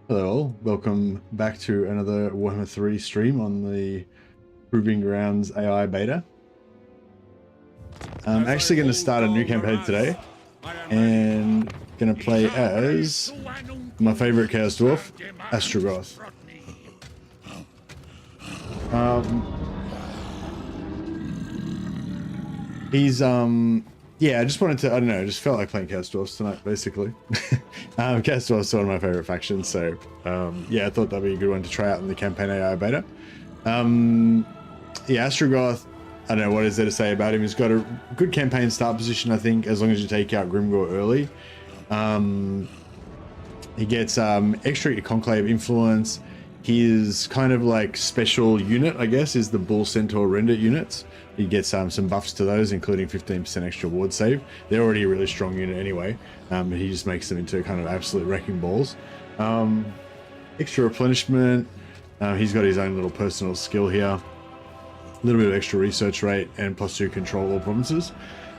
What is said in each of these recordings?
Hello all, welcome back to another Warhammer 3 stream on the Proving Grounds AI beta. I'm actually going to start a new campaign today and going to play as my favorite Chaos Dwarf, Astrogoth. Yeah, I just wanted to, I don't know, I just felt like playing Chaos Dwarfs tonight, basically. Chaos Dwarfs are one of my favorite factions, so yeah, I thought that'd be a good one to try out in the campaign AI beta. Yeah, Astragoth, I don't know what is there to say about him. He's got a good campaign start position, I think, as long as you take out Grimgore early. He gets extra Conclave influence. His kind of like special unit, I guess, is the Bull Centaur Render units. He gets some buffs to those, including 15% extra ward save. They're already a really strong unit anyway. He just makes them into kind of absolute wrecking balls. Extra replenishment. He's got his own little personal skill here. A little bit of extra research rate and +2 control all provinces.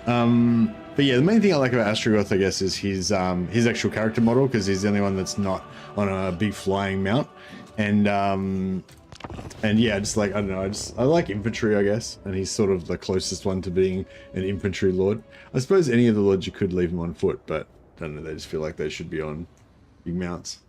But yeah, the main thing I like about Astrogoth, I guess, is his actual character model, because he's the only one that's not on a big flying mount. And yeah, just like, I don't know, I like infantry, I guess, and he's sort of the closest one to being an infantry lord. I suppose any of the lords you could leave them on foot, but I don't know, they just feel like they should be on big mounts.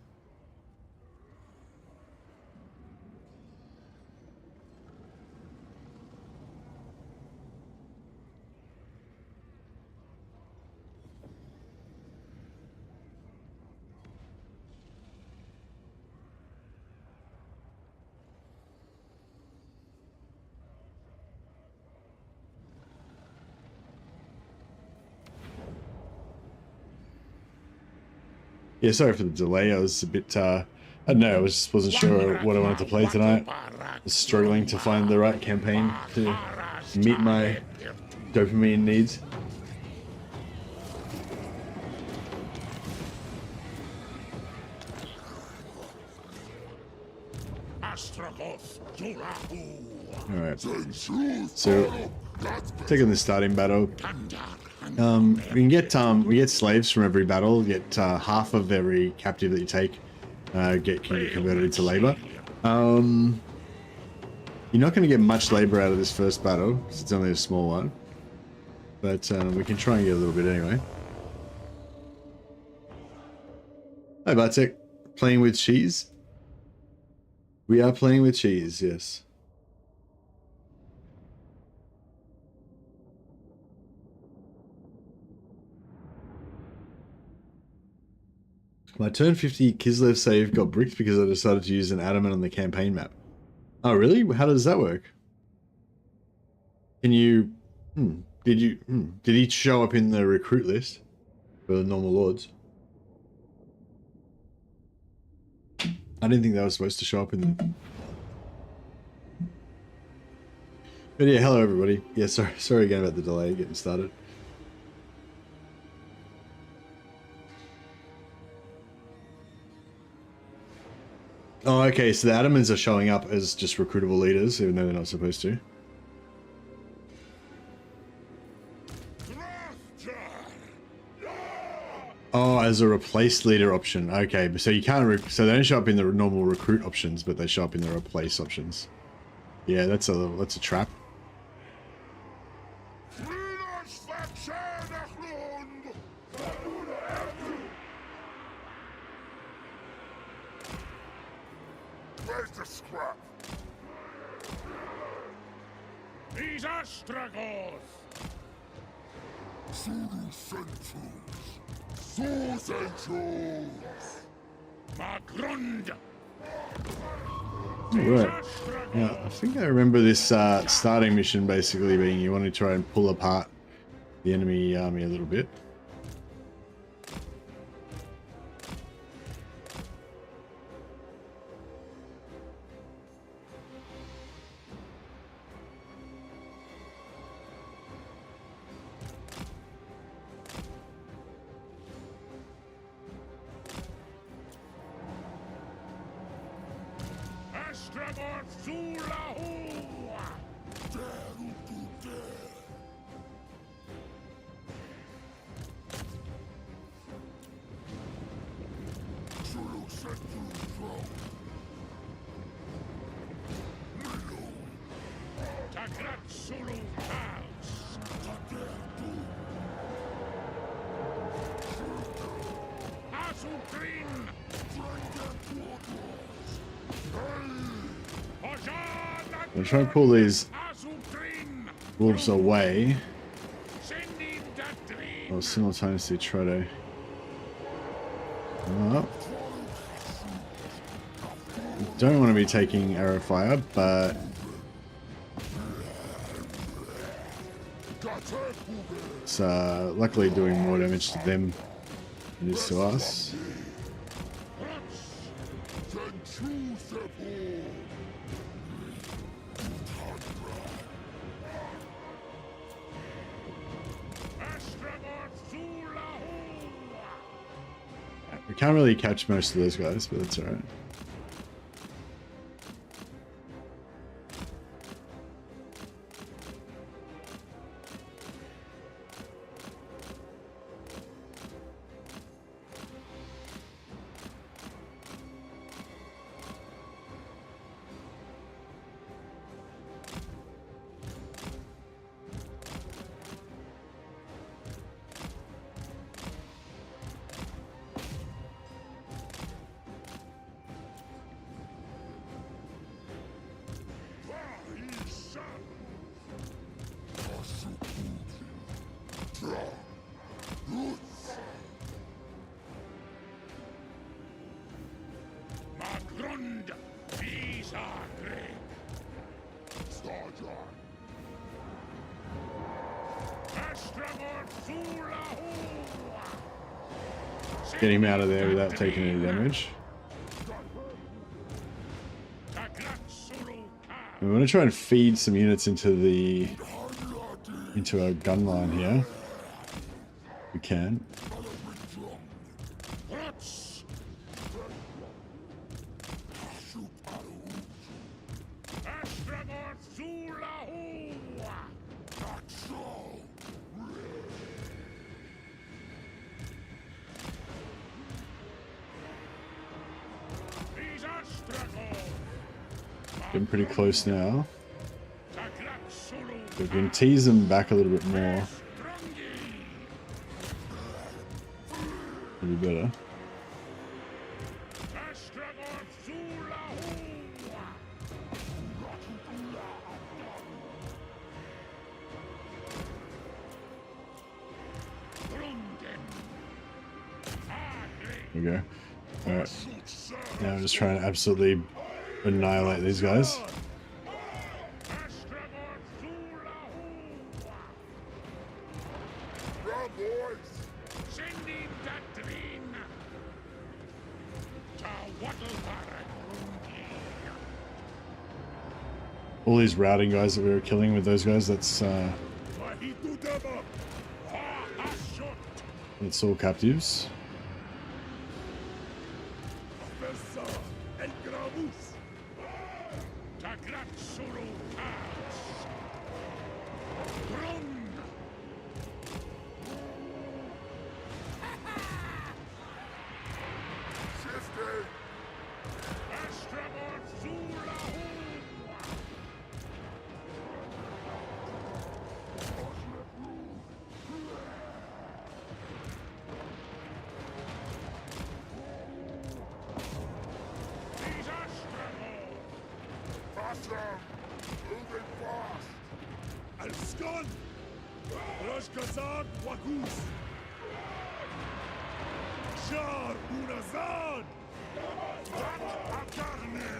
Yeah, sorry for the delay. I was a bit, I don't know, I wasn't sure what I wanted to play tonight. I was struggling to find the right campaign to meet my dopamine needs. Alright, so taking the starting battle. We get slaves from every battle. Get half of every captive that you take can get converted into labor. You're not going to get much labor out of this first battle because it's only a small one, but we can try and get a little bit anyway. Hi Bartek, playing with cheese. We are playing with cheese, yes. My turn 50 Kislev save got bricked because I decided to use an adamant on the campaign map. Oh really? How does that work? Can you... Did he show up in the recruit list for the normal lords? I didn't think that was supposed to show up in the... But yeah, hello everybody. Yeah, sorry again about the delay getting started. Oh, okay, so the adamants are showing up as just recruitable leaders, even though they're not supposed to. Oh, as a replace leader option. Okay, so you can't. So they don't show up in the normal recruit options, but they show up in the replace options. Yeah, that's a trap. These Astragoth! Right. Yeah, I think I remember this starting mission basically being you want to try and pull apart the enemy army a little bit. I'm trying to pull these wolves away. I'll simultaneously try to come up. Don't want to be taking arrow fire, but it's luckily doing more damage to them than it is to us. We can't really catch most of those guys, but that's alright. Get him out of there without taking any damage. We want to try and feed some units into our gun line here. We can. Getting pretty close now. We can tease them back a little bit more. Maybe better. There we go. Alright. Now I'm just trying to absolutely annihilate these guys. All these routing guys that we were killing with those guys, that's all captives.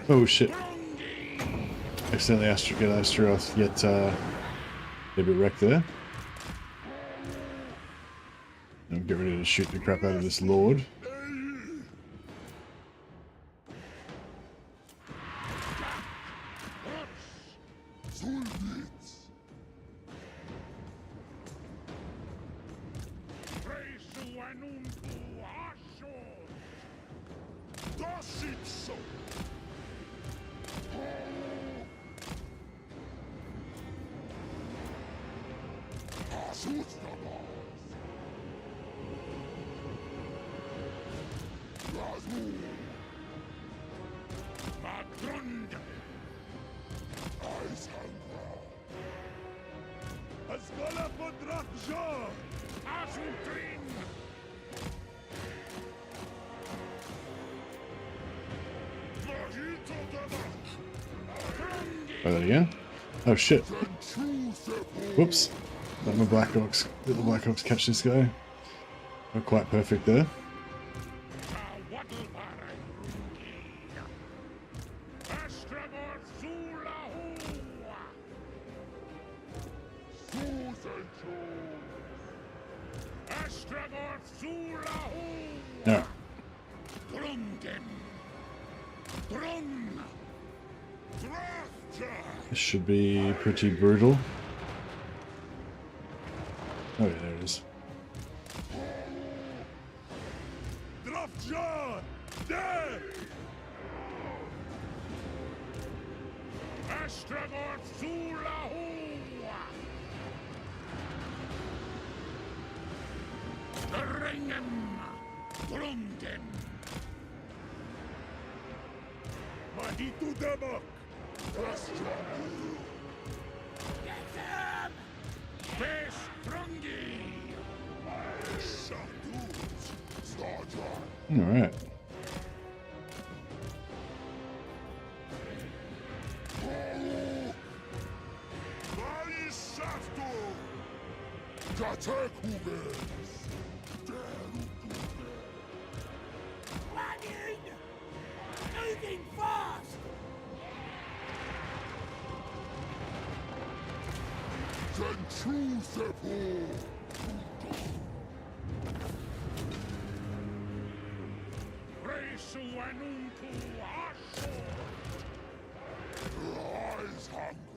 Oh shit. Accidentally Astrogoth get a bit wrecked there. I'll get ready to shoot the crap out of this lord. Try that again. Oh shit. Whoops. Let my Black Ox, let the Black Ox catch this guy. Not quite perfect there. No. This should be pretty brutal. Oh yeah, there it is. All right. Moving fast!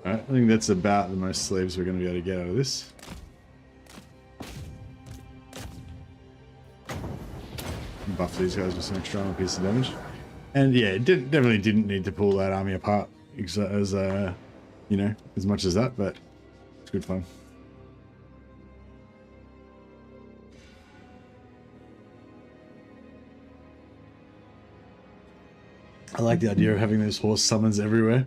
Alright, I think that's about the most slaves we're going to be able to get out of this. Buff these guys with some extra armor piece of damage. And yeah, it definitely didn't need to pull that army apart as you know, as much as that, but it's good fun. I like the idea of having those horse summons everywhere.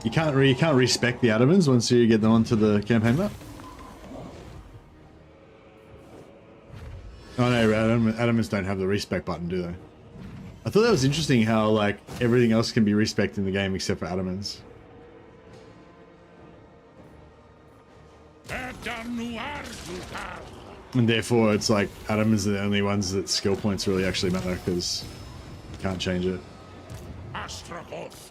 You can't respec the Adamans once you get them onto the campaign map. Oh no, Adamans don't have the respec button, do they? I thought that was interesting how like everything else can be respected in the game except for Adamans. And therefore it's like Adamans are the only ones that skill points really actually matter because you can't change it. Astragoth,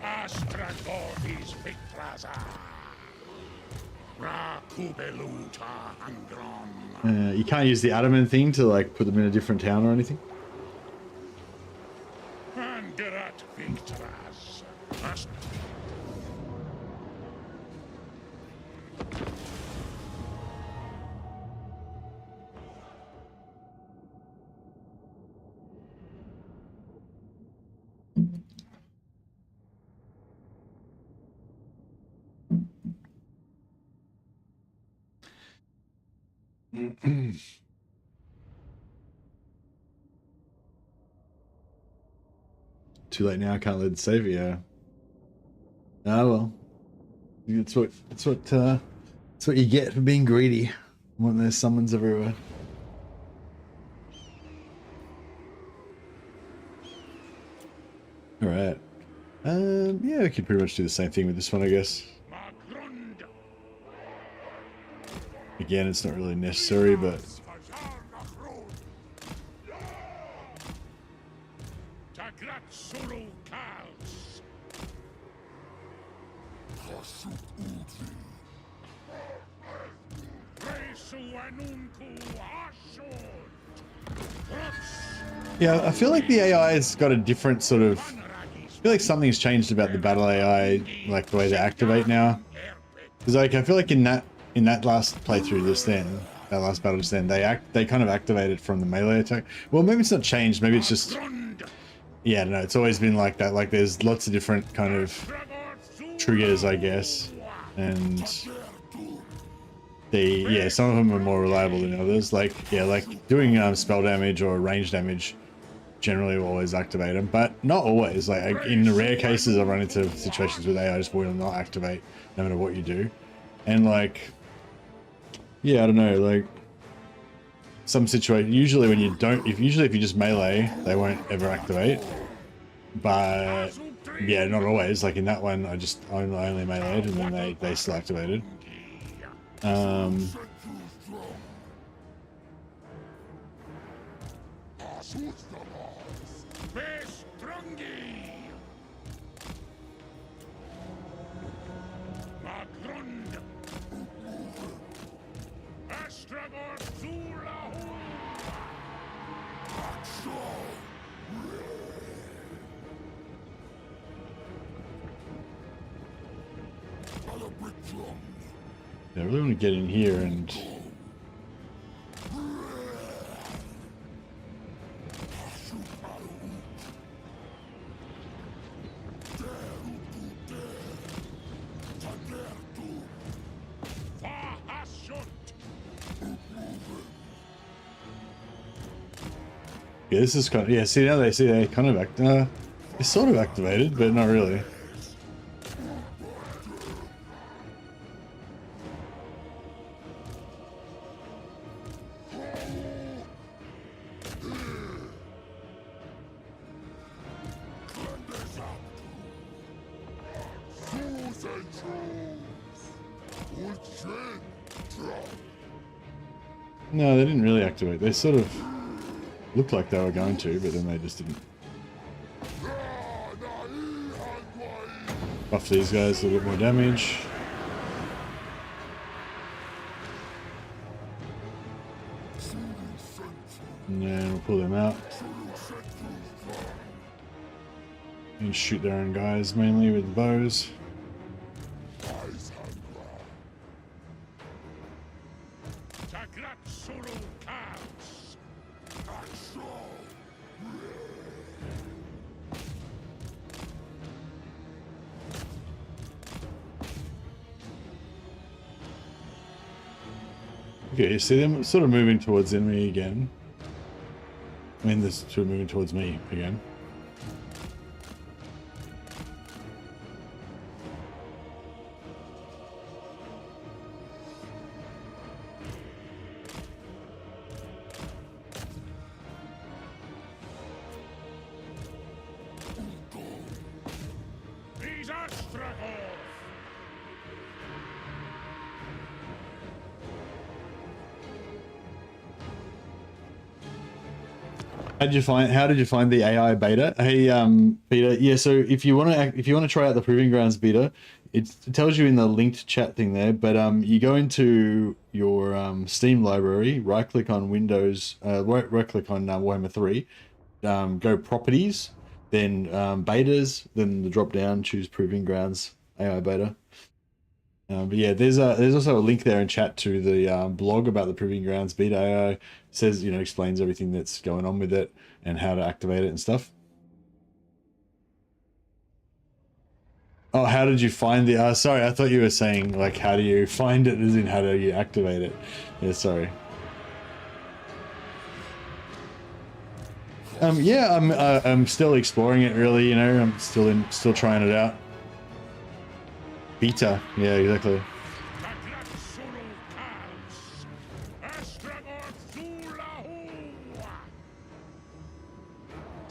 Astragoth is Victraza. You can't use the Adamant thing to like put them in a different town or anything. Too late now. I can't let it save you. Yeah. Ah well. That's what you get for being greedy. When there's summons everywhere. All right. Yeah, we could pretty much do the same thing with this one, I guess. Again, it's not really necessary, but Yeah, I feel like the AI has got a different sort of... I feel like something's changed about the battle AI, like the way they activate now. Because like I feel like in that last playthrough just then, that last battle just then, they kind of activated from the melee attack. Well, maybe it's not changed. Maybe it's just, yeah, no, it's always been like that. Like there's lots of different kind of triggers, I guess, and some of them are more reliable than others. Like like doing spell damage or range damage generally will always activate them, but not always. Like in the rare cases I've run into situations where AI just will not activate no matter what you do. And like, yeah, I don't know, like some situation, usually when you don't, if you just melee, they won't ever activate. But yeah, not always. Like in that one, I only meleeed and then they still activated. I really want to get in here and... Yeah, this is kind of... Yeah, see, now they kind of it's sort of activated, but not really. No, they didn't really activate. They sort of looked like they were going to, but then they just didn't. Buff these guys a little bit more damage. And then we'll pull them out. And shoot their own guys, mainly with bows. Okay, you see them sort of moving towards me again. I mean, they're sort of moving towards me again. These Astrogoth! How did you find the AI beta? Hey, Peter. Yeah, so if you want to try out the Proving Grounds beta, it tells you in the linked chat thing there. But you go into your Steam library, right click on Windows, right click on Warhammer 3, go Properties, then Betas, then the drop down, choose Proving Grounds AI beta. But yeah, there's also a link there in chat to the blog about the Proving Grounds beta AI. It says, you know, explains everything that's going on with it and how to activate it and stuff. Oh, how did you find the... sorry, I thought you were saying, like, how do you find it, as in how do you activate it? Yeah, sorry. Yeah, I'm still exploring it, really, you know, I'm still trying it out. Beta, yeah, exactly.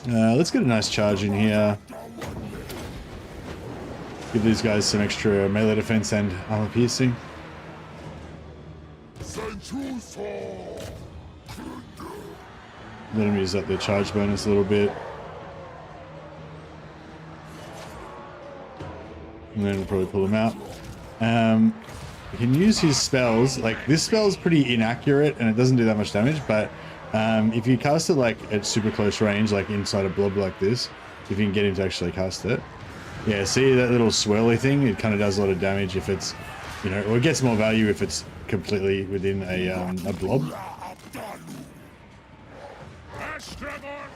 Let's get a nice charge in here. Give these guys some extra melee defense and armor piercing. Let them use up their charge bonus a little bit. And then we'll probably pull them out. You can use his spells. Like, this spell is pretty inaccurate and it doesn't do that much damage, but if you cast it like at super close range, like inside a blob like this, if you can get him to actually cast it. Yeah, see that little swirly thing? It kind of does a lot of damage if it's, you know, or it gets more value if it's completely within a blob. Astragoth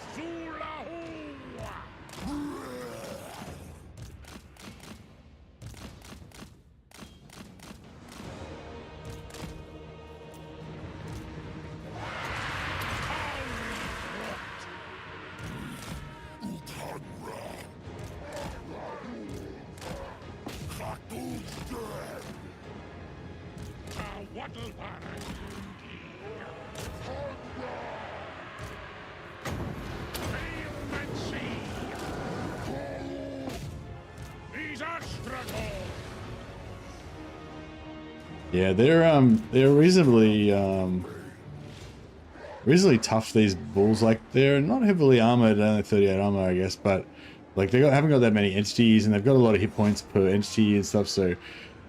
Yeah, they're reasonably tough, these bulls. Like, they're not heavily armored, only 38 armor, I guess, but like haven't got that many entities, and they've got a lot of hit points per entity and stuff. So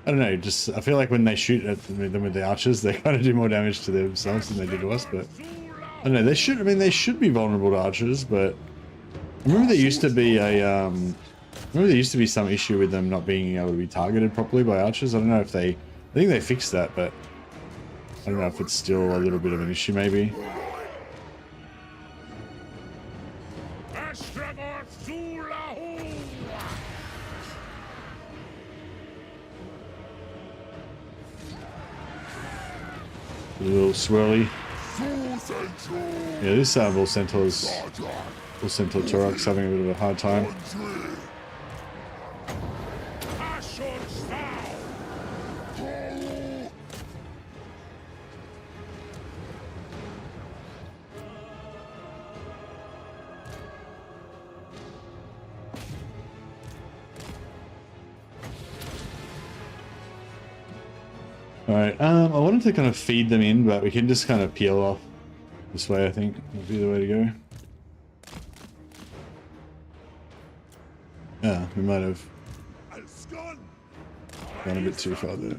I don't know. Just I feel like when they shoot at them with the archers, they kind of do more damage to themselves than they do to us. But I don't know. They should. I mean, they should be vulnerable to archers, but I remember there used to be some issue with them not being able to be targeted properly by archers. I don't know if they. I think they fixed that, but I don't know if it's still a little bit of an issue, maybe. A little swirly. Yeah, this Bull Centaur Torok's having a bit of a hard time. Alright, I wanted to kind of feed them in, but we can just kind of peel off this way, I think would be the way to go. Yeah, we might have gone a bit too far there.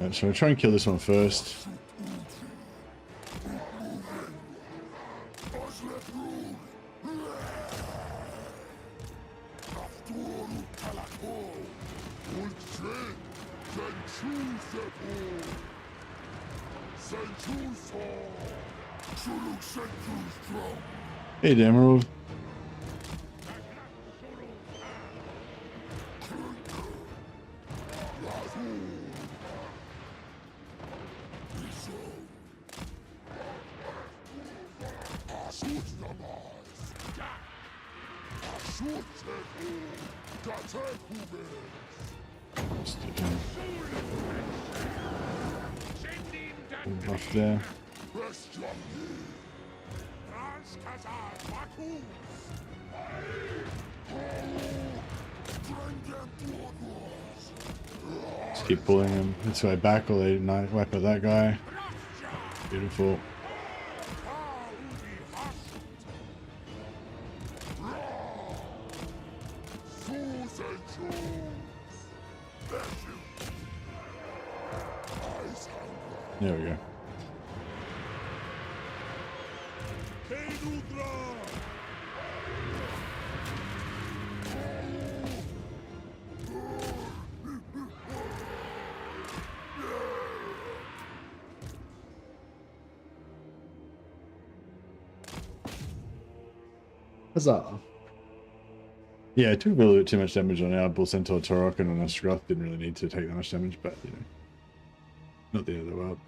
Alright, so I'll try and kill this one first. Hey, the Emerald. Buff there. Just keep pulling him this way back while they wipe out that guy. Beautiful. There we go. Huzzah. Yeah, it took a little bit too much damage on our Bull Centaur Torok, and on Astrogoth didn't really need to take that much damage, but you know, not the end of the world.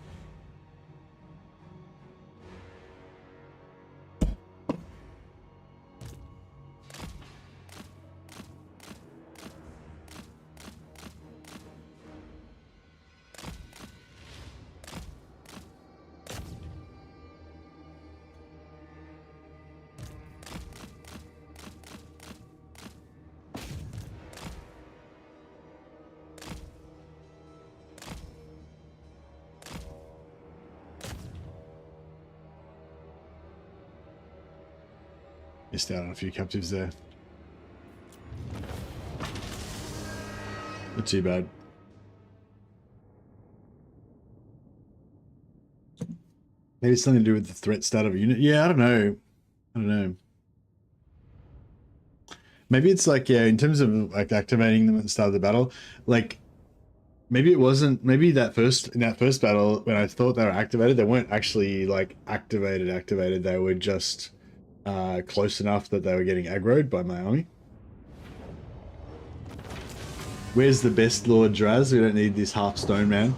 Missed out on a few captives there. Not too bad. Maybe it's something to do with the threat stat of a unit. Yeah, I don't know. I don't know. Maybe it's like, yeah, in terms of like activating them at the start of the battle, like maybe it wasn't, maybe in that first battle when I thought they were activated, they weren't actually like activated. They were just close enough that they were getting aggroed by my army. Where's the best Lord Draz? We don't need this half stone man.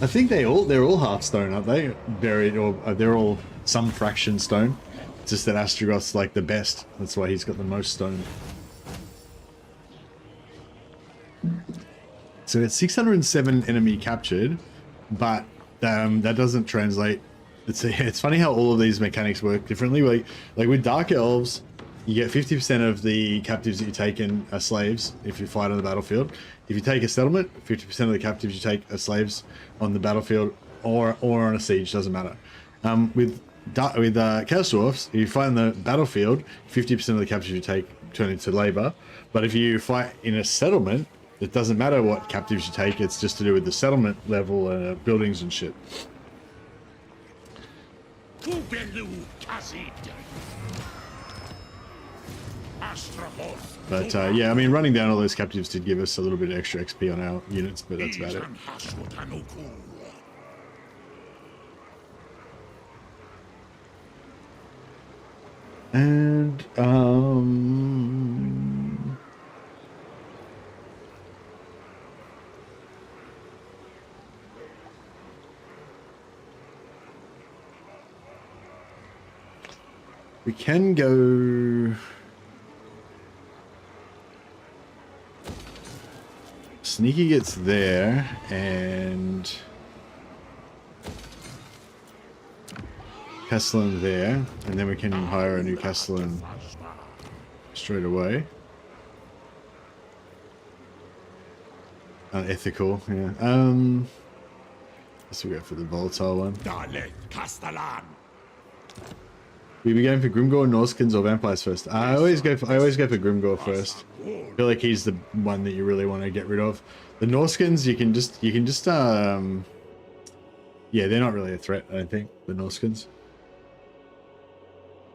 I think they're all half stone, aren't they? Buried, or they're all some fraction stone. It's just that Astrogoth's like the best. That's why he's got the most stone. So it's 607 enemy captured, but that doesn't translate. It's funny how all of these mechanics work differently. Like with Dark Elves, you get 50% of the captives that you take in are slaves if you fight on the battlefield. If you take a settlement, 50% of the captives you take are slaves on the battlefield or on a siege, doesn't matter. With Chaos Dwarfs, if you fight on the battlefield, 50% of the captives you take turn into labor. But if you fight in a settlement, it doesn't matter what captives you take, it's just to do with the settlement level and buildings and shit. But yeah, I mean, running down all those captives did give us a little bit of extra XP on our units, but that's about it. And we can go. Sneaky gets there, and Castellan there, and then we can hire a new Castellan straight away. Unethical, yeah. Let's go for the volatile one. We be going for Grimgore, Norskins, or Vampires first. I always go for Grimgore first. I feel like he's the one that you really want to get rid of. The Norskins, you can just yeah, they're not really a threat, I don't think, the Norskins.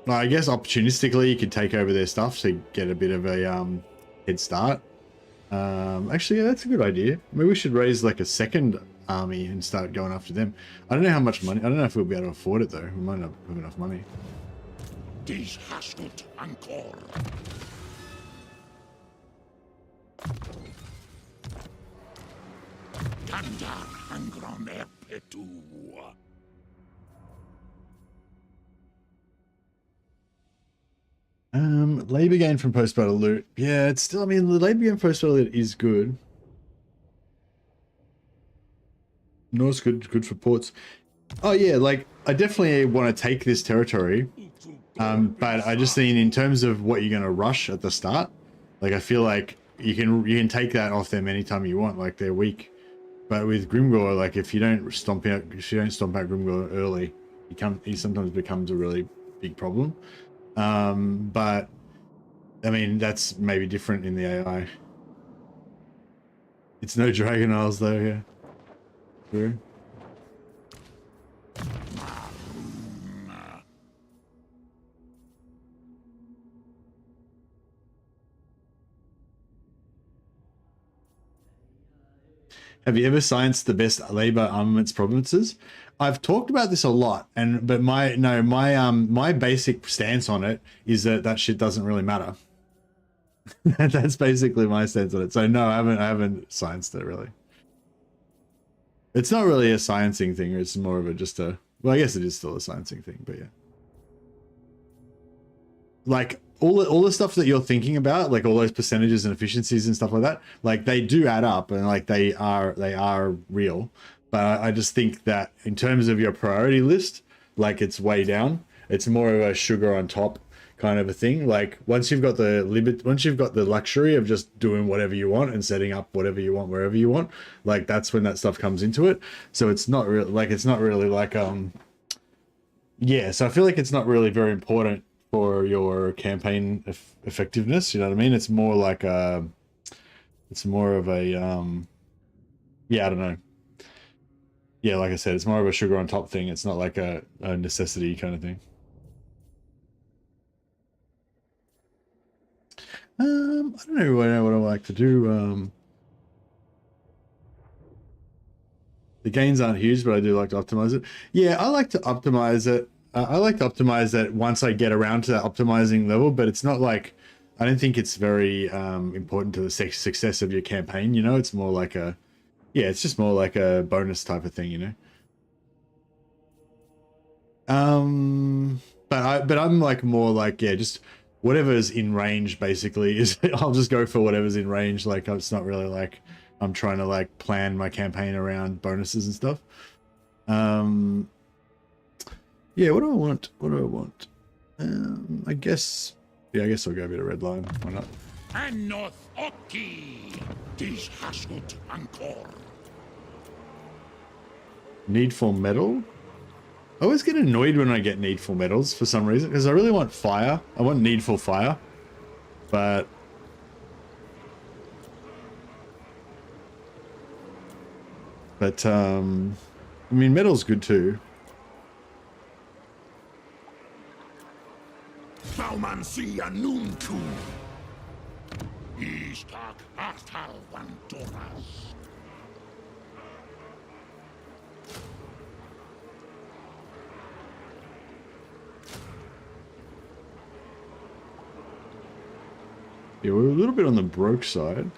Well, I guess opportunistically you could take over their stuff to get a bit of a head start. Actually, yeah, that's a good idea. Maybe we should raise like a second army and start going after them. I don't know how much money. I don't know if we'll be able to afford it though. We might not have enough money. Labor gain from post-battle loot. Yeah, it's still, I mean, the labor gain post-battle loot is good. No, it's good for ports. Oh yeah, like I definitely want to take this territory. But I just think in terms of what you're gonna rush at the start, like I feel like you can take that off them anytime you want, like they're weak. But with Grimgore, like if you don't stomp out Grimgore early, he sometimes becomes a really big problem. But I mean that's maybe different in the AI. It's no Dragon Isles though, yeah. True. Have you ever scienced the best labor armaments provinces? I've talked about this a lot, but my basic stance on it is that shit doesn't really matter. That's basically my stance on it. So no, I haven't scienced it really. It's not really a sciencing thing. It's more of well, I guess it is still a sciencing thing, but yeah. Like all the stuff that you're thinking about, like all those percentages and efficiencies and stuff like that, like they do add up and like they are real. But I just think that in terms of your priority list, like it's way down. It's more of a sugar on top kind of a thing. Like once you've got the luxury of just doing whatever you want and setting up whatever you want wherever you want, like that's when that stuff comes into it. So it's not really like yeah, so I feel like it's not really very important for your campaign effectiveness. You know what I mean? It's more like a, it's more of a, yeah, I don't know. Yeah, like I said, it's more of a sugar on top thing. It's not like a necessity kind of thing. I don't know what I like to do. The gains aren't huge, but I do like to optimize it. Yeah, I like to optimize it. I like to optimize it once I get around to that optimizing level, but it's not like, I don't think it's very important to the success of your campaign, you know? It's more like a, yeah, it's just more like a bonus type of thing, you know? But I'm like more like, yeah, just whatever's in range basically is, I'll just go for whatever's in range. Like, it's not really like I'm trying to like plan my campaign around bonuses and stuff. Yeah, what do I want? What do I want? I guess, yeah, I guess I'll go a bit of red line. Why not? Anoth Oki, Dish Hashut Ankor. Needful metal? I always get annoyed when I get needful metals for some reason, because I really want fire. I want needful fire, but I mean, metal's good too. Baumansi Anunku. Ishtak Astal Vantoras. Yeah, we're a little bit on the broke side.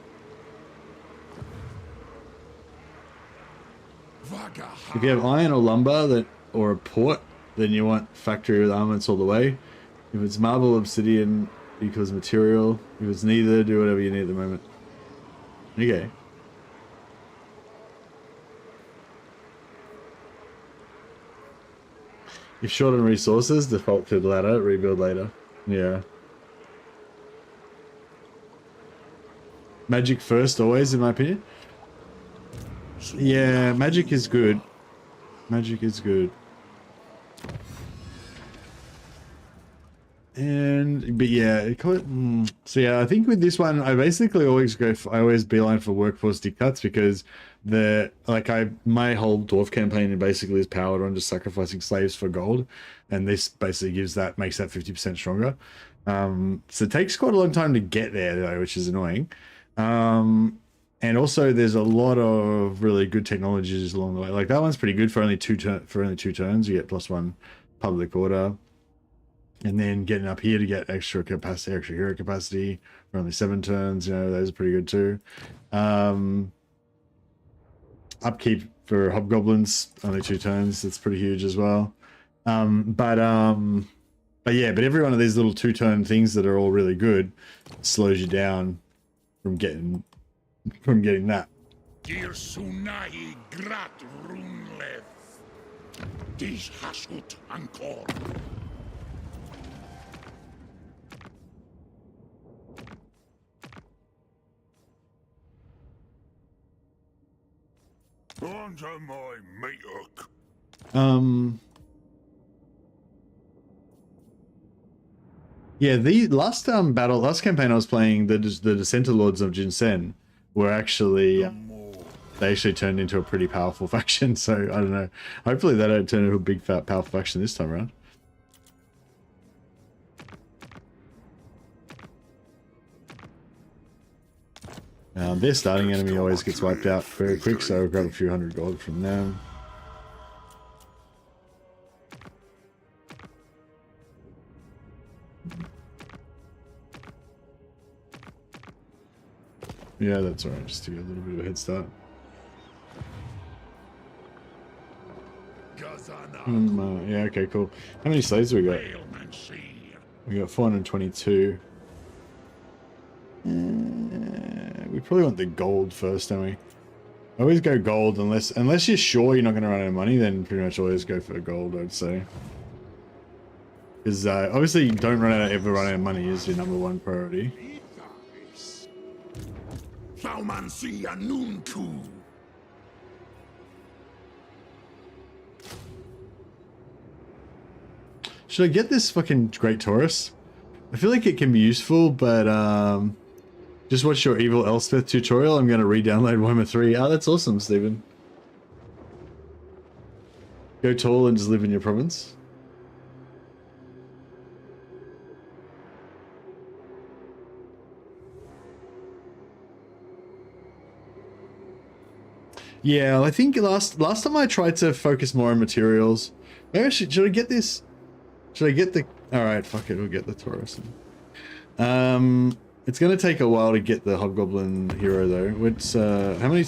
If you have iron or lumber or a port, then you want factory with armaments all the way. If it's marble, obsidian equals material. If it's neither, do whatever you need at the moment. Okay. If short on resources, default to the ladder, rebuild later. Yeah. Magic first, always, in my opinion. Yeah, magic is good. Magic is good. But yeah, so yeah, I think with this one, I basically always I always beeline for workforce dictats, because my whole dwarf campaign basically is powered on just sacrificing slaves for gold, and this basically makes that 50% stronger. So it takes quite a long time to get there though, which is annoying. And also there's a lot of really good technologies along the way. Like that one's pretty good for only two turns. You get +1 public order. And then getting up here to get extra capacity, extra hero capacity for only 7 turns, you know, those are pretty good too. Upkeep for hobgoblins, only 2 turns, that's pretty huge as well. But yeah, but every one of these little 2-turn things that are all really good slows you down from getting that. Dir Sunai Grat Runlev. Dish Hashut Ankor. Under my Mayuk. Yeah, the last campaign I was playing, the Dissenter Lords of Jinsen were actually they actually turned into a pretty powerful faction. So I don't know. Hopefully they don't turn into a big fat powerful faction this time around. Their starting enemy always gets wiped out very quick, so I'll grab a few hundred gold from them. Yeah, that's alright, just to get a little bit of a head start. Yeah, okay, cool. How many slaves do we got? We got 422. We probably want the gold first, don't we? Always go gold unless you're sure you're not going to run out of money, then pretty much always go for gold, I'd say. Because obviously you don't ever run out of money is your #1 priority. Should I get this fucking Great Taurus? I feel like it can be useful, but just watch your Evil Elspeth tutorial. I'm going to re-download Warhammer 3. Oh, that's awesome, Stephen. Go tall and just live in your province. Yeah, I think last time I tried to focus more on materials. Maybe should I get this? Should I get the... Alright, fuck it, we'll get the Taurus. It's gonna take a while to get the Hobgoblin hero though. What's how many...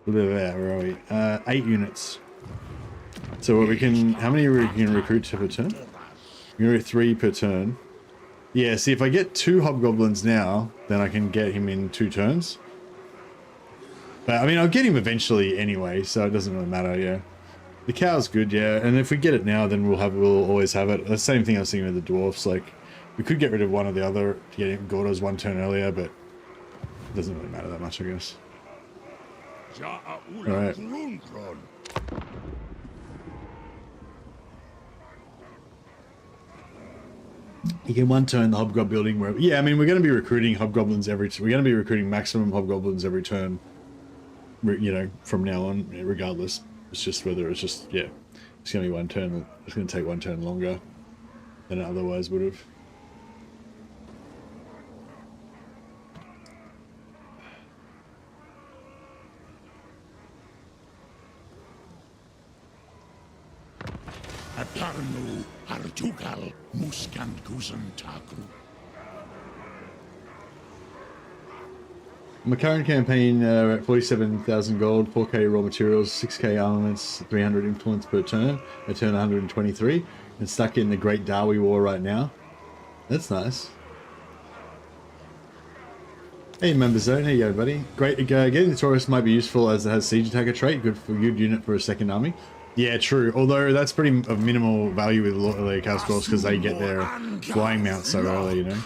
where are we? 8 units. So what we can... How many we can recruit per turn? We can recruit 3 per turn. Yeah, see if I get 2 Hobgoblins now, then I can get him in 2 turns. But I mean, I'll get him eventually anyway, so it doesn't really matter, yeah. The cow's good, yeah, and if we get it now, then we'll always have it. The same thing I was thinking with the dwarfs, like, we could get rid of one or the other to get Gordo's 1 turn earlier, but it doesn't really matter that much, I guess. Alright. You can 1 turn the Hobgoblin building where... Yeah, I mean, we're going to be recruiting Hobgoblins we're going to be recruiting maximum Hobgoblins every turn, you know, from now on, regardless. It's just whether it's just, yeah, it's going to be 1 turn. It's going to take 1 turn longer than it otherwise would have. Aparnu Artugal Muskankusen Taku. My current campaign, at 47,000 gold, 4k raw materials, 6k armaments, 300 influence per turn. I turn 123, and stuck in the Great Darwi War right now. That's nice. Hey, Member Zone, how you going, buddy? Great, getting the Taurus might be useful as it has siege attacker trait, good unit for a second army. Yeah, true. Although that's pretty of minimal value with like Astrogoth because they get their flying mount so early, you know.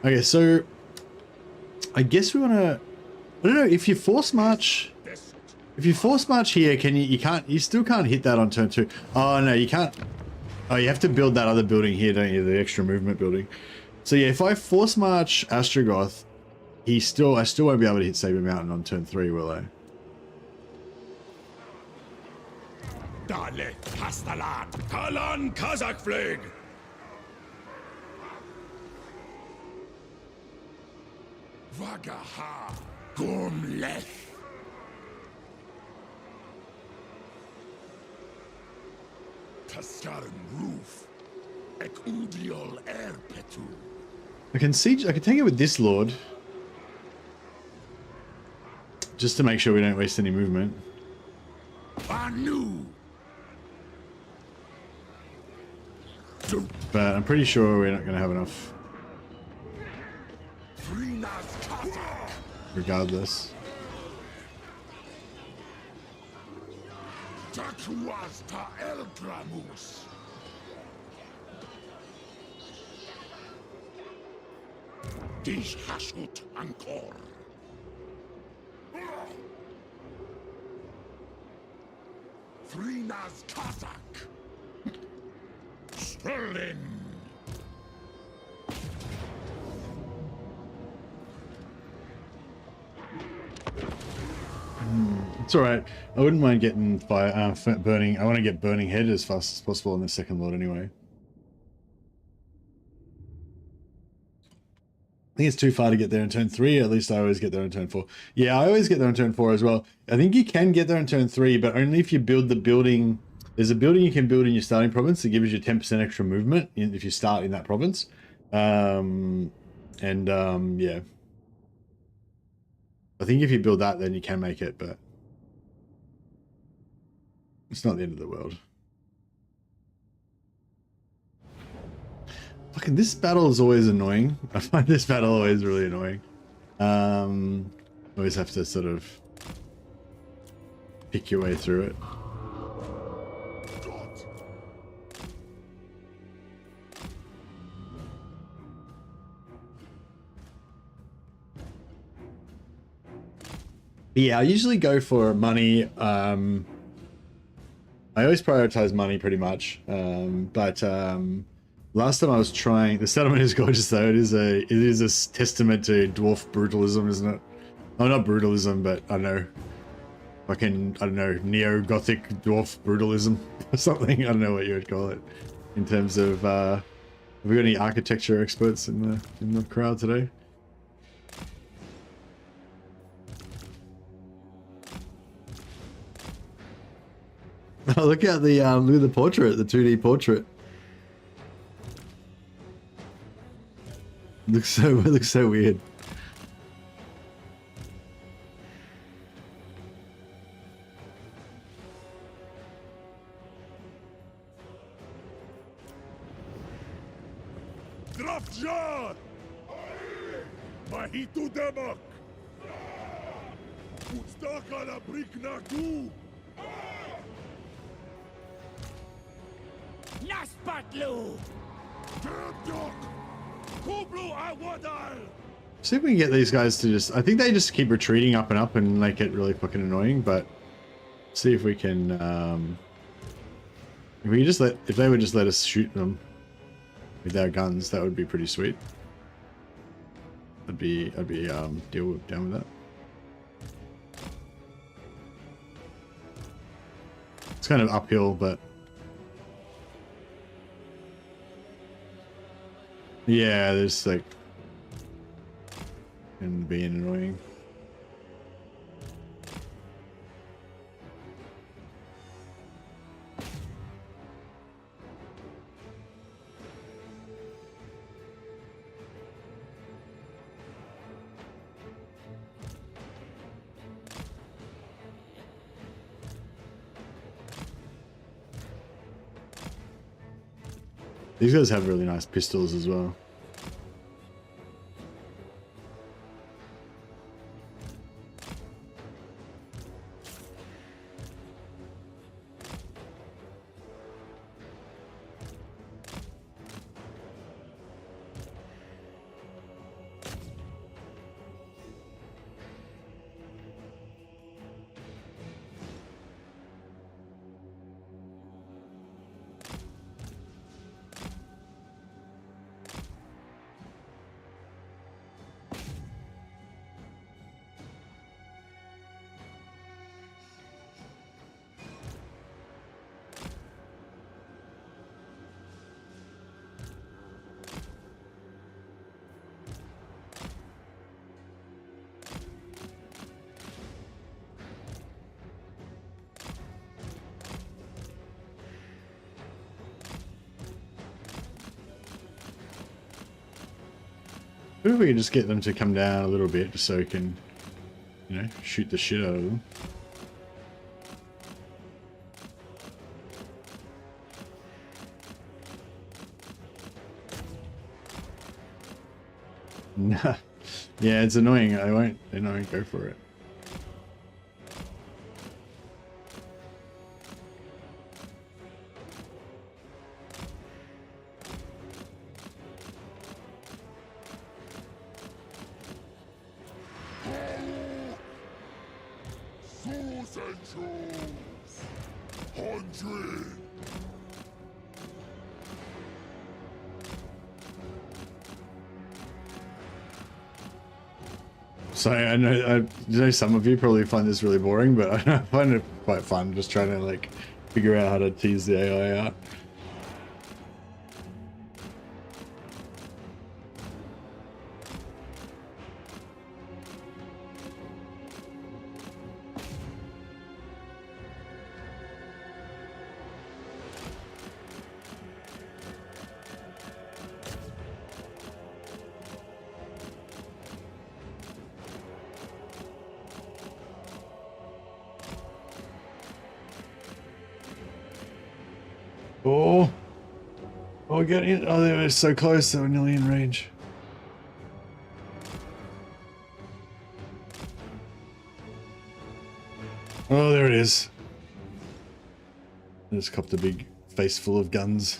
Okay, so I guess we want to. I don't know if you force march. If you force march here, can you? You still can't hit that on turn 2. Oh no, you can't. Oh, you have to build that other building here, don't you? The extra movement building. So yeah, if I force march Astrogoth, I still won't be able to hit Saber Mountain on turn 3, will I? Dale Kastalan Kalan Kazakfleg. Vagaha Gomleth. Kaskaran Roof. Ekudiol Erpetu. I can take it with this lord. Just to make sure we don't waste any movement. Banu. But I'm pretty sure we're not going to have enough. Regardless. Dish Hashut Ankor. Frinas Kazak. Sterling. It's alright. I wouldn't mind getting burning. I want to get Burning Head as fast as possible on the second lord anyway. I think it's too far to get there in turn 3. At least I always get there in turn 4. Yeah, I always get there in turn 4 as well. I think you can get there in turn 3, but only if you build the building. There's a building you can build in your starting province that gives you 10% extra movement if you start in that province. Yeah. I think if you build that, then you can make it, but it's not the end of the world. Fucking this battle is always annoying. I find this battle always really annoying. Always have to sort of pick your way through it. Yeah, I usually go for money. I I always prioritize money pretty much. But last time I was trying, the settlement is gorgeous though. It is a testament to dwarf brutalism, isn't it? Oh, not brutalism, but I don't know. Fucking, I don't know, neo-gothic dwarf brutalism or something. I don't know what you would call it in terms of, have we got any architecture experts in the crowd today? Oh, look at the portrait, the 2D portrait. Looks so weird. Drafjar! Mahitu demak! Ustaka la briknaku! Naspatlu! Drabdok! Kublu awadal! See if we can get these guys to just, I think they just keep retreating up and up and make it really fucking annoying, but see if we can, if they would just let us shoot them with our guns, that would be pretty sweet. I'd be down with that. It's kind of uphill, but yeah, there's like, and being annoying. These guys have really nice pistols as well. Maybe we can just get them to come down a little bit just so we can, you know, shoot the shit out of them. Nah. Yeah, it's annoying. They won't go for it. So I know some of you probably find this really boring, but I find it quite fun just trying to like figure out how to tease the AI out. Oh, getting it. Oh, they were so close. They were nearly in range. Oh, there it is. I just copped a big face full of guns.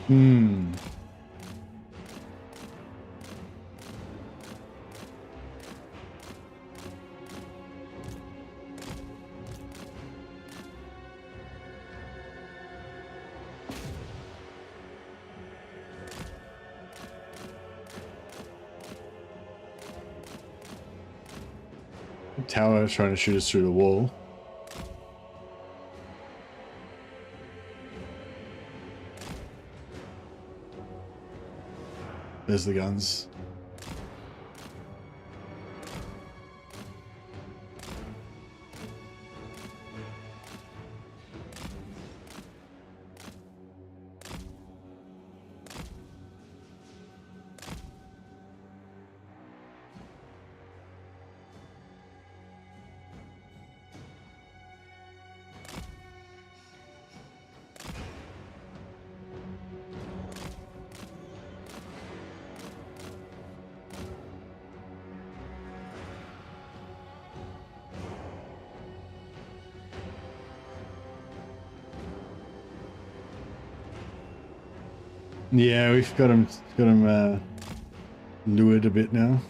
Hmm. Tower trying to shoot us through the wall. There's the guns. Yeah, we've got him lured a bit now.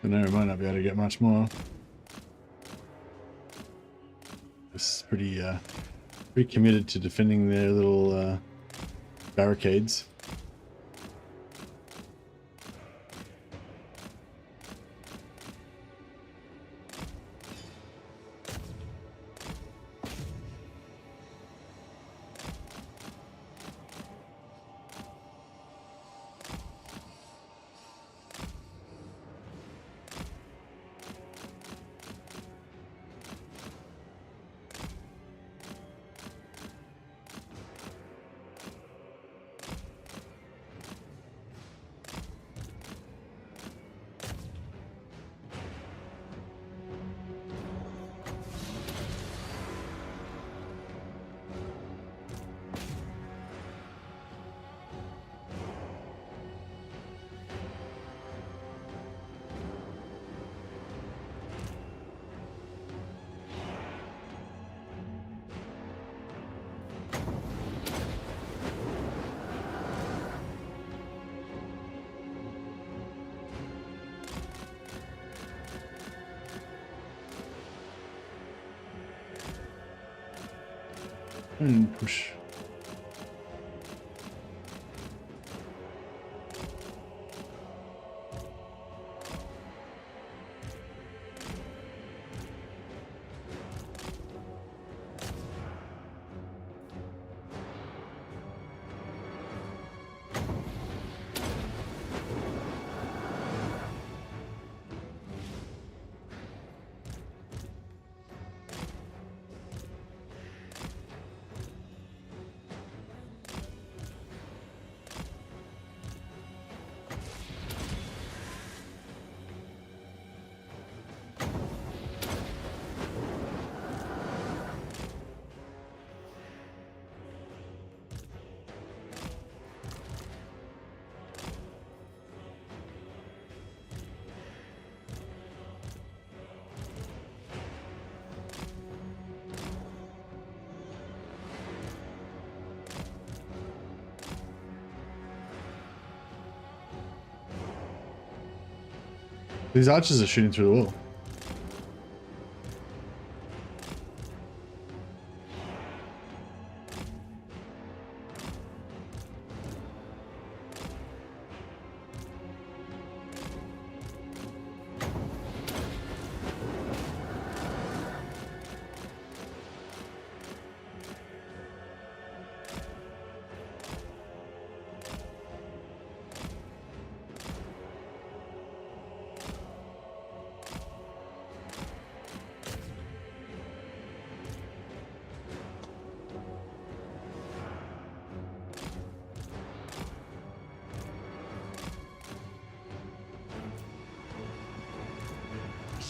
But no, we might not be able to get much more. This is pretty committed to defending their little barricades. And push. These archers are shooting through the wall.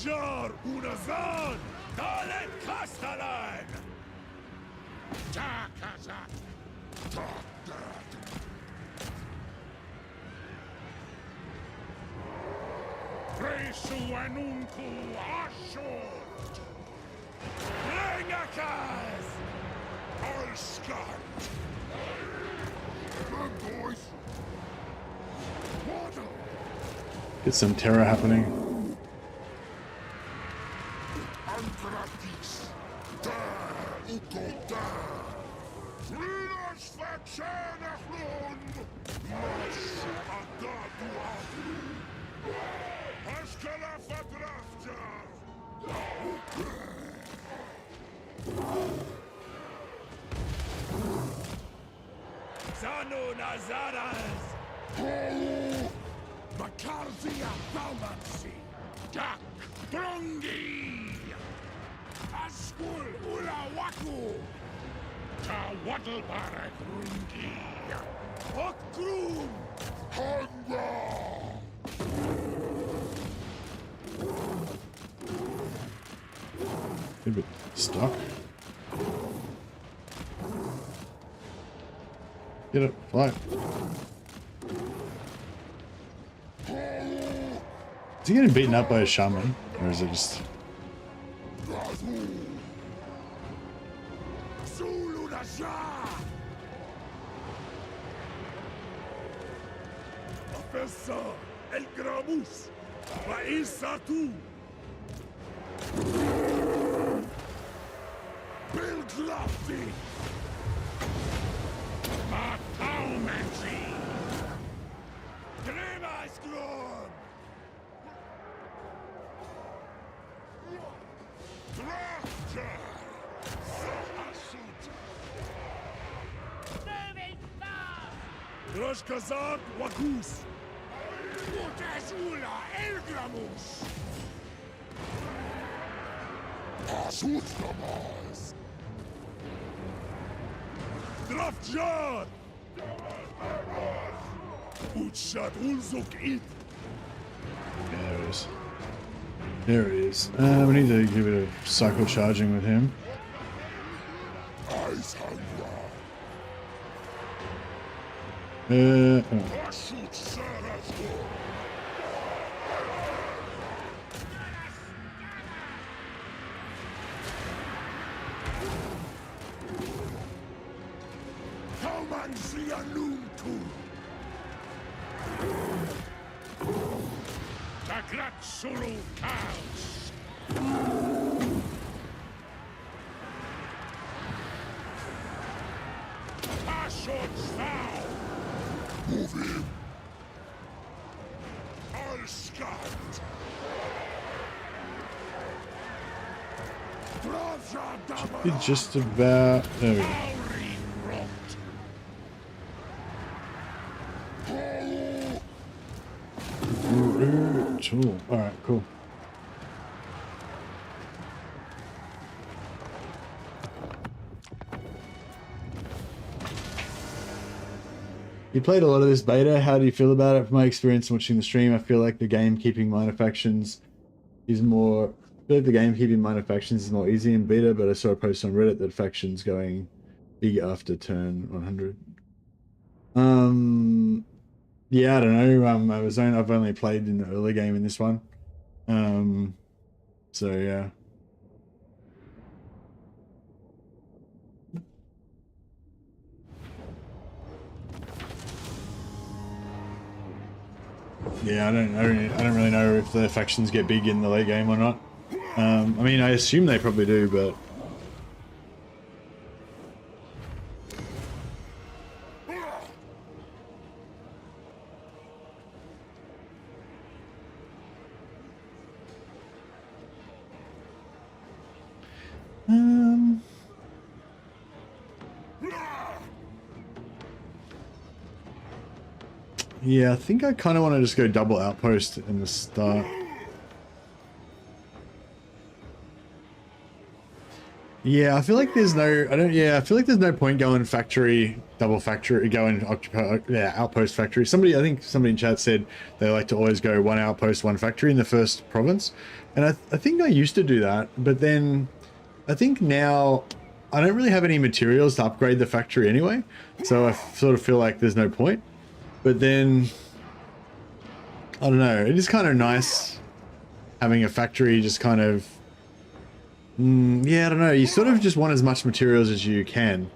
Drafjar Unazan! Dalet Kastalan! Takazat! Takdat! Presu Anunku Ashort! Rengakas! Alskat! Good boys! Water! Get some terror happening. Antratis! Da! Uko da! Fridas faction Aflon! Masu Adadu Aflu! Haskala Fadrafja! Zano Nazaras! Makarzia Baumansi! Jak Brongi! Askul Ulawaku! Tawaddlebarak Rungi! Okrum! Honga! A bit stuck. Get it, fly. Is he getting beaten up by a shaman? Or is it just... Zulu Nasha! Professor El Gramus! Raisatu! Bill Glafty! Mataumancy! Grimasklon! Drafter! Sahasut! Moving fast! Roshkazak Wakus! Utazula Elgramus! Asutnamas! Drafjar! Utshat Ulzuk It! There it is. There it is. We need to give it a cycle charging with him. Ice Hunger! Oh. Asut Sarasko! Kaumansia Nuntu! Takrat Suru Kaos! Ashot Thou! Move him! Alskat! Dravja It just about... There we go. Mauri Rot! Cool. Alright, cool. You played a lot of this beta. How do you feel about it? From my experience watching the stream, I feel like the gamekeeping minor factions is more... I feel like the gamekeeping minor factions is more easy in beta, but I saw a post on Reddit that factions going big after turn 100. Yeah, I don't know. I've only played in the early game in this one. So yeah. Yeah, I don't really know if the factions get big in the late game or not. I mean, I assume they probably do, but yeah, I think I kind of want to just go double outpost in the start. Yeah, I feel like there's no, I feel like there's no point going factory, double factory, going occupy, yeah, outpost factory. Somebody, I think somebody in chat said they like to always go one outpost, one factory in the first province. And I think I used to do that, but then I think now I don't really have any materials to upgrade the factory anyway. So I sort of feel like there's no point. But then, I don't know, it is kind of nice having a factory just kind of, yeah, I don't know. You sort of just want as much materials as you can.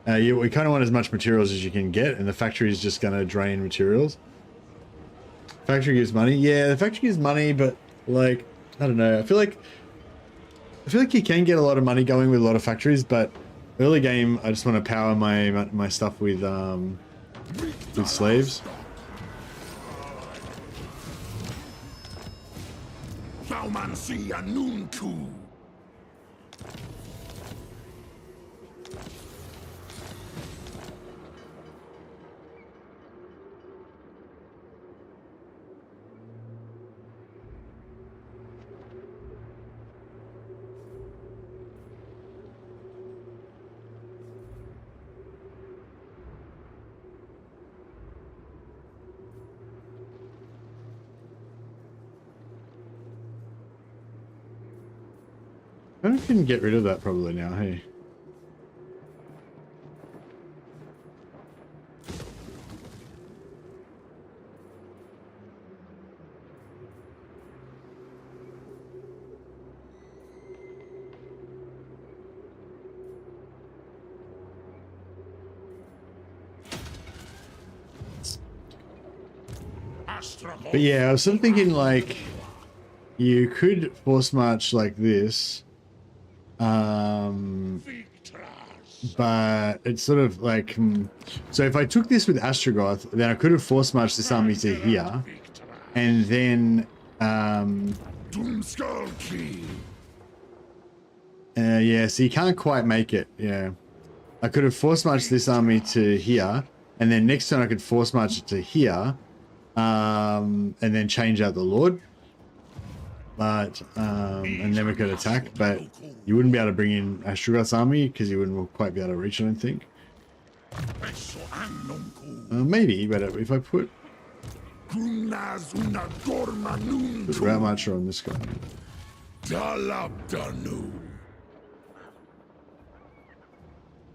You kind of want as much materials as you can get, and the factory is just going to drain materials. Factory gives money. Yeah, the factory gives money, but like, I don't know. I feel like you can get a lot of money going with a lot of factories, but early game, I just want to power my stuff with slaves. I don't can get rid of that probably now, hey. Astrogoth. But yeah, I was sort of thinking like you could force march like this. But it's sort of like, so if I took this with Astrogoth, then I could have force marched this army to here, and then, yeah, so you can't quite make it, yeah. I could have force marched this army to here, and then next turn I could force march it to here, and then change out the Lord. But, and then we could attack, but you wouldn't be able to bring in Astrogoth's army because you wouldn't quite be able to reach, I don't think. Maybe, but if I put Route Marcher on this guy.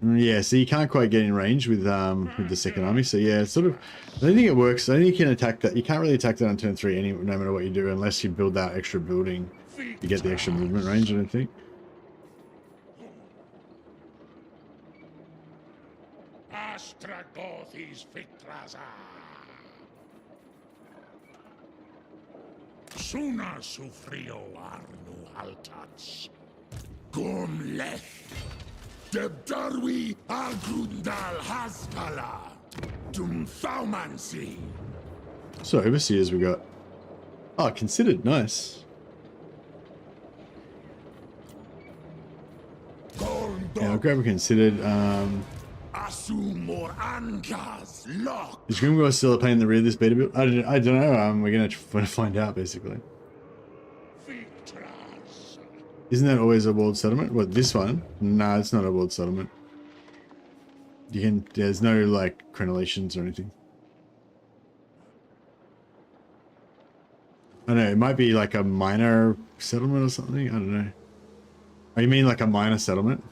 Yeah, so you can't quite get in range with the second army. So yeah, it's sort of, I don't think it works. I think you can attack that. You can't really attack that on turn 3 no matter what you do, unless you build that extra building. You get the extra movement range, I don't think. Astragoth is Victraza. Suna sufrio arnu altats. Gomleth. Debdarwi Agrundal Haskala. Dum Thaumansi. So overseers we got. Oh, considered, nice. Yeah, I'll grab a considered. Is Grimgore still a pain in the rear of this beta build? I don't know. We're gonna find out basically. Isn't that always a walled settlement? What, this one? Nah, it's not a walled settlement. You can, there's no like crenellations or anything. I don't know, it might be like a minor settlement or something. I don't know. Oh, you mean like a minor settlement?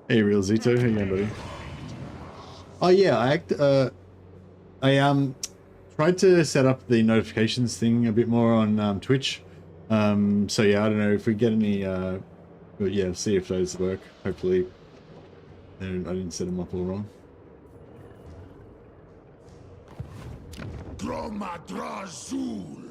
Hey, Real Zito, how you going, buddy? Oh yeah, I tried to set up the notifications thing a bit more on Twitch. So yeah, I don't know if we get any. But yeah, see if those work. Hopefully, I didn't set them up all wrong. Dromadrazul.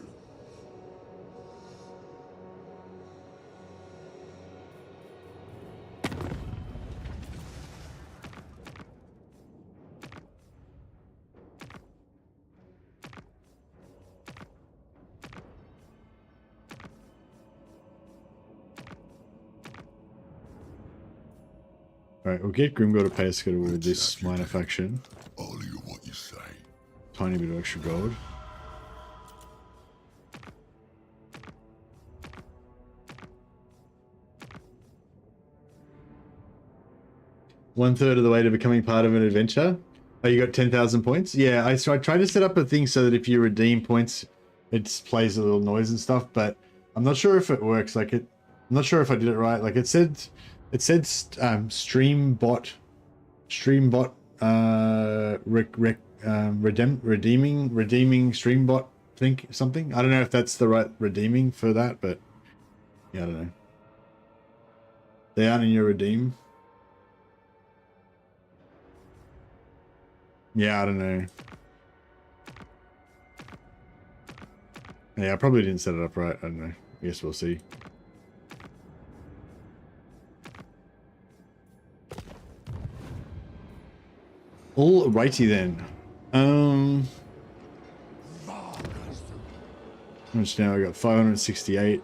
Alright, we'll get Grimgore to pay us to go with this minor faction. I'll hear what you say. Tiny bit of extra gold. One-third of the way to becoming part of an adventure. Oh, you got 10,000 points? Yeah, I tried to set up a thing so that if you redeem points, it plays a little noise and stuff, but I'm not sure if it works. Like I'm not sure if I did it right. Like it said streambot redeeming streambot think something. I don't know if that's the right redeeming for that, but yeah, I don't know. They aren't in your redeem. Yeah, I don't know. Yeah, I probably didn't set it up right. I don't know. I guess we'll see. Alrighty then. How much now? I got 568.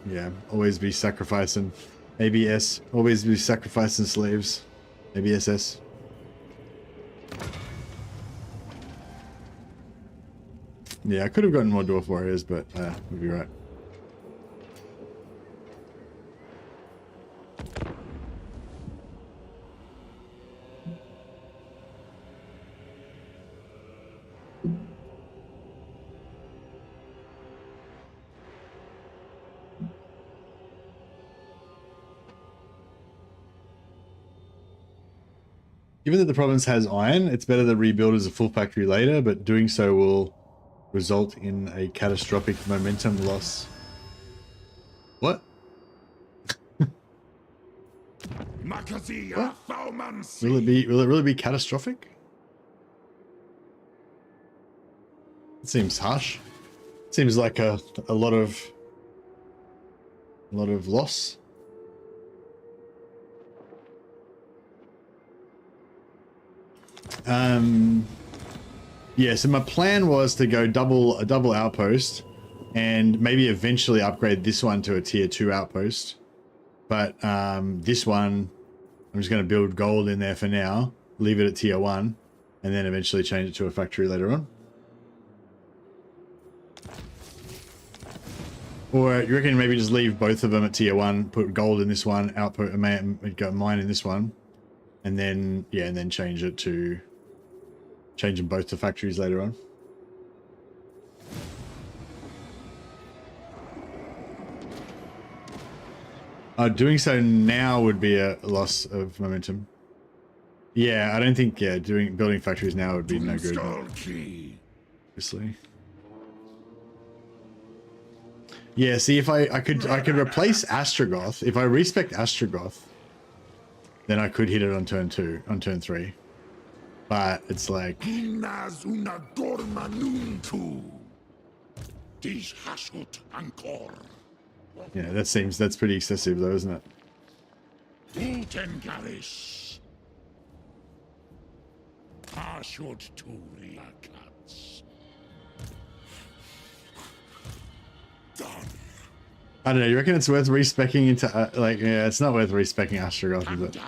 Yeah, always be sacrificing. ABS, always be sacrificing slaves. ABSS. Yeah, I could have gotten more dwarf warriors, but we'll be right. Given that the province has iron, it's better to rebuild as a full factory later, but doing so will result in a catastrophic momentum loss. What? What? Will it really be catastrophic? It seems harsh. It seems like a lot of loss. Yeah, so my plan was to go a double outpost and maybe eventually upgrade this one to a tier 2 outpost. But this one, I'm just going to build gold in there for now, leave it at tier 1, and then eventually change it to a factory later on. Or you reckon maybe just leave both of them at tier 1, put gold in this one, output mine in this one, and then yeah, and then change them both to factories later on. Doing so now would be a loss of momentum. Yeah, I don't think building factories now would be no good. Obviously. Yeah, see if I could replace Astragoth. If I respec Astrogoth, then I could hit it on turn 2, on turn 3. But it's like yeah, that's pretty excessive though, isn't it? I don't know, you reckon it's worth respecing into yeah, it's not worth respecing Astrogoth, is it?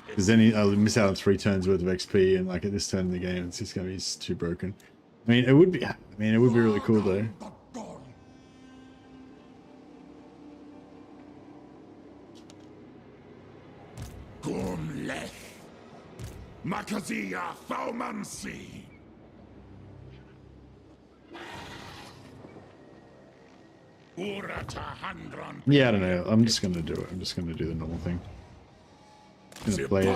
Because then I'll miss out on 3 turns worth of XP, and like at this turn in the game, it's just gonna be too broken. I mean, it would be really cool though. Yeah, I don't know. I'm just gonna do it. I'm just gonna do the normal thing. I'm gonna play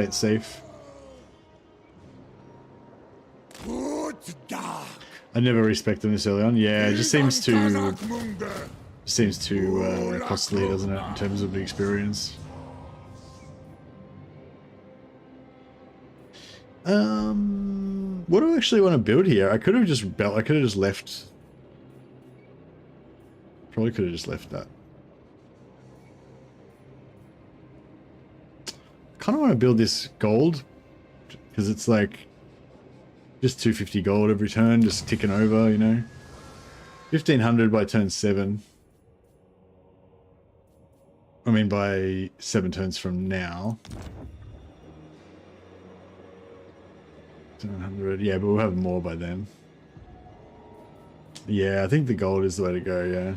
it safe. I never respected this early on. Yeah, it just seems too costly, doesn't it, in terms of the experience. What do I actually want to build here? I could have just left. Probably could have just left that. I kind of want to build this gold because it's like just 250 gold every turn, just ticking over, you know. 1500 by turn 7. I mean, by 7 turns from now. 700, yeah, but we'll have more by then. Yeah, I think the gold is the way to go, yeah.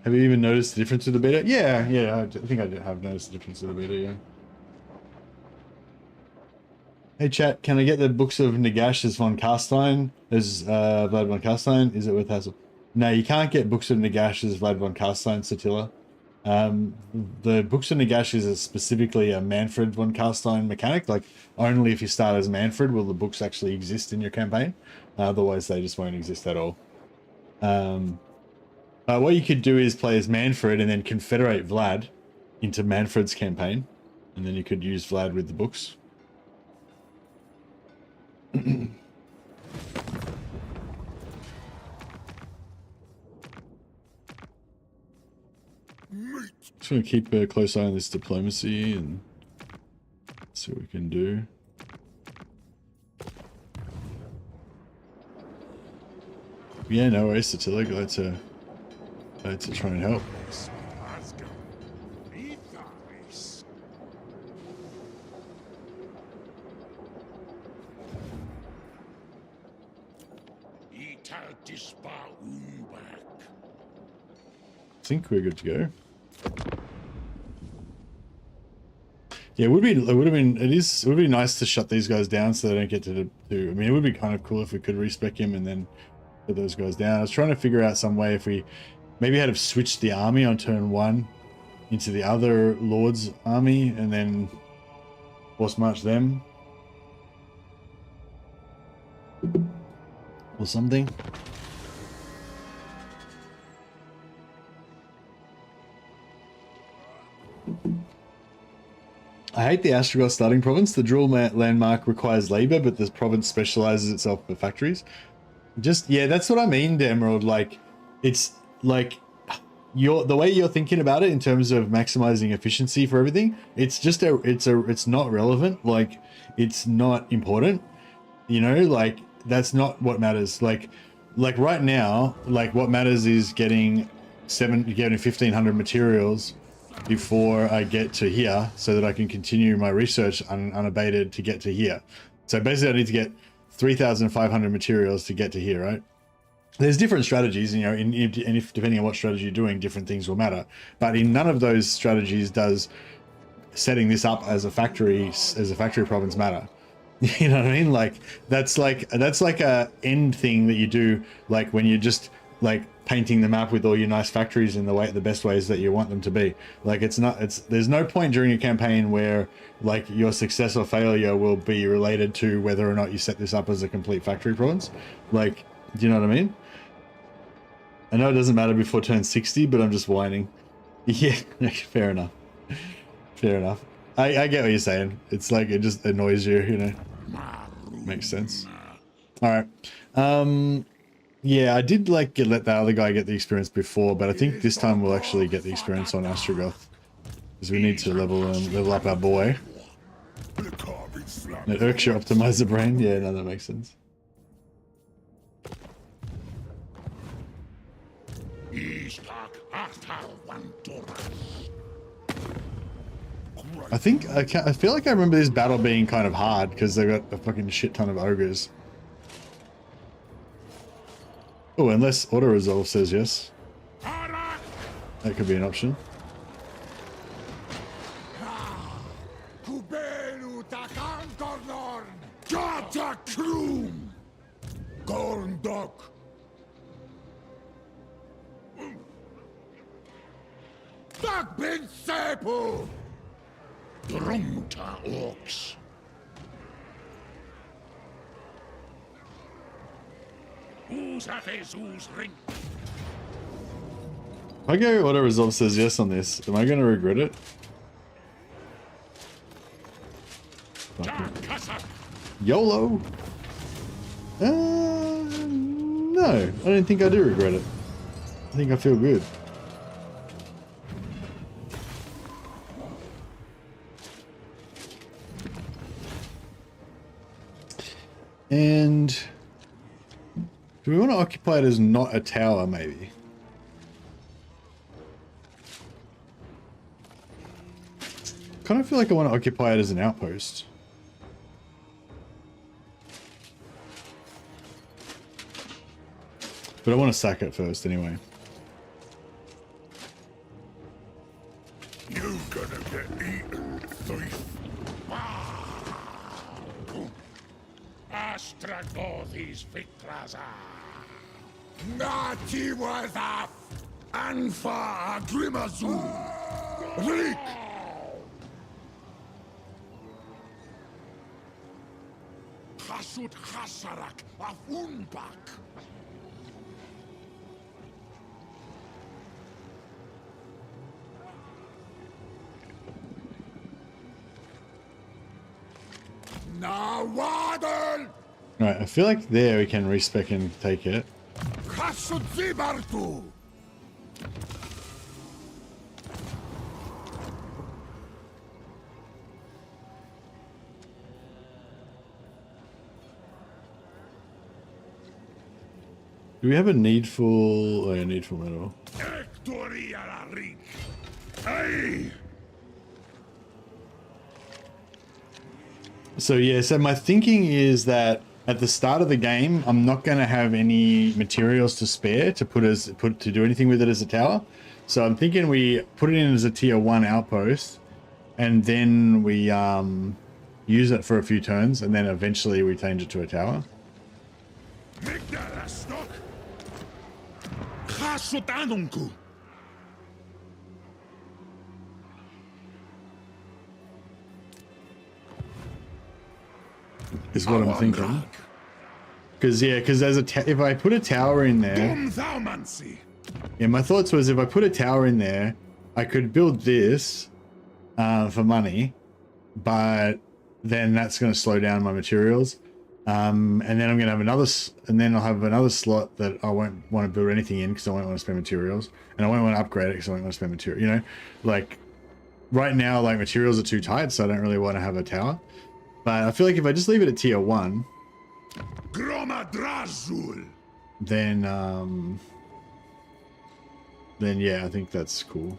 Have you even noticed the difference in the beta? Yeah, yeah, I think I have noticed the difference in the beta, yeah. Hey chat, can I get the books of Nagash as von Carstein? As Vlad von Carstein? Is it worth hassle? No, you can't get books of Nagash as Vlad von Carstein, Satilla. The books of Nagash is specifically a Manfred von Carstein mechanic. Like, only if you start as Manfred will the books actually exist in your campaign. Otherwise, they just won't exist at all. What you could do is play as Manfred and then confederate Vlad into Manfred's campaign. And then you could use Vlad with the books. Just gonna keep a close eye on this diplomacy and see what we can do. Yeah, no worries, Attila. Glad to try and help. I think we're good to go. Yeah, it would be nice to shut these guys down so they don't get to I mean, it would be kind of cool if we could respec him and then put those guys down. I was trying to figure out some way if we maybe had to switch the army on turn 1 into the other Lord's army and then force march them or something. I hate the Astrogoth starting province. The drill landmark requires labor, but the province specializes itself for factories. Just, yeah, that's what I mean, Emerald. Like, it's like the way you're thinking about it in terms of maximizing efficiency for everything. It's just it's not relevant. Like, it's not important. You know, like that's not what matters. Like right now, like what matters is getting 1,500 materials before I get to here so that I can continue my research unabated to get to here. So basically I need to get 3,500 materials to get to here, right? There's different strategies, you know, and if depending on what strategy you're doing, different things will matter. But in none of those strategies does setting this up as a factory province matter. You know what I mean? Like that's like a end thing that you do, like when you're just like painting the map with all your nice factories in the best ways that you want them to be. Like there's no point during a campaign where like your success or failure will be related to whether or not you set this up as a complete factory province. Like, do you know what I mean? I know it doesn't matter before turn 60, but I'm just whining. Yeah, fair enough. Fair enough. I get what you're saying. It's like it just annoys you, you know. Makes sense. All right. Yeah, I did like let the other guy get the experience before, but I think this time we'll actually get the experience on Astrogoth because we need to level up our boy. It irks your optimizer brain. Yeah, no, that makes sense. I feel like I remember this battle being kind of hard because they got a fucking shit ton of ogres. Oh, unless auto resolve says yes. That could be an option. If I go auto resolve says yes on this, am I going to regret it? YOLO! No, I don't think I do regret it. I think I feel good. And do we want to occupy it as not a tower, maybe? Kind of feel like I want to occupy it as an outpost. But I want to sack it first anyway. You're gonna get eaten, thief. Astragoth is Victraza. Nati Wazaf. Anfa Grimazu. Rick. Hasut Hasarak of Unbak. Nawadal! Right, I feel like there we can respec and take it. Hasut Zibartu! Do we have a needful... Oh, yeah, needful metal. Hey! So yeah, so my thinking is that at the start of the game, I'm not going to have any materials to spare to to do anything with it as a tower. So I'm thinking we put it in as a tier 1 outpost, and then we use it for a few turns, and then eventually we change it to a tower. Is what I'm thinking. Because if I put a tower in there, yeah, my thoughts was if I put a tower in there, I could build this for money, but then that's going to slow down my materials. And then I'm going to have I'll have another slot that I won't want to build anything in because I won't want to spend materials, and I won't want to upgrade it because I won't want to spend material. You know, like right now, like materials are too tight, so I don't really want to have a tower. But I feel like if I just leave it at tier 1, then yeah, I think that's cool.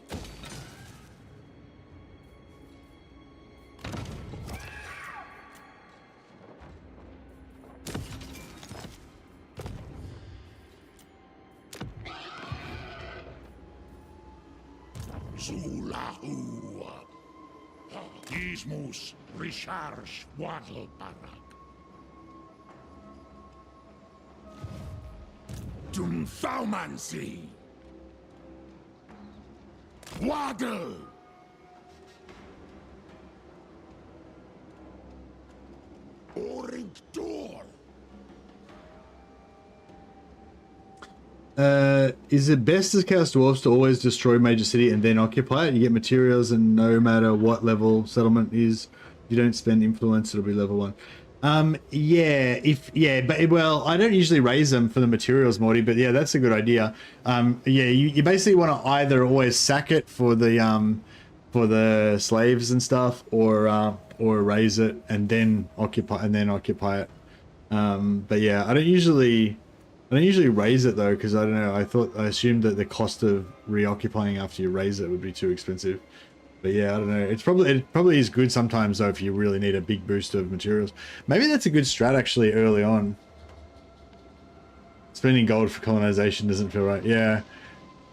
Zulahu. Gizmus Richards Waddle Barak. Dumthaumansi. Waddle. Oring door. Is it best as Chaos Dwarfs to always destroy major city and then occupy it? You get materials, and no matter what level settlement is, you don't spend influence, it'll be level 1. Yeah, well, I don't usually raise them for the materials, Morty, but yeah, that's a good idea. Yeah, you basically want to either always sack it for the slaves and stuff, or raise it and then occupy it. But yeah, I don't usually raise it though, because I don't know, I assumed that the cost of reoccupying after you raise it would be too expensive. But yeah, I don't know. It probably is good sometimes though if you really need a big boost of materials. Maybe that's a good strat actually early on. Spending gold for colonization doesn't feel right. Yeah.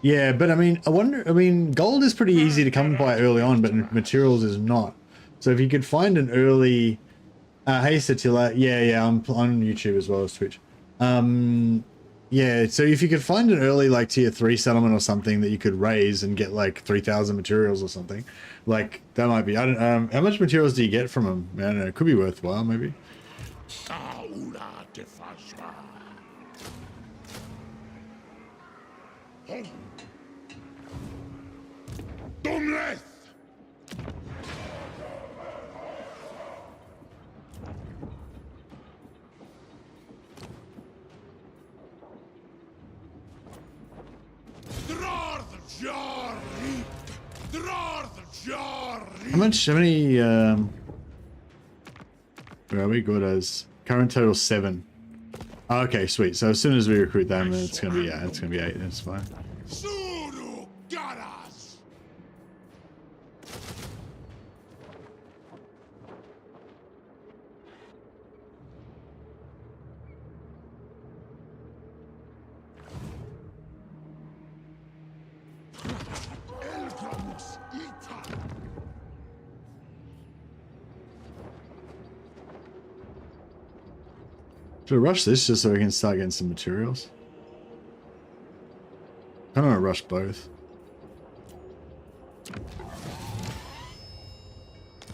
Yeah, but I mean, gold is pretty easy to come by early on, but materials is not. So if you could find an early hey Satilla, yeah, I'm on YouTube as well as Twitch. Yeah, so if you could find an early like tier 3 settlement or something that you could raise and get like 3,000 materials or something, like that might be, I don't how much materials do you get from them? I don't know, it could be worthwhile maybe. How many where are we good as Current total 7. Oh, okay, sweet. So as soon as we recruit them, it's gonna be it's gonna be 8. That's fine. Suru Garas. Elgramus Ita. Should I rush this just so we can start getting some materials? I don't want to rush both.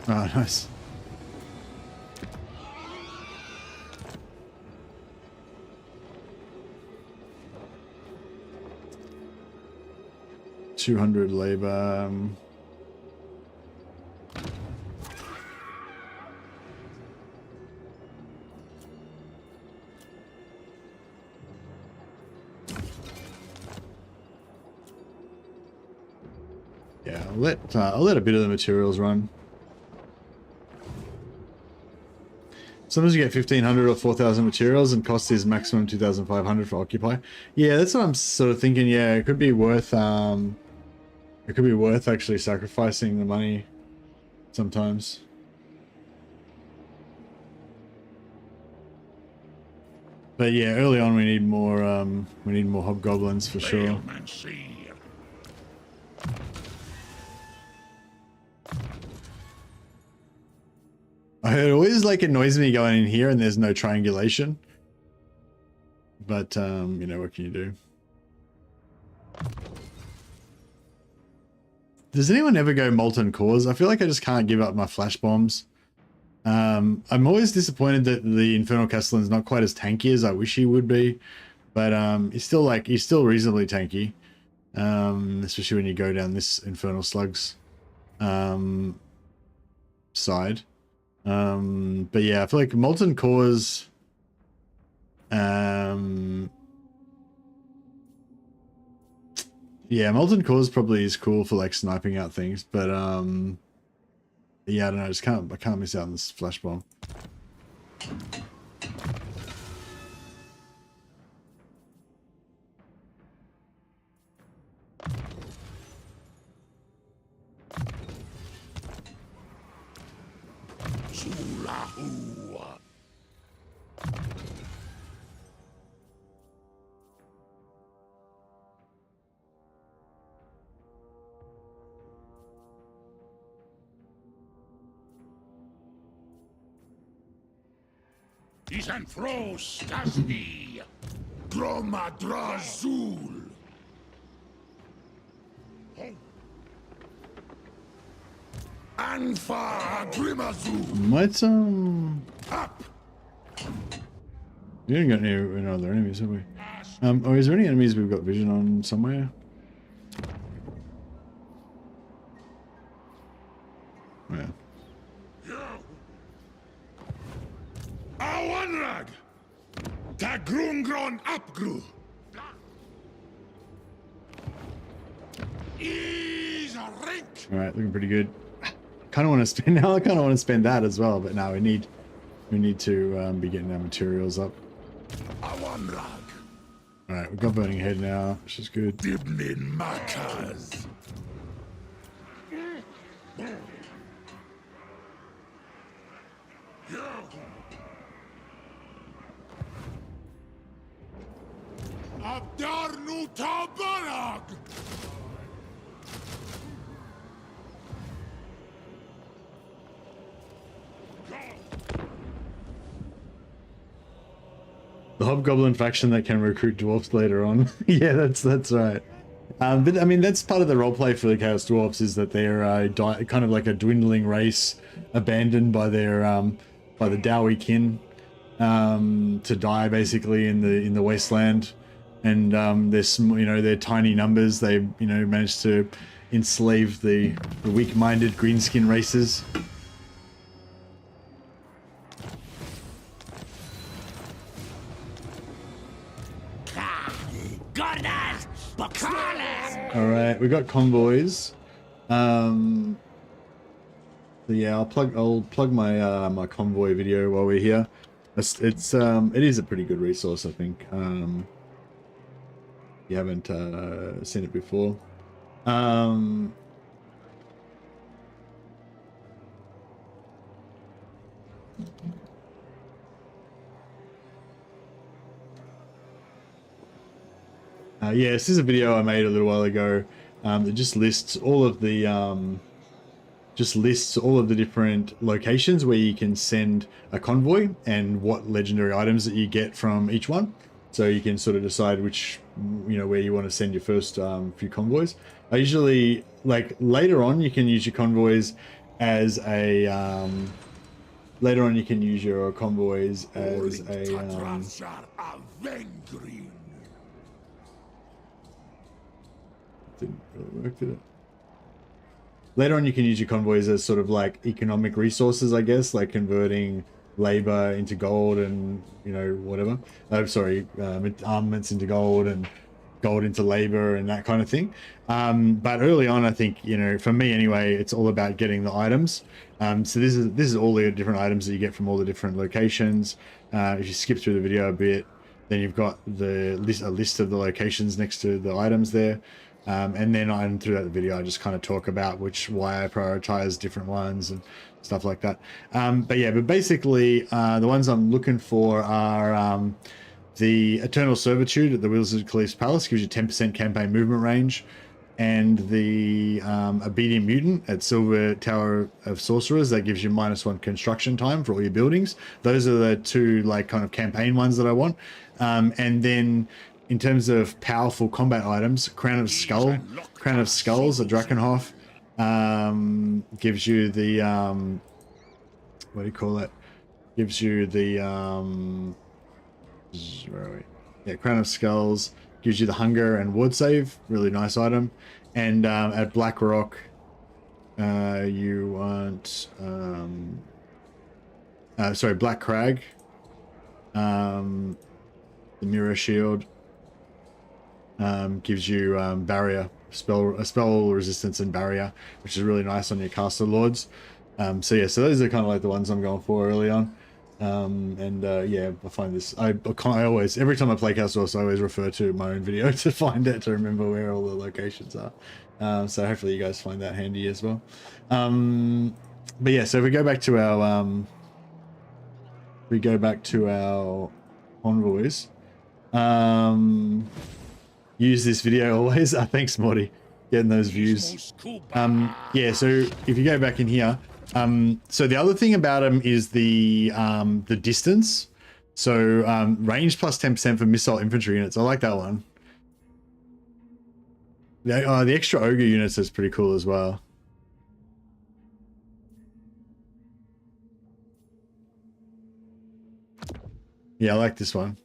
Oh, nice. $200 labor. Yeah, I'll let a bit of the materials run. Sometimes you get 1,500 or 4,000 materials, and cost is maximum 2,500 for occupy. Yeah, that's what I'm sort of thinking. Yeah, it could be worth actually sacrificing the money sometimes. But yeah, early on we need more hobgoblins for sure. It always like annoys me going in here and there's no triangulation. But you know, what can you do? Does anyone ever go molten cores? I feel like I just can't give up my flash bombs. I'm always disappointed that the Infernal Castellan's not quite as tanky as I wish he would be. But he's still reasonably tanky. Especially when you go down this Infernal Slugs side. But yeah, I feel like molten cores yeah, molten cores probably is cool for like sniping out things, but yeah, I don't know, I can't miss out on this flash bomb. Isanthros Tasni. Dromadrazul. Anfa Grimazul. Might Up. we haven't got any other enemies, have we? Oh, is there any enemies we've got vision on somewhere? Yeah. Awanrag. Tagrungron Apgru. Is a rink. All right, looking pretty good. Kind of want to spend now. I kind of want to spend that as well, but now we need to be getting our materials up. Awanrag. All right, we've got burning head now, which is good. Dibnin Makas. Abdarnu Tabarag. The Hobgoblin faction that can recruit dwarfs later on. Yeah, that's right. But I mean, that's part of the roleplay for the Chaos Dwarfs, is that they're kind of like a dwindling race, abandoned by their by the Dowie kin, to die basically in the wasteland, and their tiny numbers. They managed to enslave the weak-minded greenskin races. All right, we got convoys. So yeah, I'll plug my my convoy video while we're here. It is a pretty good resource, I think. You haven't seen it before. Yeah, this is a video I made a little while ago that just lists all of the different locations where you can send a convoy and what legendary items that you get from each one. So you can sort of decide which, where you want to send your first few convoys. I usually, like, later on you can use your convoys as a later on you can use your convoys as a didn't really work, did it? Later on you can use your convoys as sort of like economic resources, I guess, like converting labor into gold and whatever. Sorry, armaments into gold and gold into labor and that kind of thing. But early on, I think, for me anyway, it's all about getting the items. So this is all the different items that you get from all the different locations. If you skip through the video a bit, then you've got a list of the locations next to the items there. And then throughout the video, I just kind of talk about why I prioritize different ones and stuff like that. But basically, the ones I'm looking for are the Eternal Servitude at the Wizard Caliph's Palace, gives you 10% campaign movement range, and the Obedient Mutant at Silver Tower of Sorcerers, that gives you -1 construction time for all your buildings. Those are the two kind of campaign ones that I want. And then in terms of powerful combat items, Crown of Skulls at Drakenhof gives you the what do you call it? Gives you the where are we? Yeah, Crown of Skulls gives you the hunger and ward save, really nice item. And at Black Rock, you want Black Crag, the Mirror Shield. Gives you barrier spell resistance and barrier, which is really nice on your caster lords. So those are kind of like the ones I'm going for early on. I find this, I always, every time I play Castle, I always refer to my own video to find it, to remember where all the locations are. So hopefully you guys find that handy as well. So if we go back to our convoys. Use this video always. Thanks, Morty, getting those views. So if you go back in here, so the other thing about them is the distance. So range plus 10% for missile infantry units. I like that one. The extra ogre units is pretty cool as well. Yeah, I like this one.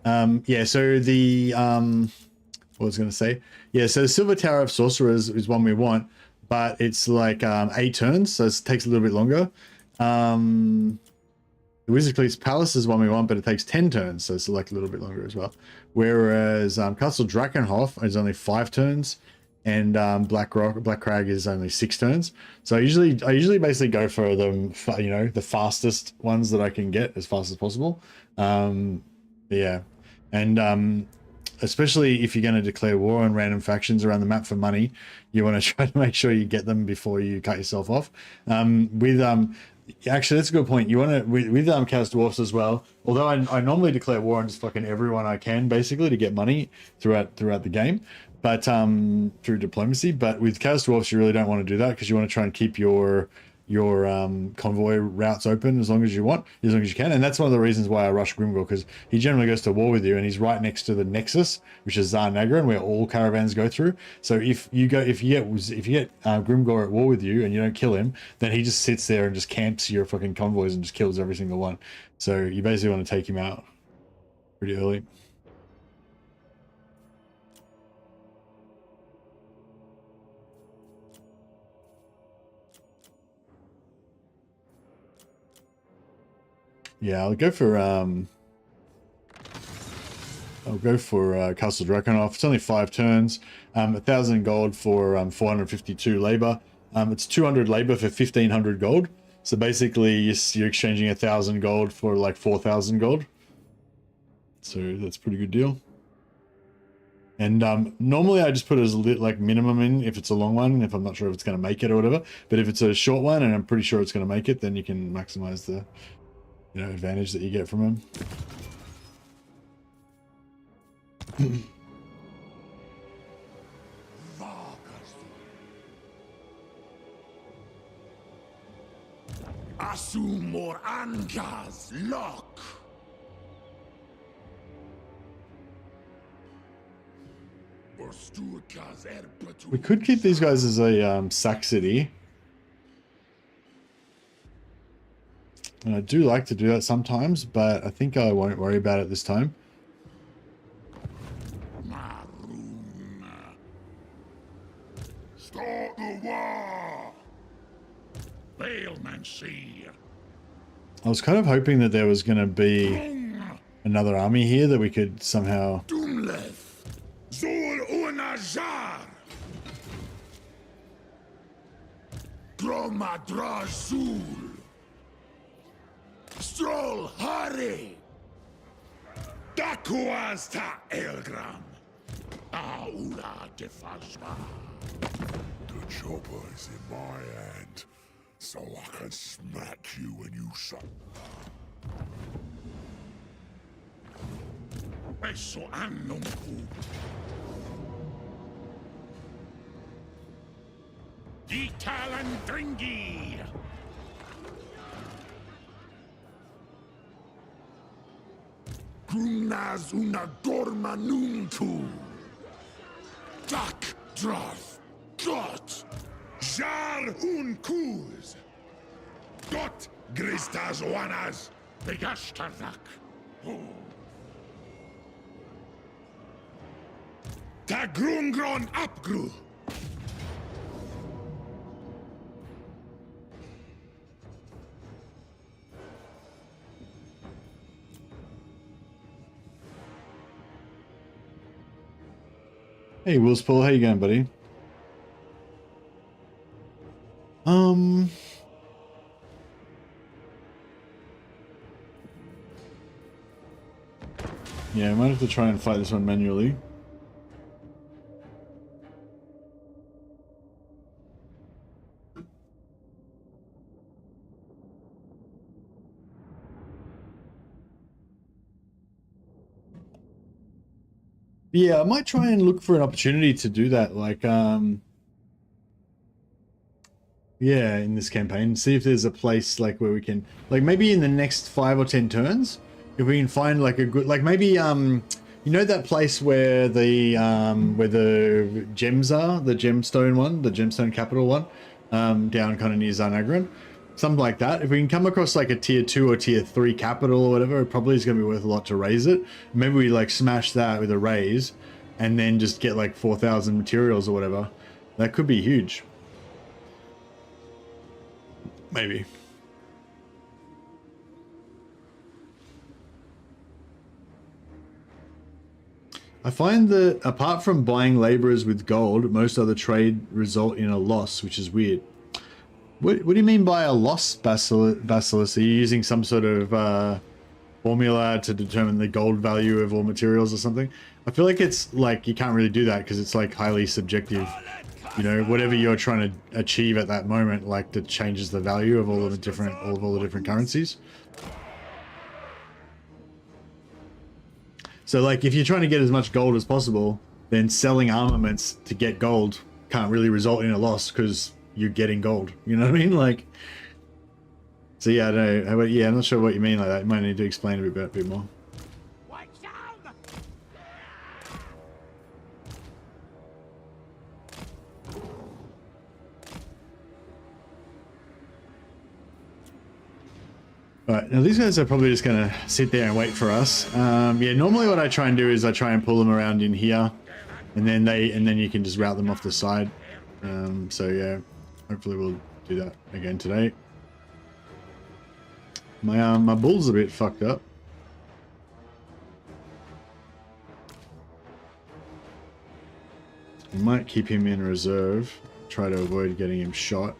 So the what was I going to say? Yeah, so the Silver Tower of Sorcerers is one we want, but it's like 8 turns, so it takes a little bit longer. The Wizard Caliph's Palace is one we want, but it takes 10 turns, so it's like a little bit longer as well. Whereas Castle Drakenhof is only 5 turns, and Black Crag is only 6 turns. So I usually basically go for them, the fastest ones that I can get as fast as possible. Yeah, and especially if you're going to declare war on random factions around the map for money, you want to try to make sure you get them before you cut yourself off. Actually, that's a good point. You want to with Chaos Dwarfs as well. Although I normally declare war on just fucking everyone I can, basically, to get money throughout the game, but through diplomacy. But with Chaos Dwarfs, you really don't want to do that, because you want to try and keep your convoy routes open as long as you can. And that's one of the reasons why I rush Grimgore, because he generally goes to war with you, and he's right next to the Nexus, which is Zarnagran, where all caravans go through. So if you get Grimgore at war with you and you don't kill him, then he just sits there and just camps your fucking convoys and just kills every single one. So you basically want to take him out pretty early. Yeah, I'll go for Castle Drakenhof. It's only 5 turns. 1,000 gold for 452 labor. It's 200 labor for 1,500 gold. So basically, you're exchanging 1,000 gold for like 4,000 gold. So that's a pretty good deal. And normally I just put as like minimum in if it's a long one, if I'm not sure if it's going to make it or whatever. But if it's a short one and I'm pretty sure it's going to make it, then you can maximize the advantage that you get from them. Asumor Angas Lock. We could keep these guys as a sack city. And I do like to do that sometimes, but I think I won't worry about it this time. Start the war. Bailmancy. I was kind of hoping that there was going to be another army here that we could somehow... Doomleth. Zul Unajar. Dromadra Zul. Stroll Hari. Dakuaz ta Elgram. Aula Defajma. The chopper is in my hand, so I can smack you when you suck. Eso annumku. Ditalandringi. Grunaz una dorma nuntu. Dak drath. Got. Jar un kuz. Got gristas wanas. Begastardak. Ta grungron apgru. Hey, Willspool, how you going, buddy? Yeah, I might have to try and fight this one manually. Yeah, I might try and look for an opportunity to do that, like, yeah, in this campaign. See if there's a place, like, where we can, like, maybe in the next 5 or 10 turns, if we can find, like, a good, like, maybe, you know that place where the gems are, the gemstone one, the gemstone capital one, down kind of near Zarnagran? Something like that. If we can come across like a tier 2 or tier 3 capital or whatever, it probably is going to be worth a lot to raise it. Maybe we like smash that with a raise and then just get like 4,000 materials or whatever. That could be huge. Maybe. I find that apart from buying laborers with gold, most other trade result in a loss, which is weird. What do you mean by a loss, Basilisk? Are you using some sort of formula to determine the gold value of all materials or something? I feel like it's like you can't really do that because it's like highly subjective. You know, whatever you're trying to achieve at that moment, like that changes the value of all of the different currencies. So like if you're trying to get as much gold as possible, then selling armaments to get gold can't really result in a loss because you're getting gold, you know what I mean? Like, so yeah, I don't know. Yeah, I'm not sure what you mean like that. You might need to explain a bit more. Alright, now these guys are probably just going to sit there and wait for us. Yeah, normally what I try and do is I try and pull them around in here, and then you can just route them off the side. So yeah, hopefully we'll do that again today. My bull's a bit fucked up. I might keep him in reserve, try to avoid getting him shot.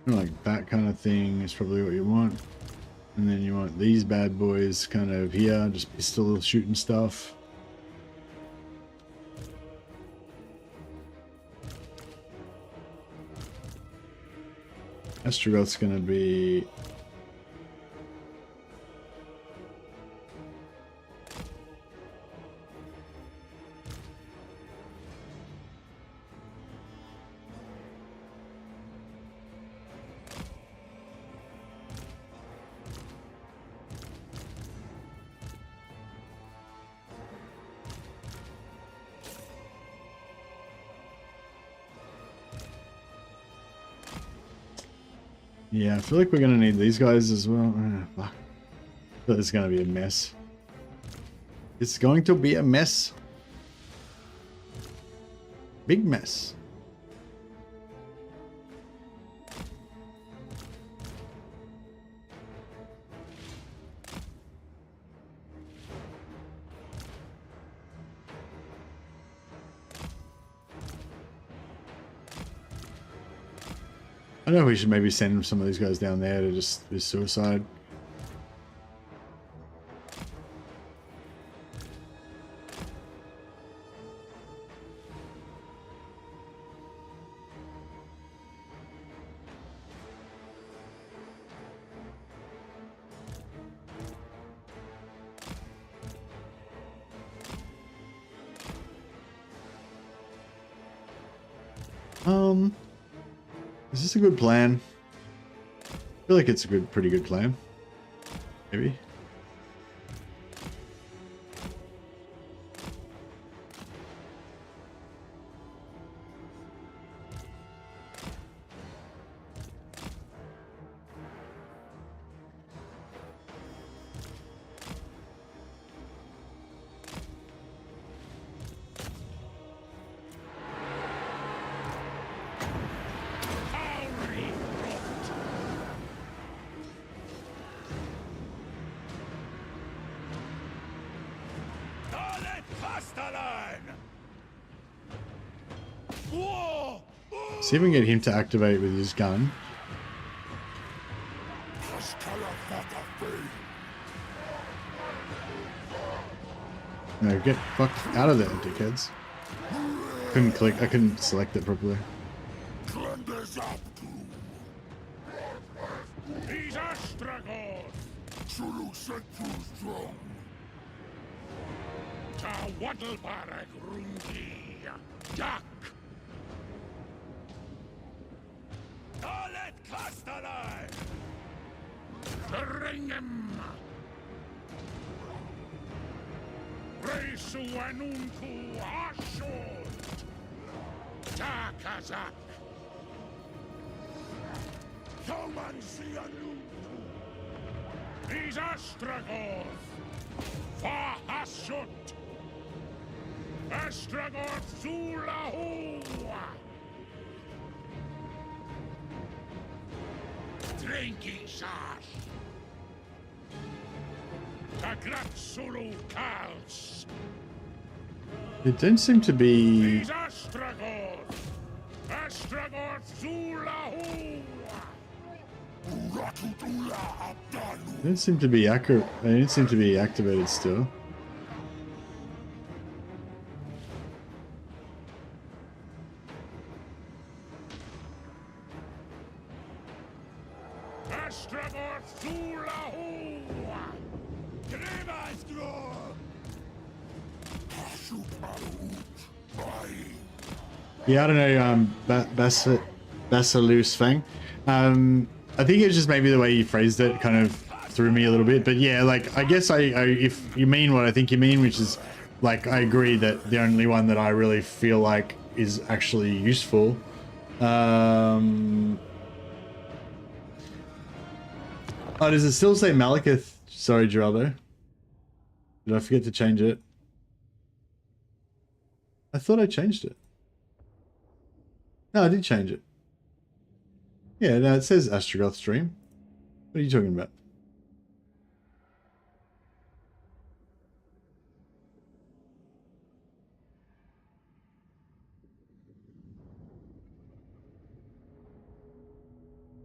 Like that kind of thing is probably what you want. And then you want these bad boys kind of here, just pistol shooting stuff. Astrogoth's gonna be... Yeah, I feel like we're gonna need these guys as well. Fuck. I feel it's gonna be a mess. It's going to be a mess. Big mess. I know we should maybe send some of these guys down there to just do suicide. Is this a good plan? I feel like it's a pretty good plan. Maybe. See if we can get him to activate with his gun. No, get fucked out of there, dickheads. Couldn't click, I couldn't select it properly. He's Astragoth! Ta waddlebarag rungi! Yak! Alet Castellan! Ringem! Reisu anunku ashot! Takazak! Thoman sianunku! He's Astragoth! Fahashut! Astragoth Zulahua! Drinking sash! Tagratsulu Kals! It didn't seem to be... He's Astragoth! Astragoth Zulahua! It didn't seem to be accurate. It didn't seem to be activated still. Yeah, I don't know, Basilus Fang. I think it's just maybe the way you phrased it kind of threw me a little bit. But yeah, like, I guess if you mean what I think you mean, which is, like, I agree that the only one that I really feel like is actually useful. Oh, does it still say Malekith? Sorry, Geraldo. Did I forget to change it? I thought I changed it. No, I did change it. Yeah, no, it says Astrogoth stream. What are you talking about?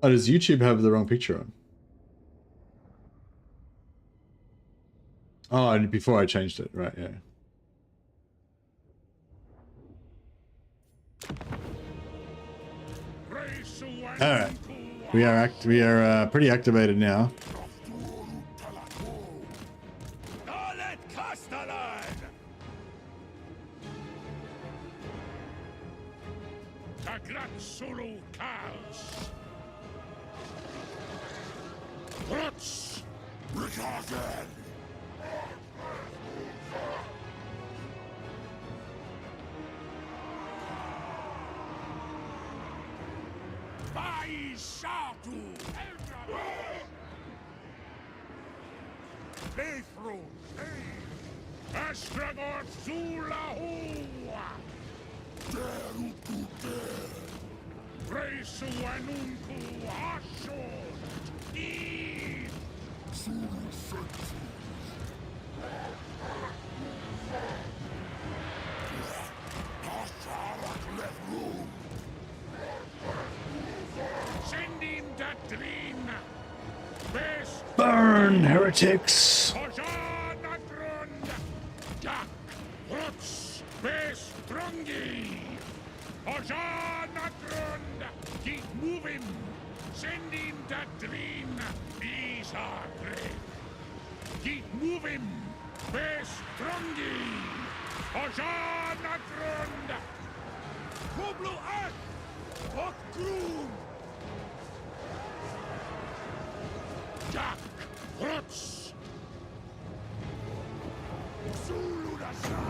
Oh, does YouTube have the wrong picture on? Oh, and before I changed it, right? Yeah. All right, we are pretty activated now. Astragoth Zulahua! Deru tu der! Presu anunku ashon! Eve! Zulu sensu! Hasharak left room! Send him that dream! Best! Burn, heretics! Keep moving! Send him that dream! These are great! Keep moving! Best strongy! Ojanagrund! Koblo Ak! Okgrun! Jak! Rutz! Zulu Dasha!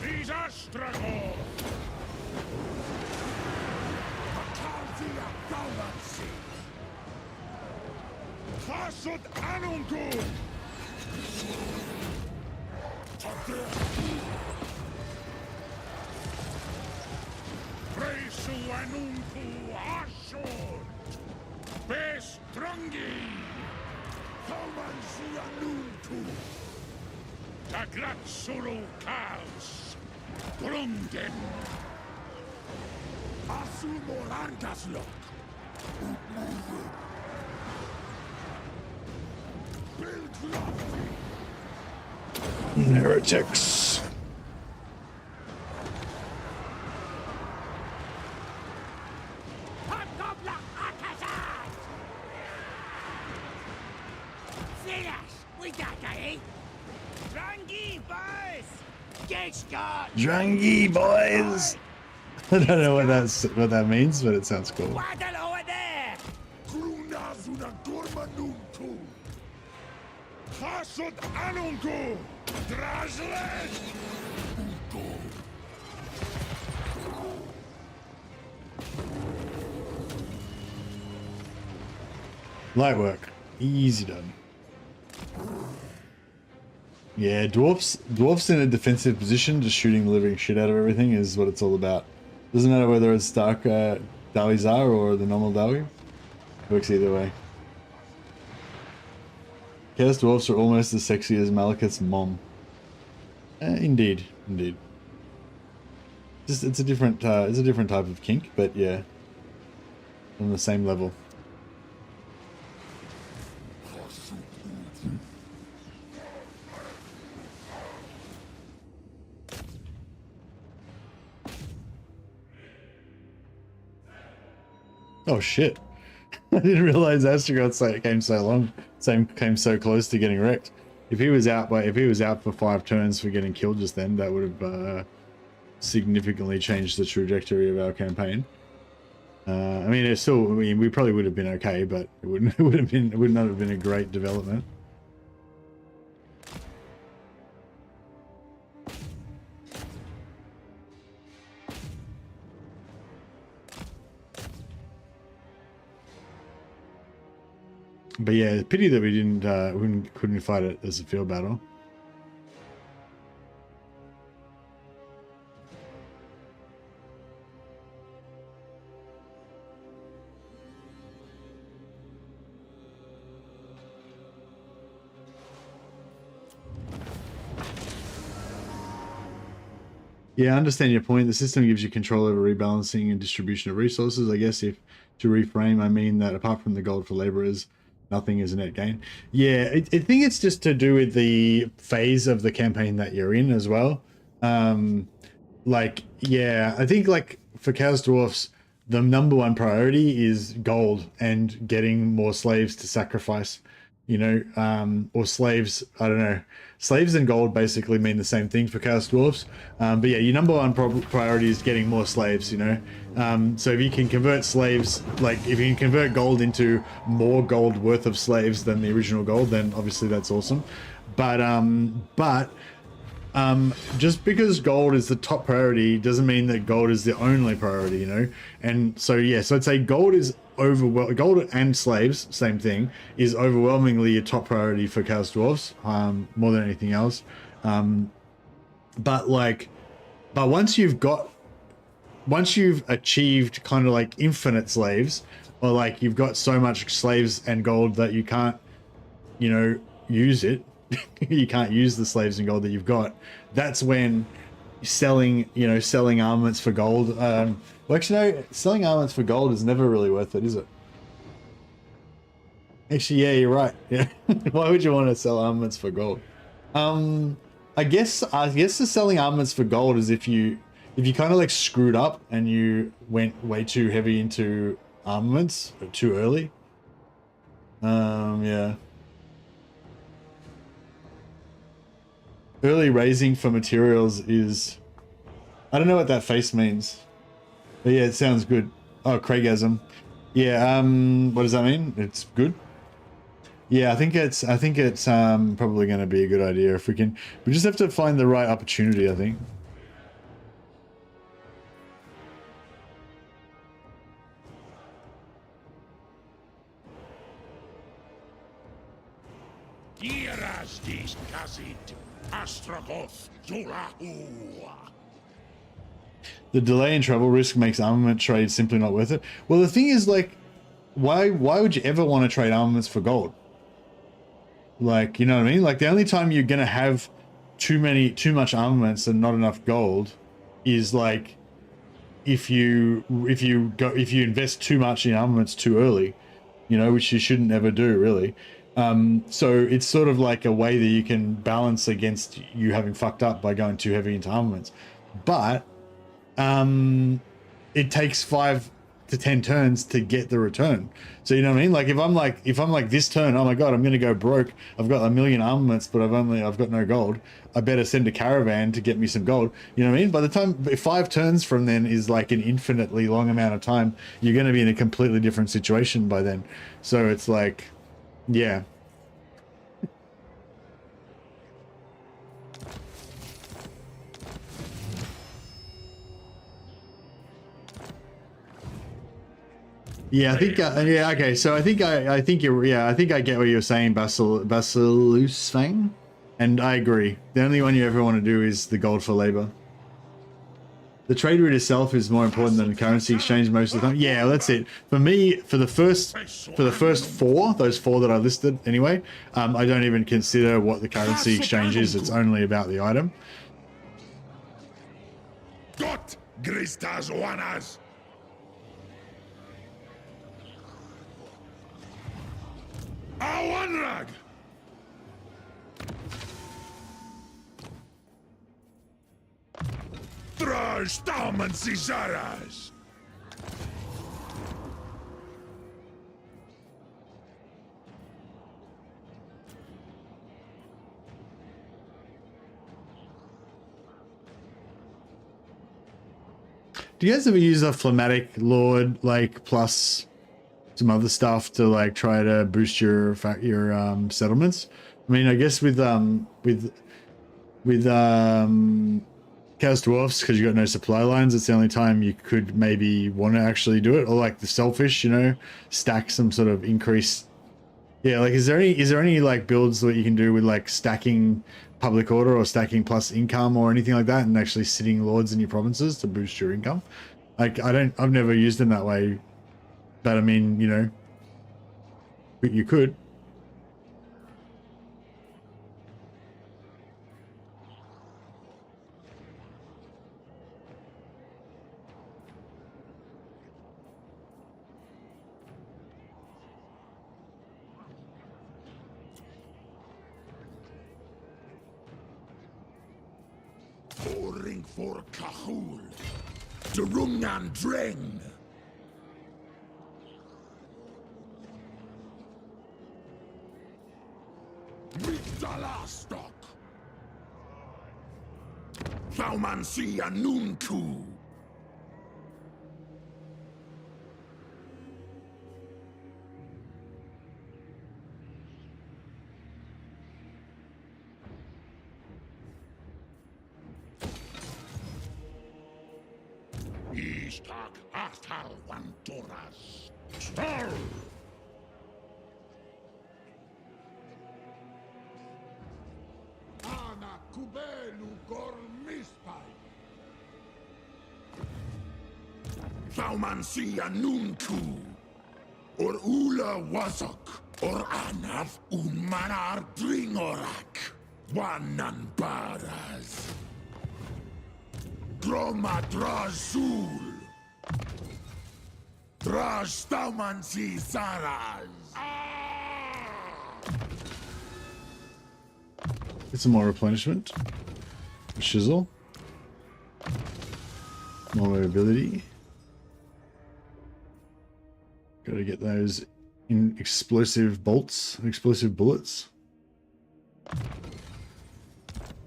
These Astragoth! Makaldia Gaulansi! Klasut Anungu! Presu Anunku Ashon! Bestrongi! Kaumansi Anunku! Tagratsuru Kals! Brungen! Asumorargaslok! Bilglofti! Heretics. Drangy boys. I don't know what that means, but it sounds cool. Light work, easy done. Yeah, dwarfs in a defensive position, just shooting the living shit out of everything is what it's all about. Doesn't matter whether it's Dark Dalizar or the normal Dali. Works either way. Chaos dwarfs are almost as sexy as Malekith's mom. Indeed, indeed. Just it's a different type of kink, but yeah, on the same level. Oh shit! I didn't realize Astrogoth came so close to getting wrecked. If he was out for 5 turns for getting killed just then, that would have significantly changed the trajectory of our campaign. I mean, we probably would have been okay, but it would not have been a great development. But yeah, pity that we couldn't fight it as a field battle. Yeah, I understand your point. The system gives you control over rebalancing and distribution of resources. I guess if to reframe, I mean that apart from the gold for laborers, nothing is a net gain. Yeah, I think it's just to do with the phase of the campaign that you're in as well. Like, yeah, I think like for Chaos Dwarfs, the number one priority is gold and getting more slaves to sacrifice, or slaves, I don't know. Slaves and gold basically mean the same thing for Chaos Dwarfs. But yeah, your number one priority is getting more slaves, So if you can convert slaves, like if you can convert gold into more gold worth of slaves than the original gold, then obviously that's awesome. But just because gold is the top priority doesn't mean that gold is the only priority, And so yeah, so I'd say gold and slaves, same thing, is overwhelmingly your top priority for Chaos Dwarfs, more than anything else. But once you've achieved kind of like infinite slaves, or like you've got so much slaves and gold that you can't, use it. You can't use the slaves and gold that you've got. That's when selling armaments for gold. Well, actually, no, selling armaments for gold is never really worth it, is it? Actually, yeah, you're right. Yeah, why would you want to sell armaments for gold? I guess the selling armaments for gold is if you kind of like screwed up and you went way too heavy into armaments too early. Yeah. Early raising for materials is... I don't know what that face means. But yeah, it sounds good. Oh, Craigasm. Yeah, what does that mean? It's good? Yeah, I think it's probably going to be a good idea if we just have to find the right opportunity, I think. Astragoth, the delay in travel risk makes armament trade simply not worth it. Well, the thing is, like, why would you ever want to trade armaments for gold? Like, you know what I mean? Like, the only time you're gonna have too much armaments and not enough gold is like if you invest too much in armaments too early, which you shouldn't ever do, really. So it's sort of like a way that you can balance against you having fucked up by going too heavy into armaments. But it takes 5 to 10 turns to get the return. So you know what I mean? Like if I'm like this turn, oh my god, I'm gonna go broke. I've got 1,000,000 armaments, but I've got no gold. I better send a caravan to get me some gold. You know what I mean? By the time 5 turns from then is like an infinitely long amount of time, you're gonna be in a completely different situation by then. So it's like, yeah. Yeah, I think. Yeah, okay. So I think you're. Yeah, I think I get what you're saying, Basilusfang, and I agree. The only one you ever want to do is the gold for labor. The trade route itself is more important than the currency exchange most of the time. Yeah, that's it. For me, for the first 4, those 4 that I listed anyway, I don't even consider what the currency exchange is. It's only about the item. Got Gristas Wanas. Awanrag! Trash Talman Cizaras! Do you guys ever use a phlegmatic lord, like, plus some other stuff to like try to boost your settlements? I mean, I guess with Chaos Dwarfs, because you got no supply lines, it's the only time you could maybe want to actually do it. Or like the Selfish, stack some sort of increase. Yeah, like is there any like builds that you can do with like stacking public order or stacking plus income or anything like that, and actually sitting lords in your provinces to boost your income? Like I've never used them that way. But I mean, you could. Oring for Kahul. Durungan Dreng. Migdalastok. Thaumansia Nunku. Istak Atal Wantoras. Star! Ana Kubelu Gormispai. Thaumansia Nunku. Or Ula Wazok. Or Anav Unmanar Dringorak. Wanan Baras. Droma Drazul. Draj Taumansi Saras. Get some more replenishment. Shizzle. More mobility. Gotta get those in explosive bolts, explosive bullets.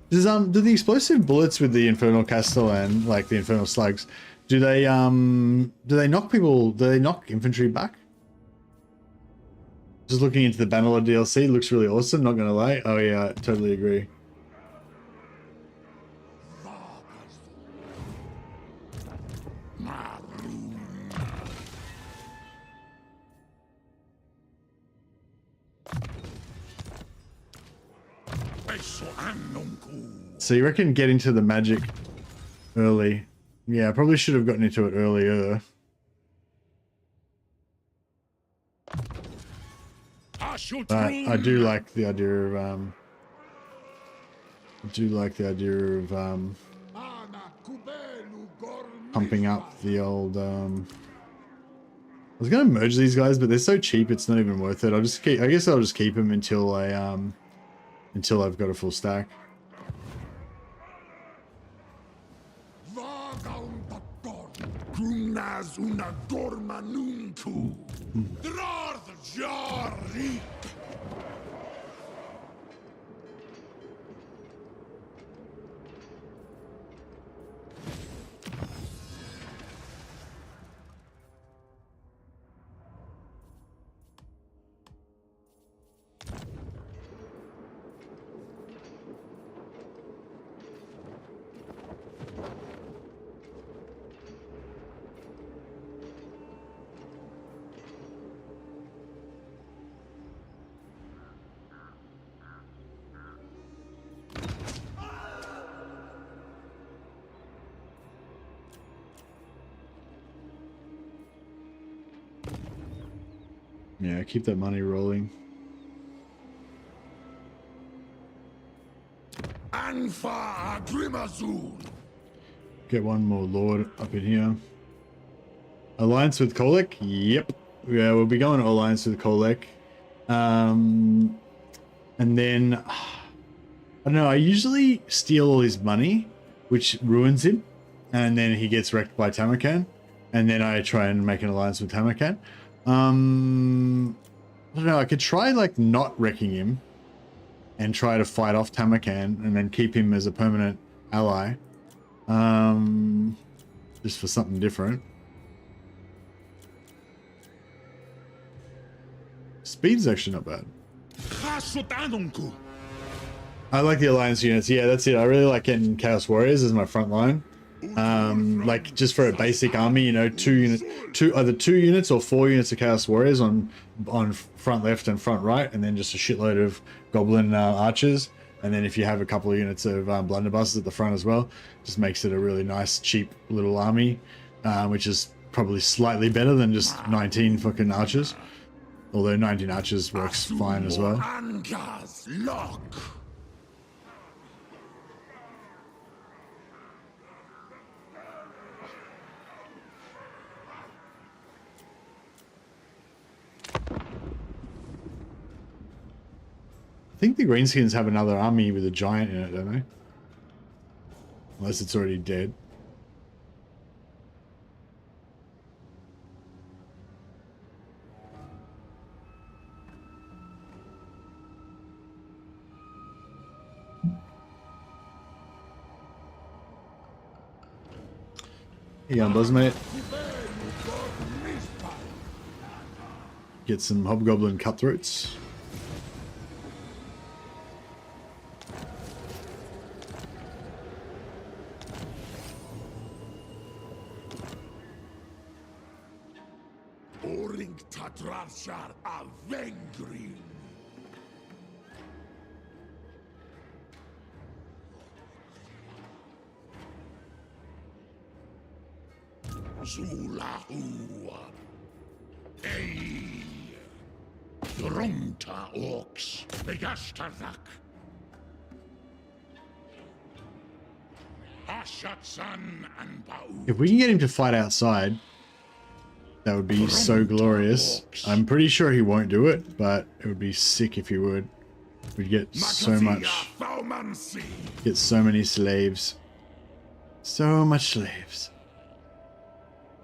Do the explosive bullets with the Infernal Castellan, like the Infernal Slugs, do they knock people, do they knock infantry back? Just looking into the Bannerlord DLC, looks really awesome, not gonna lie. Oh yeah, I totally agree. So you reckon get into the magic early? Yeah, I probably should have gotten into it earlier. But I do like the idea of pumping up the old I was gonna merge these guys, but they're so cheap it's not even worth it. I guess I'll just keep them until I've got a full stack. Yeah, keep that money rolling. Get one more Lord up in here. Alliance with Kolek? Yep. Yeah, we'll be going to Alliance with Kolek. And then, I don't know, I usually steal all his money, which ruins him. And then he gets wrecked by Tamarkan. And then I try and make an alliance with Tamarkan. I don't know, I could try like not wrecking him and try to fight off Tamarkan and then keep him as a permanent ally. Just for something different. Speed's actually not bad. I like the alliance units. Yeah, that's it. I really like getting Chaos Warriors as my front line. Like just for a basic army, you know, either two units or 4 units of Chaos Warriors on front left and front right, and then just a shitload of Goblin archers. And then if you have a couple of units of blunderbusses at the front as well, just makes it a really nice, cheap little army, which is probably slightly better than just 19 fucking archers. Although 19 archers works fine as well. I think the Greenskins have another army with a giant in it, don't they? Unless it's already dead. Here you go, buzz mate. Get some hobgoblin cutthroats. Oring tadrarshar avengri. Zulahua. Ei. Drunta orks. Begastarak. Ashatsan and Bau. If we can get him to fight outside, that would be so glorious. I'm pretty sure he won't do it, but it would be sick if he would. We'd get so much. Get so many slaves. So much slaves.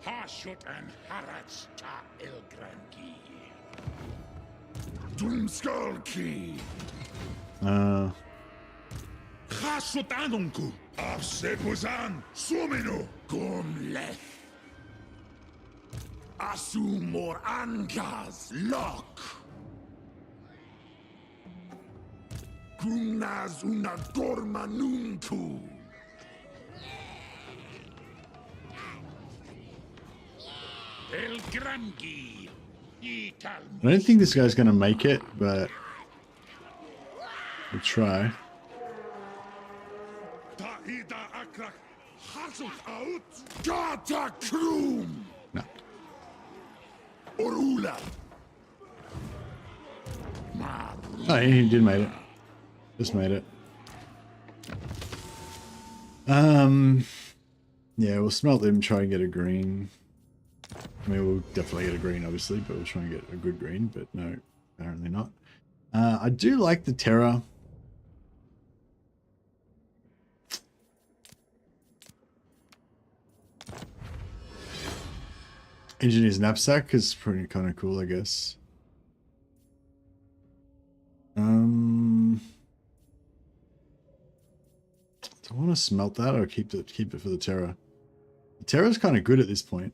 Hashut and Harats ta Ilgrangi. Doomskulki. Hashut Anunku. Afsebuzan. Suminu. Gumleth. Asumor Angas. Lock. Gumnaz una Gormanunku. Elgrangi. I don't think this guy's gonna make it, but we'll try. No. Oh, he did make it. Just made it. Yeah, we'll smelt them, try and get a green. I mean, we'll definitely get a green, obviously, but we'll try and get a good green, but no, apparently not. I do like the Terror. Engineer's Knapsack is pretty kind of cool, I guess. Do I want to smelt that or keep it for the Terror? The Terror's kind of good at this point.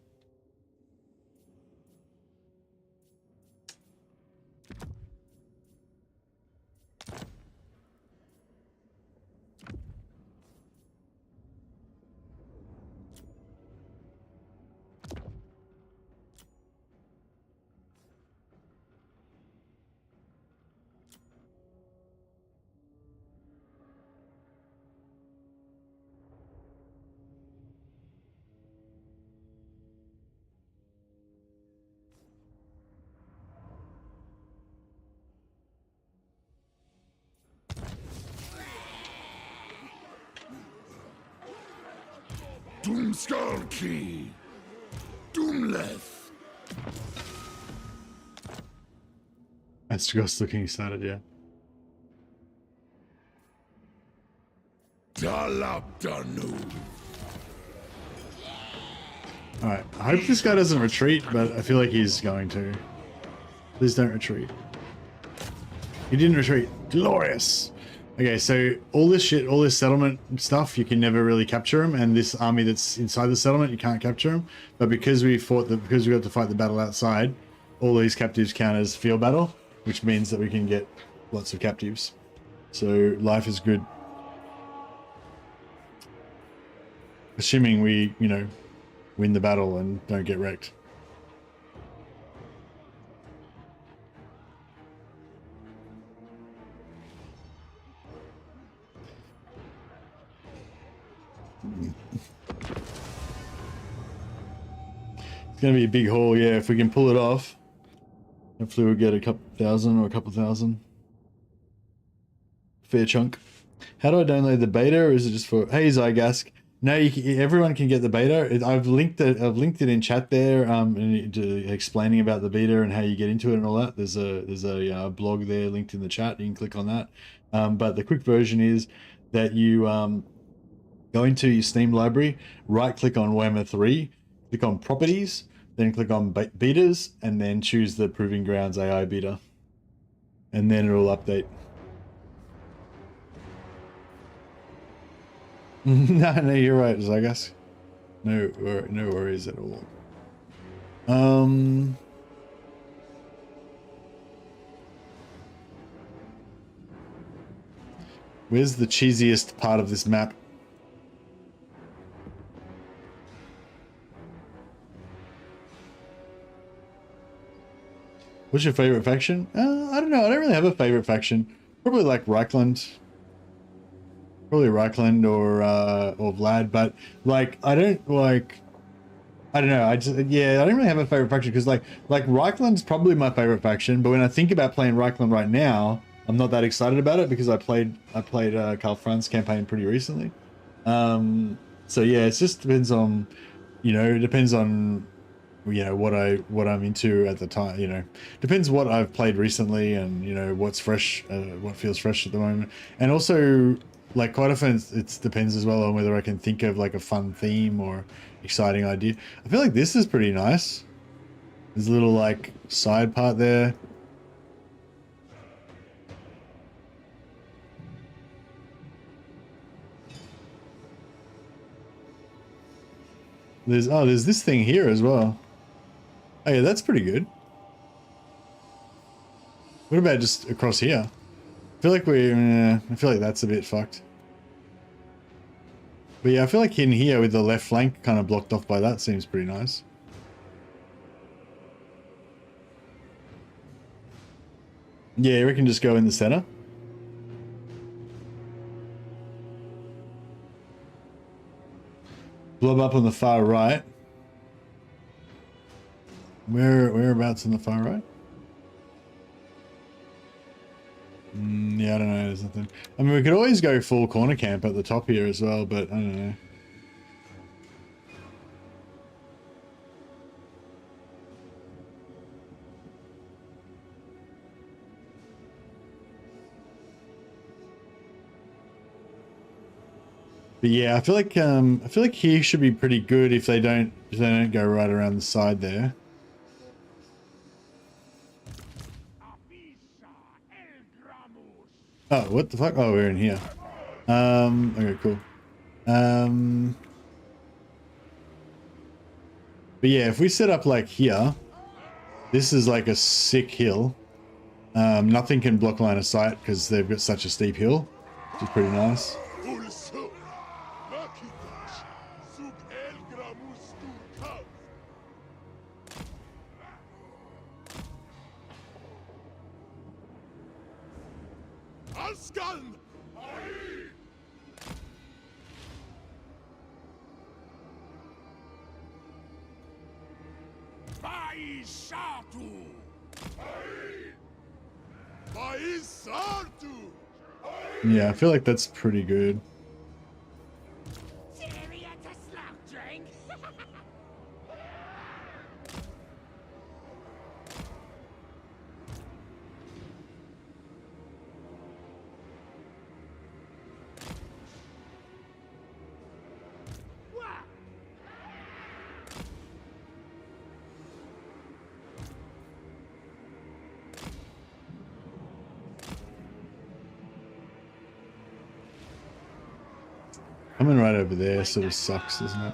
Doomskulki. Doomleth. Astrogoth looking excited, yeah. Dalapdanu. Alright, I hope this guy doesn't retreat, but I feel like he's going to. Please don't retreat. He didn't retreat. Glorious! Okay, so all this shit, all this settlement stuff, you can never really capture him, and this army that's inside the settlement, you can't capture him. But because we got to fight the battle outside, all these captives count as field battle, which means that we can get lots of captives. So life is good. Assuming we, you know, win the battle and don't get wrecked. It's gonna be a big haul, yeah. If we can pull it off, hopefully we'll get a couple thousand or a couple thousand. Fair chunk. How do I download the beta, or is it just for? Hey Zygask. No, everyone can get the beta. I've linked it in chat there, explaining about the beta and how you get into it and all that. There's a blog there linked in the chat. You can click on that. But the quick version is that you Go into your Steam library, right click on Warhammer 3, click on Properties, then click on Betas, and then choose the Proving Grounds AI beta. And then it'll update. No, you're right, Zagas. No worries at all. Where's the cheesiest part of this map? What's your favorite faction? I don't know. I don't really have a favorite faction. Probably like Reichland. Probably Reichland or Vlad, but like I don't like. I don't know. I don't really have a favorite faction because like Reichland's probably my favorite faction. But when I think about playing Reichland right now, I'm not that excited about it because I played Karl Franz campaign pretty recently. So yeah, it just depends on, it depends on, what I'm into at the time. Depends what I've played recently and what's fresh, what feels fresh at the moment, and also like quite often it depends as well on whether I can think of like a fun theme or exciting idea. I feel like this is pretty nice. There's a little like side part there. There's this thing here as well. Oh yeah, that's pretty good. What about just across here? I feel like I feel like that's a bit fucked. But yeah, I feel like in here with the left flank kind of blocked off by that seems pretty nice. Yeah, you reckon just go in the center? Blob up on the far right. Whereabouts on the far right? Yeah, I don't know. There's nothing. I mean, we could always go full corner camp at the top here as well, but I don't know. But yeah, I feel like here should be pretty good if they don't go right around the side there. Oh, what the fuck? Oh, we're in here. Okay, cool. But yeah, if we set up like here, this is like a sick hill. Nothing can block line of sight because they've got such a steep hill, which is pretty nice. Yeah, I feel like that's pretty good. Coming right over there sort of sucks, doesn't it?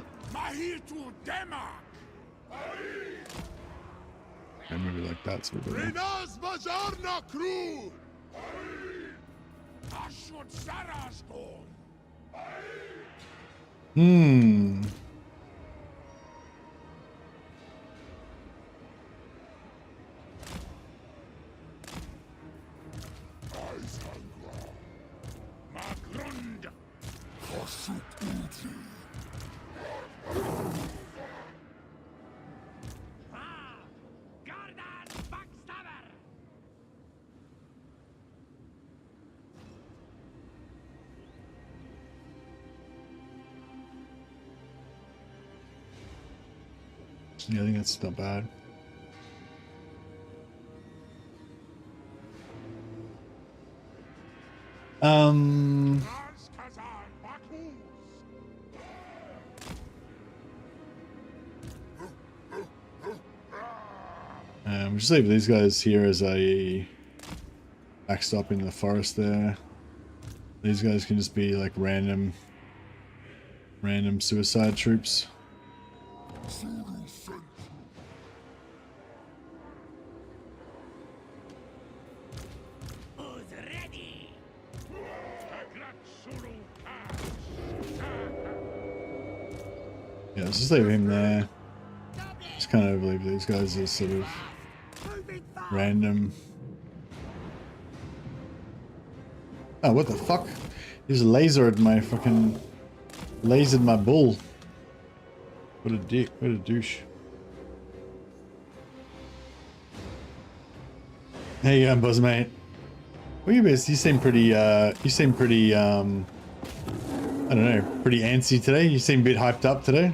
And maybe like that's what we're doing. Yeah, I think that's not bad. Just leave these guys here as a backstop in the forest there. These guys can just be like random suicide troops. Who's ready? Yeah, let's just leave him there. Just kind of leave these guys as sort of random. Oh, what the fuck? He's lasered my fucking... lasered my bull. What a dick. What a douche. Hey, Buzz, mate. Well, you seem pretty, I don't know, pretty antsy today. You seem a bit hyped up today.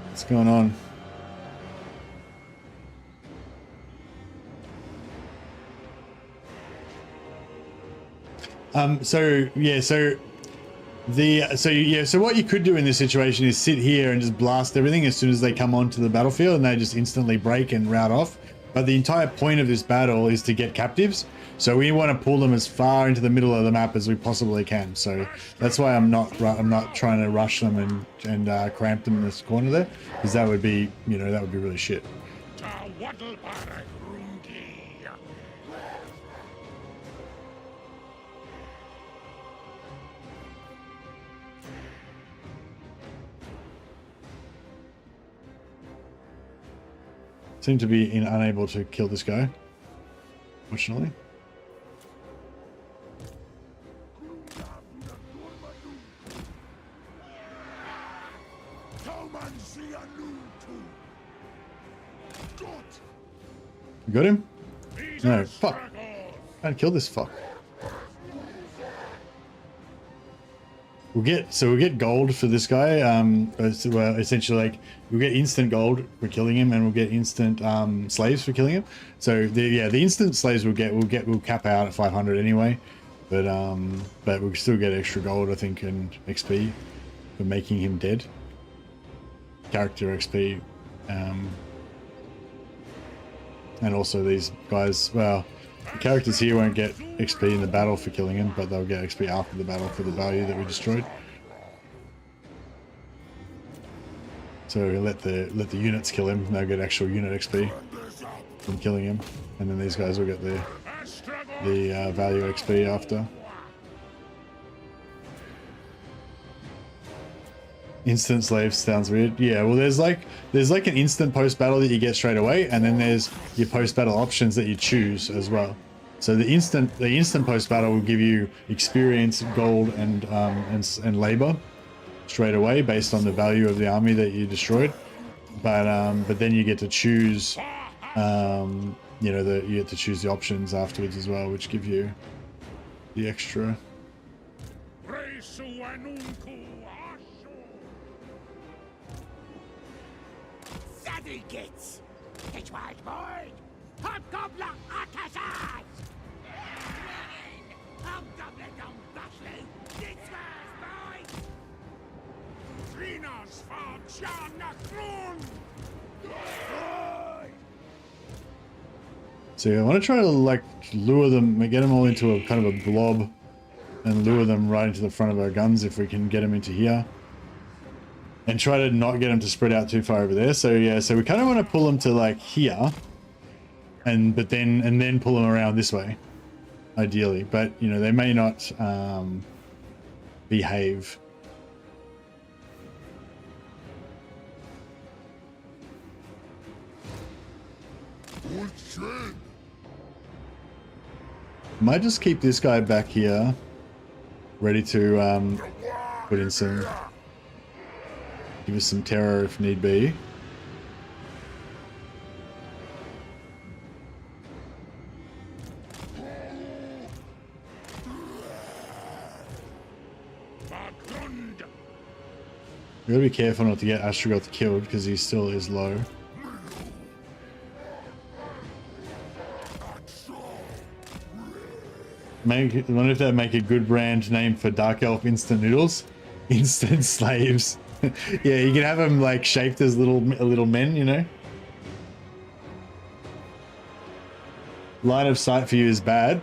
What's going on? So what you could do in this situation is sit here and just blast everything as soon as they come onto the battlefield, and they just instantly break and rout off. But the entire point of this battle is to get captives, so we want to pull them as far into the middle of the map as we possibly can. So that's why I'm not trying to rush them and cramp them in this corner there, because that would be, you know, that would be really shit. Seem to be unable to kill this guy, fortunately. You got him? No, fuck. Can't kill this fuck. We'll get gold for this guy. Essentially, like, we'll get instant gold for killing him, and we'll get instant slaves for killing him. So the instant slaves we'll cap out at 500 anyway, but we'll still get extra gold, I think, and XP for making him dead. Character XP, and also these guys. Well, the characters here won't get XP in the battle for killing him, but they'll get XP after the battle for the value that we destroyed. So let the units kill him. They'll get actual unit XP from killing him, and then these guys will get the value XP after. Instant slaves sounds weird. Yeah, well, there's like an instant post battle that you get straight away, and then there's your post battle options that you choose as well. So the instant post battle will give you experience, gold, and labor straight away based on the value of the army that you destroyed. But then you get to choose, you get to choose the options afterwards as well, which give you the extra. Gets it's white void. Hobgoblin Akashas. Hobgoblin don't bashly. This was boy. Trinos for John Nakron. So I want to try to like lure them, get them all into a kind of a blob, and lure them right into the front of our guns if we can get them into here. And try to not get them to spread out too far over there. So yeah, so we kind of want to pull them to like here, and then pull them around this way, ideally. But you know, they may not behave. Might just keep this guy back here, ready to put in some. Give us some terror if need be. We gotta be careful not to get Astrogoth killed because he still is low. I wonder if that'd make a good brand name for Dark Elf instant noodles. Instant slaves. Yeah, you can have them like shaped as little men, you know. Line of sight for you is bad.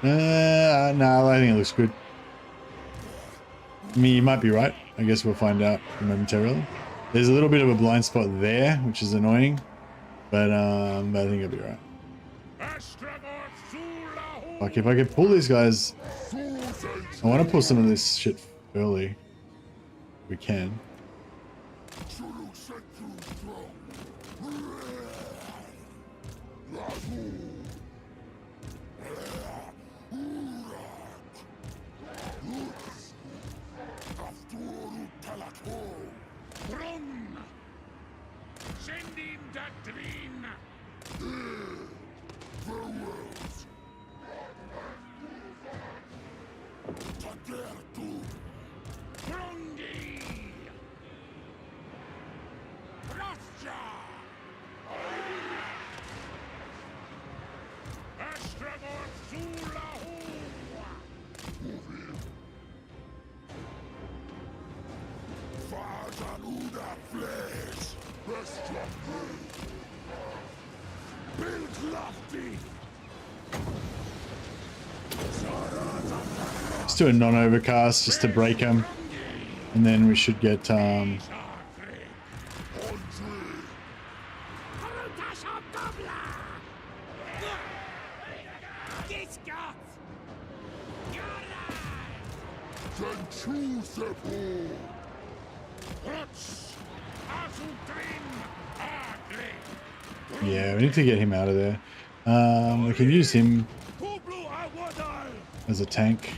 No, I think it looks good. I mean, you might be right. I guess we'll find out momentarily. There's a little bit of a blind spot there, which is annoying, but I think it'll be right. Like if I could pull these guys, I want to pull some of this shit early. We can. Let's do a non-overcast just to break them, and then we should get yeah, we need to get him out of there. We can use him as a tank.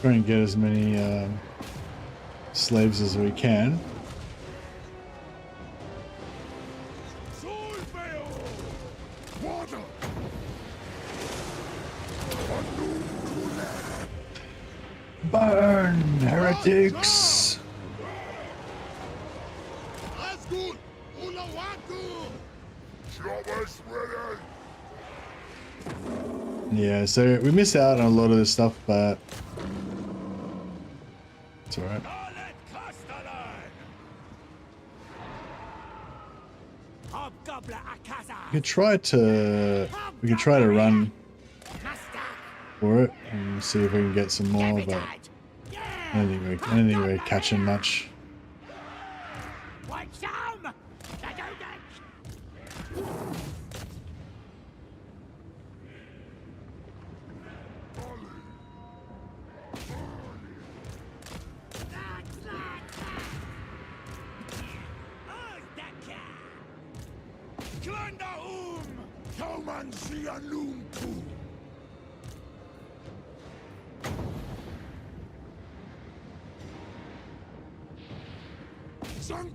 Try and get as many slaves as we can. Burn, heretics! Yeah, so we miss out on a lot of this stuff, but it's alright. We can try to run for it and see if we can get some more, but I don't think we're catching much.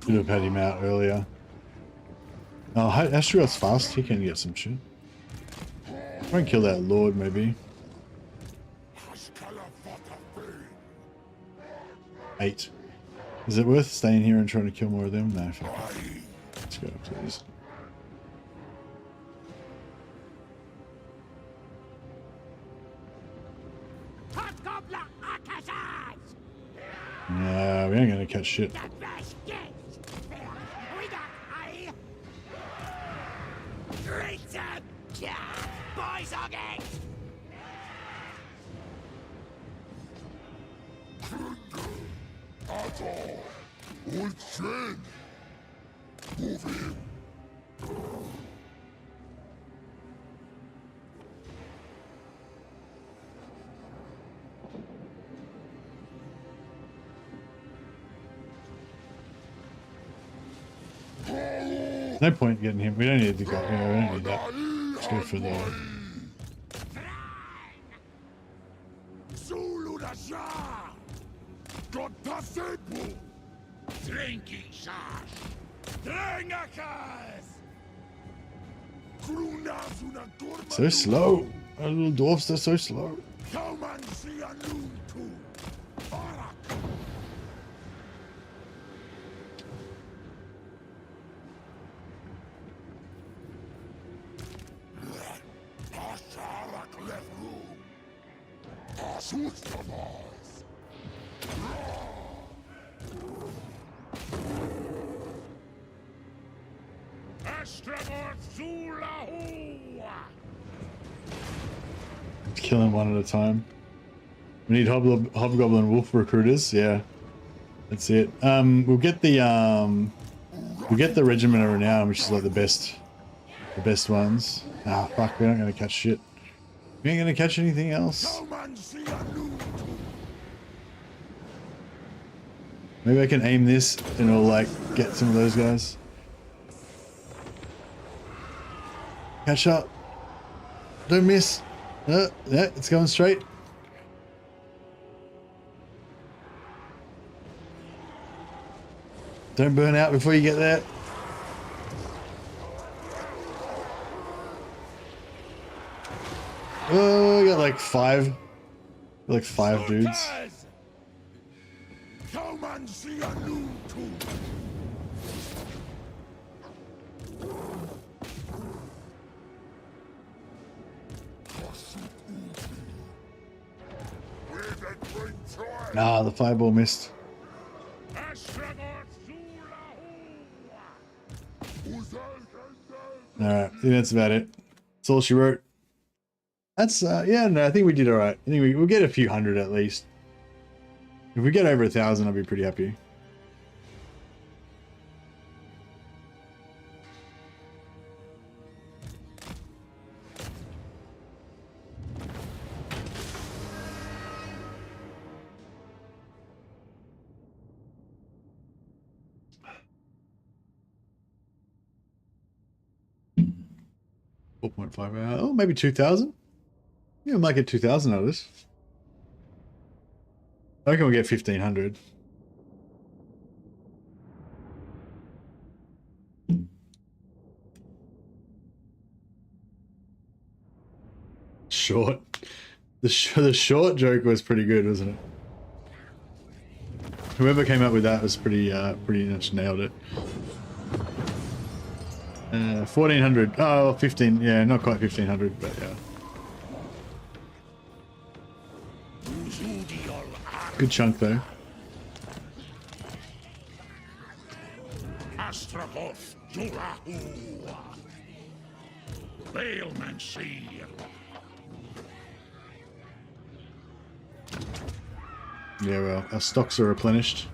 Could have had him out earlier. Oh, Astrogoth's fast. He can get some shit. Try and kill that lord, maybe. 8. Is it worth staying here and trying to kill more of them? No, fuck it. Let's go, please. No, we ain't gonna catch shit. No point getting him. We don't need to go. Yeah, we don't need that. Let's go for the. So slow. Our little dwarfs are so slow. Killing one at a time. We need hobgoblin wolf recruiters. Yeah, that's it. We'll get the regiment of renown, which is like the best ones. Ah, fuck, we're not gonna catch shit. We ain't gonna catch anything else. Maybe I can aim this and it'll like get some of those guys. Catch up. Don't miss. Yeah, it's going straight. Don't burn out before you get there. Oh, I got like five dudes. Nah, the fireball missed. Alright, I think that's about it. That's all she wrote. That's, yeah, no, I think we did alright. I think we'll get a few hundred at least. If we get over 1,000, I'll be pretty happy. Oh, maybe 2,000? Yeah, we might get 2,000 out of this. I reckon we'll get 1,500. Short. The short joke was pretty good, wasn't it? Whoever came up with that was pretty much nailed it. 1,400. Oh, 15. Yeah, not quite 1,500, but yeah. Good chunk though. Astragoth, Yeah, well, our stocks are replenished.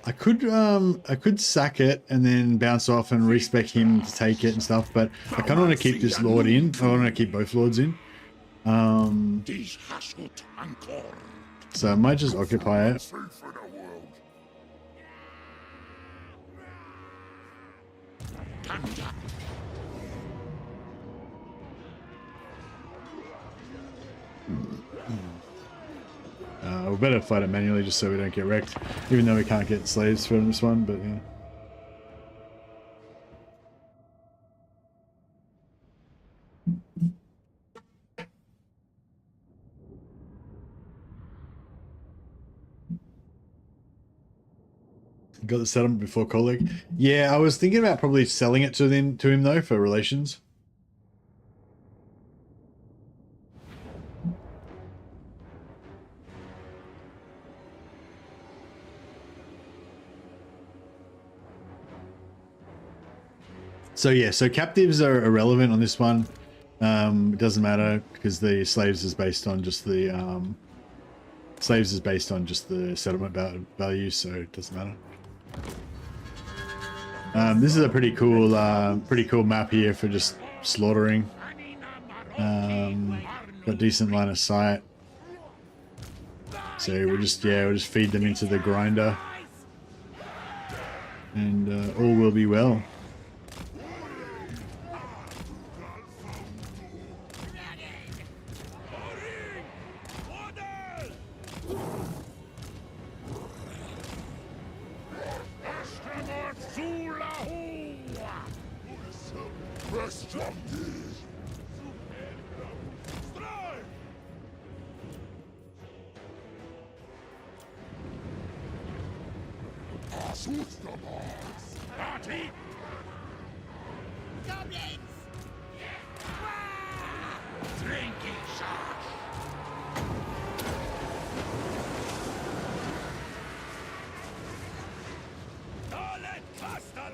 I could sack it and then bounce off and respec him to take it and stuff, but I kind of want to keep this lord in. I want to keep both lords in. So I might just occupy it. We better fight it manually just so we don't get wrecked, even though we can't get slaves for this one, but yeah. Got the settlement before colleague. Yeah, I was thinking about probably selling it to him though for relations. So yeah, so captives are irrelevant on this one. It doesn't matter because the slaves is based on just the settlement value, so it doesn't matter. This is a pretty cool map here for just slaughtering. Got decent line of sight, so we'll just feed them into the grinder, and all will be well.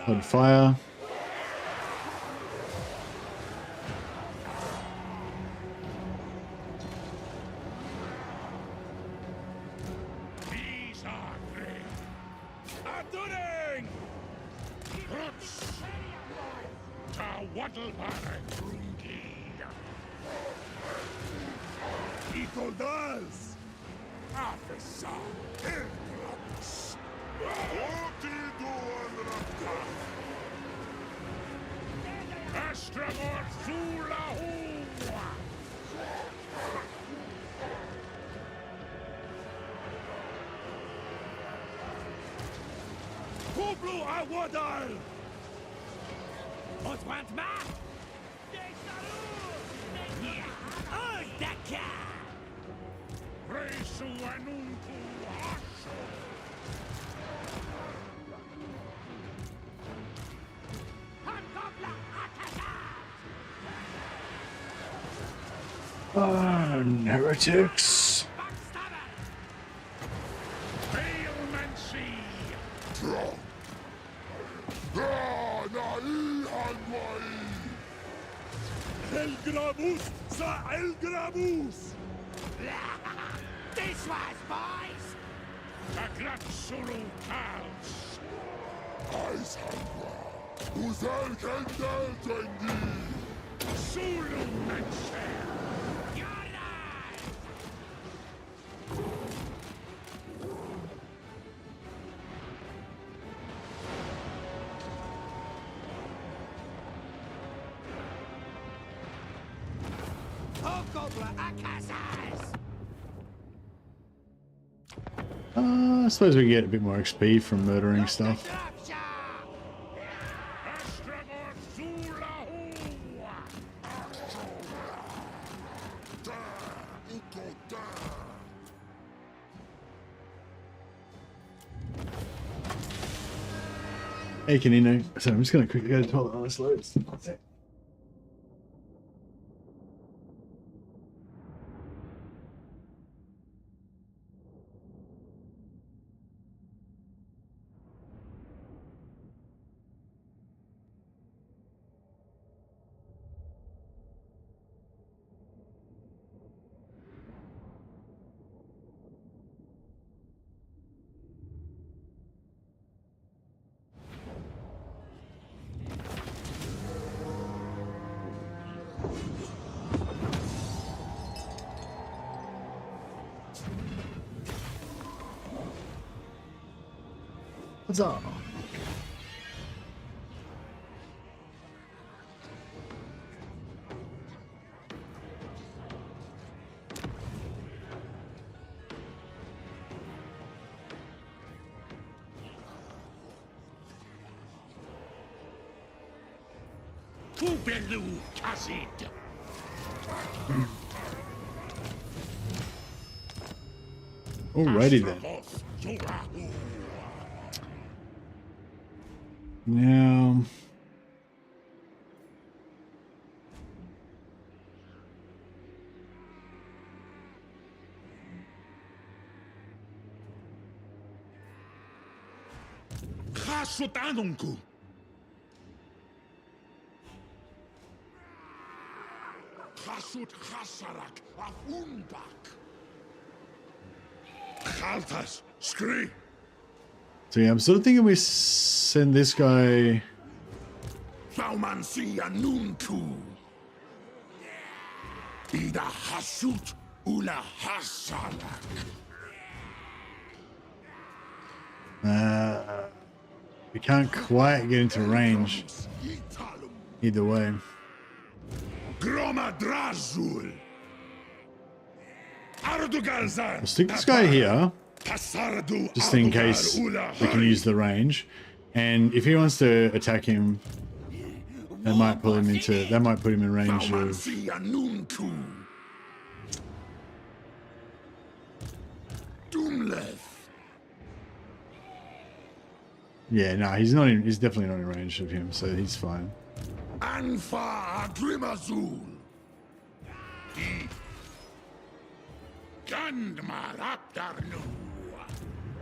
On fire. Heretics. This was boys! The Glatsuru cows! Ice hunger. Uzel kendel tengi. Zulu Mancher! I suppose we get a bit more XP from murdering stuff. Hey, Canino. So I'm just going to quickly go to the toilet on this loads. That's it. What's up? Kubelu Kazid! Alrighty then. Now, Khasutanunku! Hasut Hasarak of Unbak. Khaltas, Scree. So yeah, I'm sort of thinking we send this guy. Thaumansi Anuntu. Ida Hasut Ula Hasarak. We can't quite get into range. Either way. Groma Drazul. Ardugalzan. We'll stick this guy here, just in case we can use the range. And if he wants to attack him, that might pull him into. That might put him in range of. Yeah, no, he's not. He's definitely not in range of him, so he's fine. Anfa Grimazul. Gandmar Abdarnu.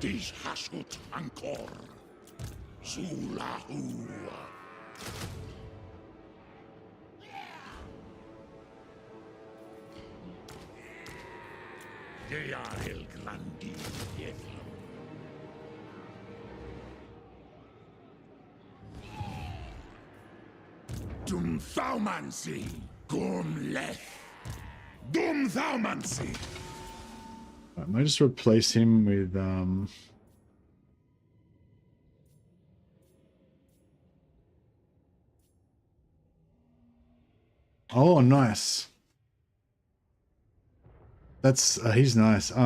Dish Hasut Ankor. Zulahu. They are El Grandi. Dum Thaumansi. Gum Leth. Dum Thaumansi. I might just replace him with Oh, nice. That's he's nice. Like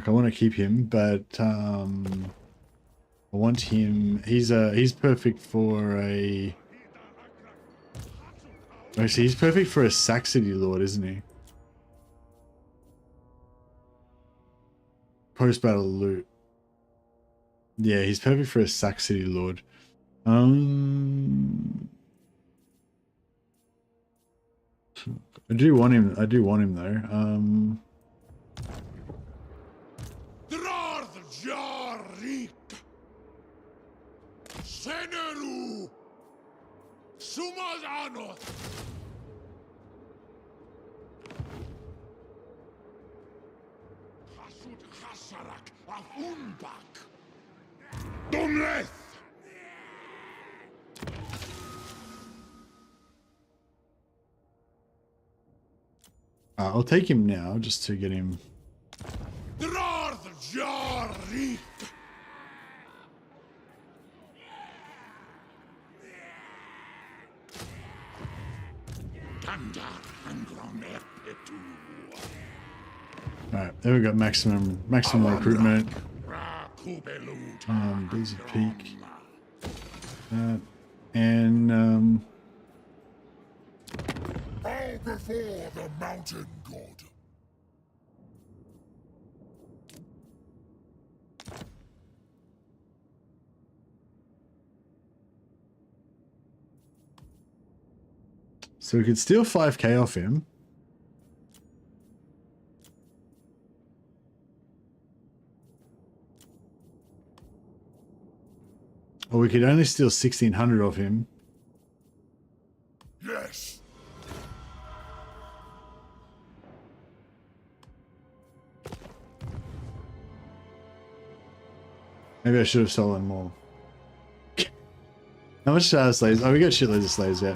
I want to keep him, but I want him. He's perfect for a. Actually, he's perfect for a Saxony Lord, isn't he? Post-battle loot. Yeah, he's perfect for a Saxony Lord. I do want him. I do want him though. Jarik. Seneru. Sumazanoth. Hasut Hasarak of Unbak. Dumleth. I'll take him now just to get him. Jarik. Alright, there we got maximum recruitment. Blizzard Peak. And Bow before the mountain god. so we could steal 5k off him. Or we could only steal 1600 off him. Yes. Maybe I should have stolen more. How much slaves? Oh, we got shitloads of slaves, yeah.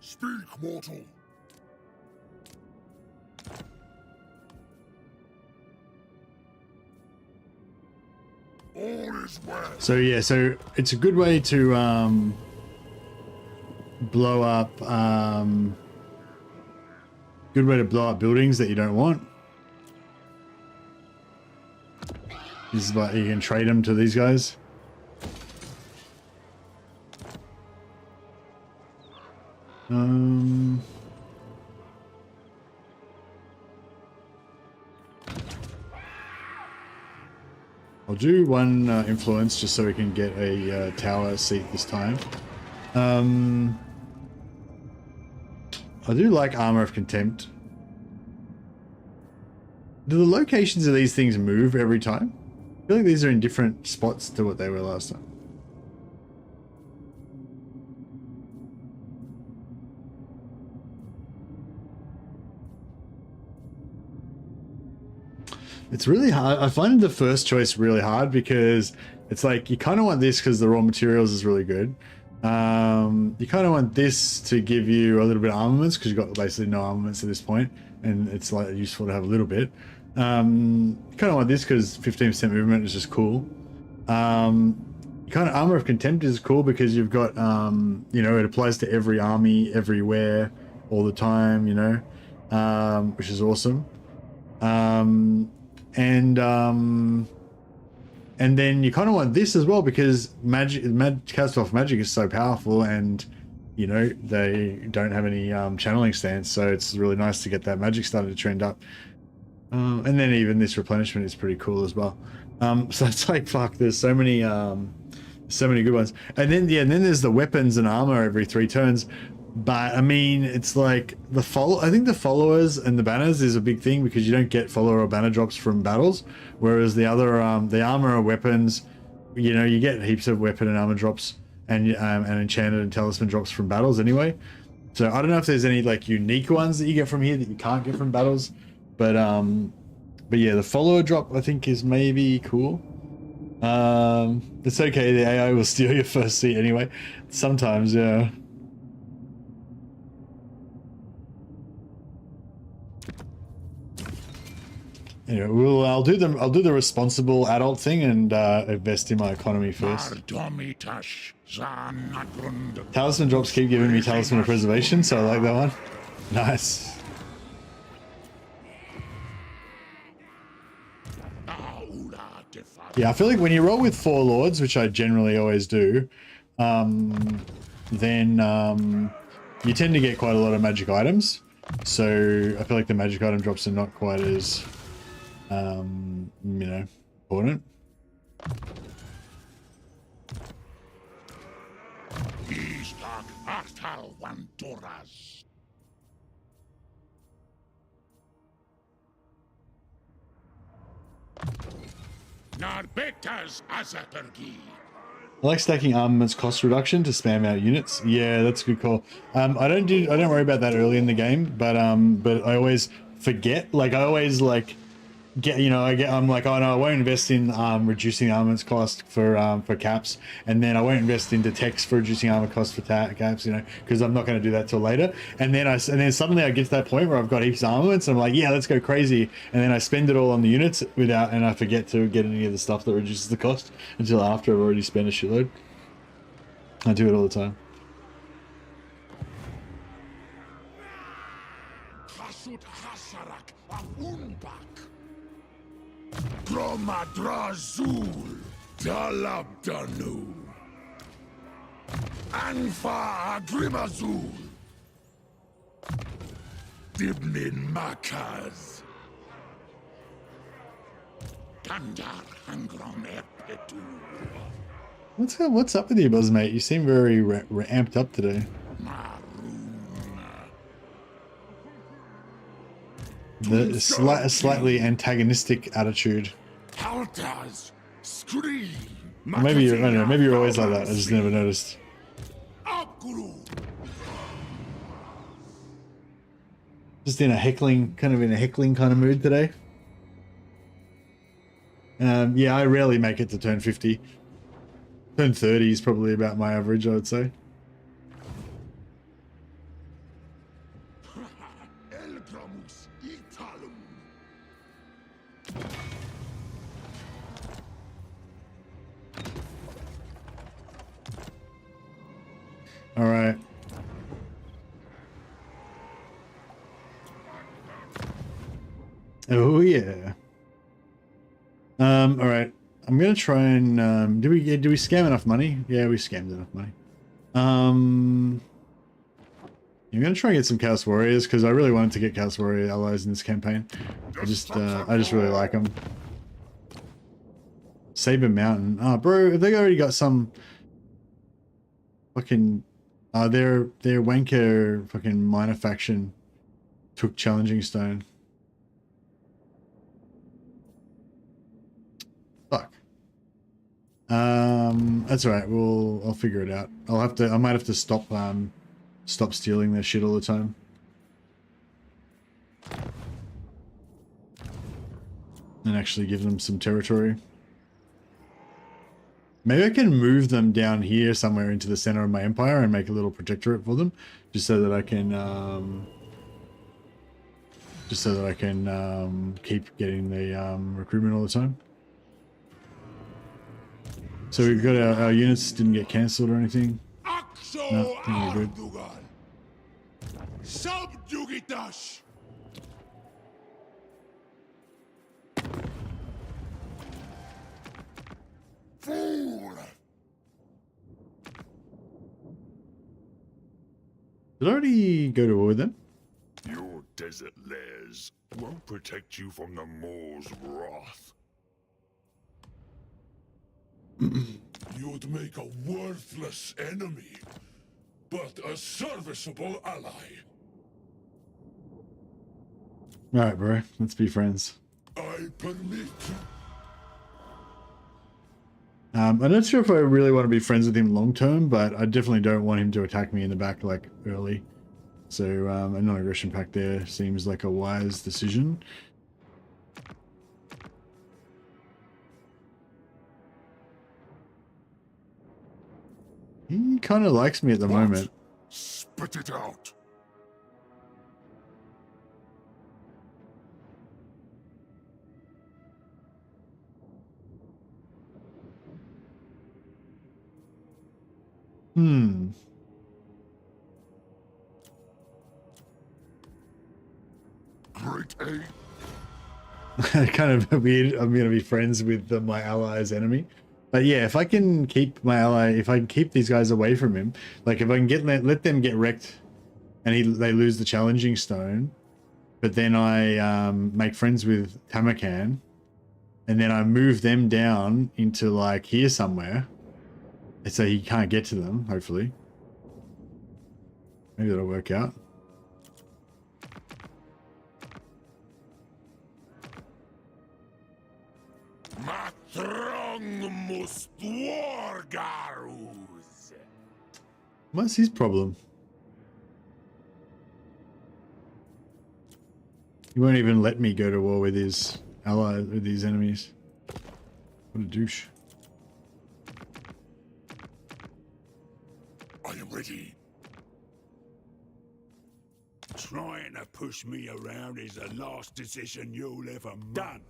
Speak, mortal. All is well. So yeah, so it's a good way to blow up buildings that you don't want. This is like you can trade them to these guys. I'll do one influence just so we can get a tower seat this time. I do like Armor of Contempt. Do the locations of these things move every time? I feel like these are in different spots to what they were last time. It's really hard. I find the first choice really hard because it's like you kind of want this because the raw materials is really good. You kind of want this to give you a little bit of armaments because you've got basically no armaments at this point, and it's like useful to have a little bit. You kind of want this because 15% movement is just cool. Kind of Armor of Contempt is cool because you've got, you know, it applies to every army, everywhere, all the time, you know, which is awesome. And then you kind of want this as well because cast off magic is so powerful, and you know they don't have any channeling stance, so it's really nice to get that magic starting to trend up. And then even this replenishment is pretty cool as well. So it's like fuck, there's so many good ones. And then yeah, and then there's the weapons and armor every 3 turns. But I mean, it's like I think the followers and the banners is a big thing because you don't get follower or banner drops from battles, whereas the other the armor or weapons, you know, you get heaps of weapon and armor drops and enchanted and talisman drops from battles anyway. So I don't know if there's any like unique ones that you get from here that you can't get from battles, but yeah, the follower drop I think is maybe cool. It's okay, the AI will steal your first seat anyway. Sometimes, yeah. Anyway, I'll do the responsible adult thing and invest in my economy first. Talisman drops keep giving me Talisman of Preservation, so I like that one. Nice. Yeah, I feel like when you roll with 4 lords, which I generally always do, then you tend to get quite a lot of magic items. So I feel like the magic item drops are not quite as you know, important. I like stacking armaments cost reduction to spam out units. Yeah, that's a good call. I don't worry about that early in the game, but I always forget. Like I always like I'm like, oh no, I won't invest in reducing armaments cost for caps, and then I won't invest into text for reducing armor cost for caps, you know, because I'm not going to do that till later. And then suddenly I get to that point where I've got heaps of armaments, and I'm like, yeah, let's go crazy, and then I spend it all on the units and I forget to get any of the stuff that reduces the cost until after I've already spent a shitload. I do it all the time. Dromadrazul, Dalabdanu, Anfa Agrimazul, Dibnin Makaz, Tandar Hangron Epetu. What's up with you, Buzz, mate? You seem very amped up today. The slightly antagonistic attitude. Maybe I don't know. Maybe you're always like that. I just never noticed. Just in a heckling kind of mood today. Yeah, I rarely make it to turn 50. Turn 30 is probably about my average, I would say. All right. Oh yeah. All right. I'm gonna try and do we scam enough money? Yeah, we scammed enough money. I'm gonna try and get some Chaos Warriors because I really wanted to get Chaos Warrior allies in this campaign. I just really like them. Saber Mountain. Oh, bro, have they already got some fucking... their wanker fucking minor faction took Challenging Stone. Fuck. That's alright. I'll figure it out. I might have to stop stealing their shit all the time. And actually give them some territory. Maybe I can move them down here somewhere into the center of my empire and make a little protectorate for them, just so that I can keep getting the recruitment all the time. So we've got our units didn't get cancelled or anything. No, I think we're good. Subjugitas! Fool! Did I already go to war with them? Your desert lairs won't protect you from the Moor's wrath. You'd make a worthless enemy, but a serviceable ally. Alright, bro. Let's be friends. I permit. I'm not sure if I really want to be friends with him long term, but I definitely don't want him to attack me in the back like early. So a non-aggression pact there seems like a wise decision. He kind of likes me at the moment. Spit it out. Great A. Kind of weird. I'm going to be friends with my ally's enemy. But yeah, if I can keep my ally, if I can keep these guys away from him, like if I can let them get wrecked and they lose the Challenging Stone, but then I make friends with Tamarkan and then I move them down into like here somewhere so he can't get to them, hopefully. Maybe that'll work out. What's his problem? He won't even let me go to war with his allies, with these enemies. What a douche. I am ready. Trying to push me around is the last decision you'll ever make. Done.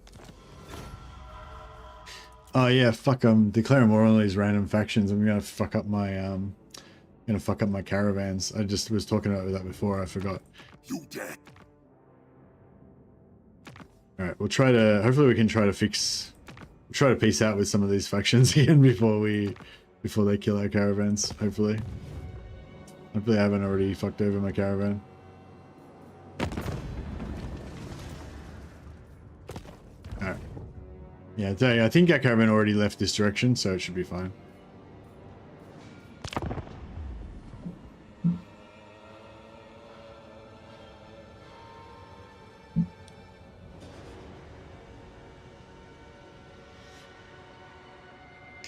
Oh yeah, fuck, I'm declaring war on these random factions. I'm gonna fuck up my caravans. I just was talking about that before, I forgot. You dead. Alright, we'll try to, hopefully we can try to peace out with some of these factions again before they kill our caravans, hopefully. Hopefully I haven't already fucked over my caravan. Alright. Yeah, I think our caravan already left this direction, so it should be fine.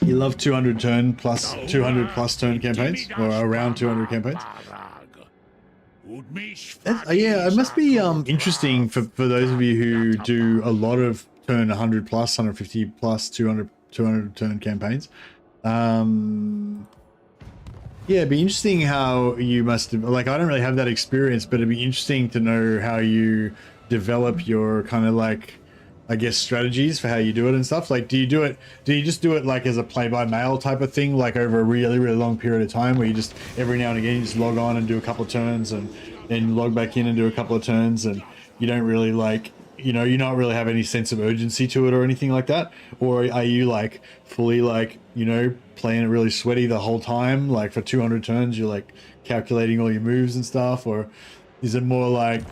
You love 200 turn plus 200 plus turn campaigns, or around 200 campaigns. Yeah, it must be interesting for those of you who do a lot of turn 100 plus, 150 plus, 200 turn campaigns. Yeah, it'd be interesting how you must have, like, I don't really have that experience, but it'd be interesting to know how you develop your kind of like, I guess, strategies for how you do it and stuff. Like, do you just do it like as a play-by-mail type of thing, like over a really, really long period of time, where you just every now and again you just log on and do a couple of turns and then log back in and do a couple of turns, and you don't really like, you know, you not really have any sense of urgency to it or anything like that? Or are you like fully like, you know, playing it really sweaty the whole time, like for 200 turns you're like calculating all your moves and stuff? Or is it more like,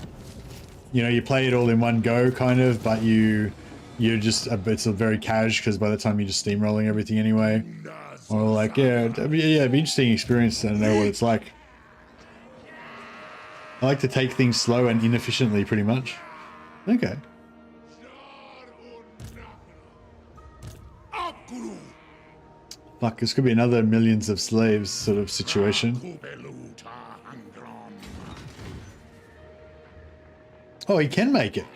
you know, you play it all in one go kind of, but you you're just it's a very cash because by the time you're just steamrolling everything anyway. Or like, yeah, it'd be an interesting experience to know what it's like. I like to take things slow and inefficiently, pretty much. Okay. Fuck, this could be another millions of slaves sort of situation. Oh, he can make it.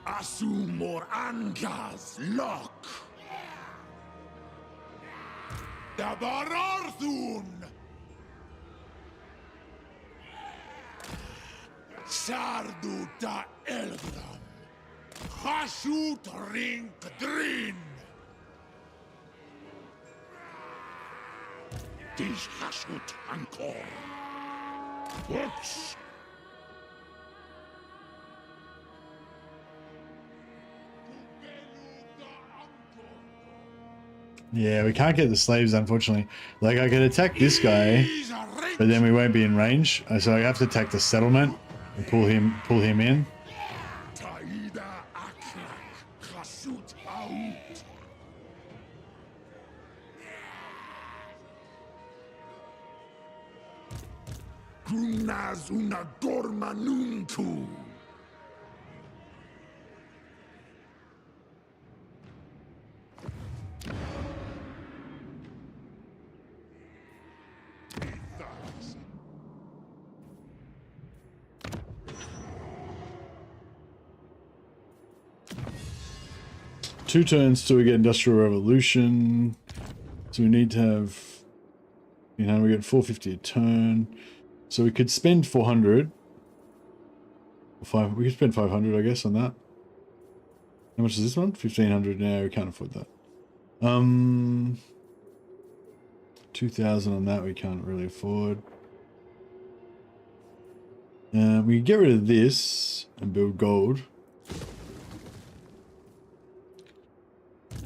Asumor Angas Lock Dabararthun Sardu da Elgram Hashut Rink Drin Dish Hashut Ankor Whoops. Yeah, we can't get the slaves, unfortunately. Like, I could attack this guy, but then we won't be in range. So I have to attack the settlement and pull him in. Two turns till we get Industrial Revolution. So we need to have, we get 450 a turn. So we could spend 400. We could spend 500, I guess, on that. How much is this one? 1500. No, we can't afford that. 2000 on that we can't really afford. We can get rid of this and build gold.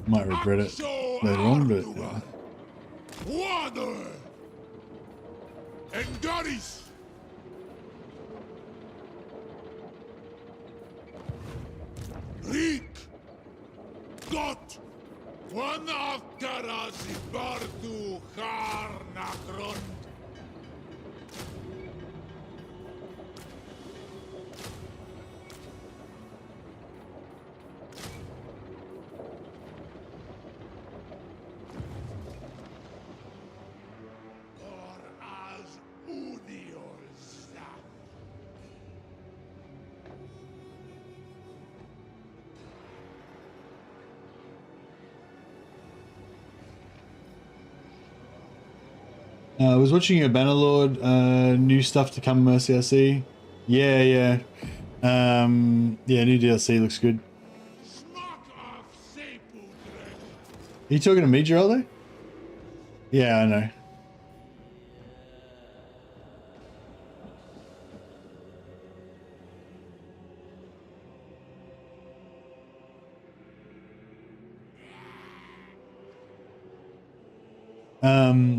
Might regret it later on, but Water and Doris. Rick Got one after us Bardu Harnakron. I was watching your Bannerlord new stuff to come CRC. Yeah. Yeah, new DLC looks good. Are you talking to me, Geraldo? Yeah, I know.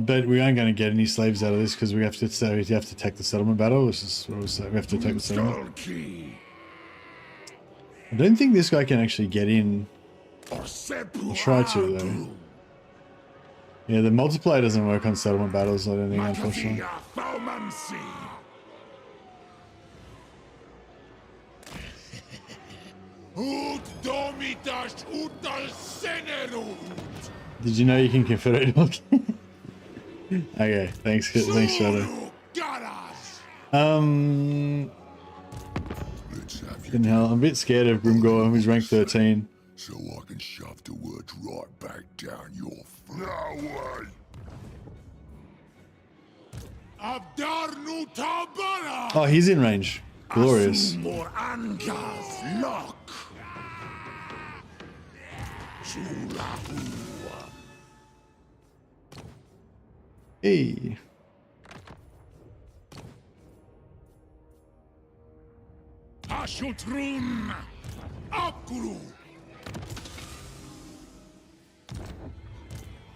But we aren't going to get any slaves out of this because we have to take the settlement battle. This is what we have to take the settlement. I don't think this guy can actually get in. I'll try to though. Yeah, the multiplier doesn't work on settlement battles, I don't think, unfortunately. Did you know you can confederate? Okay, thanks, Shadow. Fucking hell, I'm a bit scared of Grimgore, who's rank 13. So I can shove the words right back down your throat. No way! Oh, he's in range. Glorious. Hey. Ashutrun! Akuru!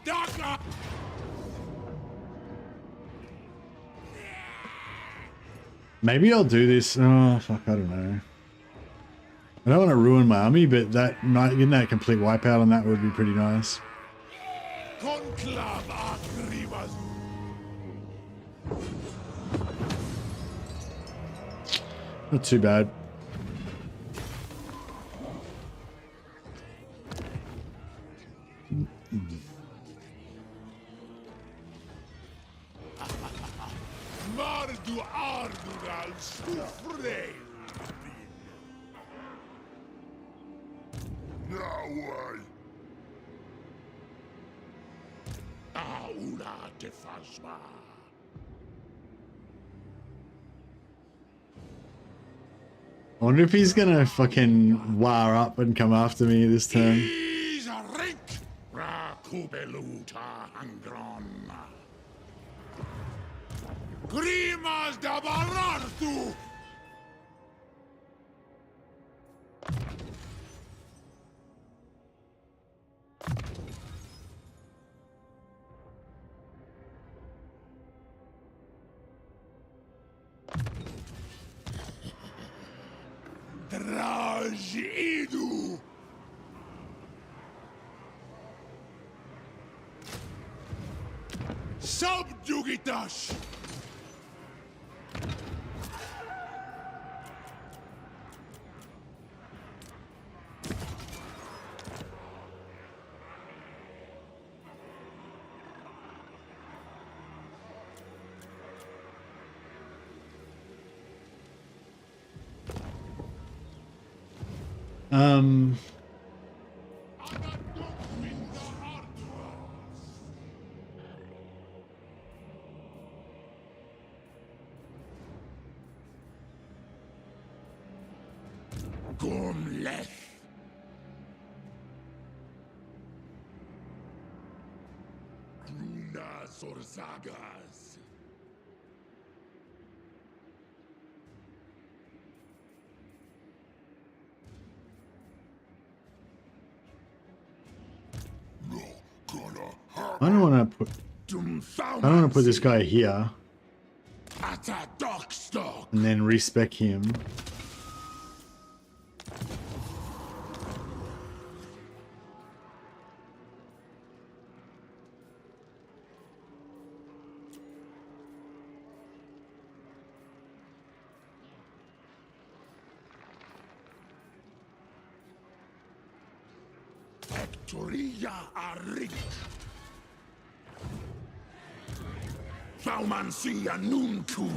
Daka! Maybe I'll do this. Oh, fuck, I don't know. I don't want to ruin my army, but that getting that complete wipeout on that would be pretty nice. Conclave Agrivas! Not too bad. Mardu Ardugal Stufre! No way! Aula te Fasma! I wonder if he's gonna fucking war up and come after me this turn. He's a rink! Rakubeluta Angron! Grimas da Barartu! Draj Idu! Subjugitash! Gumleth. Grunas or Zagas. I don't want to put this guy here and then respec him. Victoria Arik. Saumansia Nunku.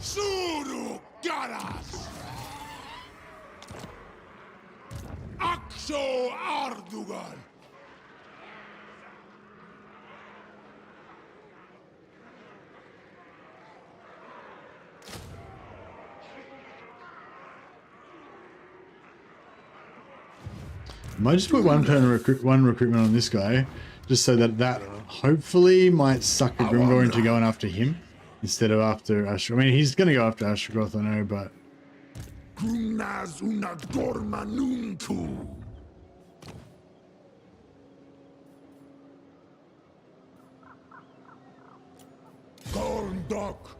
Suru Garas. Akso Ardugal. Might just put one recruitment on this guy, just so that hopefully might suck the Grimgore into going after him instead of after Astrogoth. I mean, he's going to go after Astrogoth, I know, but Grunas una dorma nuntu. Gorndok.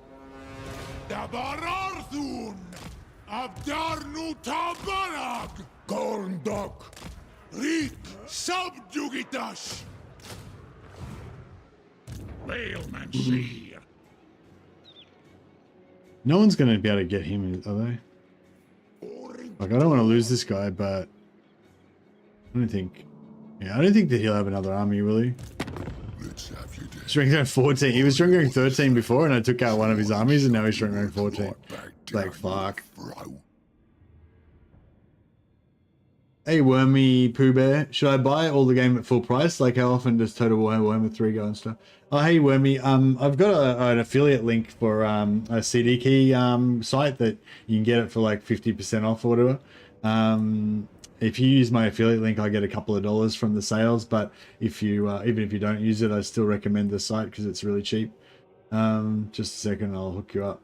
Dabararthun. Abdarnu tabarag. Gorndok. Rik subjugitash. Whaleman seer. no one's going to be able to get him, are they? Like, I don't want to lose this guy, but I don't think that he'll have another army, will he? Strength rank 14. He was strength rank 13 before, and I took out one of his armies, and now he's strength rank 14. Like, fuck. Hey, Wormy Pooh Bear. Should I buy all the game at full price? Like, how often does Total Warhammer 3 go and stuff? Oh, hey, Wormy. I've got an affiliate link for a CD key site that you can get it for like 50% off or whatever. If you use my affiliate link, I get a couple of dollars from the sales. But if you even if you don't use it, I still recommend the site because it's really cheap. Just a second, I'll hook you up.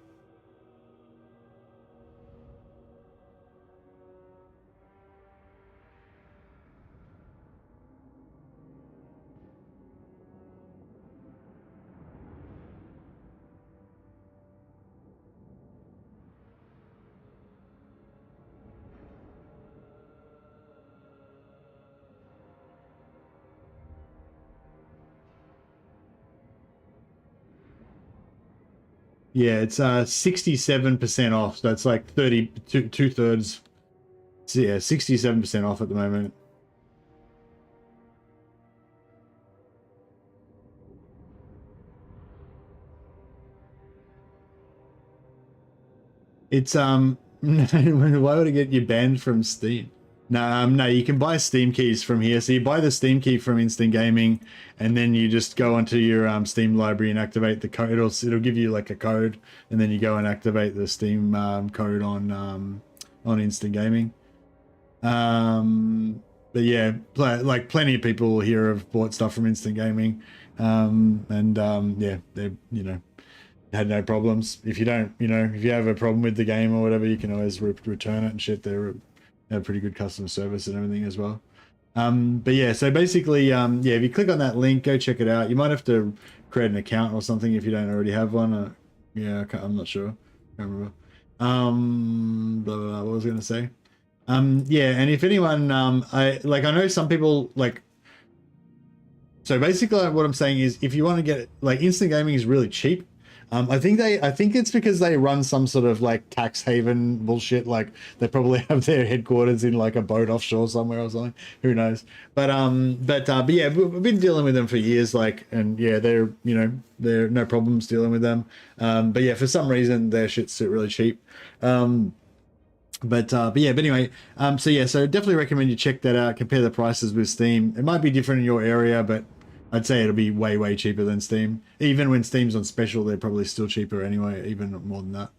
Yeah, it's 67% off. That's like 2/3. So yeah, 67% off at the moment. It's why would it get you banned from Steam? No, no, you can buy Steam keys from here. So you buy the Steam key from Instant Gaming, and then you just go onto your Steam library and activate the code. It'll give you like a code, and then you go and activate the Steam code on Instant Gaming. But yeah, like plenty of people here have bought stuff from Instant Gaming, yeah, they had no problems. If you don't, if you have a problem with the game or whatever, you can always return it and shit. They have pretty good customer service and everything as well. But yeah, so basically, yeah, if you click on that link, go check it out. You might have to create an account or something if you don't already have one. Yeah, I'm not sure. I can't remember. Blah, blah, blah, what was I going to say? Yeah, and if anyone, I know some people so basically what I'm saying is if you want to get Instant Gaming is really cheap. I think it's because they run some sort of like tax haven bullshit. Like they probably have their headquarters in like a boat offshore somewhere or something. Who knows? But yeah, we've been dealing with them for years. And yeah, they're no problems dealing with them. But yeah, for some reason their shit's really cheap. But anyway, so definitely recommend you check that out. Compare the prices with Steam. It might be different in your area, but I'd say it'll be way cheaper than Steam. Even when Steam's on special, they're probably still cheaper anyway, even more than that.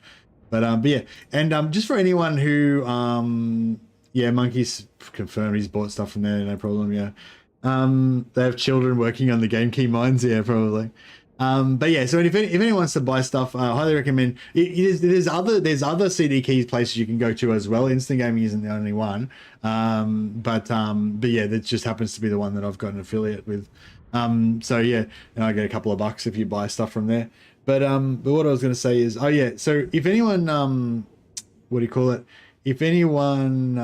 But yeah, and just for anyone who yeah, Monkey's confirmed he's bought stuff from there, no problem. Yeah, they have children working on the game key mines. Yeah, probably. But yeah, so if anyone wants to buy stuff, I highly recommend. There's other CD keys places you can go to as well. Instant Gaming isn't the only one. But yeah, that just happens to be the one that I've got an affiliate with. So yeah, and I get a couple of bucks if you buy stuff from there. But what I was going to say is, oh yeah, so if anyone, what do you call it? If anyone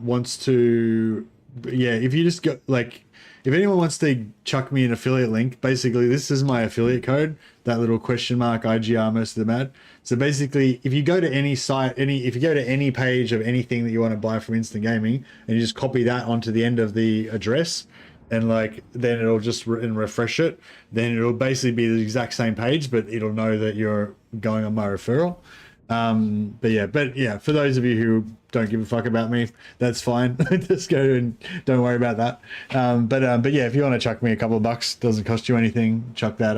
wants to, yeah, if you just go if anyone wants to chuck me an affiliate link, basically this is my affiliate code, that little question mark IGR most of them ad. So basically, if you go to any site, if you go to any page of anything that you want to buy from Instant Gaming, and you just copy that onto the end of the address, and then it'll just refresh it, then it'll basically be the exact same page, but it'll know that you're going on my referral. But yeah, for those of you who don't give a fuck about me, that's fine. Just go and don't worry about that. But yeah, if you want to chuck me a couple of bucks, doesn't cost you anything. Chuck that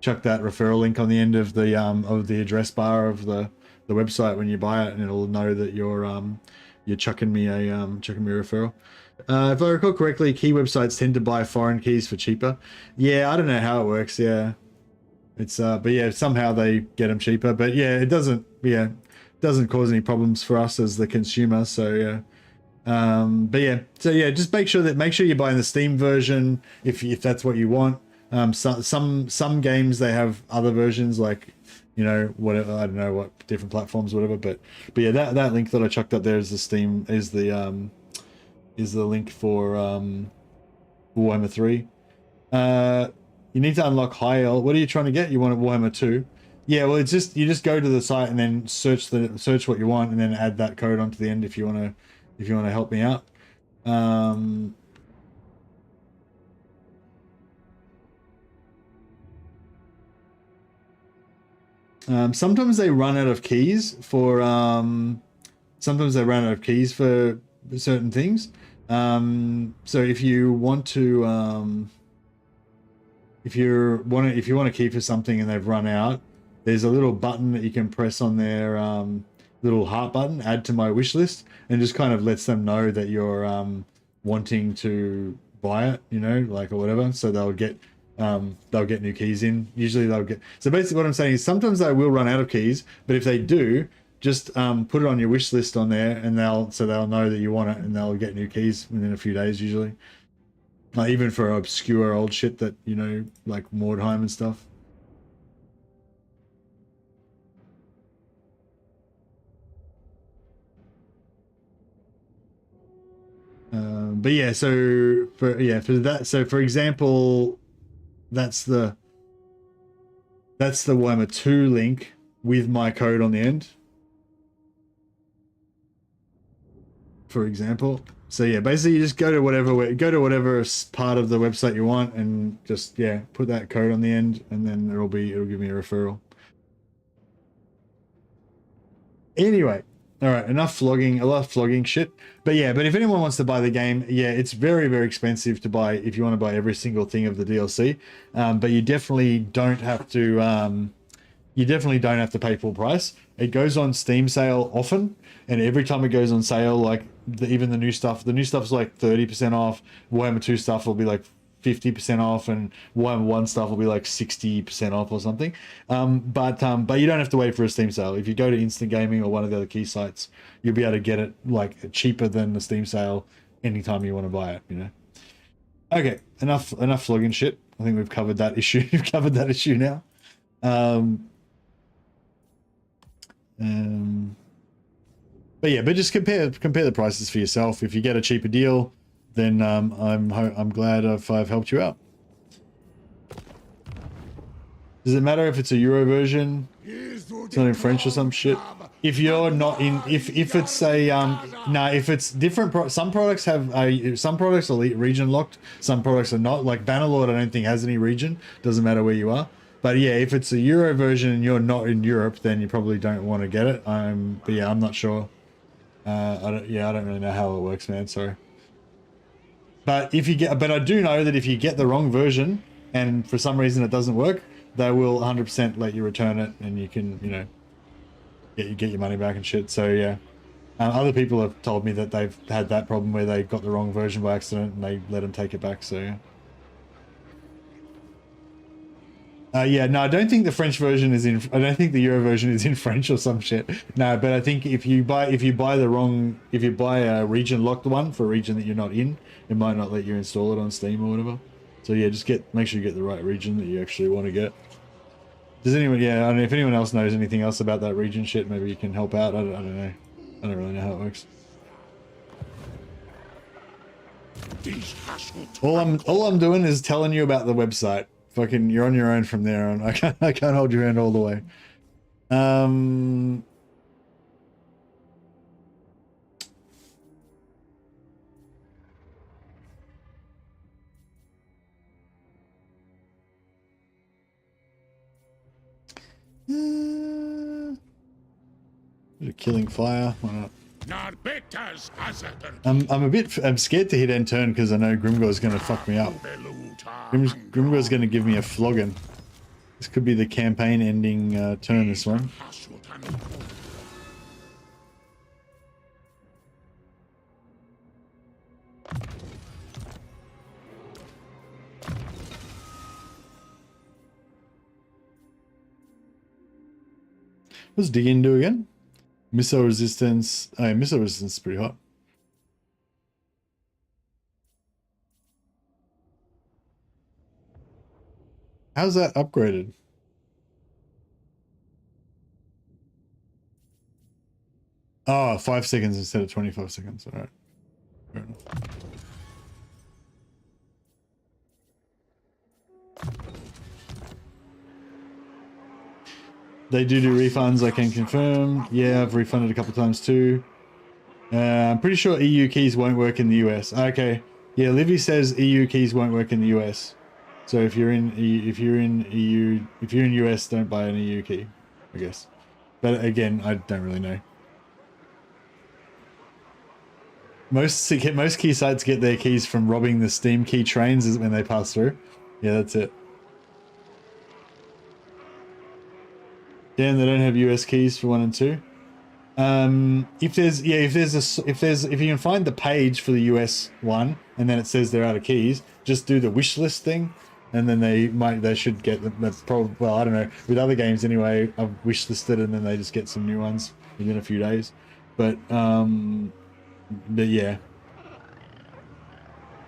referral link on the end of the address bar of the website when you buy it, and it'll know that you're chucking me a referral. If I recall correctly, key websites tend to buy foreign keys for cheaper. Yeah, I don't know how it works. Yeah, it's but yeah, somehow they get them cheaper. But yeah, it doesn't cause any problems for us as the consumer. So yeah, but yeah, so yeah, just make sure you're buying the Steam version if that's what you want. Some games they have other versions whatever, I don't know what different platforms, whatever. But yeah, that link that I chucked up there is the Steam is the link for Warhammer 3. You need to unlock high L. What are you trying to get? You want a Warhammer 2? Yeah, well, it's just you just go to the site and then search what you want, and then add that code onto the end if you want to help me out. Sometimes they run out of keys for certain things. So if you want to if you want to key for something and they've run out, there's a little button that you can press on their little heart button, add to my wish list, and just kind of lets them know that you're wanting to buy it, or whatever. So they'll get new keys in. Usually so basically what I'm saying is sometimes they will run out of keys, but if they do, just put it on your wish list on there, and they'll know that you want it, and they'll get new keys within a few days usually. Even for obscure old shit that like Mordheim and stuff. But yeah, so for that, so for example, that's the Warhammer 2 link. with my code on the end, for example. So yeah, basically you just go to whatever part of the website you want and just, yeah, put that code on the end, and then it'll give me a referral. Anyway, all right, enough flogging, a lot of flogging shit. But yeah, but if anyone wants to buy the game, yeah, it's very, very expensive to buy if you want to buy every single thing of the DLC. But you definitely don't have to. You definitely don't have to pay full price. It goes on Steam sale often, and every time it goes on sale, like even the new stuff's like 30% off. Warhammer 2 stuff will be like 50% off, and Warhammer 1 stuff will be like 60% off or something. But you don't have to wait for a Steam sale. If you go to Instant Gaming or one of the other key sites, you'll be able to get it like cheaper than the Steam sale anytime you want to buy it, you know. Okay, enough flogging shit. I think we've covered that issue. We've covered that issue now. But yeah, but just compare the prices for yourself. If you get a cheaper deal, then I'm glad I've helped you out. Does it matter if it's a Euro version? It's not in French or some shit. If you're not in, if it's a no, if it's different. Some products have some products are region locked. Some products are not. Like Bannerlord, I don't think has any region. Doesn't matter where you are. But yeah, if it's a Euro version and you're not in Europe, then you probably don't want to get it. But yeah, I'm not sure. I don't really know how it works, man. Sorry. But but I do know that if you get the wrong version and for some reason it doesn't work, they will 100% let you return it, and you can, you know, get your money back and shit. So yeah, other people have told me that they've had that problem where they got the wrong version by accident and they let them take it back. So yeah. Yeah, no, I don't think the French version is in. I don't think the Euro version is in French or some shit. No, but I think if you buy a region locked one for a region that you're not in, it might not let you install it on Steam or whatever. So yeah, just make sure you get the right region that you actually want to get. Does anyone? Yeah, I don't know if anyone else knows anything else about that region shit. Maybe you can help out. I don't know. I don't really know how it works. All I'm doing is telling you about the website. Fucking, you're on your own from there on. I can't hold your hand all the way. Killing fire. Why not? I'm scared to hit end turn because I know Grimgore's going to fuck me up. Grimgore's going to give me a flogging. This could be the campaign ending turn, this one. What's digging do again? Missile resistance. Oh, yeah, missile resistance is pretty hot. How's that upgraded? Oh, 5 seconds instead of 25 seconds. All right. Fair enough. They do refunds, I can confirm. Yeah, I've refunded a couple times too. I'm pretty sure EU keys won't work in the US. Okay. Yeah, Livy says EU keys won't work in the US. So if you're in US, don't buy an EU key, I guess. But again, I don't really know. Most key sites get their keys from robbing the Steam key trains when they pass through. Yeah, that's it. Damn, they don't have US keys for 1 and 2. If you can find the page for the US one and then it says they're out of keys, just do the wish list thing, and then they should get them. That's probably, well, I don't know. With other games anyway, I've wish listed and then they just get some new ones within a few days. But yeah,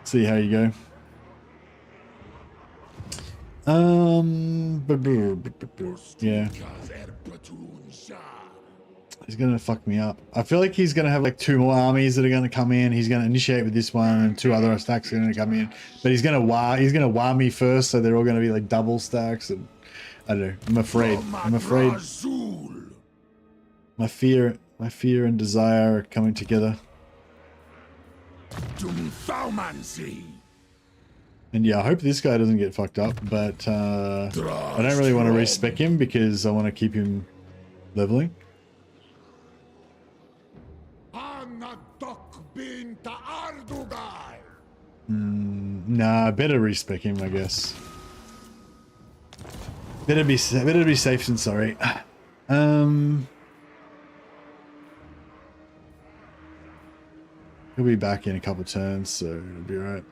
see how you go. Yeah. He's gonna fuck me up. I feel like he's gonna have like 2 more armies that are gonna come in. He's gonna initiate with this one, and 2 other stacks are gonna come in. But he's gonna war me first, so they're all gonna be like double stacks. And I don't know. I'm afraid. I'm afraid. Azul. My fear and desire are coming together. Thaumancy. And yeah, I hope this guy doesn't get fucked up, but I don't really want to respec him because I want to keep him leveling. Nah, better respec him, I guess. Better be safe than sorry. He'll be back in a couple turns, so it'll be alright.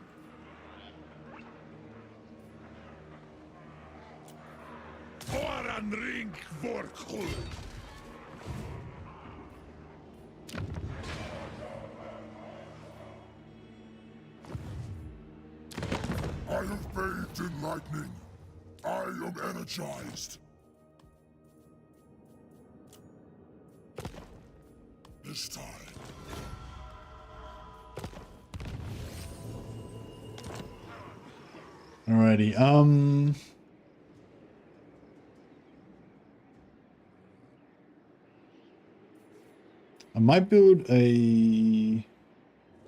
I have bathed in lightning. I am energized. This time. Alrighty, I might build a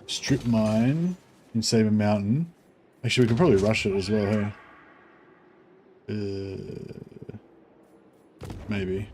strip mine in Saber Mountain. Actually, we can probably rush it as well, hey? Maybe.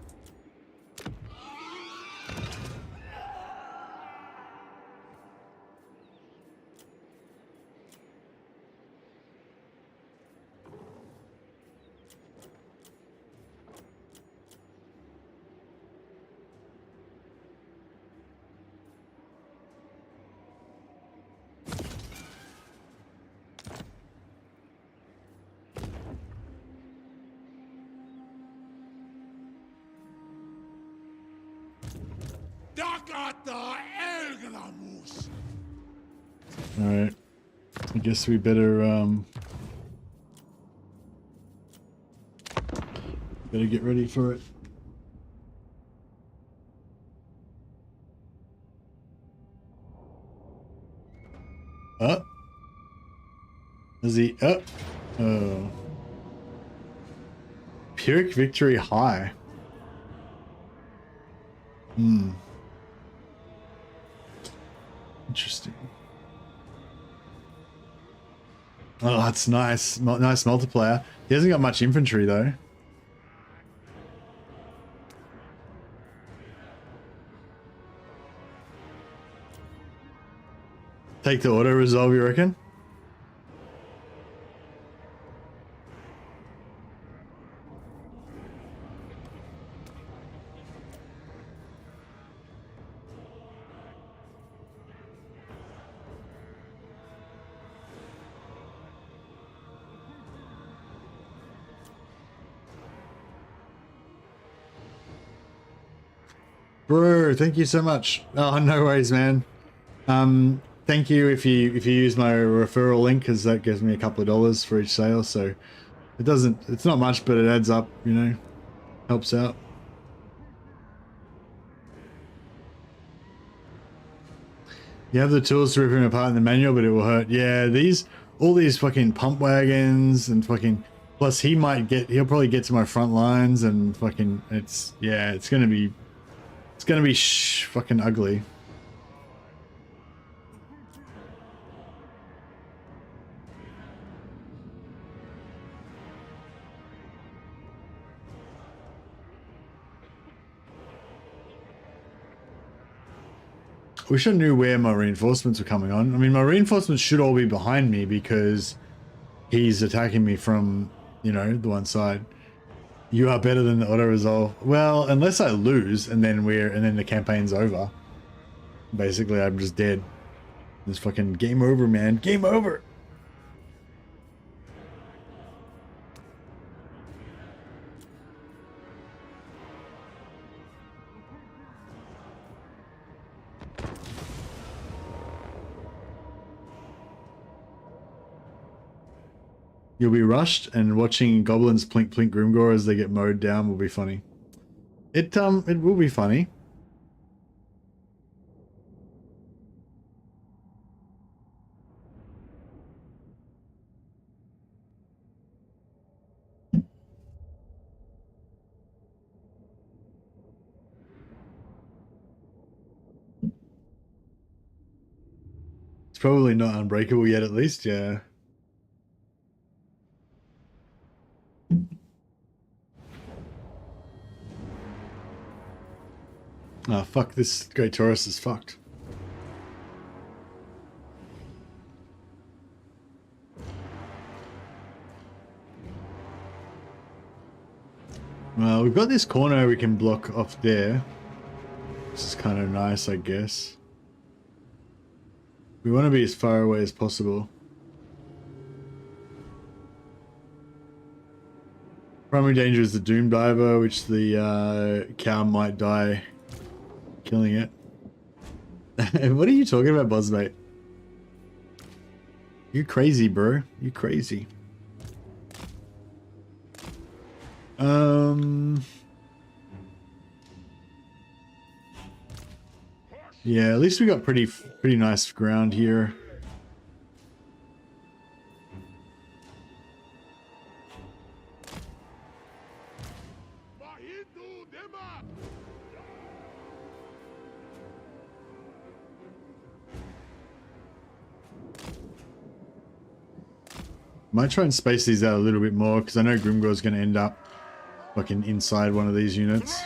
Alright. I guess we better get ready for it. Is he up? Oh. Pyrrhic Victory High. Interesting. Oh, that's nice. Nice multiplier. He hasn't got much infantry though. Take the auto resolve, you reckon? Bro, thank you so much. Oh, no worries, man. Thank you if you use my referral link, because that gives me a couple of dollars for each sale. So it's not much, but it adds up, you know, helps out. You have the tools to rip him apart in the manual, but it will hurt. Yeah, all these fucking pump wagons and fucking, plus he'll probably get to my front lines and fucking, it's gonna be fucking ugly. Wish I knew where my reinforcements were coming on. I mean, my reinforcements should all be behind me because he's attacking me from, you know, the one side. You are better than the auto resolve. Well, unless I lose and then the campaign's over. Basically, I'm just dead. It's fucking game over, man. Game over. You'll be rushed, and watching goblins plink plink Grimgore as they get mowed down will be funny. It will be funny. It's probably not unbreakable yet, at least, yeah. Oh, fuck, this Great Taurus is fucked. Well, we've got this corner we can block off there. This is kind of nice, I guess. We want to be as far away as possible. Primary danger is the Doom Diver, which the cow might die killing it. What are you talking about, Buzzmate? You crazy, bro. You crazy. Yeah, at least we got pretty nice ground here. Might try and space these out a little bit more because I know Grimgore's going to end up fucking inside one of these units.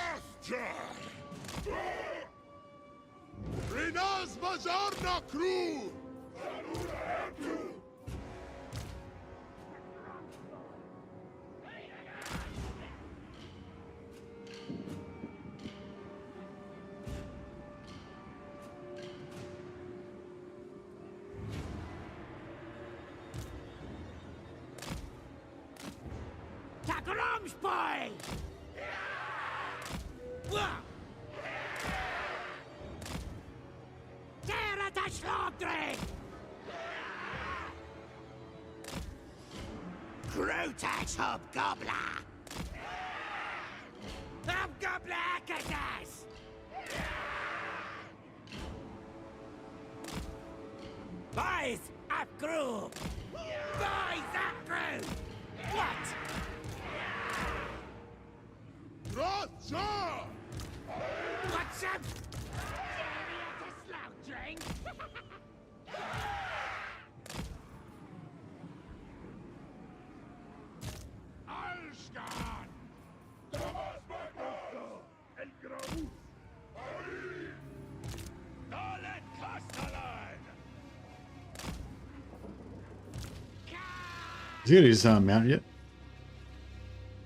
Is he got his mount yet?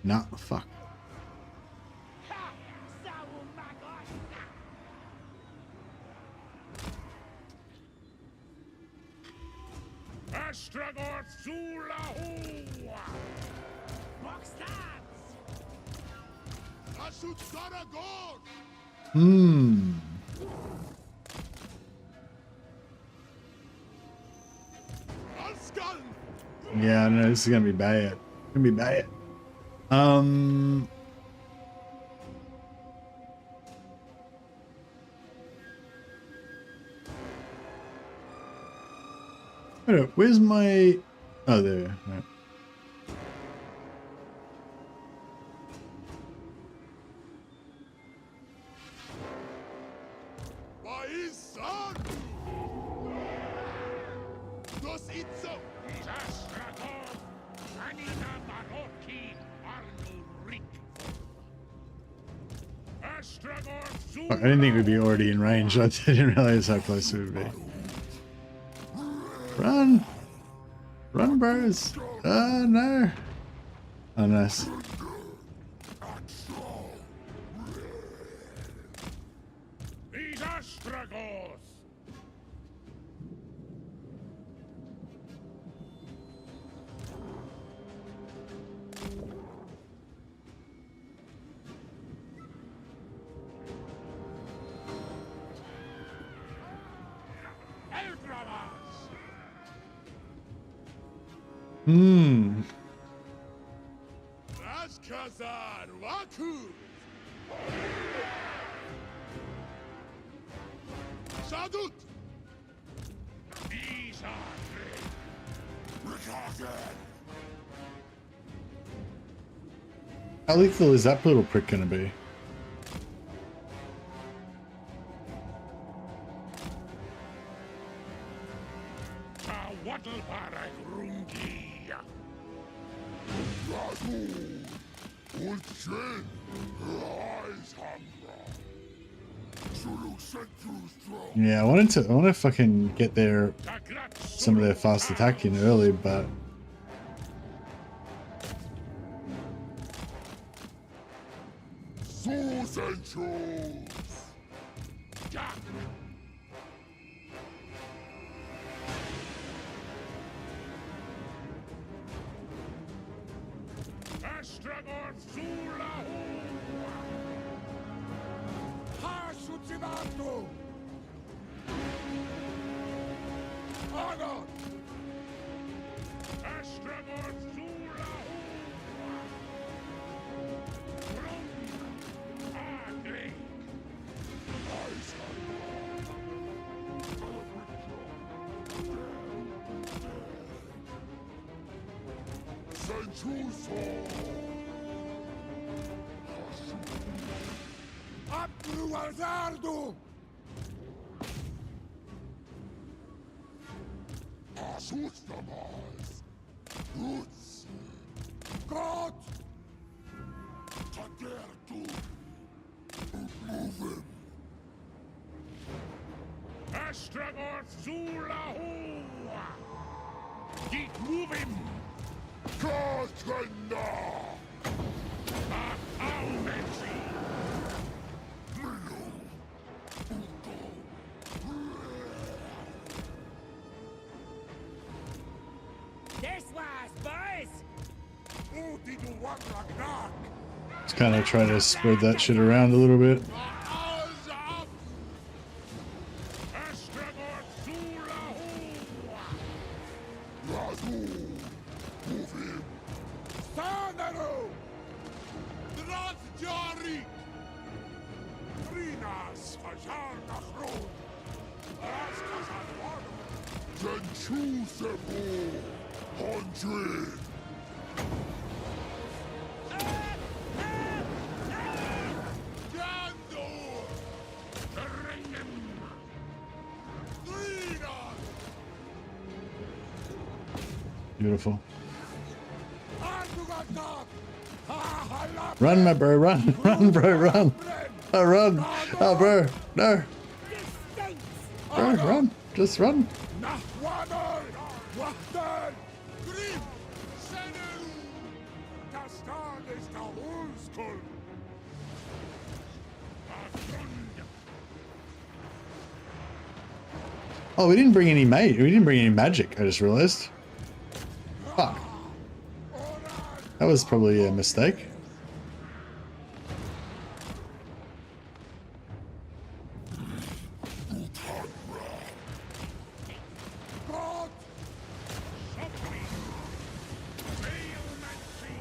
Nah, fuck. Astragoth Sulahu! Box Astragoth! Yeah, no, this is gonna be bad. It's gonna be bad. Wait up, where's my... Oh, there. Right. Fuck, I didn't think we'd be already in range. I didn't realize how close we would be. Run! Run, bros! Oh, no! Oh, nice. These Astragoth! How lethal is that little prick gonna be? Waddlebarag Rungi. Radu. Ulchen. Eyes hunger. Zulu sent you strong. Yeah, I want to fucking get some of their fast attack in early, but Sus and choose. Jack. Astragoth Zulahu. Hashutivato! Agon! Astragoth Zulahu. Agri. Senchuso. Abru Azardo! Asustamas. Roots. God! Tagertu. Move him. Astragoth Zulahu. Keep moving. Katana. Aumetri. This was, boys! just kind of try to spread that shit around a little bit. Beautiful. Run, my bro, run, run, bro, run. Oh, run. Oh, bro, no. Bro, run. Just run. Oh, we didn't bring any mate. We didn't bring any magic. I just realized. Fuck. That was probably a mistake.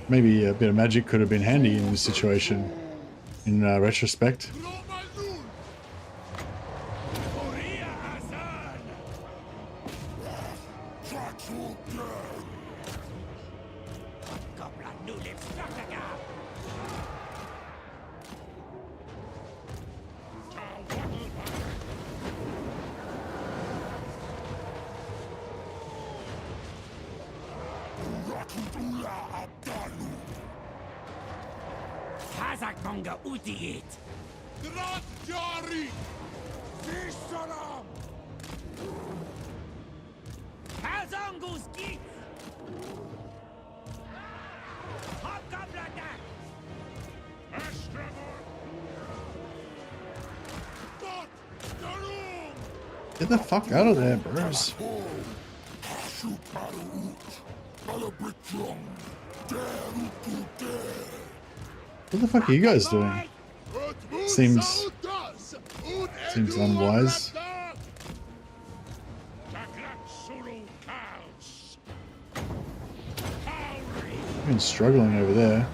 Maybe a bit of magic could have been handy in this situation, in retrospect. Hazakmonga utiit! Dratjari! Visharam! Hazongus git! Hobgoblin! Get the fuck out of there, bros. What the fuck are you guys doing? Seems unwise. I've been struggling over there.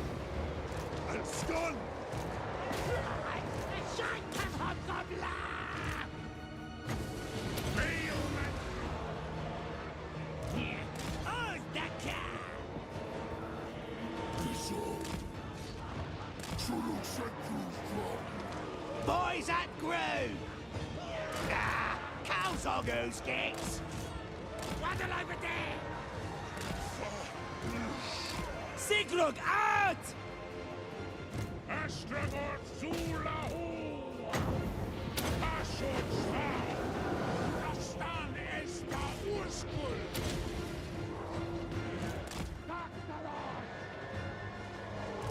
Boys at Grove! Cows are go skicks! Waddle over there! Siglug out! Astragoth Zulahu! Ashot Sval! Rastan Esta Urskul! Taktaron!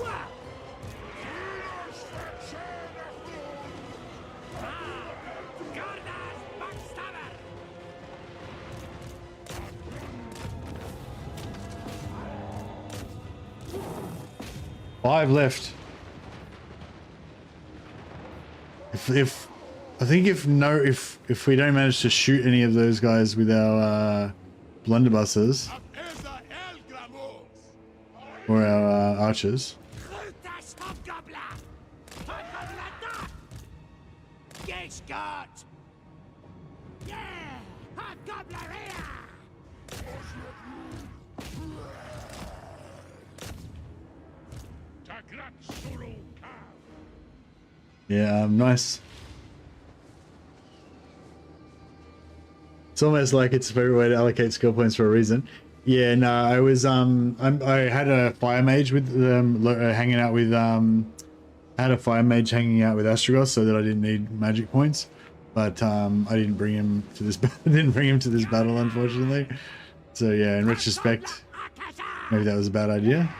Wow! Enos Fetchenachun! Ah! Gardas backstabber! 5 left. If I think if we don't manage to shoot any of those guys with our blunderbusses Eza El Gramos! or our archers, Grutas Hobgobbler! Hobgobbler da! Geht's gut! Yeah! Hobgobbler here! Taklat Suru Kav! yeah, nice. It's almost like it's a favorite way to allocate skill points for a reason. Yeah, no, I was I had a fire mage with hanging out with I had a fire mage hanging out with Astrogoth so that I didn't need magic points, but I didn't bring him to this battle unfortunately. So yeah, in retrospect, maybe that was a bad idea.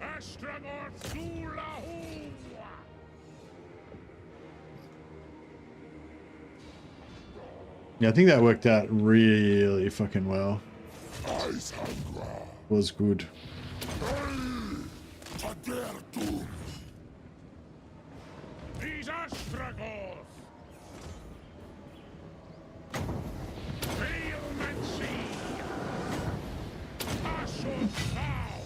Astragoth Zulahu! Yeah, I think that worked out really fucking well. Ice Hangra! Was good. Tadertum! These Astragoth! Veilmancy! Ashot Sval!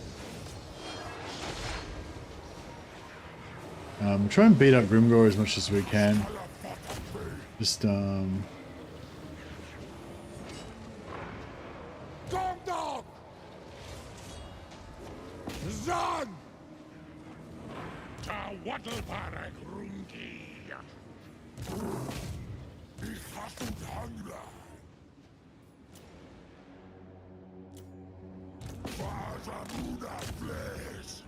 Try and beat up Grimgore as much as we can. Just Gomdog! Zan! Ta Waddlebarag Rungi! Ich hasut Hangra! Vazamuda Flesh!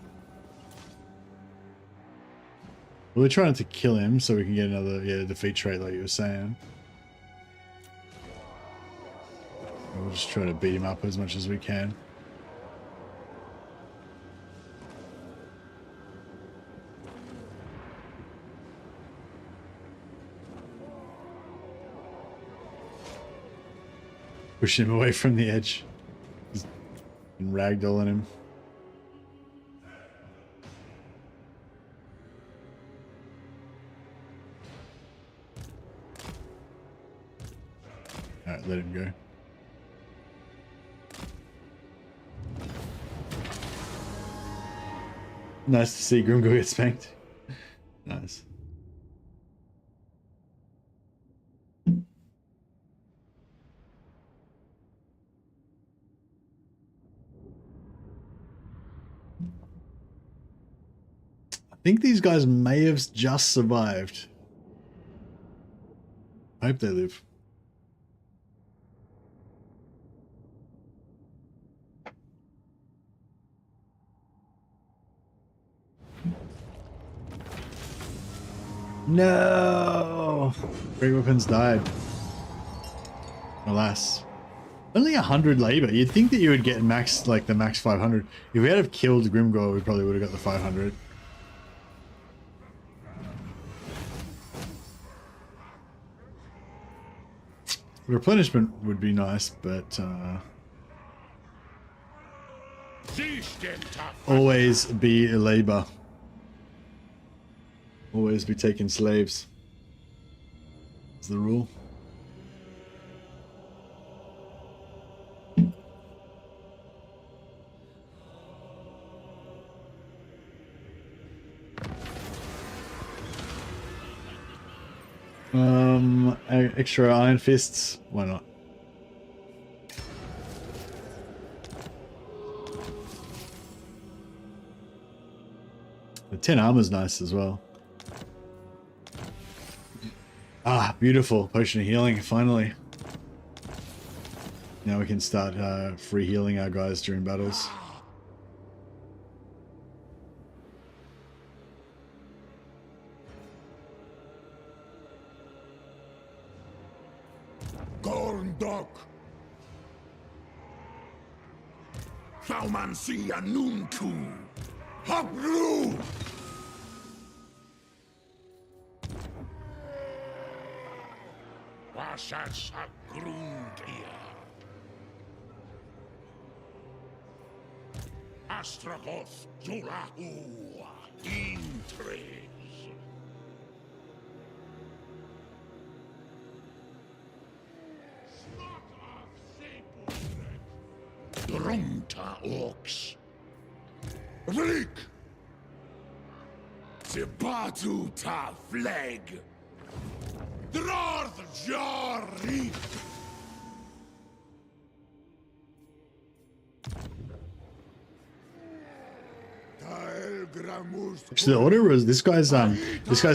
we're trying to kill him so we can get another defeat trait like you were saying. We'll just try to beat him up as much as we can. Push him away from the edge. He's been ragdolling him. Alright, let him go. Nice to see Grimgore get spanked. Nice. I think these guys may have just survived. I hope they live. No! Great weapons died. Alas. Only 100 labor. You'd think that you would get max, like the max 500. If we had have killed Grimgore, we probably would have got the 500. Replenishment would be nice, but always be a labor. Always be taking slaves. That's the rule. Extra iron fists. Why not? The 10 armor's nice as well. Ah, beautiful. Potion of healing, finally. Now we can start free healing our guys during battles. Gorndok. Thaumansia Nuntu. Hopru. Wasas Grundia. Astragoth Zulahu. Intres. Drunta Orcs. Vlik. Zibatu ta flag. Drarth Jari. Actually, the order was this guy's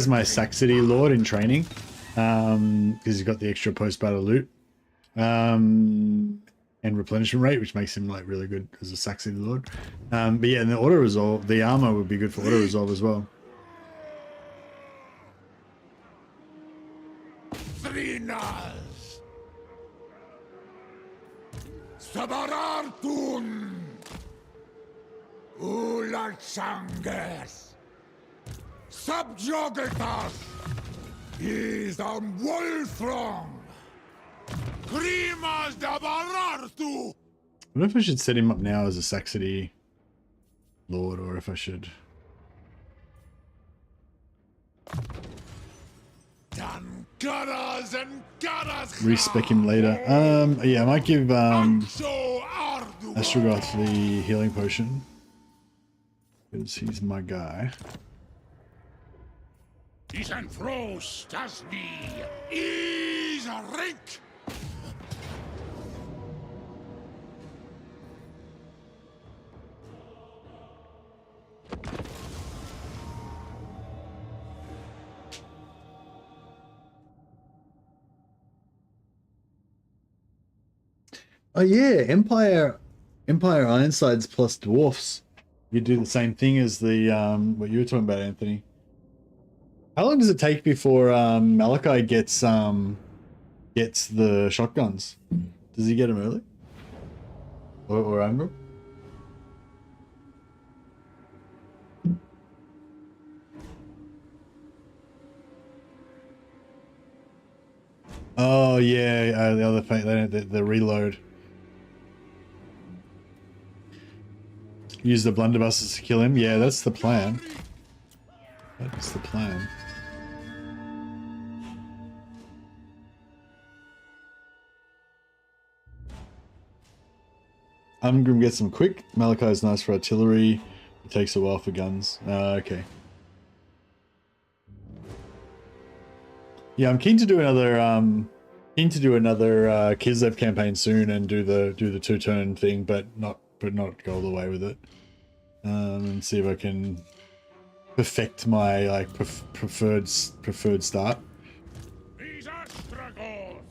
my Saxony Lord in training. Because he's got the extra post battle loot. And replenishment rate, which makes him like really good as a Saxony Lord. But yeah, and the auto resolve, the armor would be good for auto resolve as well. Thrinas. Sabarartun. Ulatsangas. Subjugatas. Is a Wolfrong. Grimas da Barartu. I don't know if I should set him up now as a Saxony Lord, or if I should respec him later. Yeah, I might give Astrogoth the healing potion because he's my guy. He's an frost as me. He's a rink. Oh yeah, Empire Ironsides plus dwarfs. You do the same thing as the what you were talking about, Anthony. How long does it take before Malachi gets the shotguns? Does he get them early? Or Amber? Oh yeah, the other thing, the reload. Use the blunderbusses to kill him. Yeah, that's the plan. That's the plan. Umgrim gets them quick. Malachi's nice for artillery. It takes a while for guns. Okay. Yeah, I'm keen to do another Kislev campaign soon and do the 2-turn thing, but not go all the way with it. And see if I can perfect my like preferred start. He's Astragoth.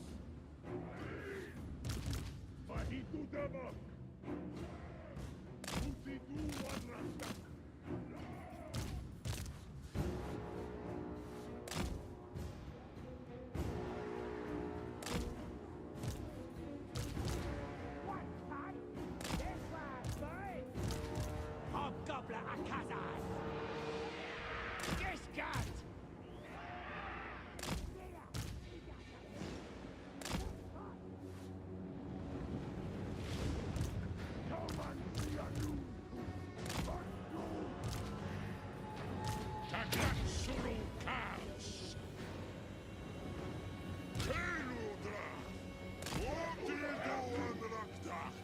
Hobgoblin Akazai! Discard! Tagatsuru Chaos. Teludra. Otido Anraktak.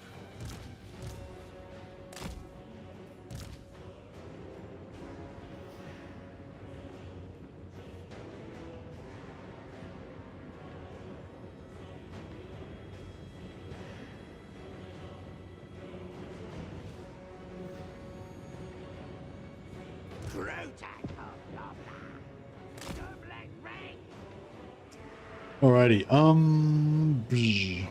Protac Hobgoblin! Doubling ring! Alrighty. Bzz.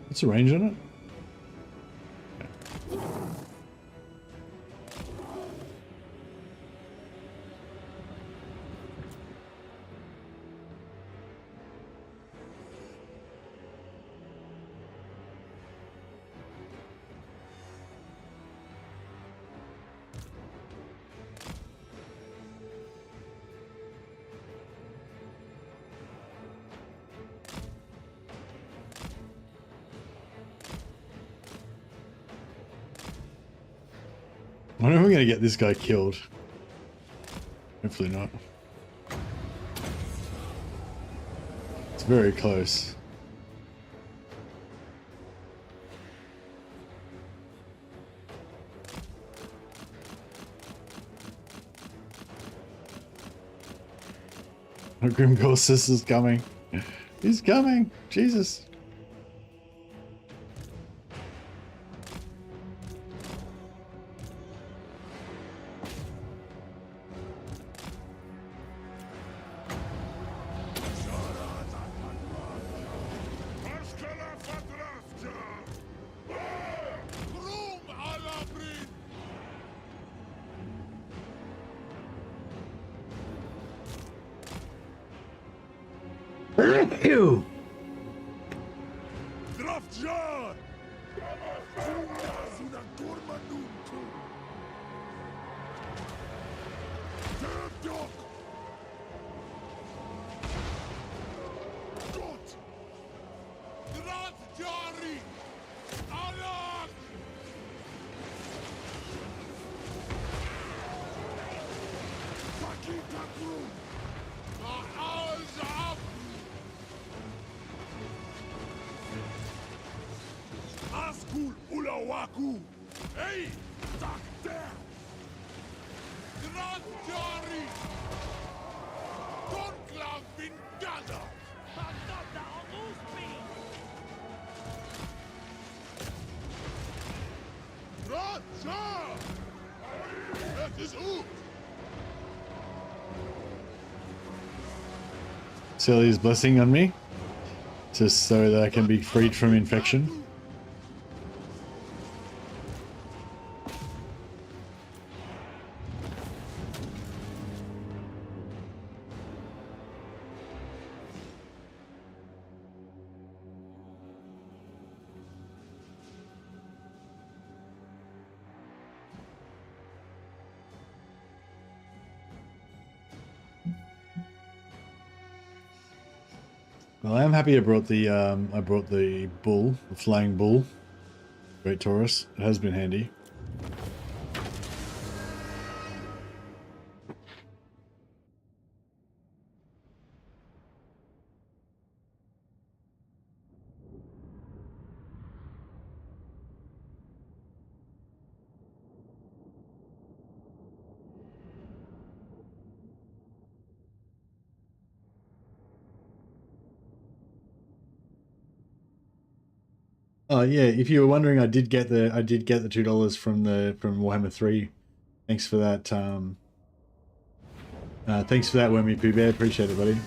What's the range on it? I wonder if we're going to get this guy killed. Hopefully not. It's very close. Oh, Grimgore sister's coming. He's coming. Jesus. Ew. Hey! Tak there! Grand Jari! Conclave Vindada! Pardonna en speed! Raja! That is out! Celia's blessing on me, just so that I can be freed from infection. Well, I am happy I brought the bull, the flying bull, Great Taurus. It has been handy. Oh yeah, if you were wondering, I did get the $2 from Warhammer 3. Thanks for that. Thanks for that, Wormy Pooh Bear. Appreciate it, buddy.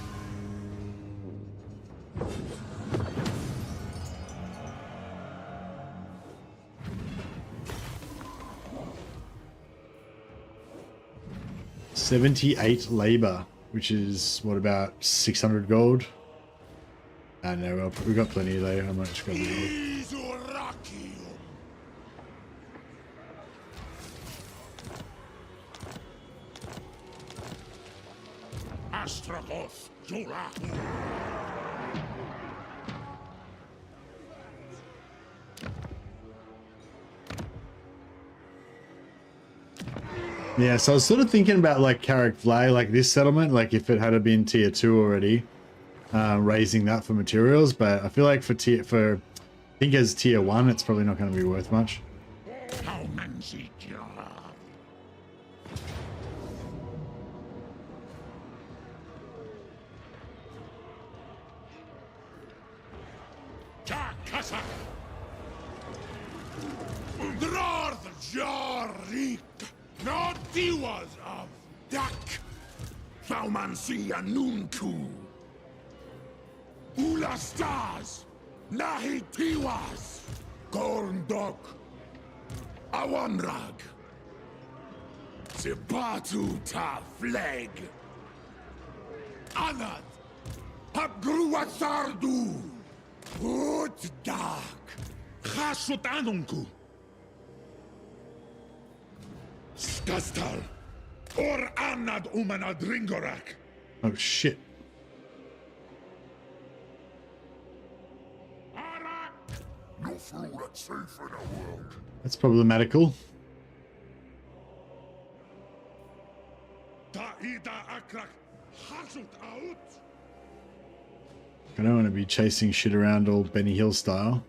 $78 labor, which is what, about 600 gold. I know, well, we've got plenty there. I might just grab the gold. Astragoth, Jolaku! Yeah, so I was sort of thinking about like Carrick Vlay, like this settlement, like if it had been tier 2 already, raising that for materials, but I feel like I think as tier 1, it's probably not going to be worth much. Kasak. Drorth Jorik. No Tiwas of Dak. Thaumansia Nunku. Ula Stars. Nahi Tiwas. Gorndok. Awanrag. Sibatu Ta Flag. Anad. Habgruatsardu. Ut Dak. Chasut Anunku. Skastal. Or Anad Umana Dringorak. Oh shit. No fool that's safe in the world. That's problematical. Taida Akrak. Hasut out. I don't want to be chasing shit around all Benny Hill style.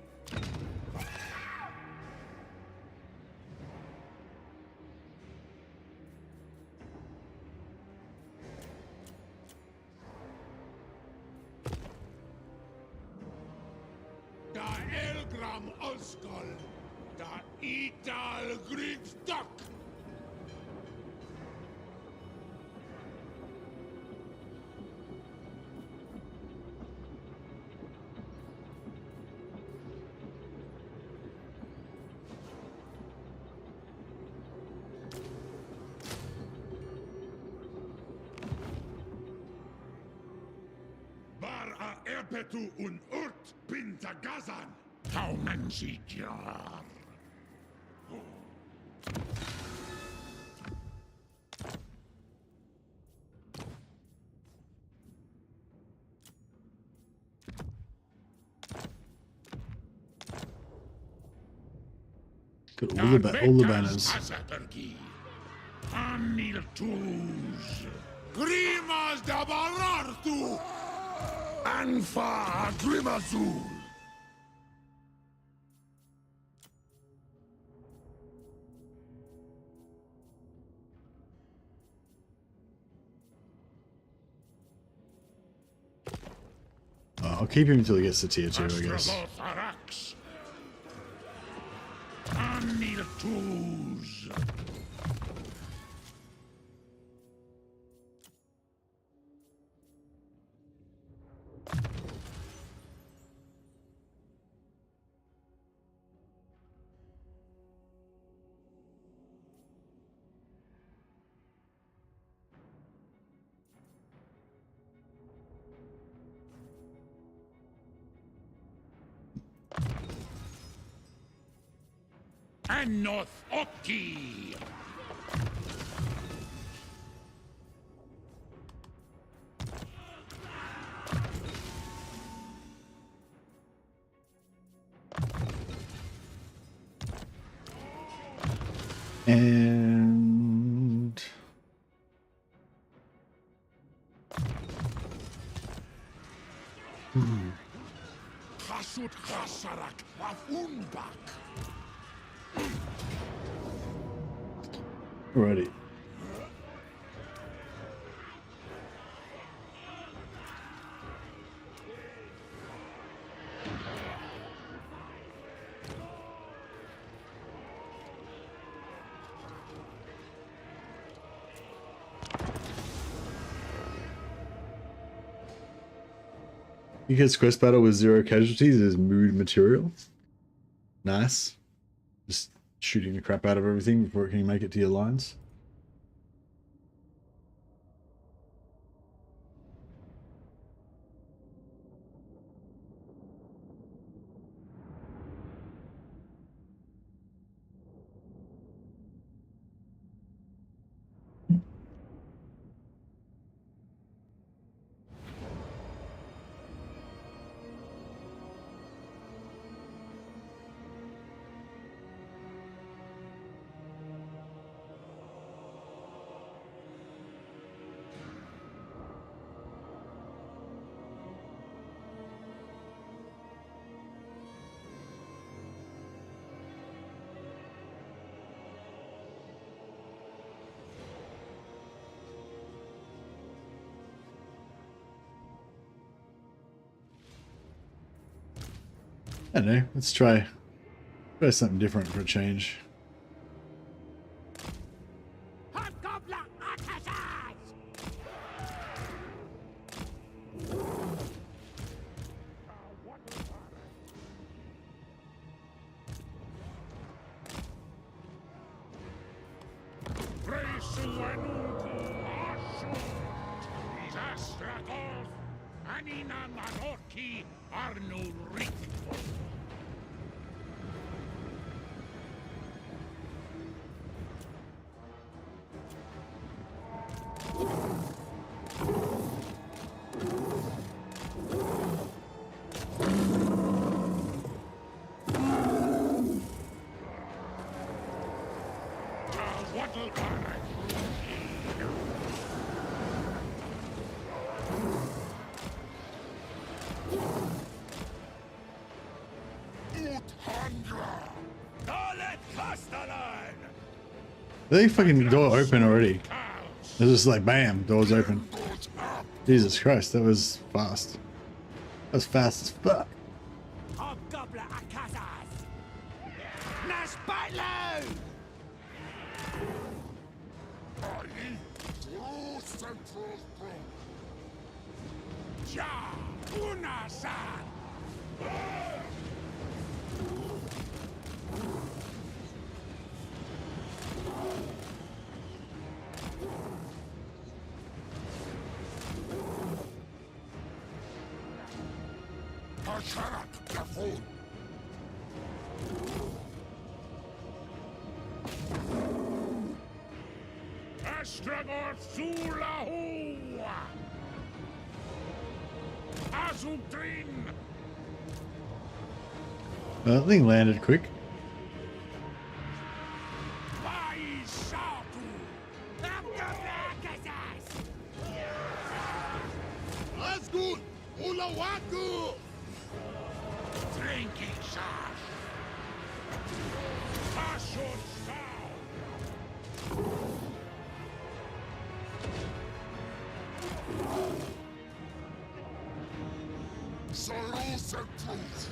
Da Elgram Oskol. Da Ital Grigstok. Bar a Erpetu un Urt Pintagazan. Taumansijar. Got all the banners. Anil Tuz. Grimas da Barartu. Anfa Grimazul. I'll keep him until he gets to tier 2, I guess. Astrogoth Arax. Anil Tuz. Anoth Oki. And Hasut Hasarak Afunbak. alrighty. You get quest battle with 0 casualties is mood material. Nice. Just shooting the crap out of everything before it can make it to your lines. I don't know. Let's try something different for a change. Hobgoblin Akashas! Astragoth, Anina Maroki, Arno Rick. They fucking door open already. It's just like bam, doors open. Jesus Christ, that was fast. That was fast as fuck. Hobgoblin Akashas! Nash Batlow! Ja, Unasan. Hasharak Kafun. Astragoth Sulahu. Azutrin. That thing landed quick. Baishatu. Hobgoblin Akashas! Azgul. Ulawaku. Drinking shot. Ashot sound. Sorrows and truth.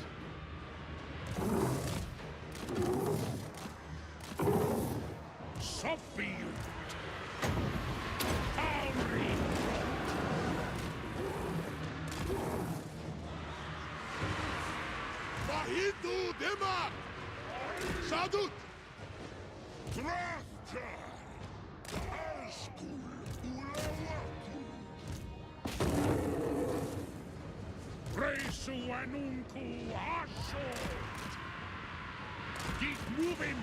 Sophie. Tauri. Bahidu Dema. Sadut. Drafta. Ashkul. Ulawaku. Reisu Anunku Asho. Keep moving.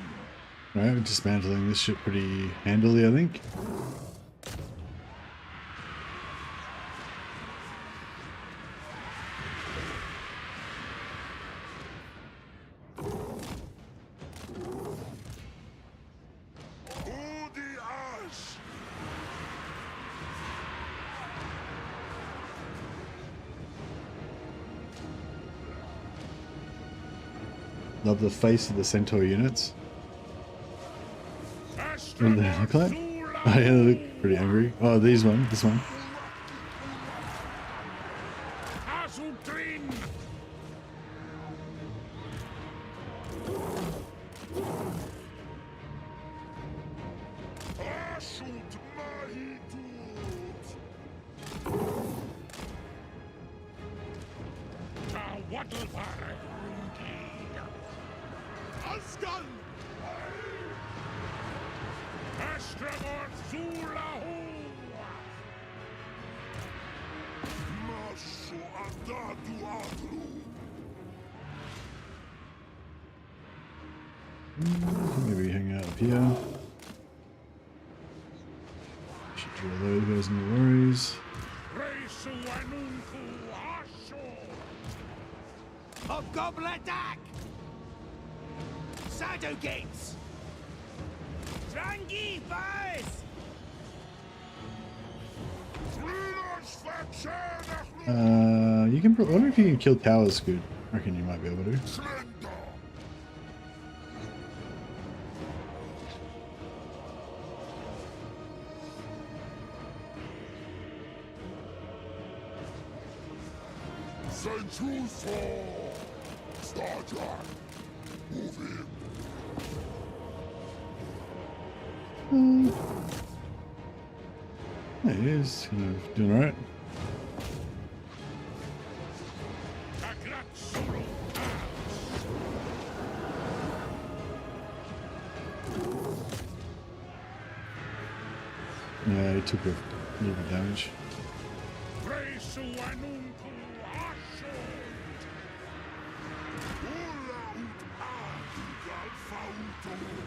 Right, we're dismantling this shit pretty handily, I think. Udi Ash. Love the face of the centaur units. What do they look like? Oh yeah, they look pretty angry. Oh, this one. Azutrin. Ashut Mahitut. Tawadalvar Rundi. Asgal. Astragoth Sulahu. Mashu Adadu Adlu. Maybe hang out up here. Should drill those guys, no worries. Reisu Anunku Asho. Hobgoblin attack! Shadow gates! Drangi fires! You can. I wonder if you can kill towers good. I reckon you might be able to. Yeah, he is doing alright. Yeah, he took a little bit of damage.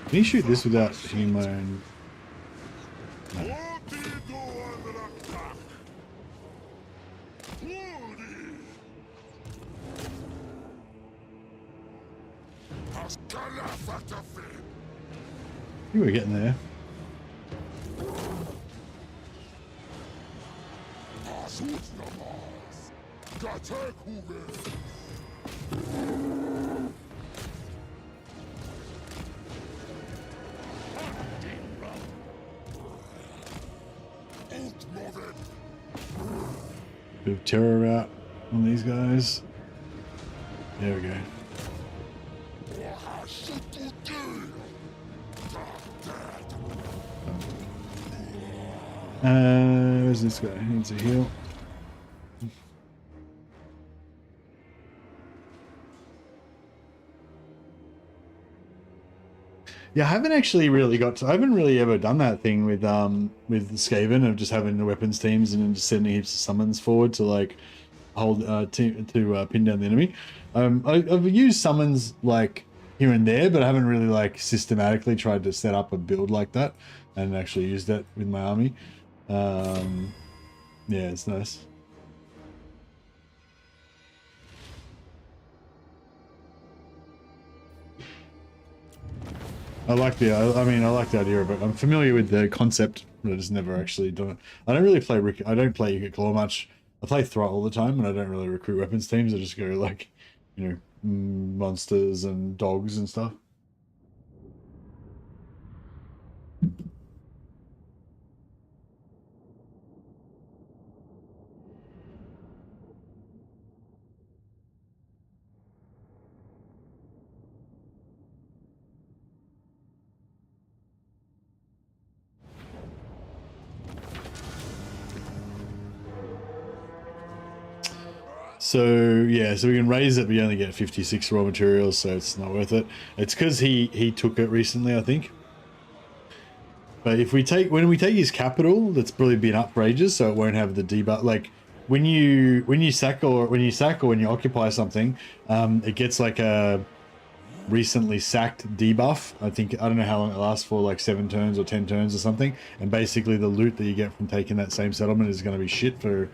Can you shoot this without hitting my own? No. You were getting there. Bit of terror out on these guys. There we go. Where's this guy? He needs a heal. Yeah, I haven't actually really got to, I haven't really ever done that thing with Skaven of just having the weapons teams and then just sending heaps of summons forward to like hold to pin down the enemy. I've used summons like here and there, but I haven't really like systematically tried to set up a build like that and actually use that with my army. Yeah, it's nice. I like the, I like the idea of it. I'm familiar with the concept, but I just never actually done it. I don't really play I don't play Yiga Claw much. I play Thrall all the time, and I don't really recruit weapons teams. I just go like, monsters and dogs and stuff. So yeah, so we can raise it, but you only get 56 raw materials, so it's not worth it. It's because he took it recently, I think. But if we take when we take his capital, that's probably been up for ages, so it won't have the debuff. Like when you sack or when you occupy something, it gets like a recently sacked debuff. I don't know how long it lasts for, like 7 turns or 10 turns or something. And basically the loot that you get from taking that same settlement is going to be shit for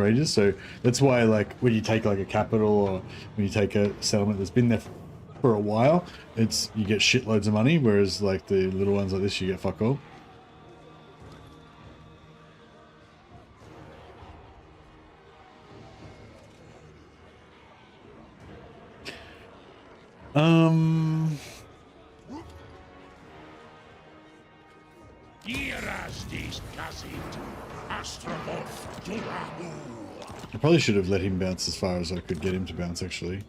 ages. So that's why, like, when you take like a capital or when you take a settlement that's been there for a while, you get shitloads of money, whereas like the little ones like this, you get fuck all. I probably should have let him bounce as far as I could get him to bounce, actually.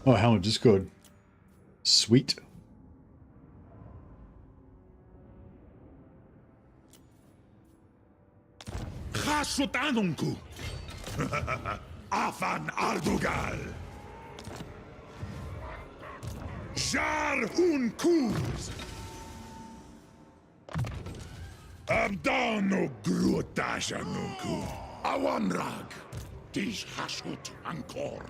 Oh, Helmet Discord. Sweet. Afan Ardugal. Jar hun kuz. Abdano grutashanunku. Awanrag. Dish hashut ankor.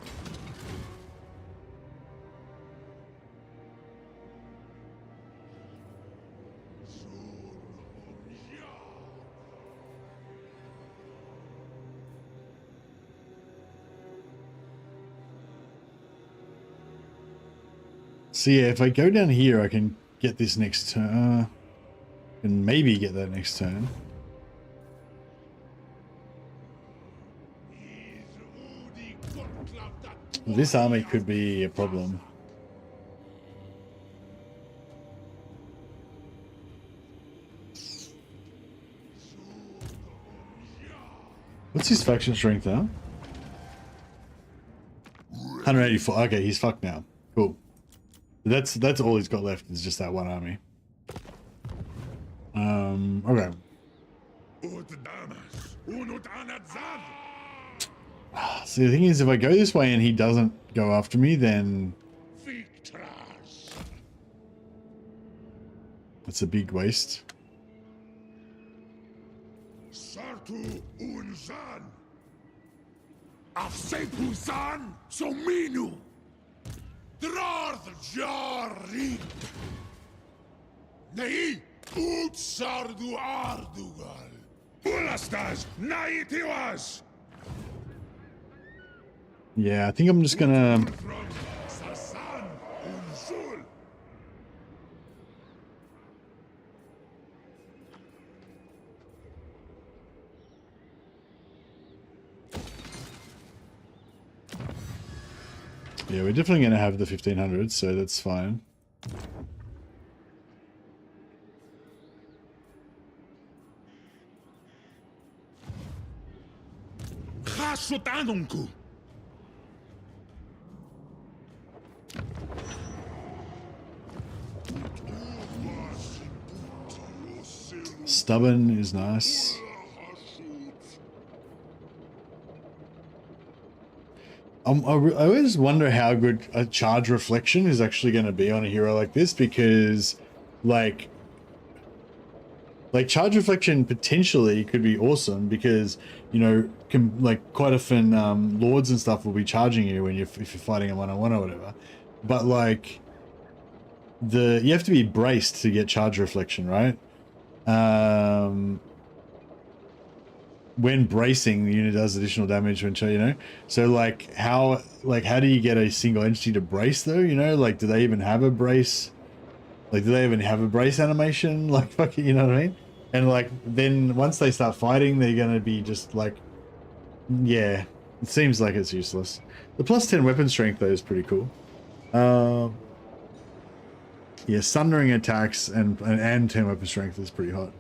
So yeah, if I go down here, I can get this next turn. Can maybe get that next turn. This army could be a problem. What's his faction strength now? 184. Okay, he's fucked now. Cool. That's all he's got left is just that one army. Okay. See, the thing is, if I go this way and he doesn't go after me, then it's a big waste. Sartu unzan. Afsepusan sominu. Drarth jarik. Nei utsardu ardugal. Bulastas naitiwas. Yeah, I think I'm just gonna. Yeah, we're definitely going to have the 1500s, so that's fine. Stubborn is nice. I always wonder how good a charge reflection is actually going to be on a hero like this, because like charge reflection potentially could be awesome, because you know like quite often lords and stuff will be charging you when if you're fighting a one-on-one or whatever, but like you have to be braced to get charge reflection, right? When bracing, the unit does additional damage when, you know, so like how do you get a single entity to brace though, you know, like do they even have a brace, like do they even have a brace animation, like fucking, you know what I mean? And like then once they start fighting, they're gonna be just like, yeah, it seems like it's useless. The plus 10 weapon strength though is pretty cool. Yeah, sundering attacks and 10 weapon strength is pretty hot.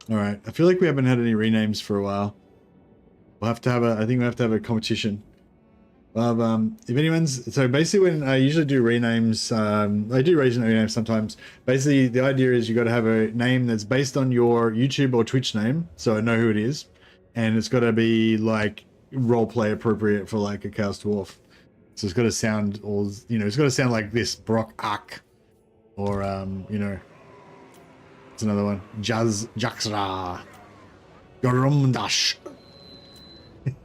All right, I feel like we haven't had any renames for a while. We'll have to have I think we have to have a competition. If anyone's, so basically when I usually do renames, I do renames sometimes. Basically, the idea is you got to have a name that's based on your YouTube or Twitch name, so I know who it is, and it's got to be like roleplay appropriate for like a Chaos Dwarf. So it's got to sound all, you know, it's got to sound like this, Brock Ark, or you know, it's another one, Jazz Jaxra, Gorumdash,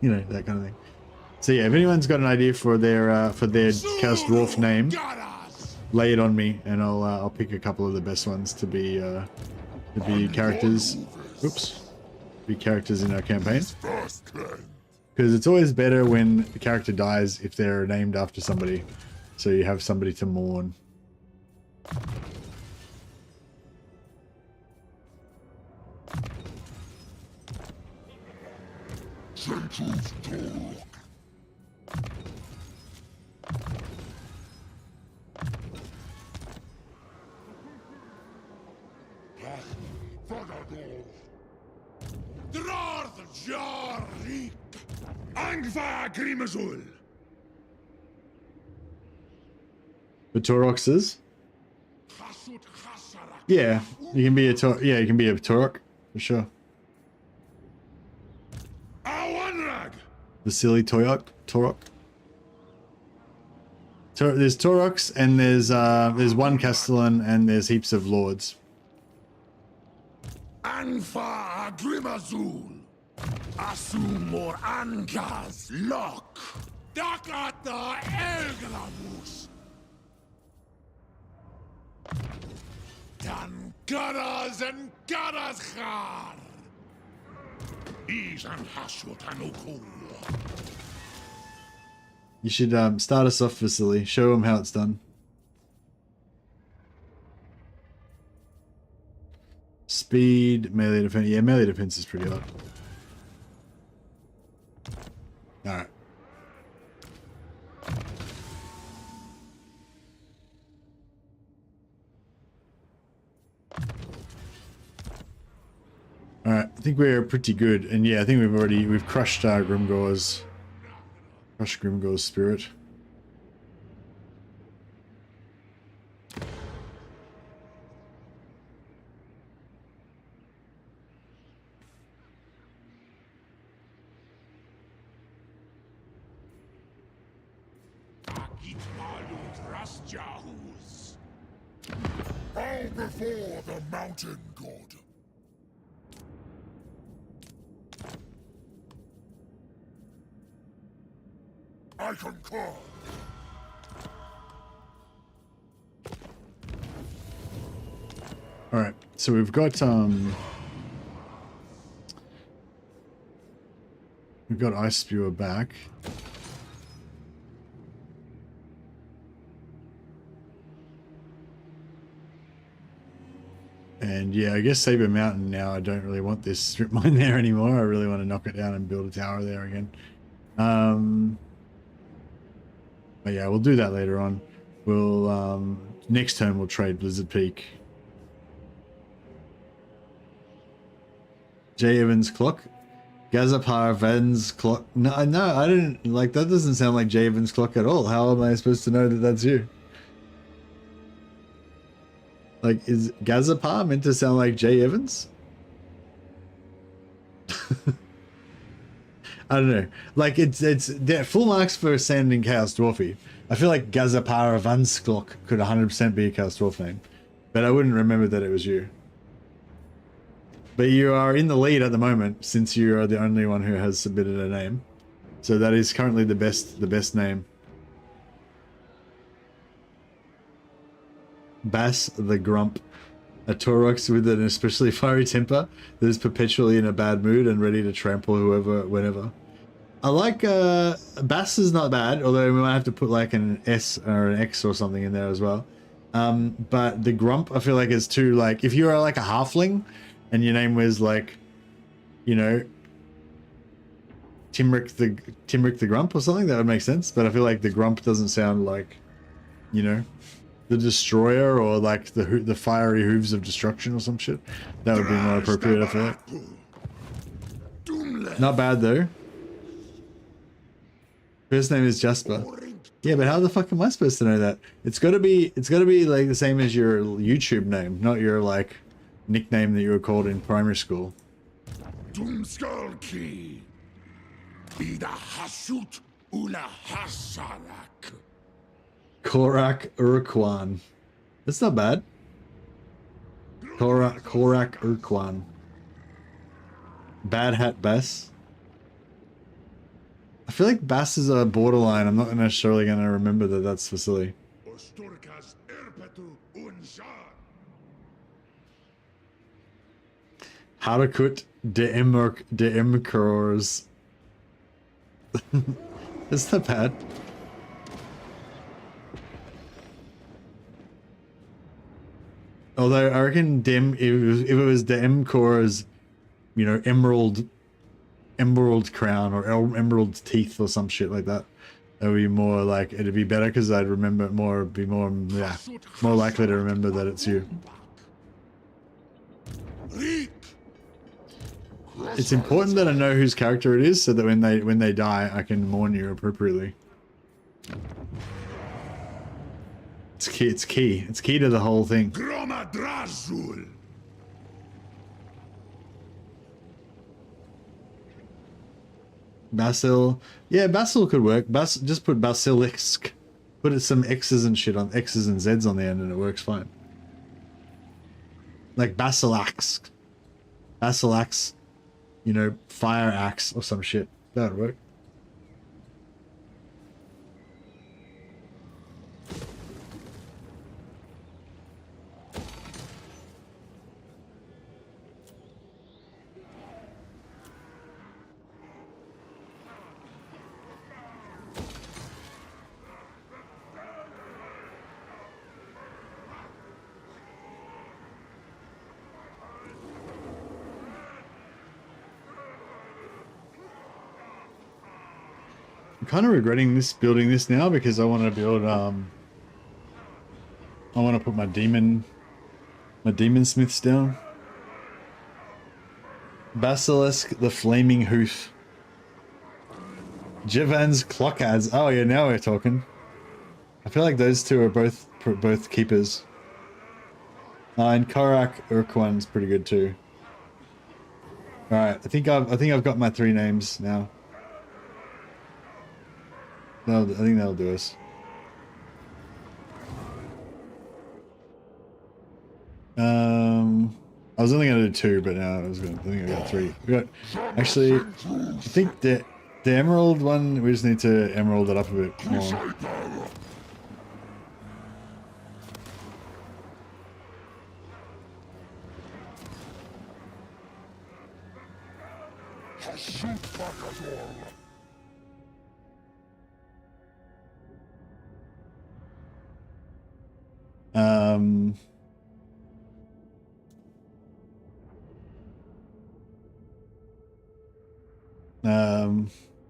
you know, that kind of thing. So yeah, if anyone's got an idea for their Chaos Dwarf name, lay it on me, and I'll pick a couple of the best ones to be characters. Oops, be characters in our campaign. Because it's always better when the character dies if they're named after somebody, so you have somebody to mourn. The Tauroxes? Yeah, you can be a you can be a Taurok for sure. The silly Taurok. There's Tauroks and there's one Castellan and there's heaps of lords. Anfa Grimazul. Asumor Angas Lock. Dakata Elgramus. Dan Garas and Garashar. He's an Hashutanuku. You should start us off, Vasily. Show them how it's done. Speed, melee defense. Yeah, melee defense is pretty hard. Alright. Alright, I think we're pretty good. And yeah, I think we've crushed Grimgore's spirit. Bow before the mountain god. I concur. Alright, so we've got Ice Spewer back. And yeah, I guess Saber Mountain now. I don't really want this strip mine there anymore. I really want to knock it down and build a tower there again. But yeah, we'll do that later on. We'll next turn we'll trade Blizzard Peak. J. Evans clock. Gazapar Vans clock. No, I didn't like that. Doesn't sound like J. Evans clock at all. How am I supposed to know that that's you? Like, is Gazapar meant to sound like Jay Evans? I don't know. Like, it's full marks for sounding Chaos Dwarfy. I feel like Gazapar Vansklock could 100% be a Chaos Dwarf name. But I wouldn't remember that it was you. But you are in the lead at the moment, since you are the only one who has submitted a name. So that is currently the best name. Bass the Grump, a Taurox with an especially fiery temper that is perpetually in a bad mood and ready to trample whoever, whenever. I like, Bass is not bad, although we might have to put like an S or an X or something in there as well. But the Grump, I feel like is too, like, if you are like a halfling and your name was like, you know, Timric the Grump or something, that would make sense. But I feel like the Grump doesn't sound like, you know, the Destroyer or like the fiery hooves of destruction or some shit. That would be more appropriate, I feel like. Not bad though. First name is Jasper. Yeah, but how the fuck am I supposed to know that? It's gotta be like the same as your YouTube name, not your like nickname that you were called in primary school. Doomskullki. Be the Hasut Ula Hasarak. Korak Urquan. That's not bad. Korak Urquan. Bad Hat Bass. I feel like Bass is a borderline. I'm not necessarily going to remember that that's Vasily. Harakut de Emkors. It's not bad. Although I reckon if it was the Emcor's, you know, emerald crown or emerald teeth or some shit like that, that would be more like, it'd be better because I'd remember it more, be more, yeah, more likely to remember that it's you. It's important that I know whose character it is so that when they die, I can mourn you appropriately. It's key. It's key. It's key to the whole thing. Basil. Yeah, Basil could work. Just put Basilisk. Put some X's and shit on X's and Z's on the end and it works fine. Like Basilax. Basilax, you know, fire axe or some shit. That would work. I'm kind of regretting building this now because I want to build I want to put my demon smiths down. Basilisk the Flaming Hoof. Jivan's Clockaz. Oh yeah, now we're talking. I feel like those two are both keepers. And Korak Urquan's pretty good too. All right, I think I've got my 3 names now. No, I think that'll do us. I was only gonna do 2, but now I think I got 3. We got actually. I think the emerald one. We just need to emerald it up a bit more.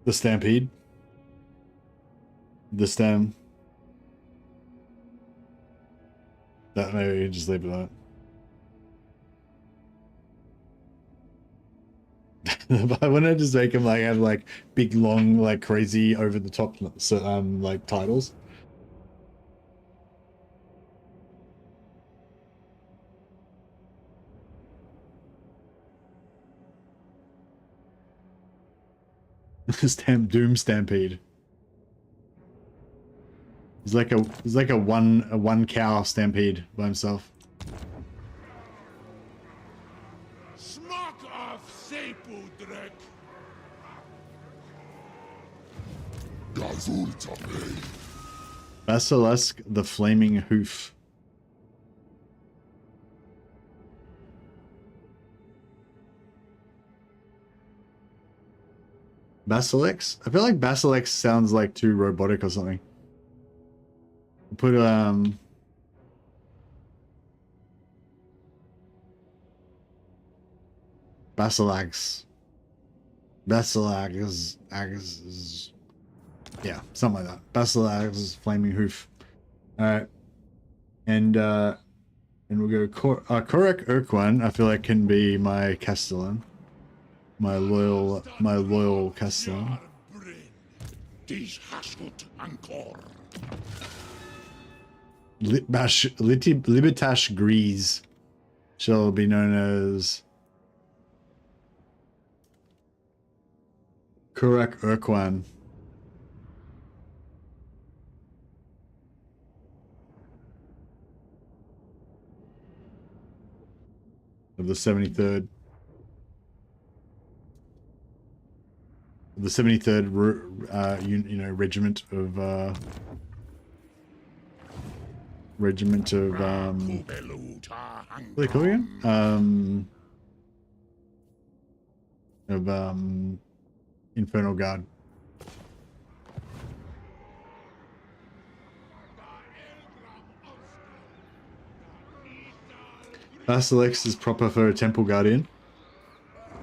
The Stampede. The stem. That maybe just leave it that. But wouldn't I just make him like have like big long like crazy over the top like titles? Doom Stampede. He's like a one cow stampede by himself. Smock of Sepudrek. Basilisk the Flaming Hoof. Basilisk? I feel like Basilisk sounds like too robotic or something. Put Basilax. Basilax is yeah, something like that. Basilax Flaming Hoof. Alright. And we'll go Korak Urquan, I feel like can be my Castellan. My loyal Castellan. Libitash Grease shall be known as Korak Urquan. Of the 73rd. The 73rd, you know, regiment of what do they call it again? Of Infernal Guard. Basilisk is proper for a Temple Guardian.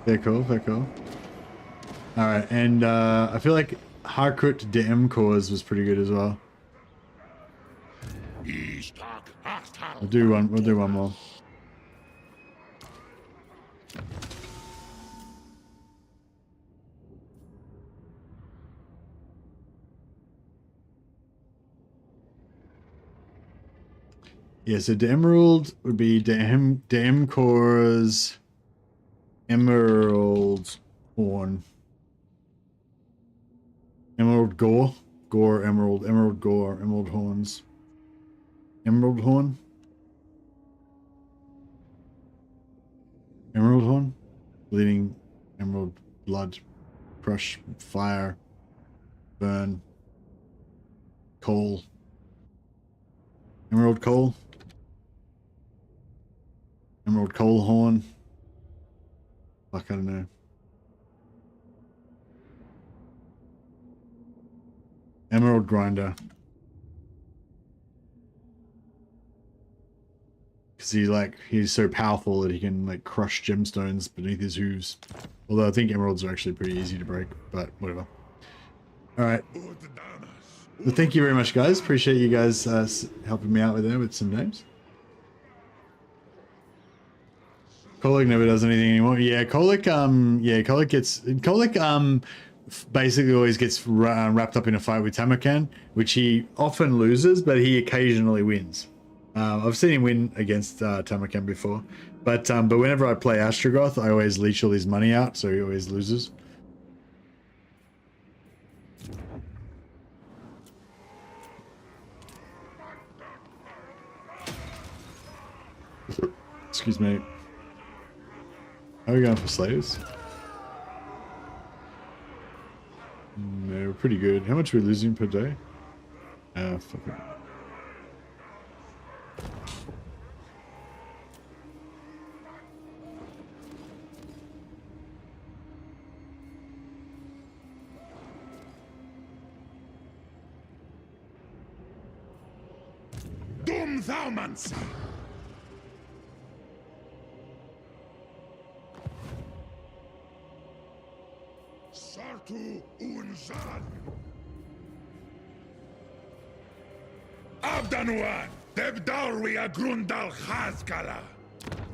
Very cool, very cool. Alright, and I feel like Harkrut de Mcors was pretty good as well. We'll do one more. Yeah, so the Emerald would be the Mcors Emerald Horn. Emerald Gore. Gore Emerald. Emerald Gore. Emerald Horns. Emerald Horn. Emerald Horn. Bleeding Emerald Blood. Crush. Fire. Burn. Coal. Emerald Coal. Emerald Coal Horn. Fuck, I don't know. Emerald Grinder. Because he's so powerful that he can like crush gemstones beneath his hooves. Although I think emeralds are actually pretty easy to break, but whatever. All right. Well, thank you very much, guys. Appreciate you guys helping me out with some names. Kolic never does anything anymore. Yeah, Kolic. Kolic basically always gets wrapped up in a fight with Tamarkan, which he often loses, but he occasionally wins. I've seen him win against Tamarkan before, but whenever I play Astrogoth, I always leech all his money out, so he always loses. Excuse me. How are we going for slaves? No, we're pretty good. How much are we losing per day? Fuck it. Dum thou mansa! Sartu unzan! Abdanuan! Debdarwi agrundal chazkala!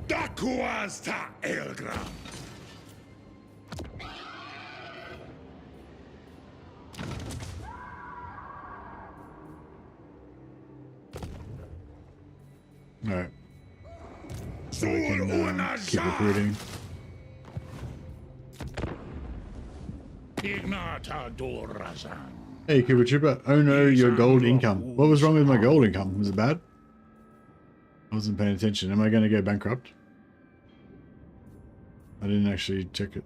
Dakuaz ta elgram! Alright. So we can keep recruiting. Hey, Cuba Trooper. Oh no, your gold income. What was wrong with my gold income? Was it bad? I wasn't paying attention. Am I going to go bankrupt? I didn't actually check it.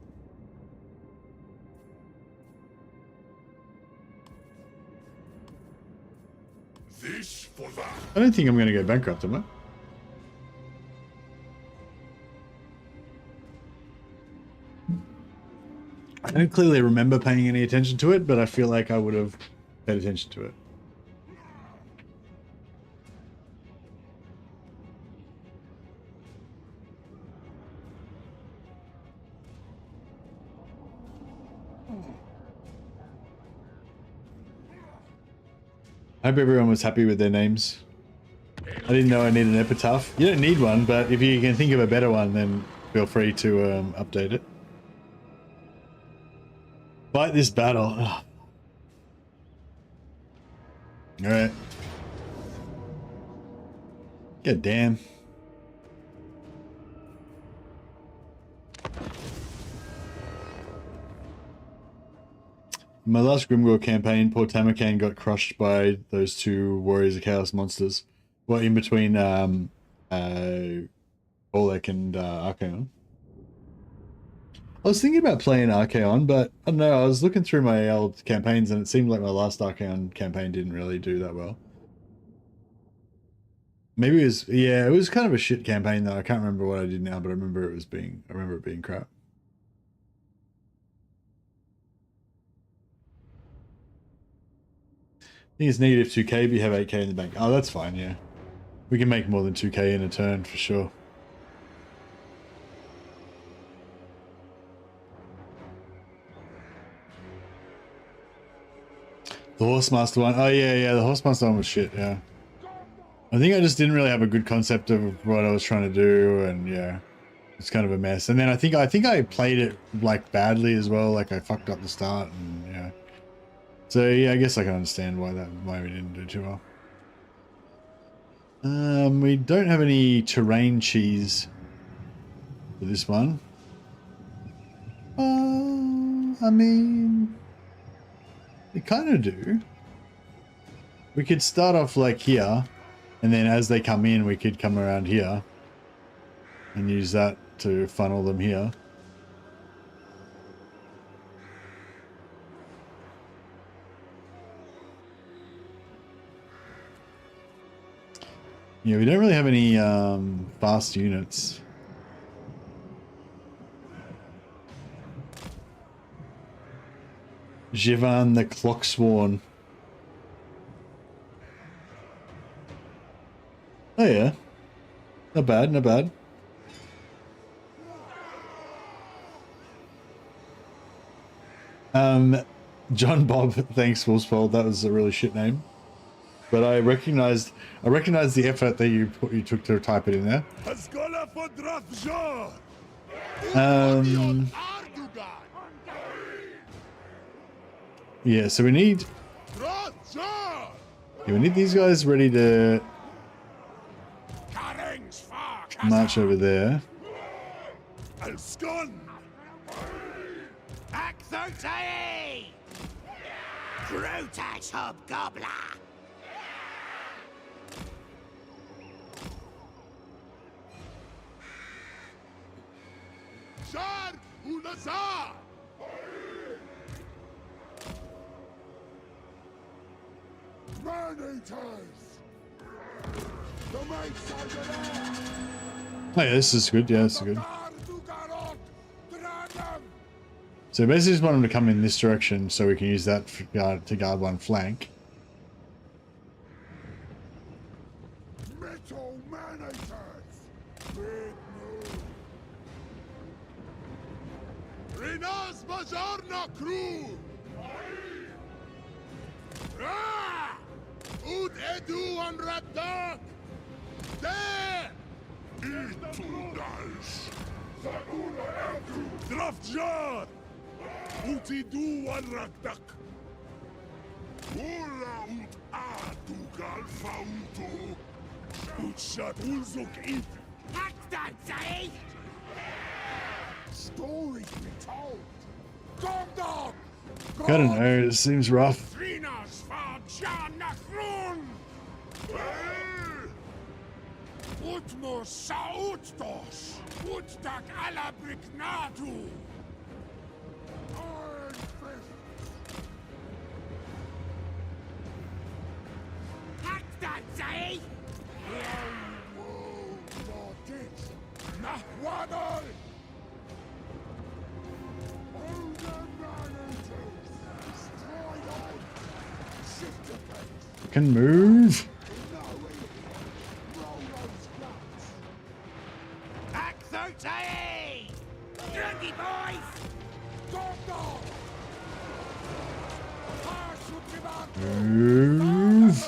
This for that. I don't think I'm going to go bankrupt, am I? I don't clearly remember paying any attention to it, but I feel like I would have paid attention to it. I hope everyone was happy with their names. I didn't know I needed an epitaph. You don't need one, but if you can think of a better one, then feel free to update it. Fight this battle. Ugh. All right. God damn. My last Grimgore campaign, poor Tamarkan got crushed by those two Warriors of Chaos monsters. Well, in between Olek and Archaon. I was thinking about playing Archaon, but I don't know, I was looking through my old campaigns and it seemed like my last Archaon campaign didn't really do that well. Maybe it was, yeah, it was kind of a shit campaign though. I can't remember what I did now, but I remember it being crap. I think it's negative 2k, but you have 8k in the bank. Oh, that's fine, yeah. We can make more than 2k in a turn for sure. The Horsemaster one. Oh, yeah, the Horsemaster one was shit, yeah. I think I just didn't really have a good concept of what I was trying to do, and yeah. It's kind of a mess. And then I think I played it, like, badly as well. Like, I fucked up the start, and yeah. So, yeah, I guess I can understand why we didn't do too well. We don't have any terrain cheese for this one. I mean, we kind of do. We could start off like here, and then as they come in, we could come around here and use that to funnel them here. Yeah, we don't really have any fast units. Jivan the Clocksworn. Oh yeah. Not bad, not bad. John Bob, thanks, Wolfsfold. That was a really shit name. But I recognized the effort that you took to type it in there. Yeah, so we need these guys ready to march over there. Grutash Hobgobbler! Shar Ulazar! Man-eaters! The mates are there! Oh yeah, this is good. Yeah, this is good. So basically just want them to come in this direction so we can use that for to guard one flank. Metal man-eaters! Big move! Rinas Bajarna crew! Ah! Ud edu an raddak! There! Itunas! Drafjar! Utidu an raddak! Ura ut adugal fautu! Utshat ulzuk it! Hackdad, Stories be told! Gomdog! I don't know, it seems rough. Trinas Fagjan Nachrun! Utmos Sautdos! Utdak Alabriknatu! Iron Fist! Hackdad, Whoa, Lordit! Nahwadal! Can move. Hack 30! Drunky boys! Move.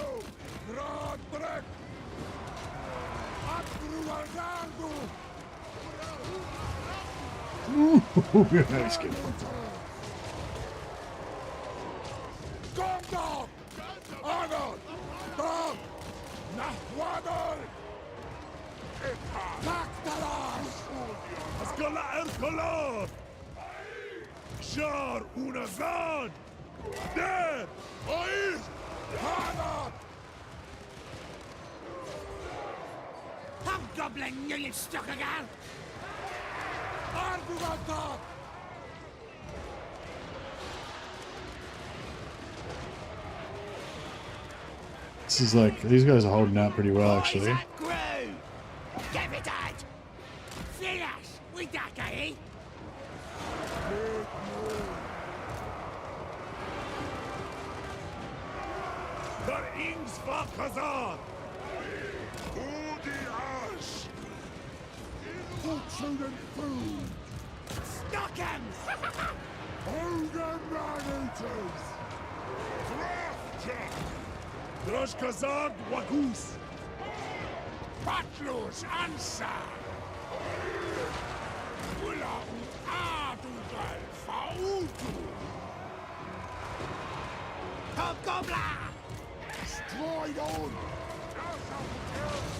Ooh, nice good. Shar Unazad! There! Ois! Hanat! Hobgoblin, you stuck again! Argugatat! This is like, these guys are holding out pretty well actually. Give it out! Finish! We that guy, Der Ings war Kazan! Udi Ash! Fortune and food! Stuck him! Hogan Man-Eaters! Drafter! Drosh Kazan Wagus! Patlus Ansa! Ula und Adugal Fautu! Hobgobbler! Destroyed on!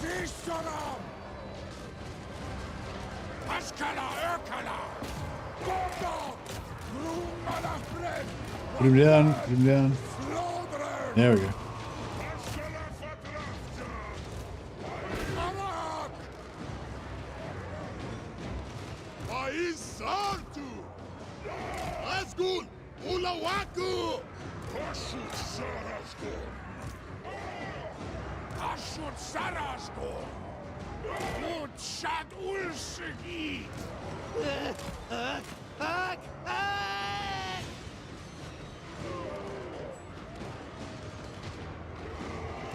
Visceram! Askala Erkala! Gorda! Grumala Fred! Put him down, put him down. Slaughterer! There we go. Askala Fadrafta! Arak! Ais Sartu! Asgul! Ulawaku! Ashut Sarasgul! Ashut Sarasgul! Und Shad Ulsigi!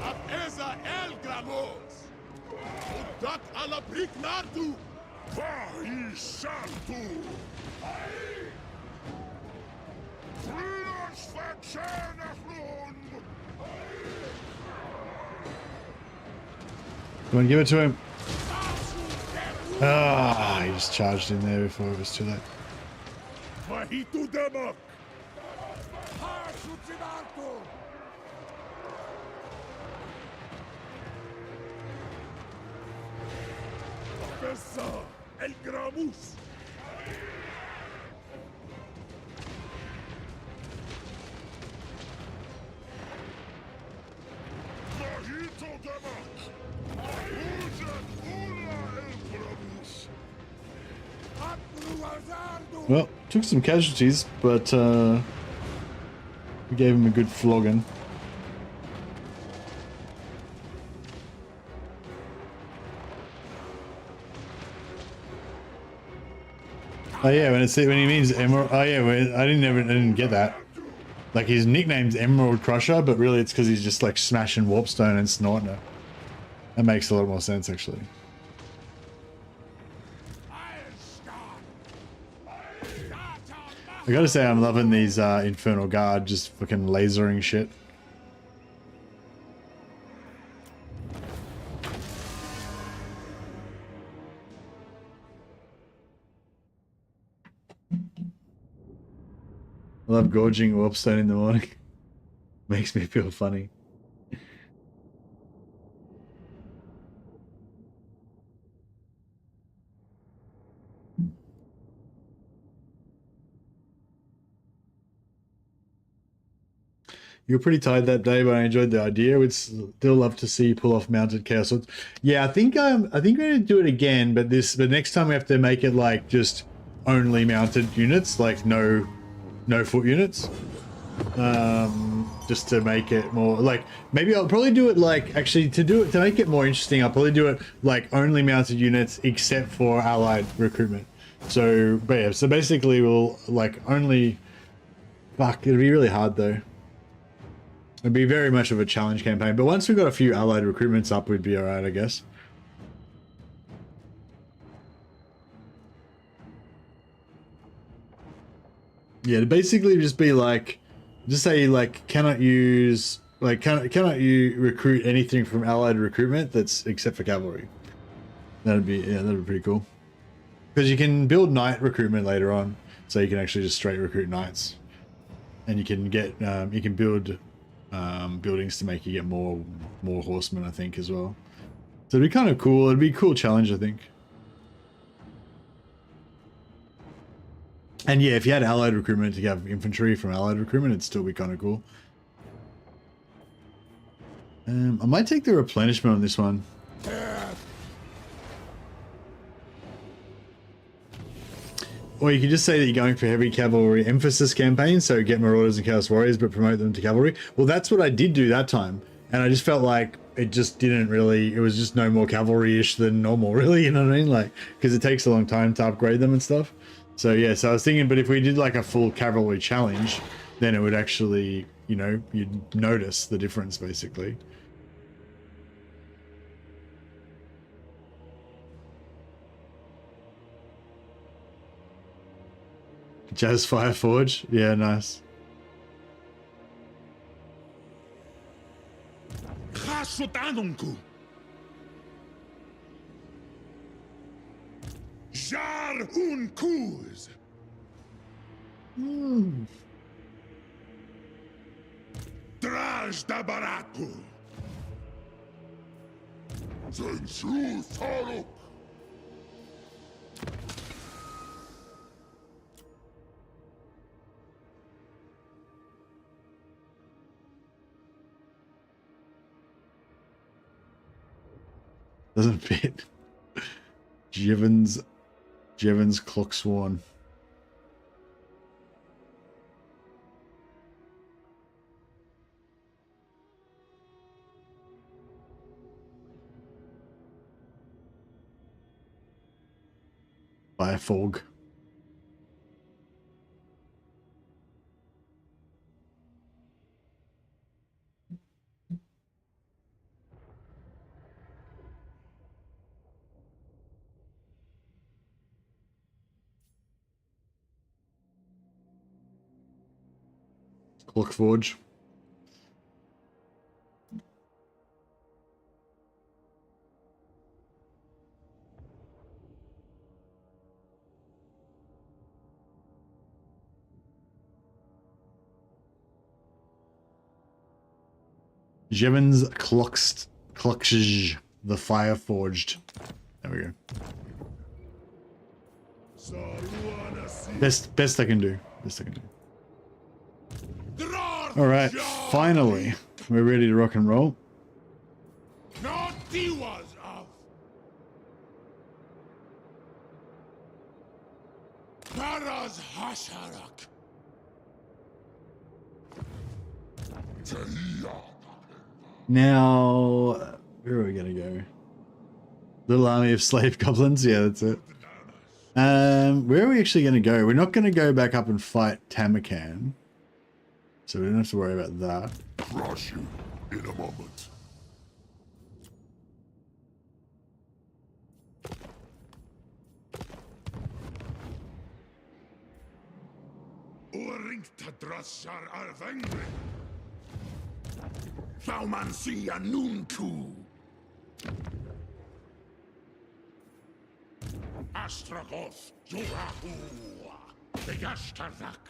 Ab Eza El Gramos! Udat ala Briknartu! Vahi Santu! Trinas Come on, give it to him. Ah, he just charged in there before it was too late. Well, took some casualties, but we gave him a good flogging. Oh yeah, when he means emerald. Oh yeah, I didn't get that. Like his nickname's Emerald Crusher, but really it's because he's just like smashing warpstone and snorting it. That makes a lot more sense actually. I gotta say I'm loving these Infernal Guard just fucking lasering shit. I love gorging warpstone in the morning. Makes me feel funny. You were pretty tired that day, but I enjoyed the idea. We'd still love to see you pull off mounted chaos swords. Yeah, I think we're gonna do it again, but next time we have to make it like just only mounted units, like no foot units. Just to make it more like, maybe I'll probably do it like, actually to make it more interesting, I'll probably do it like only mounted units except for allied recruitment. So, but yeah, so basically we'll like only, fuck, it'll be really hard though. It'd be very much of a challenge campaign, but once we've got a few allied recruitments up, we'd be alright, I guess. Yeah, to basically just be like, just say like, cannot you recruit anything from allied recruitment that's except for cavalry. That'd be pretty cool. Because you can build knight recruitment later on, so you can actually just straight recruit knights, and you can get you can build buildings to make you get more horsemen, I think, as well. So it'd be kind of cool. It'd be a cool challenge, I think. And yeah, if you had allied recruitment to have infantry from allied recruitment, it'd still be kind of cool. I might take the replenishment on this one. Or you could just say that you're going for heavy cavalry emphasis campaign, so get Marauders and Chaos Warriors, but promote them to cavalry. Well, that's what I did do that time, and I just felt like it just didn't really, it was just no more cavalry-ish than normal, really, you know what I mean? Like, because it takes a long time to upgrade them and stuff. So yeah, so I was thinking, but if we did like a full cavalry challenge, then it would actually, you know, you'd notice the difference, basically. Jazz Fireforge, yeah, nice. Jar un kuz. Draj da baraku. Zensu Tharuk. Doesn't fit. Jevons Clocksworn. By fog. Clockforge. Jevons Clocksh, the Fire Forged. There we go. Best I can do. Best I can do. All right, finally, we're ready to rock and roll. Now, where are we gonna go? Little army of slave goblins. Yeah, that's it. Where are we actually gonna go? We're not gonna go back up and fight Tamakan, so we don't have to worry about that. Crush you in a moment. Oringtadrassar alvengre. Faumansia nunku. Astragoth, Jorahu, Begastardak.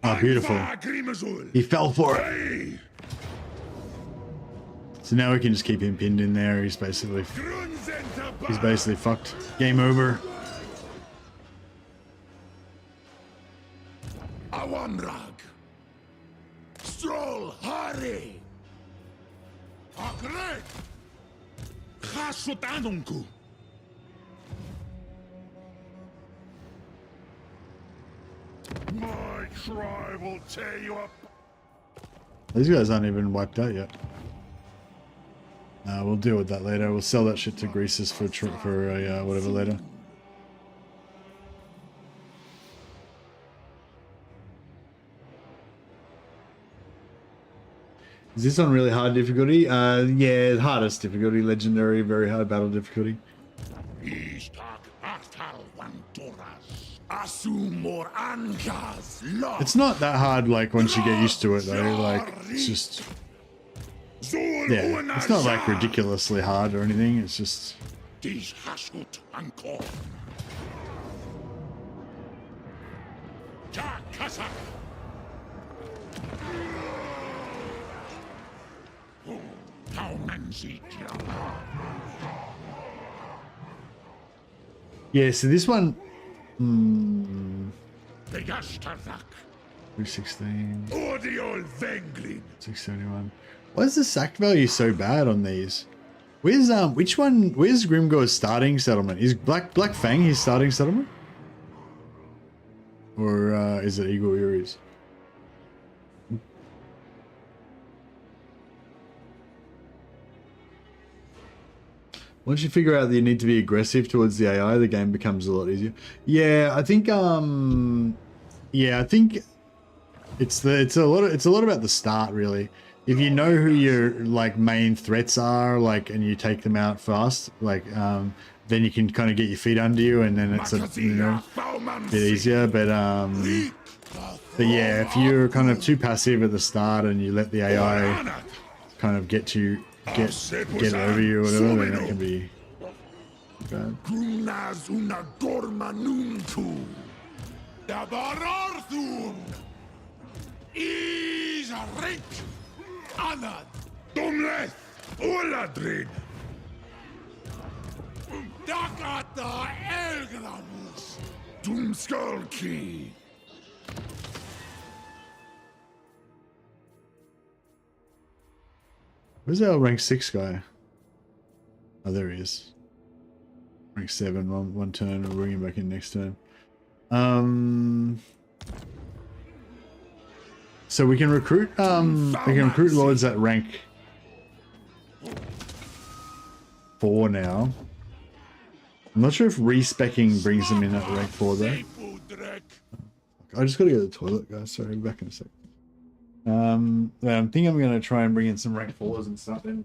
Oh, beautiful. He fell for it. So now we can just keep him pinned in there. He's basically fucked. Game over. Awamrag. Stroll Hari. Agret. Khasutanunku. My tribe will tear you up. These guys aren't even wiped out yet. We'll deal with that later. We'll sell that shit to Greases for whatever later. Is this on really hard difficulty? Yeah, hardest difficulty, legendary, very hard battle difficulty. It's not that hard, like, once you get used to it, though. Like, it's just... Yeah, it's not, like, ridiculously hard or anything. It's just... Yeah, so this one... 316. 671. Why is the sack value so bad on these? Where's where's Grimgore's starting settlement? Is Black Fang his starting settlement? Or is it Eagle Erie's? Once you figure out that you need to be aggressive towards the AI, the game becomes a lot easier. Yeah, I think it's a lot about the start, really. If you know who your like main threats are, like, and you take them out fast, like then you can kind of get your feet under you, and then it's a bit easier. But yeah, if you're kind of too passive at the start and you let the AI kind of get over you or whatever, then that can be bad. Where's our rank 6 guy? Oh, there he is. Rank 7, one turn. We'll bring him back in next turn. So we can recruit. Lords at rank 4 now. I'm not sure if respecking brings them in at rank 4 though. I just gotta go to the toilet, guys. Sorry, I'll be back in a sec. I think I'm gonna try and bring in some rank 4s and stuff in.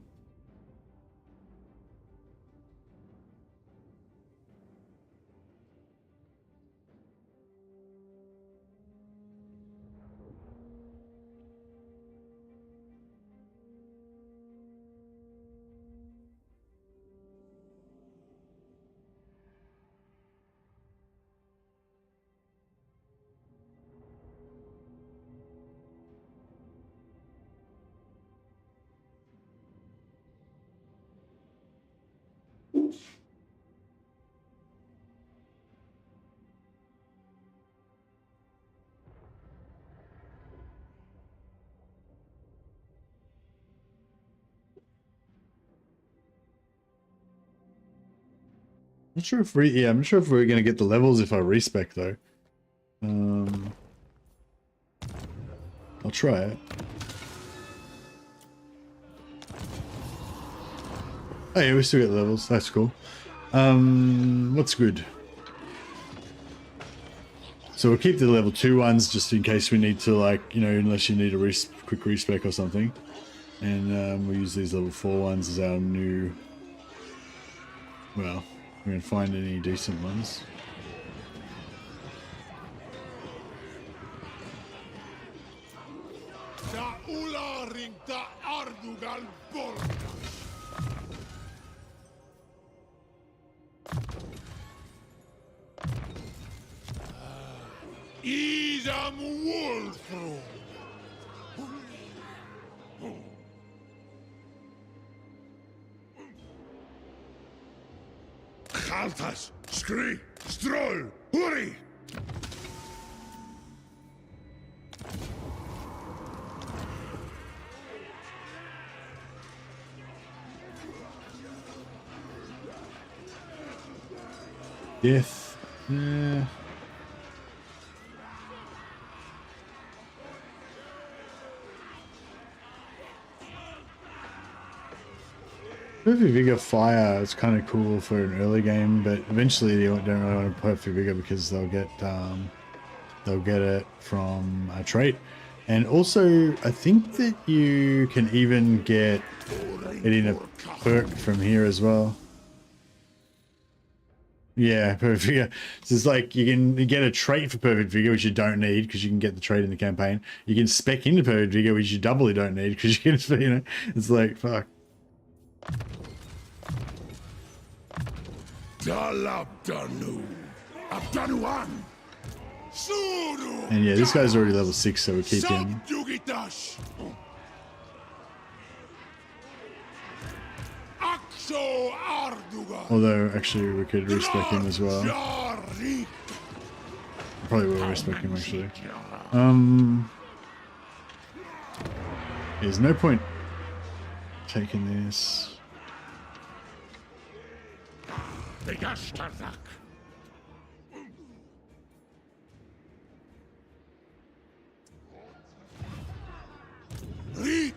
Not sure if I'm not sure if we're gonna get the levels if I respec though. I'll try it. Oh yeah, we still get the levels. That's cool. What's good? So we'll keep the level 2 ones just in case we need to, like, you know, unless you need a quick respec or something. And we'll use these level 4 ones as our new... Well, we're going to find any decent ones. Idam Wolfro. Galtas, Scree, Stroll, hurry! Death. Yeah. Perfect Vigor Fire is kind of cool for an early game, but eventually you don't really want to Perfect Vigor because they'll get it from a trait. And also, I think that you can even get it in a perk from here as well. Yeah, Perfect Vigor. So it's like you get a trait for Perfect Vigor, which you don't need because you can get the trait in the campaign. You can spec into Perfect Vigor, which you doubly don't need because you can, you know, it's like, fuck. And yeah, this guy's already level 6, so we keep him. Although, actually, we could respec him as well. Probably will respec him, actually. There's no point taking this. Rick!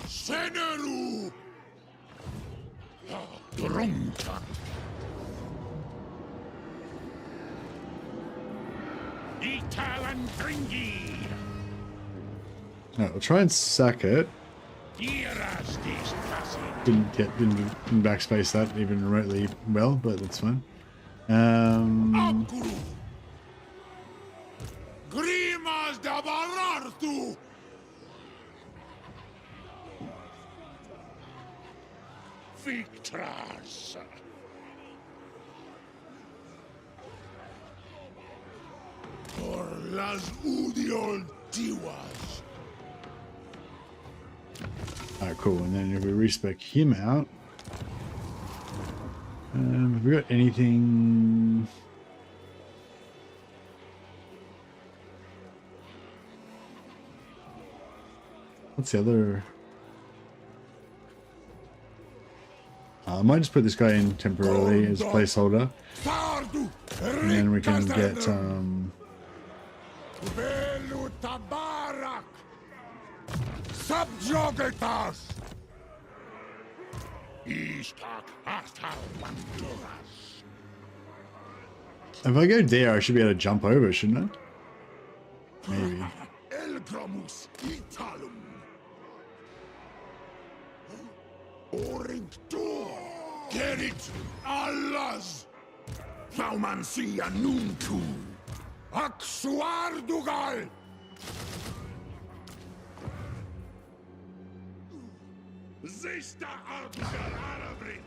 Seneru! Drunken! Ital and Gringi! No, we'll try and sack it. Didn't backspace that even remotely well, but that's fine. Grimas da Barartu! Victras! Por las Udiol Tiwas! Alright, cool. And then if we respec him out, have we got anything? What's the other? I might just put this guy in temporarily as a placeholder, and then we can get Subjugatas! if I go there, I should be able to jump over, shouldn't I? Maybe. Elgramus Italum! Orinctor! Gerit Allahs! Thaumansia Nuntu! Axuardugal! Zista Ardugal Arabrin!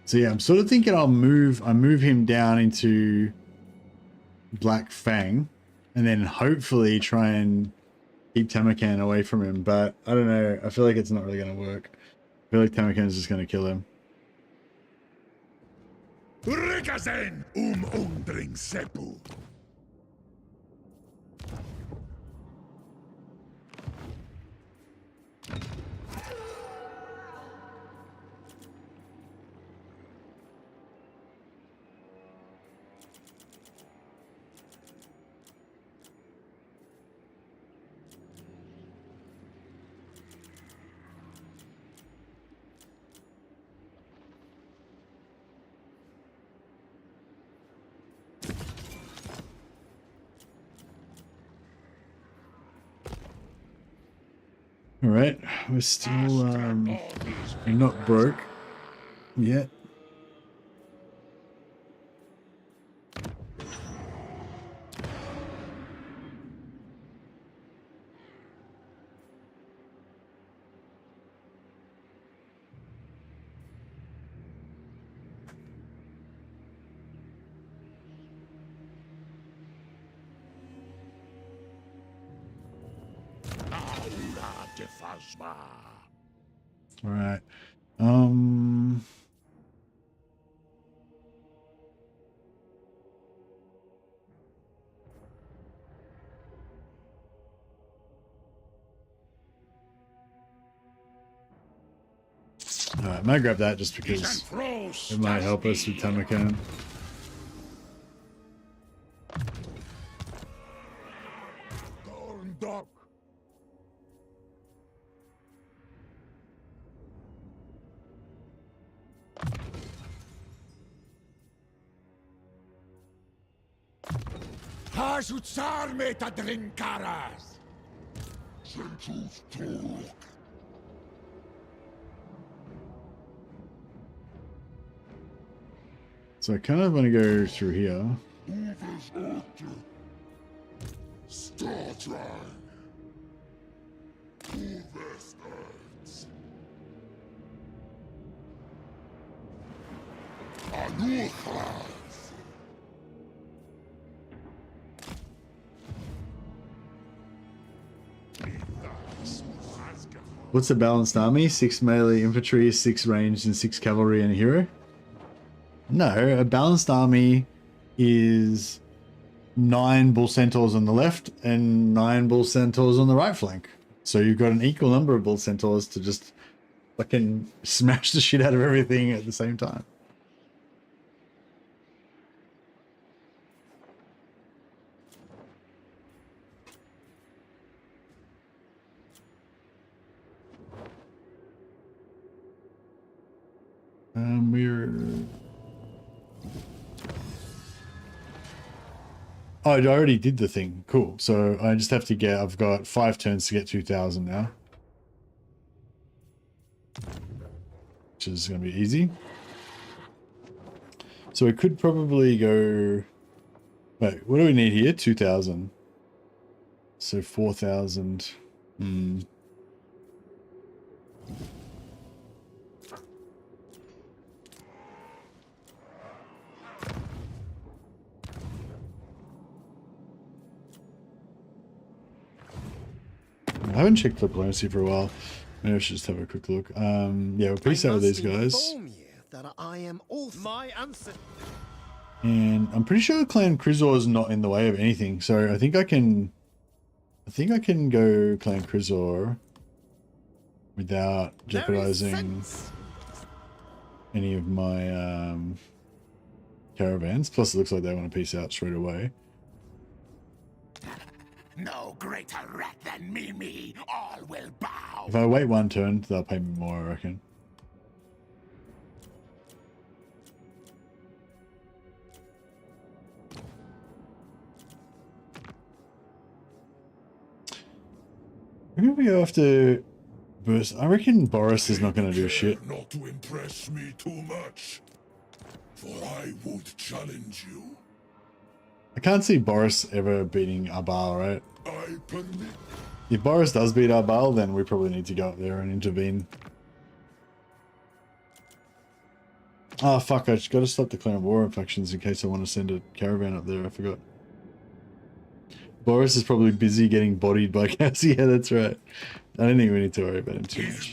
So yeah, I'm sort of thinking I move him down into Black Fang, and then hopefully try and keep Tamakan away from him. But I don't know. I feel like it's not really going to work. I feel like Tamakan's just going to kill him. Rikazen undring sepu. All right, we're still we're not broke yet. All right. All right, I might grab that just because it might help us with Tamakan. So I kind of want to go through here. What's a balanced army? 6 melee infantry, 6 ranged, and 6 cavalry and a hero? No, a balanced army is 9 bull centaurs on the left and 9 bull centaurs on the right flank. So you've got an equal number of bull centaurs to just fucking smash the shit out of everything at the same time. Oh, I already did the thing. Cool. So I just have to get, I've got 5 turns to get 2,000 now. Which is going to be easy. So we could probably go... Wait, what do we need here? 2,000. So 4,000. I haven't checked diplomacy for a while. Maybe I should just have a quick look. Yeah, we'll peace out with these guys. That I am my answer. And I'm pretty sure Clan Krizor is not in the way of anything, so I think I can go Clan Krizor without jeopardizing any of my caravans. Plus it looks like they want to peace out straight away. No greater rat than me, all will bow. If I wait 1 turn, they'll pay me more, I reckon. Maybe we go after Burst. I reckon Boris is not going to do shit. Not to impress me too much, for I would challenge you. I can't see Boris ever beating Arbal, right? I permit. If Boris does beat Arbal, then we probably need to go up there and intervene. Oh fuck, I just gotta stop the Clan of War factions in case I want to send a caravan up there, I forgot. Boris is probably busy getting bodied by Cassie, yeah, that's right. I don't think we need to worry about him too much.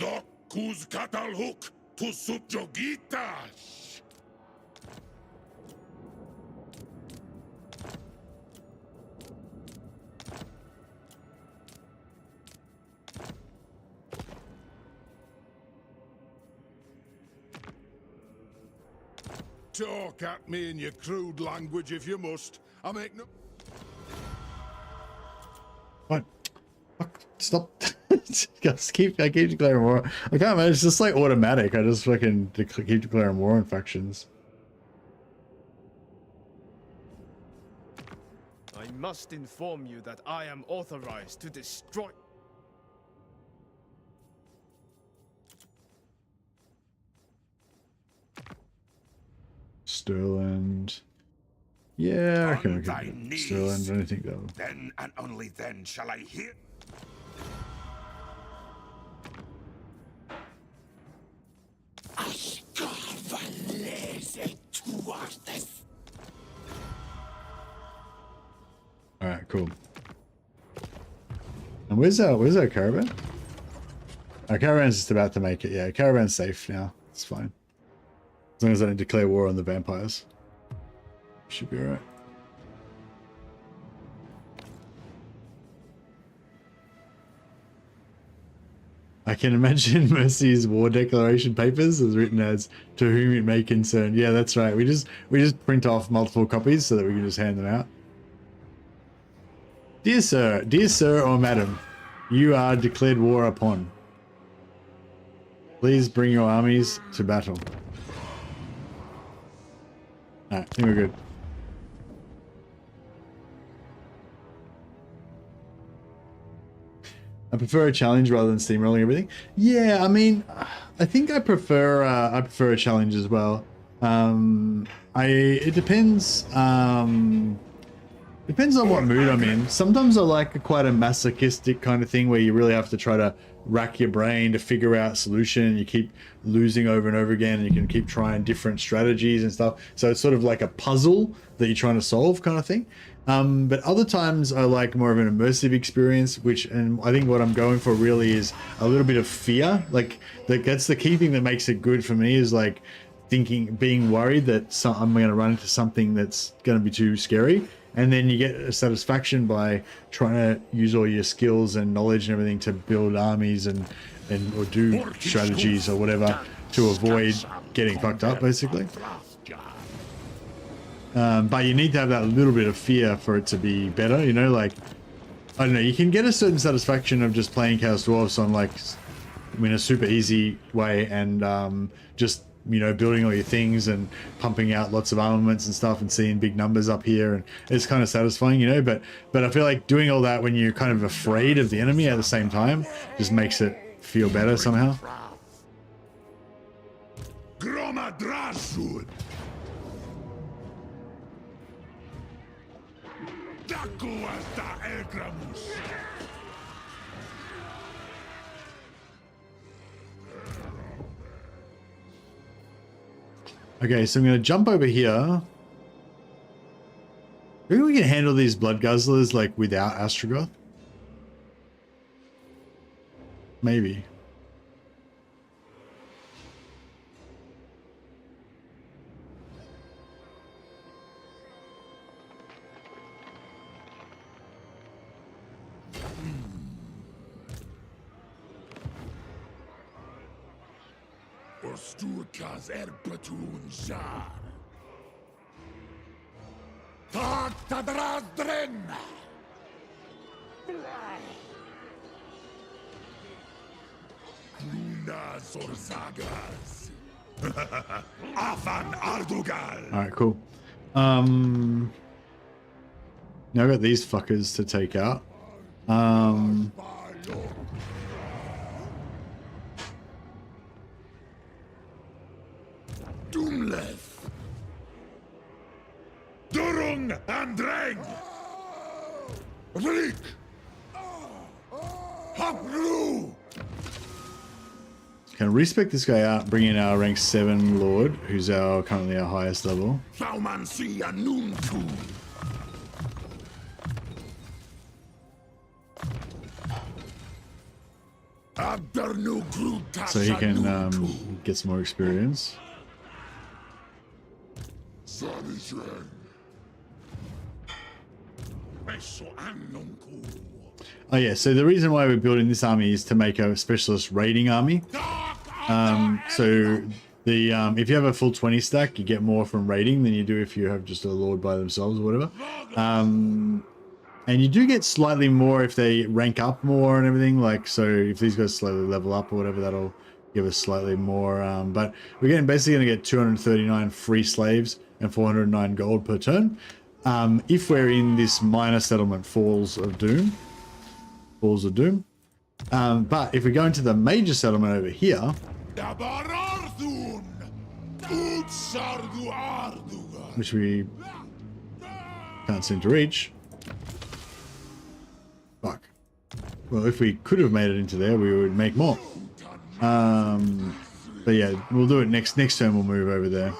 Talk at me in your crude language if you must. I make no... What? Fuck, stop. I keep declaring war. I can't imagine, it's just like automatic. I just fucking keep declaring war on factions. I must inform you that I am authorized to destroy. Sterland. Yeah, I reckon we thy can do knees. Sterland. I don't think that'll. Then and only then shall I hear. Alright, cool. And where's our caravan? Our caravan's just about to make it. Yeah, caravan's safe now. It's fine. As long as I don't declare war on the vampires. Should be alright. I can imagine Mercy's war declaration papers is written as "to whom it may concern." Yeah, that's right. We just print off multiple copies so that we can just hand them out. Dear sir or madam, you are declared war upon. Please bring your armies to battle. Alright, I think we're good. I prefer a challenge rather than steamrolling everything. Yeah, I mean, I think I prefer a challenge as well. It depends. Depends on what mood I'm in. Sometimes I like quite a masochistic kind of thing where you really have to try to rack your brain to figure out solution. You keep losing over and over again, and you can keep trying different strategies and stuff. So it's sort of like a puzzle that you're trying to solve kind of thing. But other times I like more of an immersive experience, and I think what I'm going for really is a little bit of fear. Like that's the key thing that makes it good for me, is like being worried that I'm going to run into something that's going to be too scary. And then you get a satisfaction by trying to use all your skills and knowledge and everything to build armies or do strategies or whatever to avoid getting fucked up, basically. But you need to have that little bit of fear for it to be better, you know, like, I don't know, you can get a certain satisfaction of just playing Chaos Dwarfs on like, in a super easy way and just, you know, building all your things and pumping out lots of armaments and stuff and seeing big numbers up here, and it's kind of satisfying, you know, but I feel like doing all that when you're kind of afraid of the enemy at the same time just makes it feel better somehow. Okay, so I'm going to jump over here. Maybe we can handle these blood guzzlers like without Astrogoth. Maybe. Sturkas erpetun jar. Tak tadras dren. Luna sorsagas. Afan ardugal. Alright, cool. Now I've got these fuckers to take out. Doomleth. Durung Andreng. Vlik. Hapru. Can respec this guy out, bring in our rank 7 Lord, who's currently our highest level. Saumansia Nuntu. So he can get some more experience. Oh yeah, so the reason why we're building this army is to make a specialist raiding army. So the if you have a full 20 stack, you get more from raiding than you do if you have just a lord by themselves or whatever. And you do get slightly more if they rank up more and everything. Like, so if these guys slowly level up or whatever, that'll give us slightly more. But we're basically going to get 239 free slaves and 409 gold per turn. If we're in this minor settlement, Falls of Doom. But if we go into the major settlement over here, which we can't seem to reach. Fuck. Well, if we could have made it into there, we would make more. But yeah, we'll do it next turn. We'll move over there.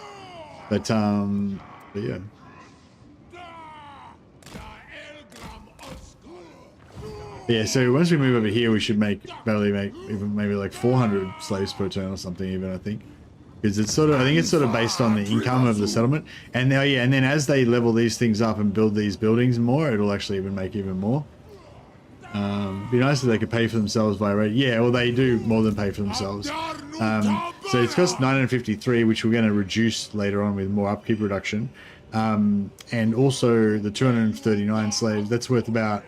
But yeah. Yeah, so once we move over here, we should barely make even maybe like 400 slaves per turn or something even, I think. Because it's sort of, I think it's sort of based on the income of the settlement. And now, yeah, and then as they level these things up and build these buildings more, it'll actually even make even more. Be nice if they could pay for themselves by rate. Yeah, well, they do more than pay for themselves. So it's cost 953, which we're going to reduce later on with more upkeep reduction. And also the 239 slaves, that's worth about,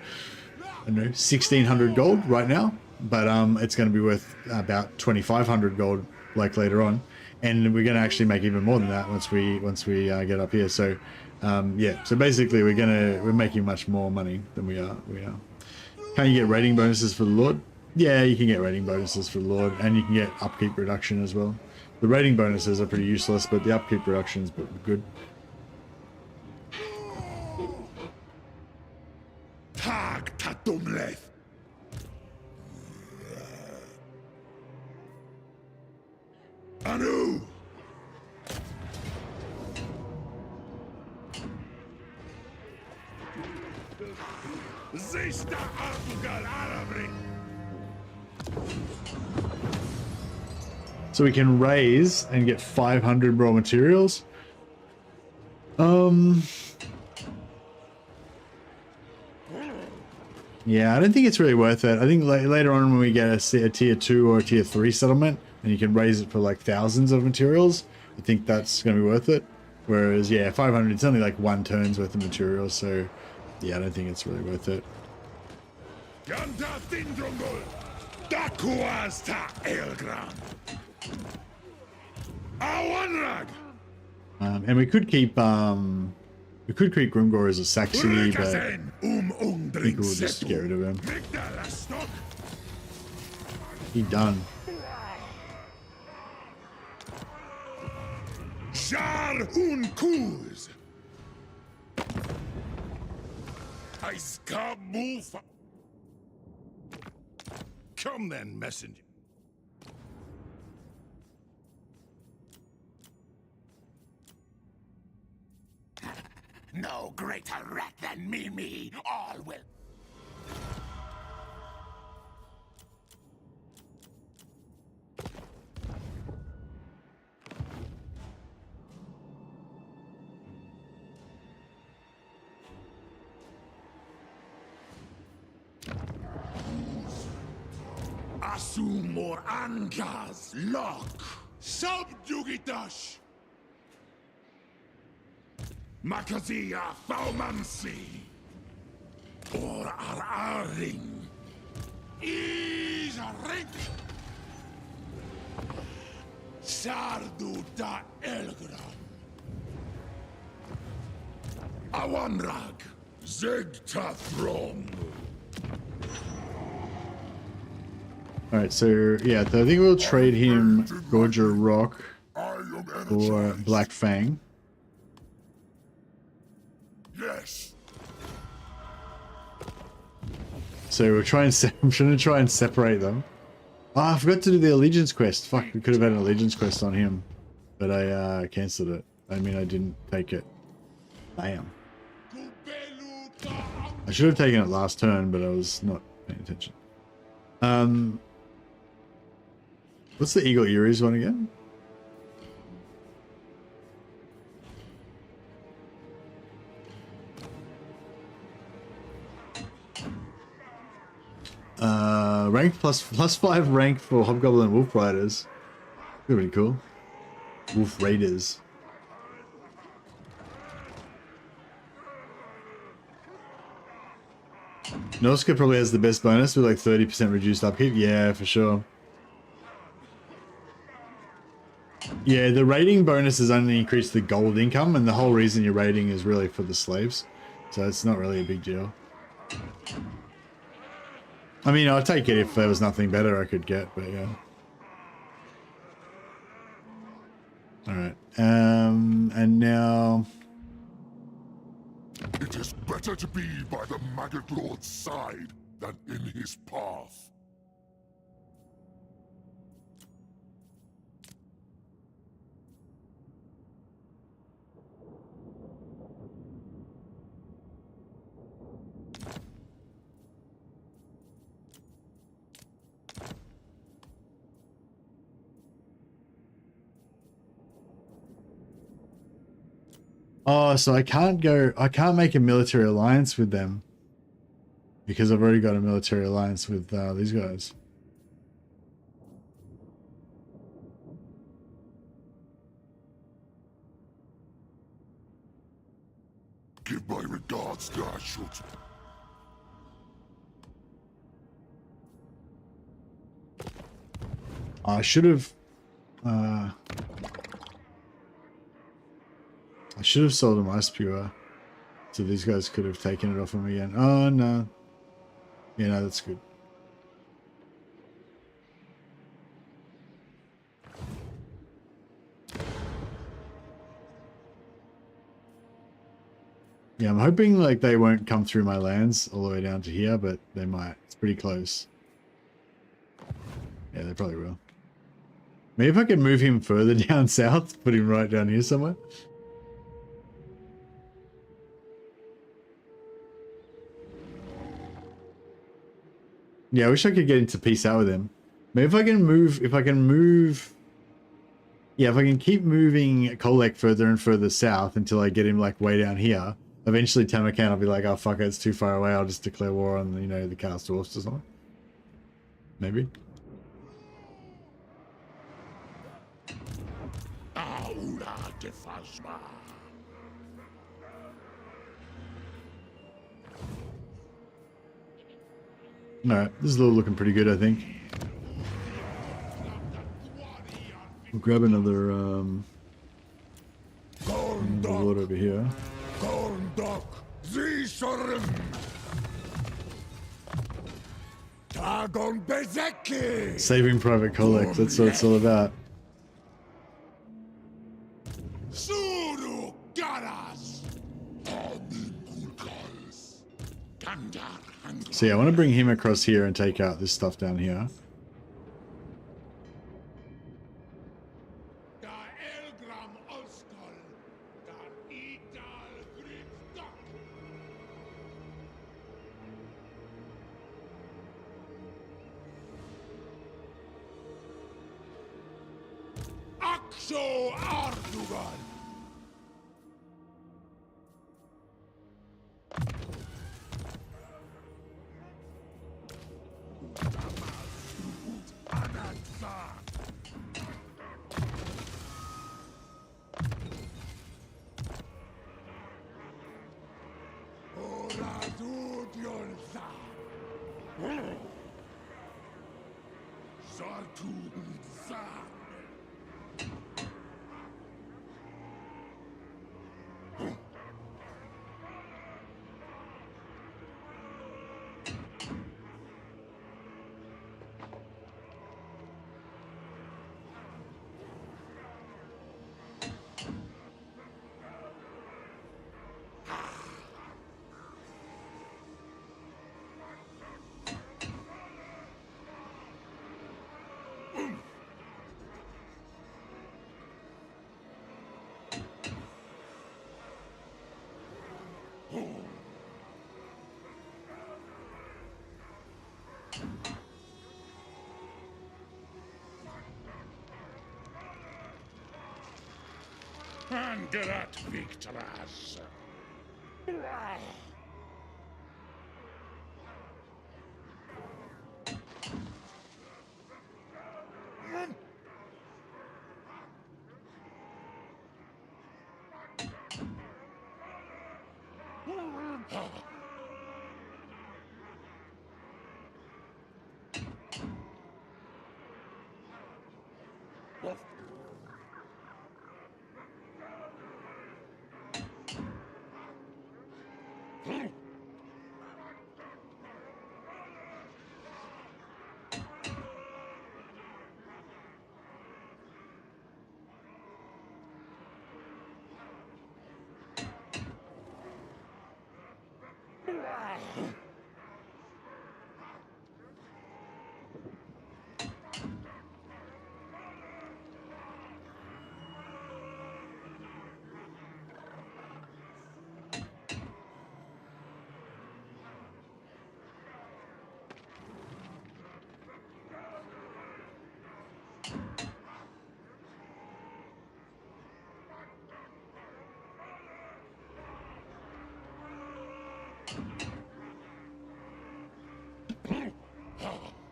I don't know, 1,600 gold right now. But it's going to be worth about 2,500 gold like later on. And we're going to actually make even more than that once we get up here. So yeah, so basically we're making much more money than we are. Can you get rating bonuses for the Lord? Yeah, you can get rating bonuses for the Lord, and you can get upkeep reduction as well. The rating bonuses are pretty useless, but the upkeep reductions are good. Tag tatumleth. Anu. Zista Artugal Arabri. So we can raise and get 500 raw materials. Yeah, I don't think it's really worth it. I think later on when we get a tier 2 or a tier 3 settlement and you can raise it for like thousands of materials, I think that's going to be worth it. Whereas, yeah, 500, it's only like one turn's worth of materials, so yeah, I don't think it's really worth it. And we could keep Grimgore as a sack city, but I think we'll just get rid of him. He done. Jar un kuz. Come then, messenger. No greater rat than me, all will. Asumor angas lock. Subjugitash. Makazia Faumansi or Araring is a ring Sardu da Elgram Awanrag Zegta Throm. Alright, so yeah, I think we'll trade him Gorger Rock for Black Fang. Yes. So I'm trying to try and separate them. Oh, I forgot to do the allegiance quest. Fuck, we could have had an allegiance quest on him, but I cancelled it. I mean, I didn't take it. Damn. I should have taken it last turn, but I was not paying attention. What's the Eagle Eries one again? Rank plus 5 rank for Hobgoblin and Wolf Riders. Pretty cool. Wolf Raiders. Norska probably has the best bonus with like 30% reduced upkeep. Yeah, for sure. Yeah, the raiding bonuses only increase the gold income, and the whole reason you're raiding is really for the slaves. So it's not really a big deal. I mean, I'll take it if there was nothing better I could get, but yeah. All right. And now. It is better to be by the Maggot Lord's side than in his path. Oh, so I can't make a military alliance with them because I've already got a military alliance with these guys. Give my regards to Ashut. I should have sold him Ice Pure, so these guys could have taken it off him again. Oh no. Yeah, no, that's good. Yeah, I'm hoping like they won't come through my lands all the way down to here, but they might. It's pretty close. Yeah, they probably will. Maybe if I could move him further down south, put him right down here somewhere. Yeah, I wish I could get into peace out with him. Maybe if I can move, yeah, if I can keep moving Kolek further and further south until I get him like way down here, eventually Tamarkan will be like, oh fuck it, it's too far away, I'll just declare war on, you know, the Chaos Dwarfs or something. Maybe. Alright, this is looking pretty good, I think. We'll grab another lord over here. Saving Private Kolek, that's what it's all about. So yeah, I want to bring him across here and take out this stuff down here. Angerat Victoras.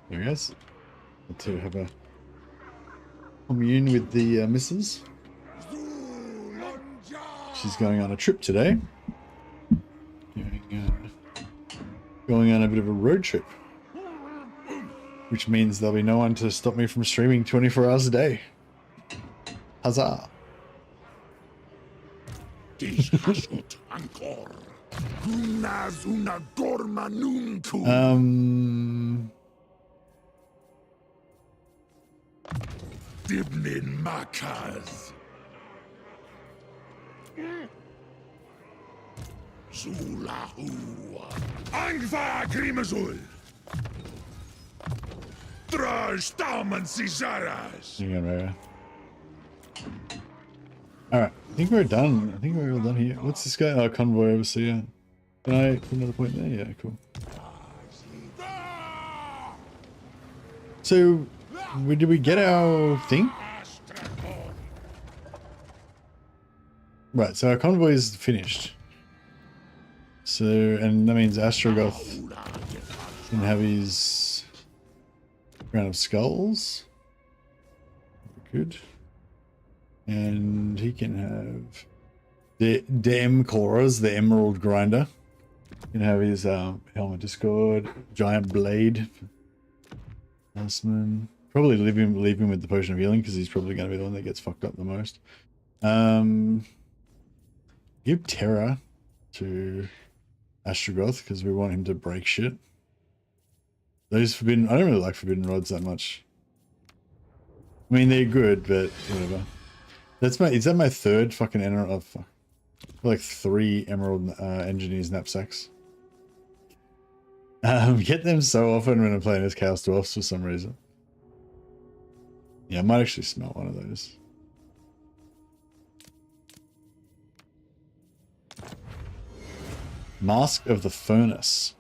There he is. To have a commune with the missus. She's going on a trip today. Going on a bit of a road trip. Which means there'll be no one to stop me from streaming 24 hours a day. Huzzah. Dibnin Makaz. Zulahu. Angva Grimazul. Draj Daumen Cizaras. Alright, I think we're done. I think we're all done here. What's this guy? Oh, Convoy overseer. Can I put another point there? Yeah, cool. So, did we get our thing? Right, so our convoy is finished. So, and that means Astrogoth can have his round of skulls. Good. And he can have the Emcoras, the Emerald Grinder. He can have his Helmet Discord, Giant Blade. Huntsman. Probably leave him with the Potion of Healing because he's probably going to be the one that gets fucked up the most. Give Terror to Astrogoth because we want him to break shit. Those forbidden... I don't really like forbidden rods that much. I mean, they're good, but whatever. That's my... Is that my third fucking emerald? Oh, fuck. Like 3 emerald engineers knapsacks. Get them so often when I'm playing as Chaos Dwarfs for some reason. Yeah, I might actually smell one of those. Mask of the Furnace.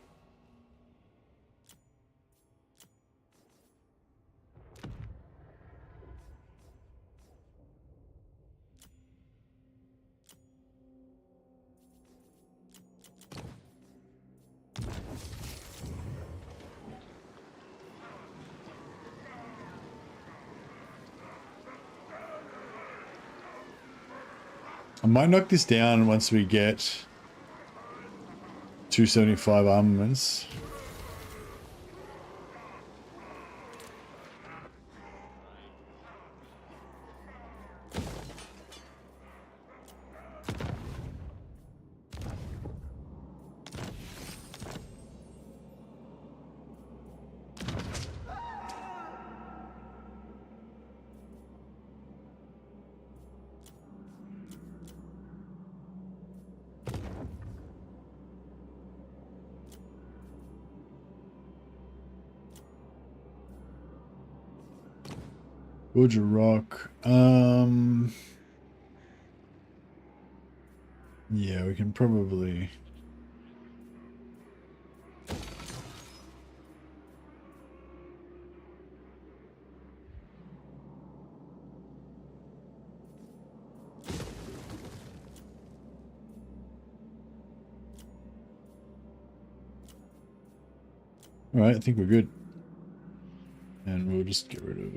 I might knock this down once we get 275 armaments. Gorge of Rock. Yeah, we can probably... Alright, I think we're good. And we'll just get rid of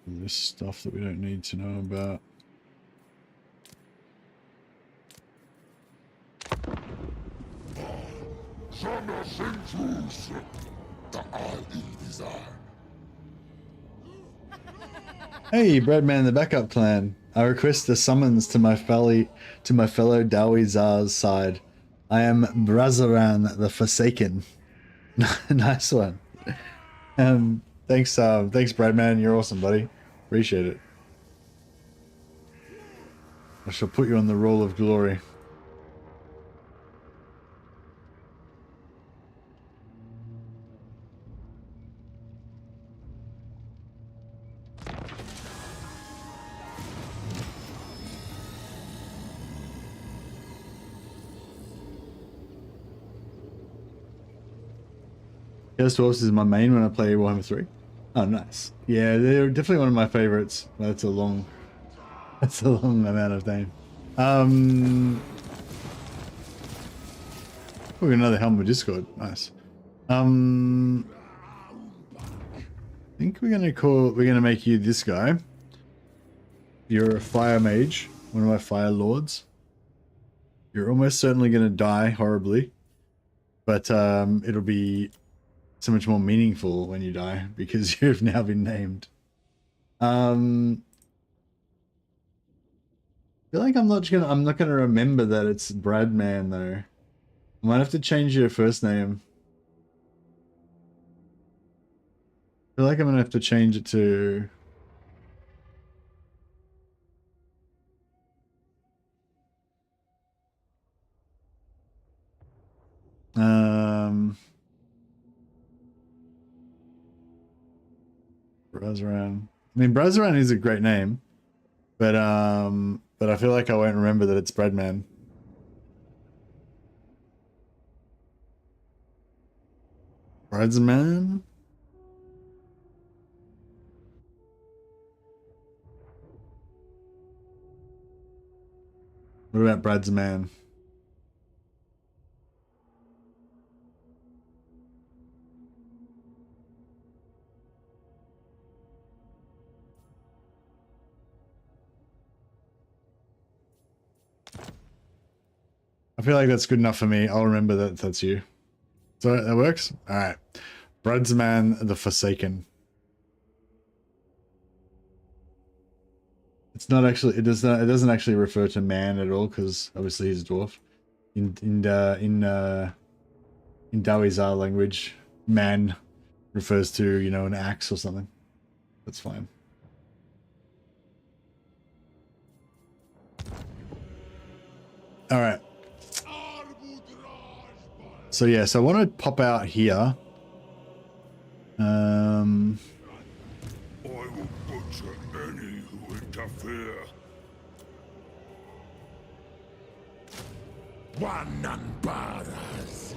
this stuff that we don't need to know about. Hey, Breadman, the backup plan. I request a summons to my fellow Dowie Czar's side. I am Brazaran the Forsaken. Nice one. Thanks, Breadman. You're awesome, buddy. Appreciate it. I shall put you on the roll of glory. Chaos Dwarfs is my main when I play Warhammer 3. Oh, nice. Yeah, they're definitely one of my favorites. That's a long amount of time. We got another helm with Discord. Nice. I think we're gonna make you this guy. You're a fire mage, one of my fire lords. You're almost certainly gonna die horribly, but it'll be so much more meaningful when you die because you've now been named. I feel like I'm not gonna remember that it's Bradman though. I might have to change your first name. I feel like I'm gonna have to change it to Brazaran. I mean, Brazaran is a great name, but I feel like I won't remember that it's Bradman. Bradsman? What about Bradsman? I feel like that's good enough for me. I'll remember that that's you. So that works? Alright. Bradsman the Forsaken. It's not actually, it doesn't actually refer to man at all, because obviously he's a dwarf. In Dawizar language, man refers to, you know, an axe or something. That's fine. Alright. So yeah, so I want to pop out here. I will butcher any who interfere. Wananbaras.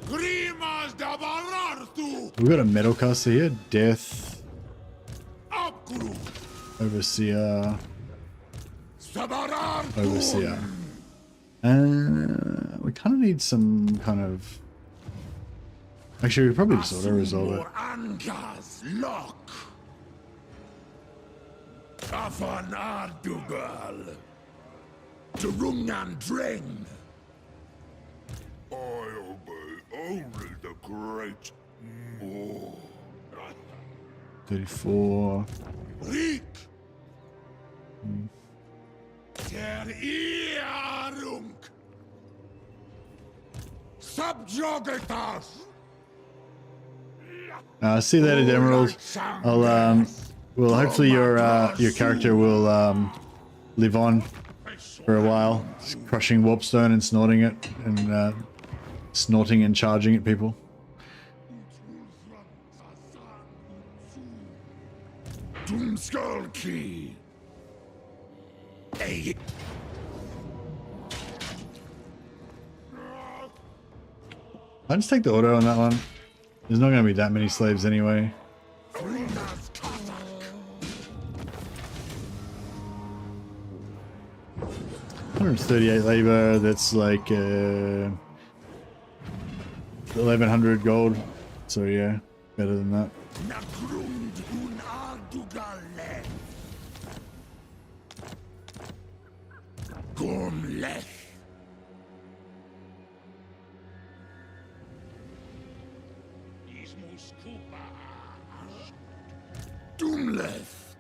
Grimas da Barartu. We've got a metal caster here. Death. Upgru. Overseer. Sabarartu. Overseer. We kind of need some kind of... Actually, we probably just auto-resolve it. Angas lock. Afan Ardugal. Turungan Dring. I obey only the great Moor. 34. Reek. Der Iarunk. Subjugatas. See you later, Emerald. I'll well, hopefully your character will live on for a while, just crushing warpstone and snorting it, and snorting and charging at people. Doomskull Key. Hey. I'll just take the auto on that one. There's not going to be that many slaves anyway. 138 labor, that's like 1100 gold. So yeah, better than that. Doomleth.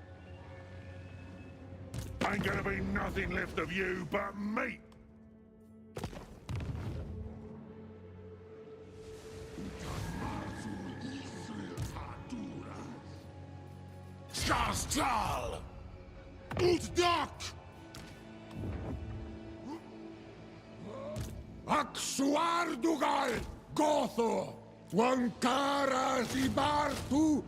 Ain't gonna be nothing left of you but meat. Skastal. Utdak. Aksuardugal. Gotho. Wankara Zibartu.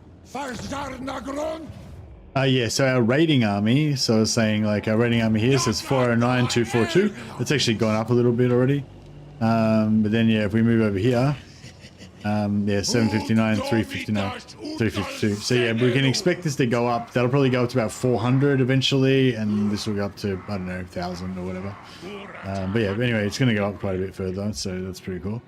Yeah, so our raiding army, so I was saying like our raiding army here says 409, 242. It's actually gone up a little bit already. But then yeah, if we move over here, Yeah, 759, 359, 352. So yeah, we can expect this to go up. That'll probably go up to about 400 eventually, and this will go up to, I don't know, 1,000 or whatever. But yeah, anyway, it's going to go up quite a bit further, so that's pretty cool.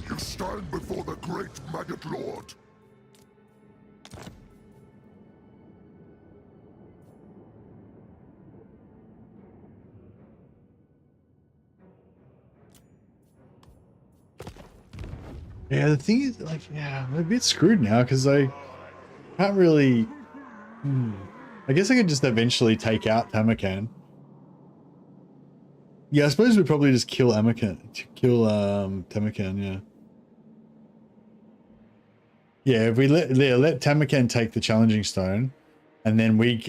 You stand before the great Maggot Lord. Yeah, the thing is, like, yeah, I'm a bit screwed now because I can't really. I guess I could just eventually take out Tamarkan. Yeah, I suppose we'd probably just kill Tamarkan, yeah. Yeah, if we let Tamarkan take the challenging stone, and then we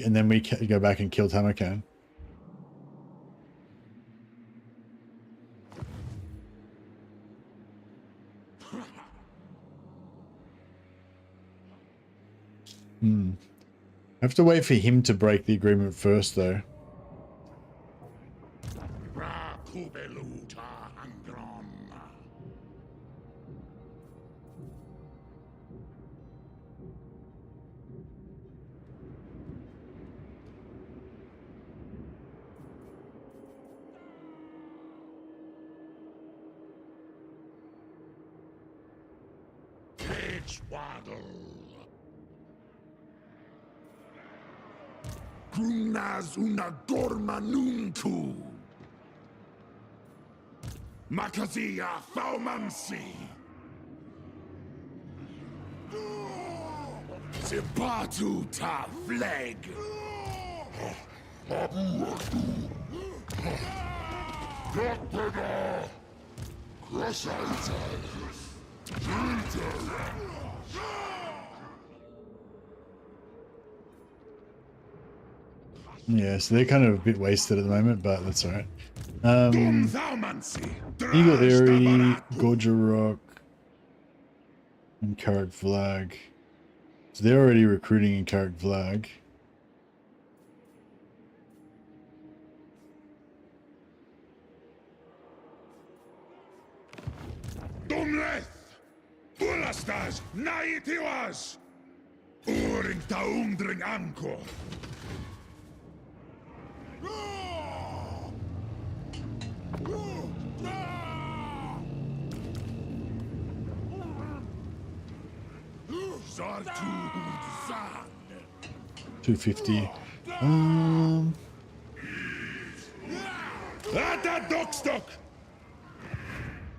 go back and kill Tamarkan. I have to wait for him to break the agreement first, though. Grunaz una gorma nuntu. Makazia Faumansi. Zibatu ta fleg. Yeah, so they're kind of a bit wasted at the moment, but that's alright. Eagle Airy, Gorger Rock, and Carrick Flag. So they're already recruiting in Carrick Flag. Dumleth! Bulastas! Naitiwas! Uring taundring Angkor! Zartu 250.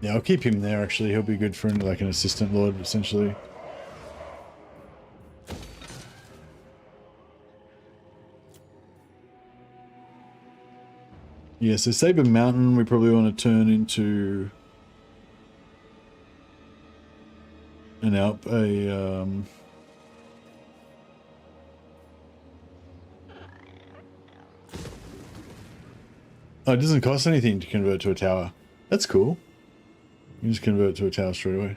Yeah, I'll keep him there actually. He'll be good for like an assistant lord essentially. Yeah, so Saber Mountain we probably want to turn into an oh, it doesn't cost anything to convert to a tower. That's cool. You can just convert to a tower straight away.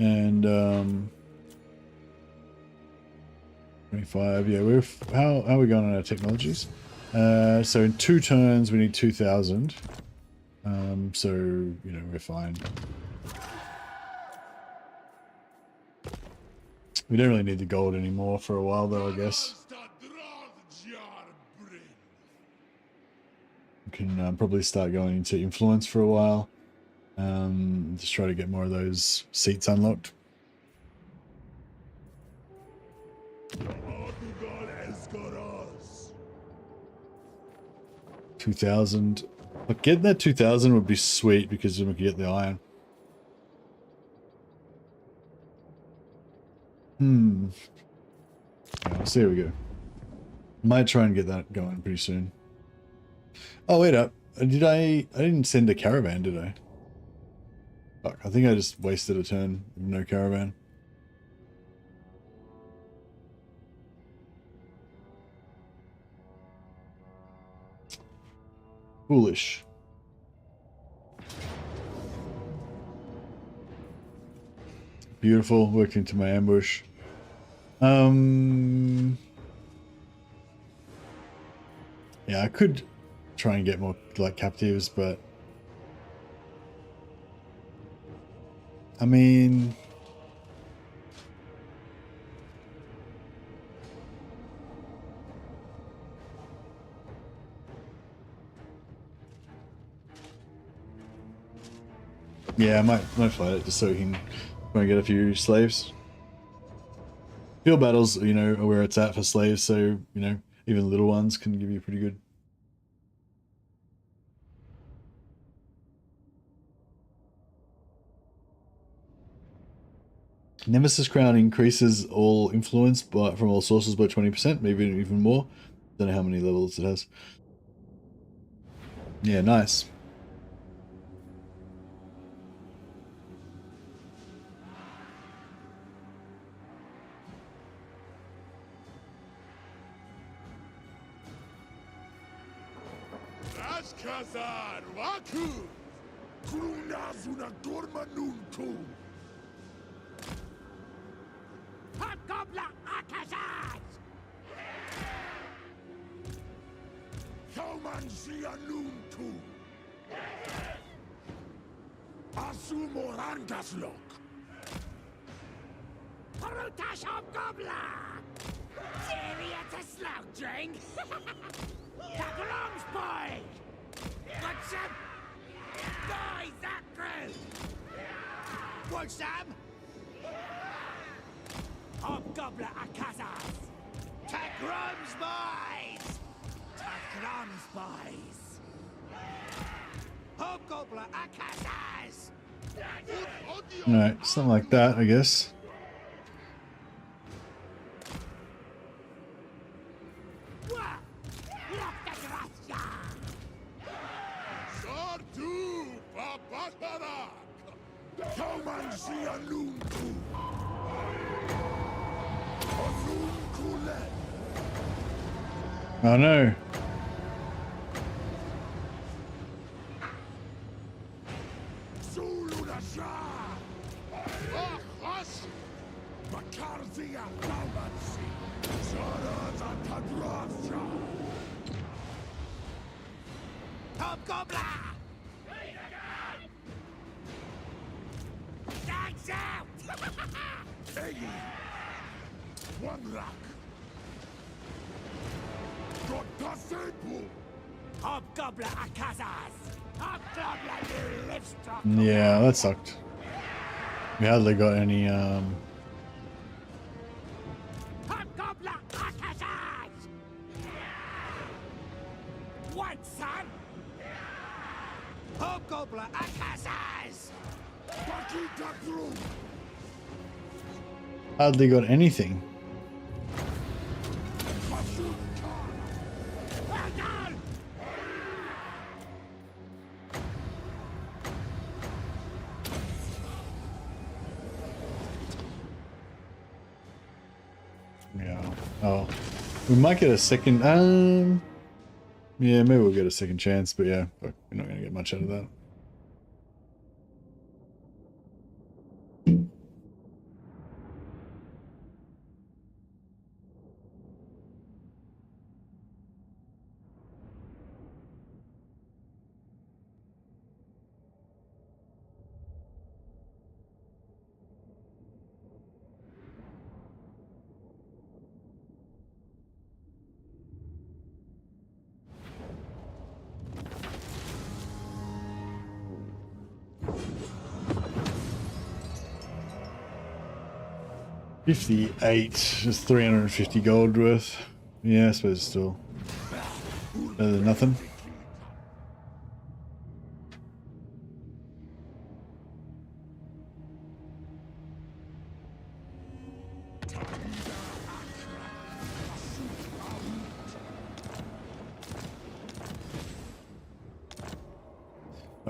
And 25, yeah, how are we going on our technologies? So in 2 turns we need 2,000. So, you know, we're fine. We don't really need the gold anymore for a while though, I guess. We can probably start going into influence for a while. Just try to get more of those seats unlocked. $2,000. But getting that 2000 would be sweet because then we could get the iron. Yeah, so here we go. Might try and get that going pretty soon. Oh, wait up. I didn't send a caravan, did I? Fuck, I think I just wasted a turn with no caravan. Foolish. Beautiful, worked into my ambush. Yeah, I could try and get more like captives, but I mean, yeah, I might fight it just so we can try and get a few slaves. Field battles, you know, are where it's at for slaves, so, you know, even little ones can give you pretty good. Nemesis Crown increases all influence from all sources by 20%, maybe even more. Don't know how many levels it has. Yeah, nice. Kazar Waku Krunazuna Dormanunku Hobgoblin Akazaz! Yoman Zianunku Asumorangaslok Parutash Hobgoblin! Syria to slouching! Tagalong's boy! What's up? Guys, that crew! What's Sam? Hobgoblin Akazaz! Tagrom's boys! Tagrom's boys! Hobgoblin Akazaz! Alright, something like that, I guess. Oh no. Yeah, that sucked. We hardly got any What, son? Hobgoblin Akazaz! hardly got anything. Well done! Yeah. Oh. We might get a second yeah, maybe we'll get a second chance, but yeah, we're not gonna get much out of that. $58 is 350 gold worth. Yeah, I suppose it's still better than nothing.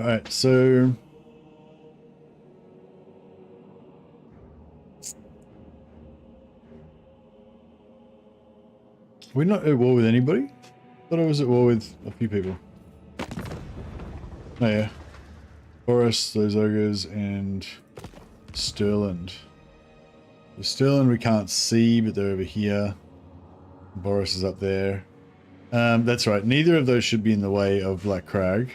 All right, so we're not at war with anybody. Thought I was at war with a few people. Oh yeah, Boris, those ogres, and Sterland. The Sterland we can't see, but they're over here. Boris is up there. That's right. Neither of those should be in the way of Black Crag.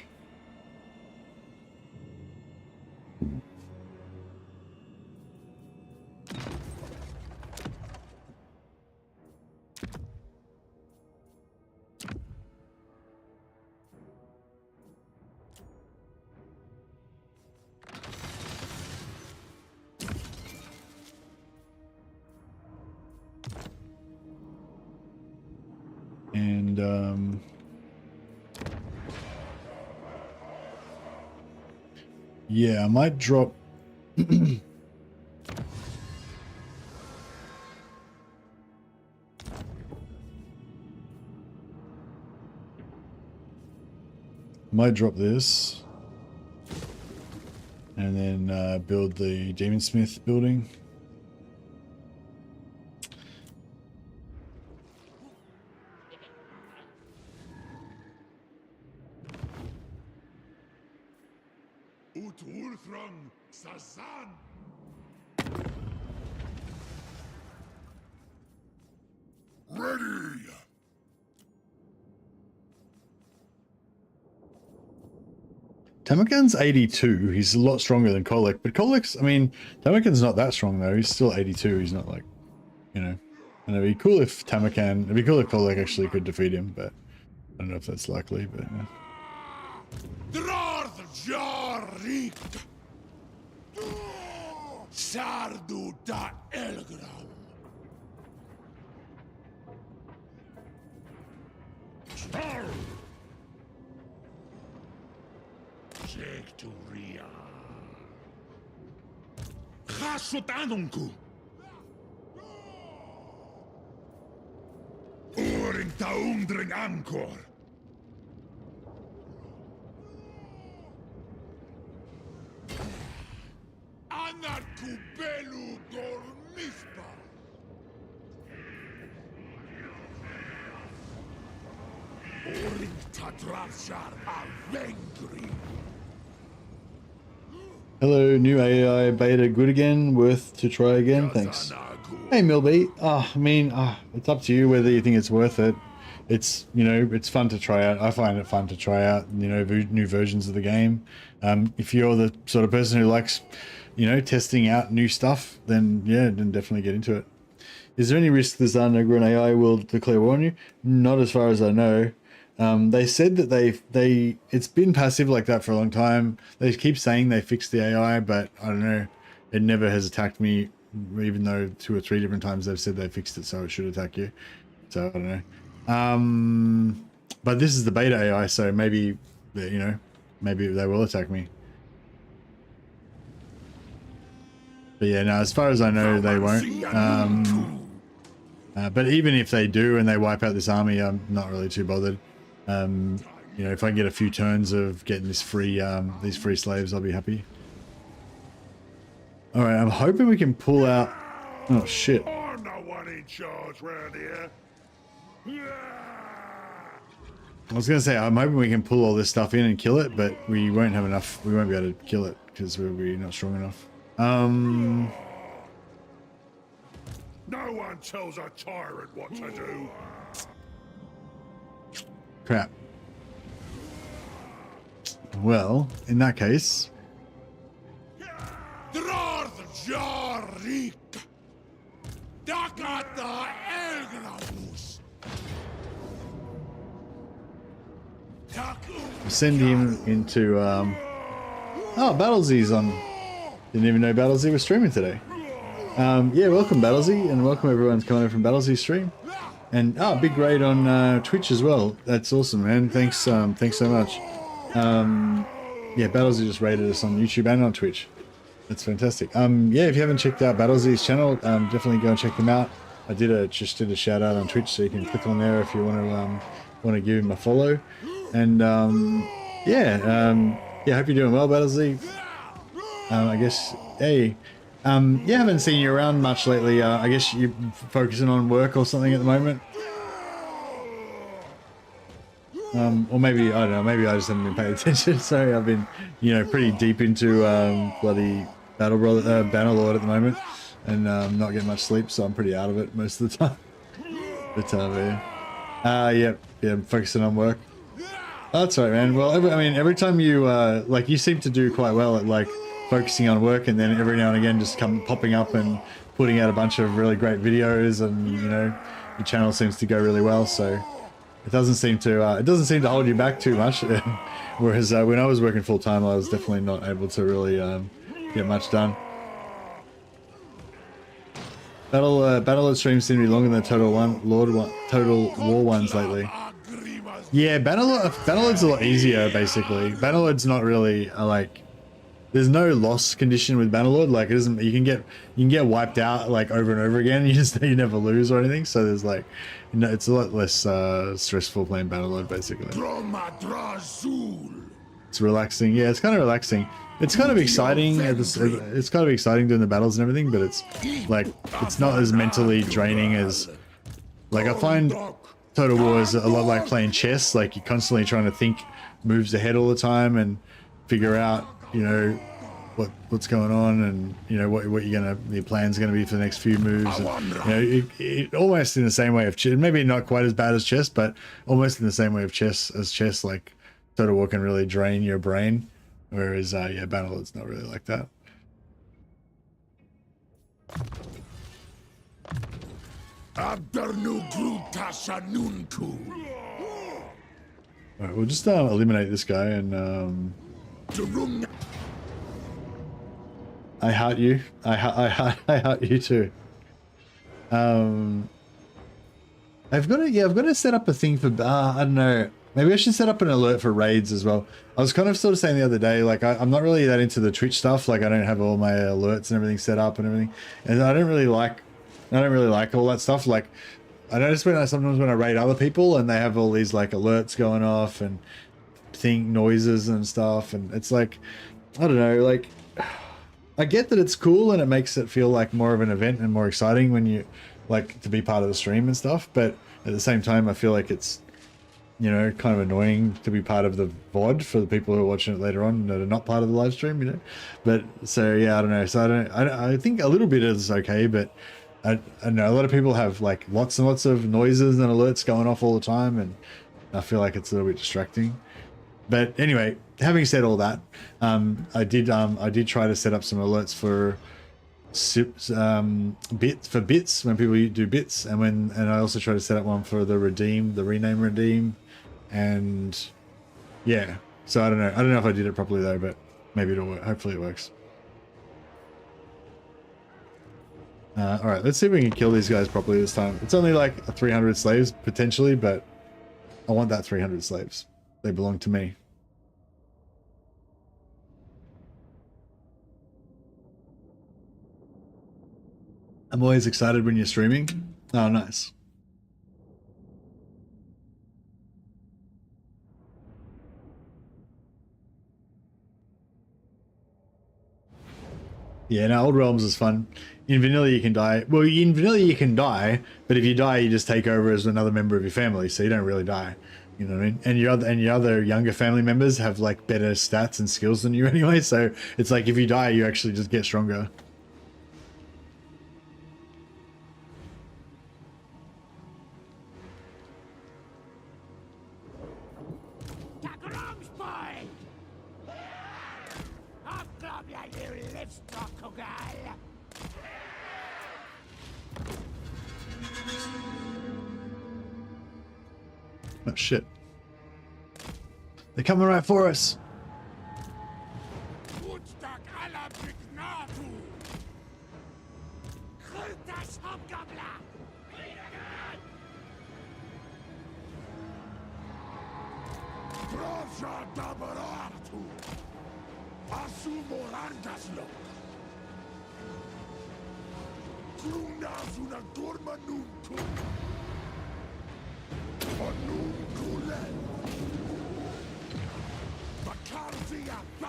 And yeah, I might drop this and then build the Demonsmith building. Ready! Tamakan's 82. He's a lot stronger than Kolek, but Kolek's, I mean, Tamakan's not that strong though. He's still 82. He's not like, you know, and it'd be cool if it'd be cool if Kolek actually could defeat him, but I don't know if that's likely, but yeah. Sardu da Elgram. Victoria. Gasotanunku. Oring taundring ankor. Anarkubelu gormispa. Oring tadrafshar avengri. Hello, new AI beta good again, worth to try again, thanks. Hey Milby, I mean, it's up to you whether you think it's worth it. It's, you know, it's fun to try out. I find it fun to try out, you know, new versions of the game. If you're the sort of person who likes, you know, testing out new stuff, then yeah, then definitely get into it. Is there any risk the Zarnogran AI will declare war on you? Not as far as I know. They said that it's been passive like that for a long time. They keep saying they fixed the AI, but I don't know. It never has attacked me, even though 2 or 3 different times they've said they fixed it, so it should attack you. So I don't know. But this is the beta AI, so maybe, you know, maybe they will attack me. But yeah, no, as far as I know, they won't. But even if they do and they wipe out this army, I'm not really too bothered. You know, if I can get a few turns of getting this these free slaves, I'll be happy. All right, I'm hoping we can pull out. Oh shit! I'm the one in charge round here. I was gonna say I'm hoping we can pull all this stuff in and kill it, but we won't have enough. We won't be able to kill it because we'll be not strong enough. No one tells a tyrant what to do. Crap. Well, in that case, send him into oh, Battlesy's on. Didn't even know Battlesy was streaming today. Yeah, welcome Battlesy, and welcome everyone coming in from Battlesy's stream. And big raid on Twitch as well. That's awesome, man. Thanks so much. Yeah, Battlesy just raided us on YouTube and on Twitch. That's fantastic. Yeah, if you haven't checked out Battlesy's channel, definitely go and check him out. I just did a shout out on Twitch, so you can click on there if you want to give him a follow. And yeah, Yeah, hope you're doing well, Battlesy. I guess, hey, yeah, haven't seen you around much lately. I guess you're focusing on work or something at the moment. Or maybe, I don't know, maybe I just haven't been paying attention. Sorry, I've been, you know, pretty deep into bloody Bannerlord at the moment, and not getting much sleep, so I'm pretty out of it most of the time. But yeah, I'm focusing on work. Oh, that's right, man. Well, I mean, every time you like, you seem to do quite well at like focusing on work, and then every now and again just popping up and putting out a bunch of really great videos, and you know, your channel seems to go really well. So it doesn't seem to hold you back too much. Whereas when I was working full time, I was definitely not able to really get much done. Battle streams seem to be longer than Total War ones lately. Yeah, Bannerlord's a lot easier basically. Bannerlord's not really like, there's no loss condition with Bannerlord. Like, it isn't, you can get wiped out like over and over again. You never lose or anything. So there's like, you know, it's a lot less stressful playing Bannerlord basically. It's relaxing. Yeah, it's kind of relaxing. It's kind of exciting. It's kind of exciting doing the battles and everything, but it's like, it's not as mentally draining as, like, I find Total War is a lot like playing chess. Like, you're constantly trying to think moves ahead all the time and figure out, you know, what's going on, and you know what your plan's gonna be for the next few moves. And, you know, it almost in the same way of chess, maybe not quite as bad as chess, but almost in the same way of chess. Like, Total War can really drain your brain, whereas yeah, Bannerlord's not really like that. Alright, we'll just eliminate this guy, and I heart you. I heart you too. I've got to set up a thing for I don't know. Maybe I should set up an alert for raids as well. I was kind of sort of saying the other day, like, I'm not really that into the Twitch stuff. Like, I don't have all my alerts and everything set up and everything, and I don't really like all that stuff. Like, I notice sometimes when I raid other people and they have all these like alerts going off and noises and stuff, and it's like, I don't know, like, I get that it's cool and it makes it feel like more of an event and more exciting when you like to be part of the stream and stuff, but at the same time I feel like it's, you know, kind of annoying to be part of the VOD for the people who are watching it later on that are not part of the live stream, you know. But so yeah, I don't know. So I think a little bit is okay, but I know a lot of people have like lots and lots of noises and alerts going off all the time, and I feel like it's a little bit distracting. But anyway, having said all that, I did try to set up some alerts for bits when people do bits, and I also tried to set up one for the rename redeem, and yeah. So I don't know if I did it properly though, but maybe it'll work. Hopefully it works. All right, let's see if we can kill these guys properly this time. It's only like 300 slaves potentially, but I want that 300 slaves. They belong to me. I'm always excited when you're streaming. Oh, nice. Yeah, no, Old Realms is fun. In vanilla you can die. Well, in vanilla you can die, but if you die, you just take over as another member of your family, so you don't really die. You know what I mean? And your other younger family members have like better stats and skills than you anyway, so it's like if you die, you actually just get stronger. Oh shit. They're coming right for us.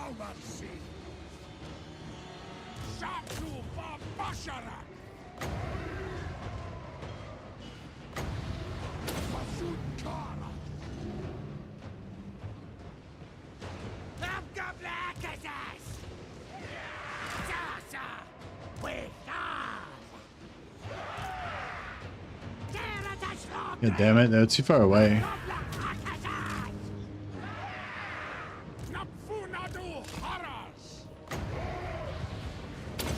Baumansi. Shaklu Babashara. Masunkara. Abgablakazas! Sasa! God damn it, they're too far away. Napfunadu Haras.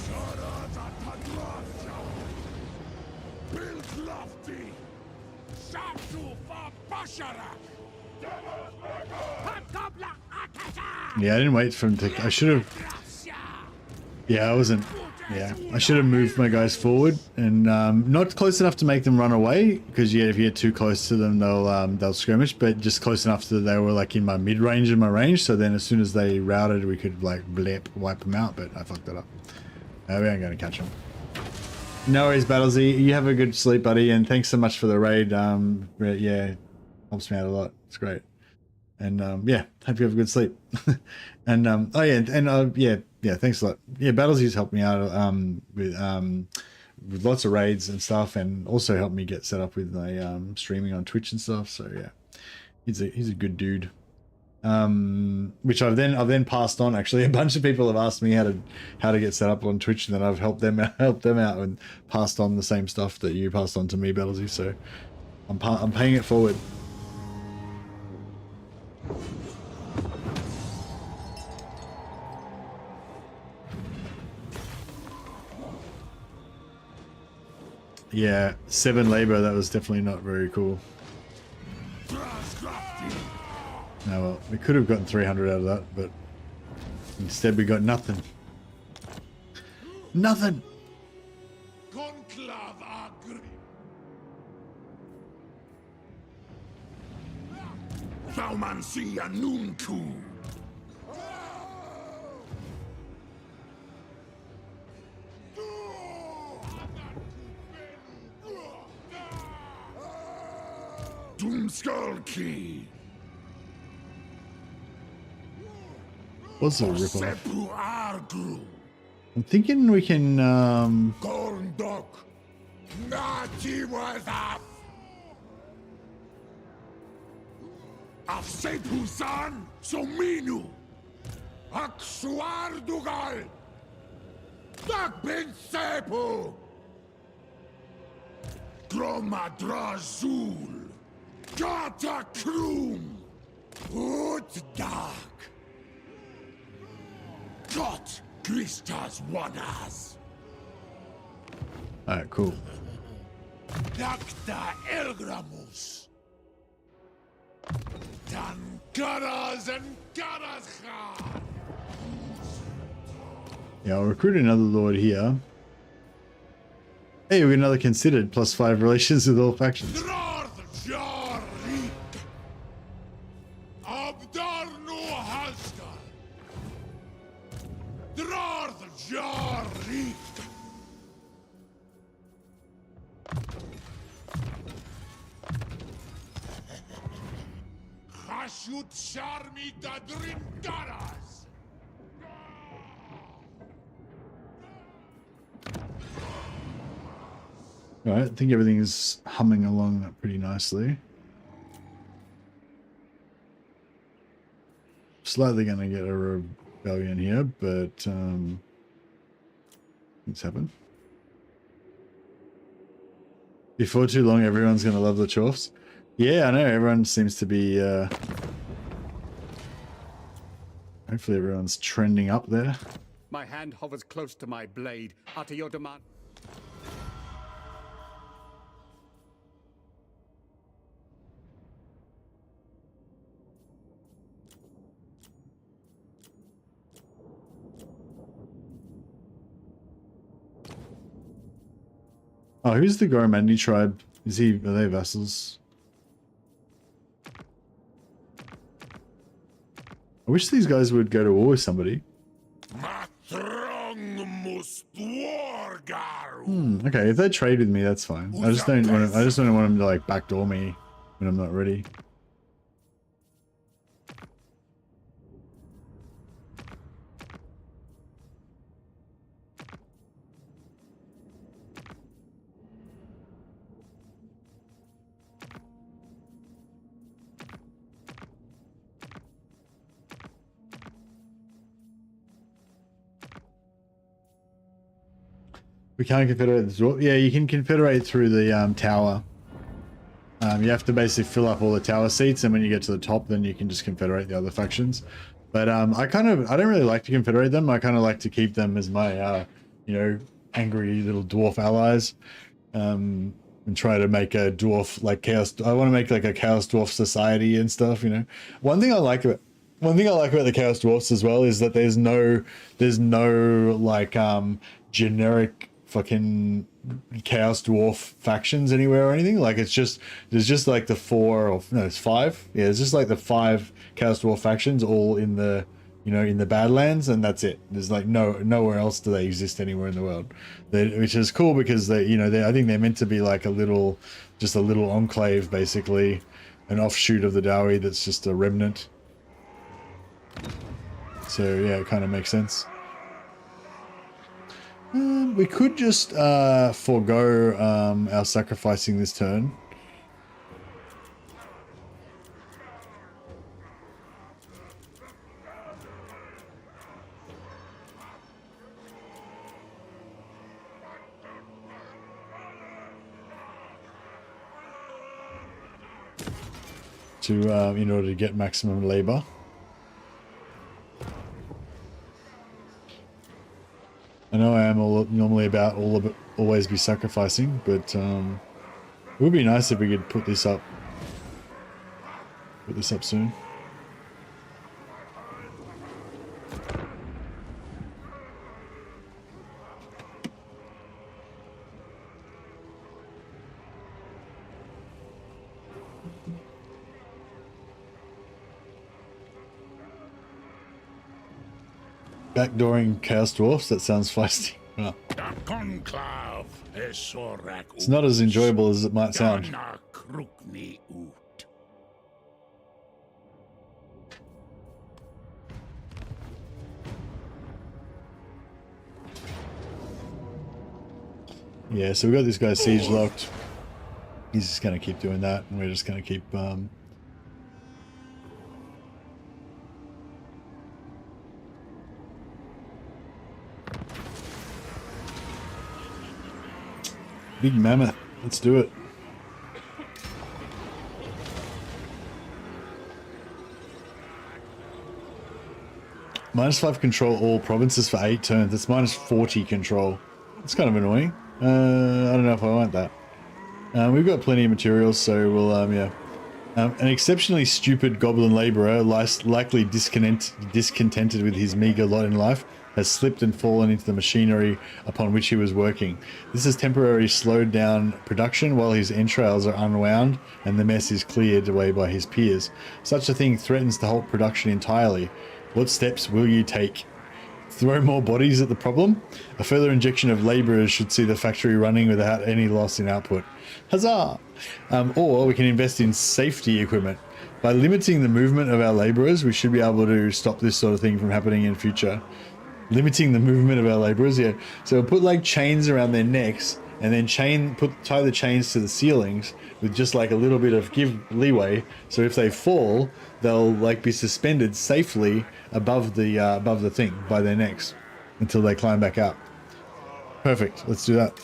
Sarata Bill Lofty. Shaklu Babashara. Yeah, I didn't wait for him to. I should have. Yeah, I wasn't. Yeah, I should have moved my guys forward and not close enough to make them run away, because yeah, if you get too close to them, they'll skirmish. But just close enough so that they were like in my mid range and my range. So then, as soon as they routed, we could like wipe them out. But I fucked that up. We ain't gonna catch them. No worries, Battlesy. You have a good sleep, buddy, and thanks so much for the raid. Yeah, helps me out a lot. It's great. And yeah, hope you have a good sleep. And oh yeah, and yeah, thanks a lot. Yeah, Battlesy's helped me out with lots of raids and stuff, and also helped me get set up with my streaming on Twitch and stuff. So yeah, he's a good dude. Which I've then passed on. Actually, a bunch of people have asked me how to get set up on Twitch, and then I've helped them out and passed on the same stuff that you passed on to me, Battlesy. So I'm paying it forward. Yeah, 7 labor, that was definitely not very cool. No, well, we could have gotten 300 out of that, but instead we got nothing. Nothing! Conclave Agri. Baumansi Anunku. Doomskullkey. What's a ripoff? Sepu Argru. I'm thinking we can, Gorndok. Nati Wazaf. Afsepu-san Sominu. Aksuardugal. Dakbin Sepu. Gromadrazul. Gata Krum. Utdag. Got Christas Wanas. alright, cool. Dacta Elgramus. Tangaras and Garazha. Yeah, I'll recruit another lord here. Hey, we got another considered, +5 relations with all factions. North Jarik. Abdarnu Hasgar. North Jarik. Hashut Sharmi Dadringaras. Alright, I think everything's humming along pretty nicely. Slightly gonna get a rebellion here, but things happen. Before too long, everyone's gonna love the Chorfs. Yeah, I know, everyone seems to be hopefully everyone's trending up there. My hand hovers close to my blade. Utter your demand. Oh, who's the Goromandi tribe? Are they vassals? I wish these guys would go to war with somebody. Okay, if they trade with me, that's fine. I just don't want them to like backdoor me when I'm not ready. We can't confederate the dwarf. Yeah, you can confederate through the tower. You have to basically fill up all the tower seats, and when you get to the top, then you can just confederate the other factions. But I don't really like to confederate them. I kind of like to keep them as my, you know, angry little dwarf allies. And try to make a dwarf like chaos. I want to make like a chaos dwarf society and stuff. You know, one thing I like about the chaos dwarfs as well is that there's no like generic fucking chaos dwarf factions anywhere or anything. Like there's just like the it's 5. Yeah, it's just like the 5 chaos dwarf factions all in the, you know, in the Badlands, and that's it. There's like nowhere else do they exist anywhere in the world, which is cool because they, you know, I think they're meant to be like just a little enclave, basically, an offshoot of the Dowie that's just a remnant. So yeah, it kind of makes sense. We could just forego our sacrificing this turn. In order to get maximum labor. I know I am normally about always be sacrificing, but it would be nice if we could put this up soon. Backdooring chaos dwarfs, that sounds feisty. Oh. It's not as enjoyable as it might sound. Yeah, so we got this guy siege locked. He's just gonna keep doing that, and we're just gonna keep Big mammoth. Let's do it. -5 control all provinces for 8 turns. It's -40 control. It's kind of annoying. I don't know if I want that. We've got plenty of materials, so we'll, yeah. An exceptionally stupid goblin labourer, likely discontented with his meagre lot in life, has slipped and fallen into the machinery upon which he was working. This has temporarily slowed down production while his entrails are unwound and the mess is cleared away by his peers. Such a thing threatens to halt production entirely. What steps will you take? Throw more bodies at the problem? A further injection of labourers should see the factory running without any loss in output. Huzzah! Or we can invest in safety equipment. By limiting the movement of our labourers, we should be able to stop this sort of thing from happening in future. Limiting the movement of our labourers, yeah. So we'll put like chains around their necks, and then tie the chains to the ceilings with just like a little bit of leeway. So if they fall, they'll like be suspended safely above the thing by their necks until they climb back up. Perfect. Let's do that.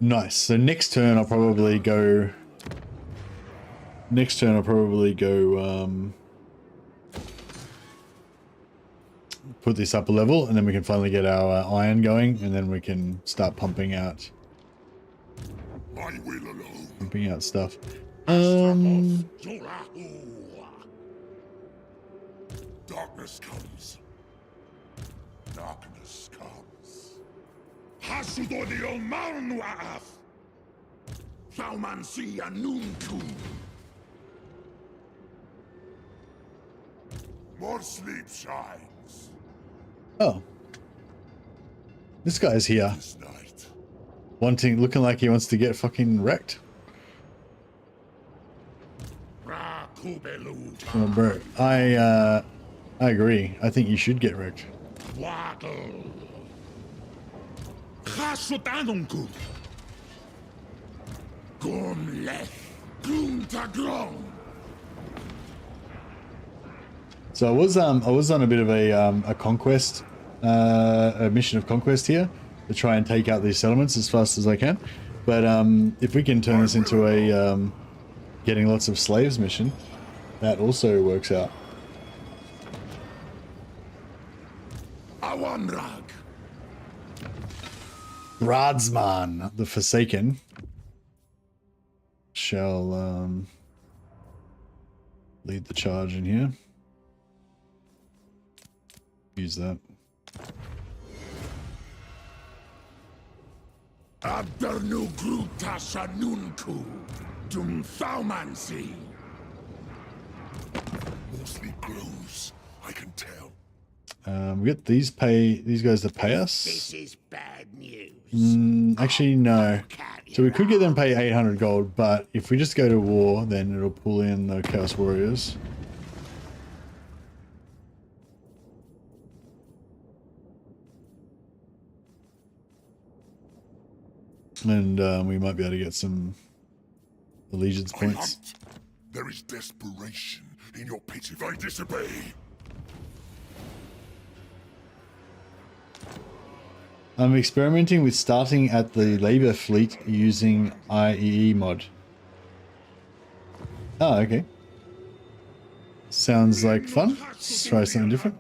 Nice. So next turn I'll probably go put this up a level, and then we can finally get our iron going, and then we can start pumping out stuff. Darkness comes. Darkness comes. Hasudodio Marnuaf. Flaumansi Anuntum. More sleep shines. Oh. This guy's here. This night. Looking like he wants to get fucking wrecked. Oh, bro, I agree. I think you should get wrecked. Waddle. Chasutanunku. Gumlech. Guntaglong. So I was on a bit of a conquest, a mission of conquest here to try and take out these settlements as fast as I can. But if we can turn this into a getting lots of slaves mission, that also works out. Awanrag. Radsman, the Forsaken, shall lead the charge in here. Use that. Abdernu Gruta Shanunku. Dum Thaumansi. Mostly glows, I can tell. We get these guys to pay us. This is bad news. Actually, no. So we could get them to pay 800 gold, but if we just go to war, then it'll pull in the Chaos Warriors. And we might be able to get some allegiance points. There is desperation in your pitch if I disobey. I'm experimenting with starting at the labor fleet using IEE mod. Oh, okay. Sounds like fun. Let's try something different.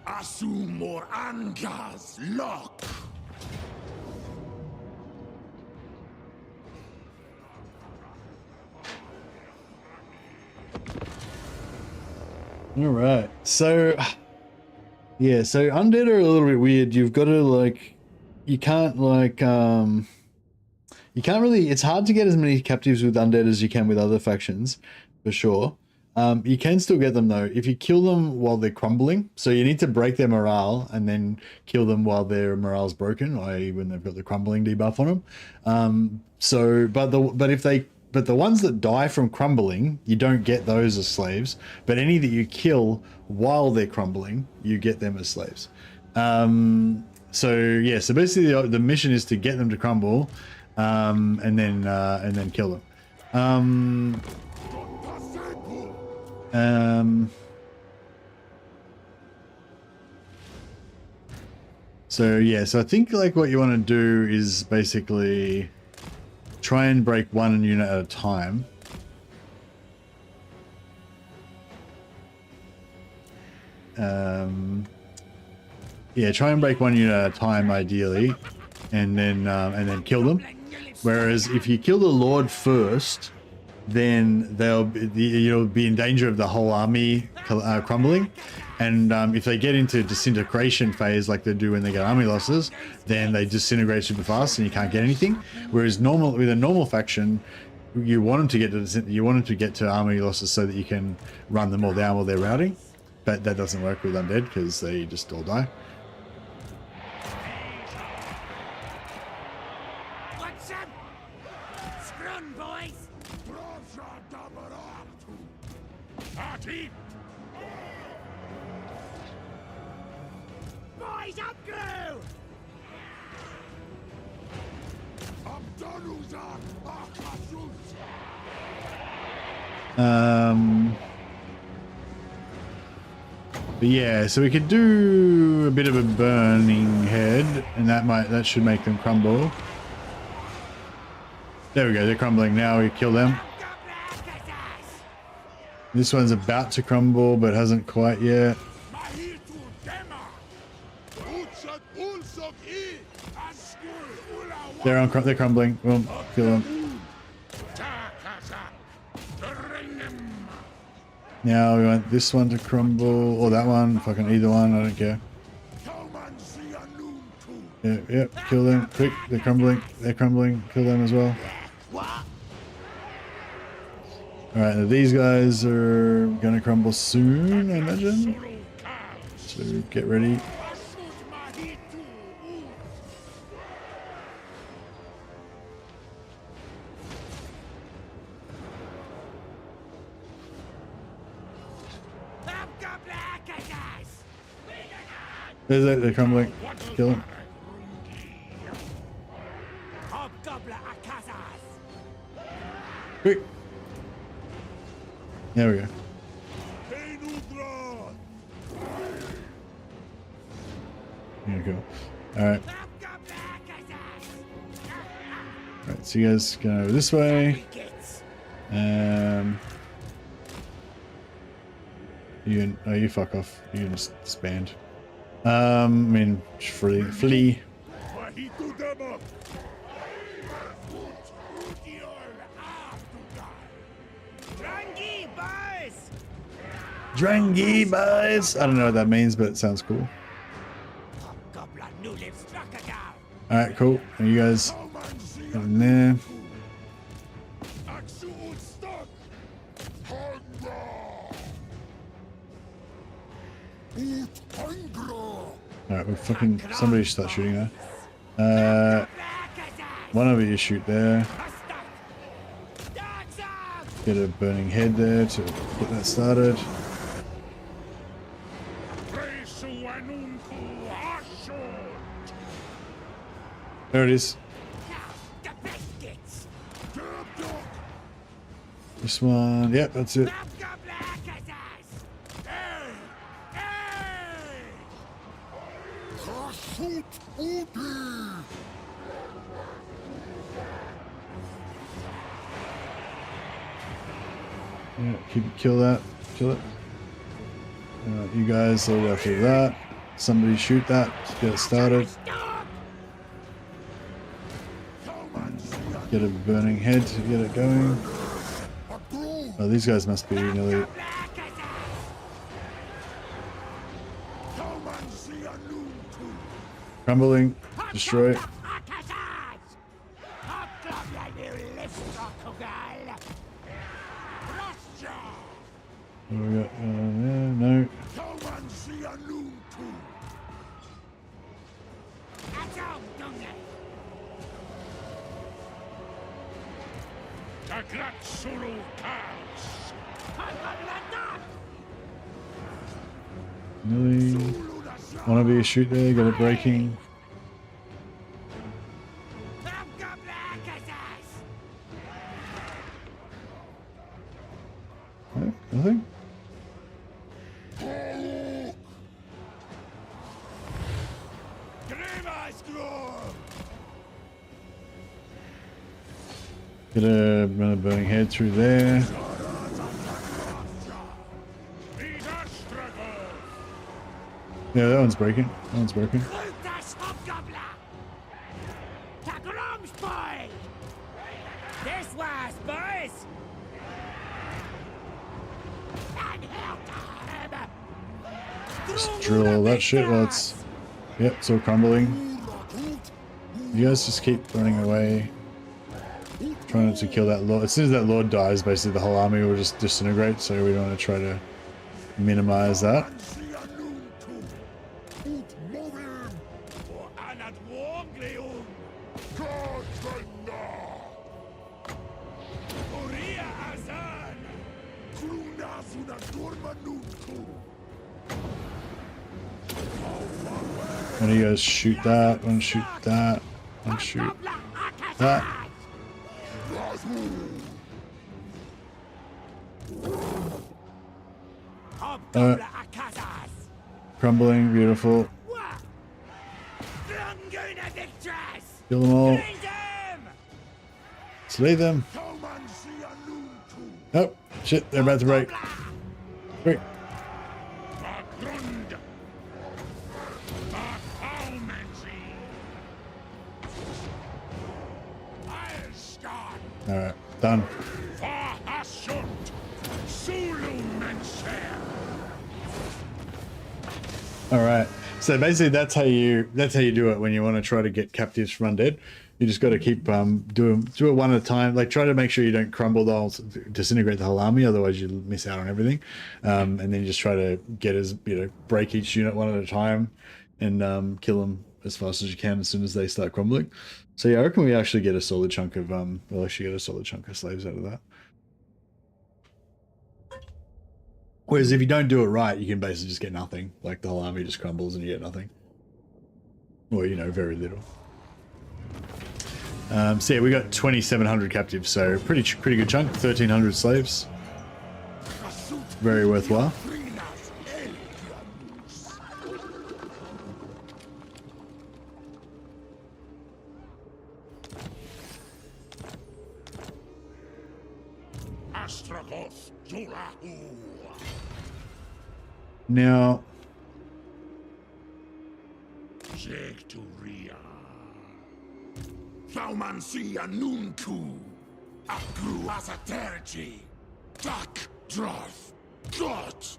Asumor Angas Lock. All right. So, yeah. So undead are a little bit weird. You've got to like, you can't like, you can't really. It's hard to get as many captives with undead as you can with other factions, for sure. You can still get them though if you kill them while they're crumbling. So you need to break their morale and then kill them while their morale's broken, i.e. when they've got the crumbling debuff on them. But the ones that die from crumbling, you don't get those as slaves. But any that you kill while they're crumbling, you get them as slaves. So yeah, so basically the mission is to get them to crumble, and then kill them. So yeah, so I think like what you want to do is basically try and break one unit at a time. Yeah, try and break one unit at a time ideally, and then kill them. Whereas if you kill the Lord first, then you'll be in danger of the whole army crumbling. And if they get into disintegration phase like they do when they get army losses, then they disintegrate super fast and you can't get anything. Whereas with a normal faction, you want them to get to army losses so that you can run them all down while they're routing. But that doesn't work with undead because they just all die. What's up? Scrun, boys! Boys up, Gru! But yeah, so we could do a bit of a burning head, and that should make them crumble. There we go, they're crumbling now. We kill them. This one's about to crumble, but hasn't quite yet. They're crumbling. Well, kill them. Now we want this one to crumble, or that one. Fucking either one. I don't care. Yep. Kill them. Quick. They're crumbling. Kill them as well. Alright, now these guys are gonna crumble soon, I imagine. So get ready. There's it, they're crumbling. Kill him. Quick. There we go. Yeah, cool. Alright. Alright, so you guys go over this way. You fuck off. You can just disband. I mean, flee. Drangi boys! I don't know what that means, but it sounds cool. Alright, cool. And you guys get in there. Alright, we're fucking... Somebody start shooting there. One of you shoot there. Get a burning head there to get that started. There it is. This one, yep, that's it. Yeah, kill that, kill it. You guys all after that. Somebody shoot that, get it started. Get a burning head to get it going. Oh, these guys must be nearly... Crumbling, destroy. What do we got? Yeah, no. Nearly. One of you shoot there, get it breaking. No, nothing. Get a burning head through there. Yeah, that one's breaking. That one's broken. Just drill all that shit while it's... Yep, it's all crumbling. You guys just keep running away. Trying to kill that lord. As soon as that lord dies, basically the whole army will just disintegrate, so we don't want to try to minimize that. One of you guys shoot that, one shoot that, one shoot that. Crumbling, beautiful. Kill them all. Slay them. Oh, shit, they're about to break. Break. Alright, done. Alright, so basically that's how you do it when you want to try to get captives from undead. You just got to keep do it one at a time. Like, try to make sure you don't crumble the whole, disintegrate the whole army, otherwise you miss out on everything. And then you just try to get break each unit one at a time and kill them as fast as you can as soon as they start crumbling. So yeah, I reckon we actually get a solid chunk of we'll actually get a solid chunk of slaves out of that. Whereas if you don't do it right, you can basically just get nothing. Like the whole army just crumbles and you get nothing. Or, you know, very little. So yeah, we got 2,700 captives, so pretty good chunk. 1,300 slaves. Very worthwhile. Astragoth, Now, Thaumansia Nunku, Akru Asaterji, Dak Droth, Got.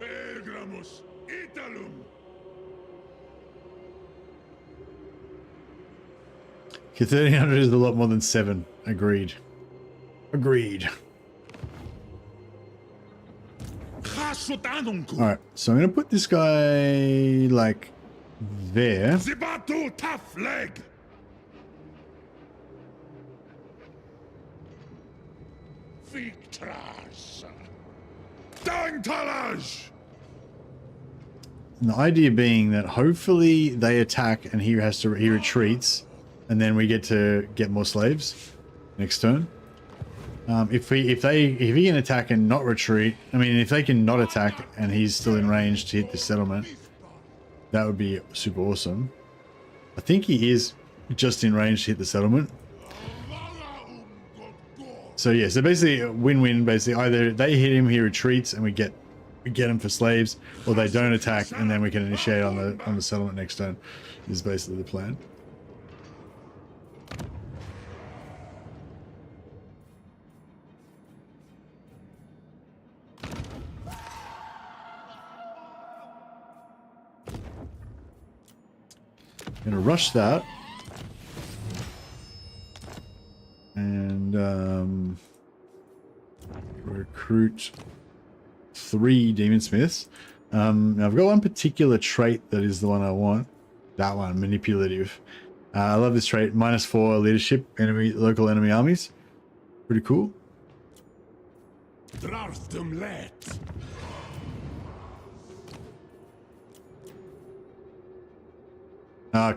Pergramus, Italum. okay, 1,300 is a lot more than 7. Agreed. Agreed. Alright, so I'm going to put this guy, like, there. Zibatu tough leg. Victras. Dantalaj. And the idea being that hopefully they attack and he retreats, and then we get to get more slaves next turn. If he can attack and not retreat, I mean, if they can not attack and he's still in range to hit the settlement, that would be super awesome. I think he is just in range to hit the settlement. So yeah, so basically a win-win. Basically, either they hit him, he retreats, and we get him for slaves, or they don't attack and then we can initiate on the settlement next turn. Is basically the plan. Gonna rush that and recruit 3 demon smiths. Now I've got one particular trait that is the one I want. That one, manipulative. I love this trait. -4 leadership, local enemy armies. Pretty cool.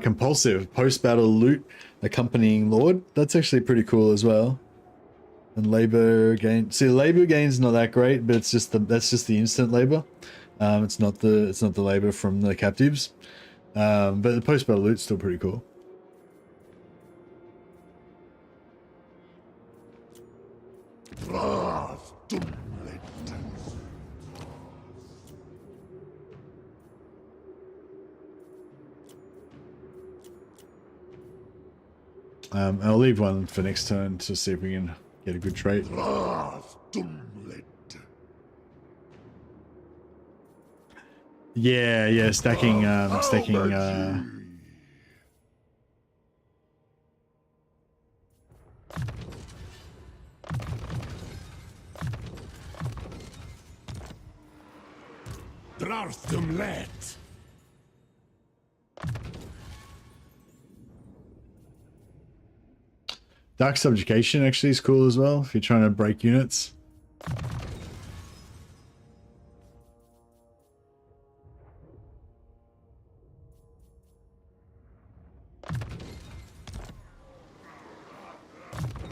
Compulsive post-battle loot accompanying Lord. That's actually pretty cool as well. And labor gain. See, labor gain's not that great, but it's just that's just the instant labor. It's not the labor from the captives. But the post-battle loot's still pretty cool. I'll leave one for next turn to see if we can get a good trait. Yeah, stacking, Dark Subjugation actually is cool as well if you're trying to break units.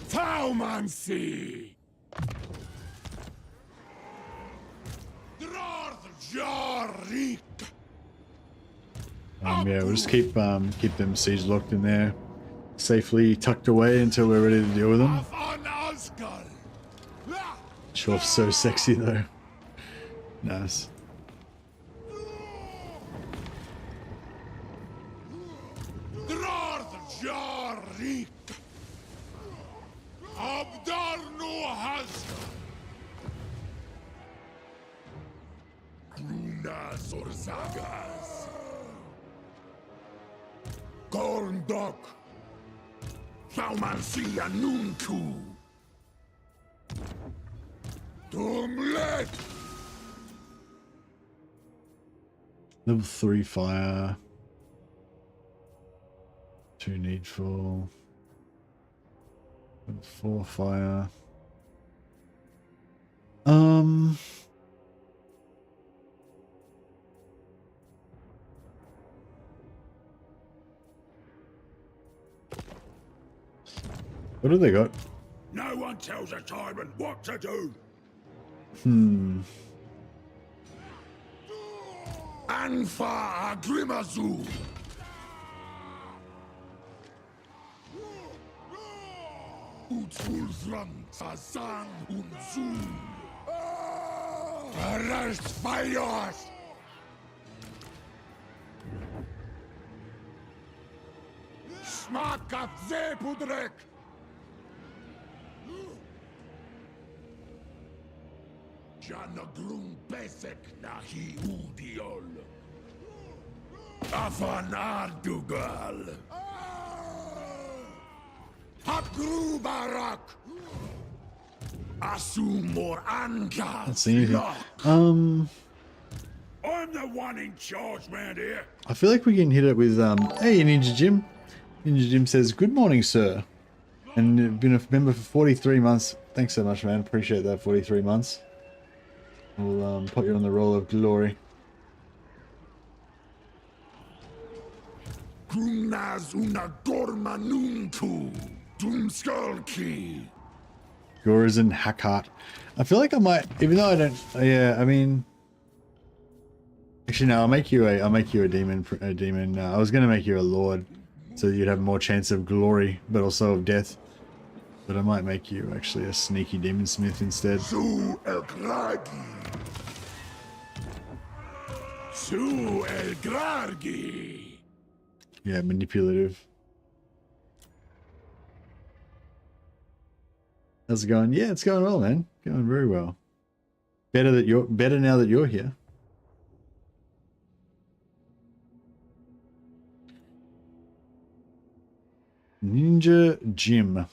Taumancy. Yeah, we'll just keep them siege locked in there, safely tucked away until we're ready to deal with them. Shorf's so sexy though. Nice. Gorndok. Thaumansia Nunku. Tumlet. Level 3 fire. 2 needful. 4 fire. What do they got? No one tells a tyrant what to do. Anfa Agrimazu. Utzulfram Sazan Unzul. Arrest fires. Smak up Zepudrek. Janagrum Besek Nahi Udiol. Afan Ardugal. Hakru Barak. Asumor Anka. Let's see anything. I'm the one in charge round here. I feel like we can hit it with hey Ninja Jim. Ninja Jim says, "Good morning, sir." And been a member for 43 months. Thanks so much, man. Appreciate that. 43 months. We'll put you on the roll of glory. Grumnaz una gormanuntu. Dumskulki. Gorizon Hackart. I feel like I might, even though I don't. Yeah, I mean, actually, no. I'll make you a demon. I was gonna make you a lord, so you'd have more chance of glory, but also of death. But I might make you actually a sneaky demon smith instead. Su el Gragi. Su el Grargi. Yeah, manipulative. How's it going? Yeah, it's going well, man. Going very well. Better now that you're here. Ninja Jim.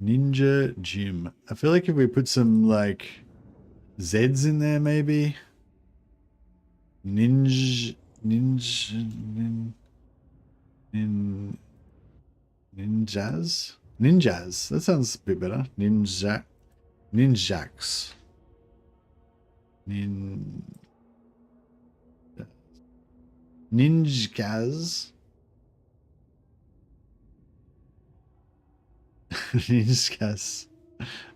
Ninja Jim. I feel like if we put some like Z's in there, maybe. Ninjas. Ninjas. That sounds a bit better. Ninjaks. Ninjas. Ninjas.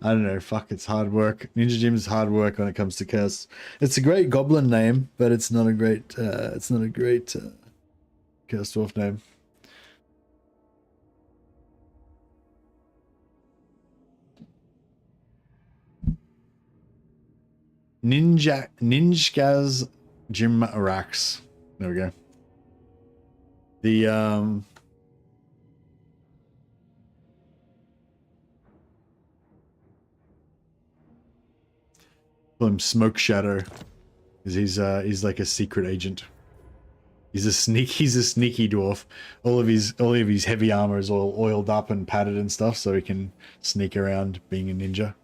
I don't know. Fuck, it's hard work. Ninja Jim is hard work when it comes to curse. It's a great goblin name, but it's not a great. It's not a great curse dwarf name. Ninjas Jim Rax. There we go. The call him Smoke Shadow, because he's like a secret agent. He's a sneaky dwarf. All of his heavy armor is all oiled up and padded and stuff, so he can sneak around being a ninja.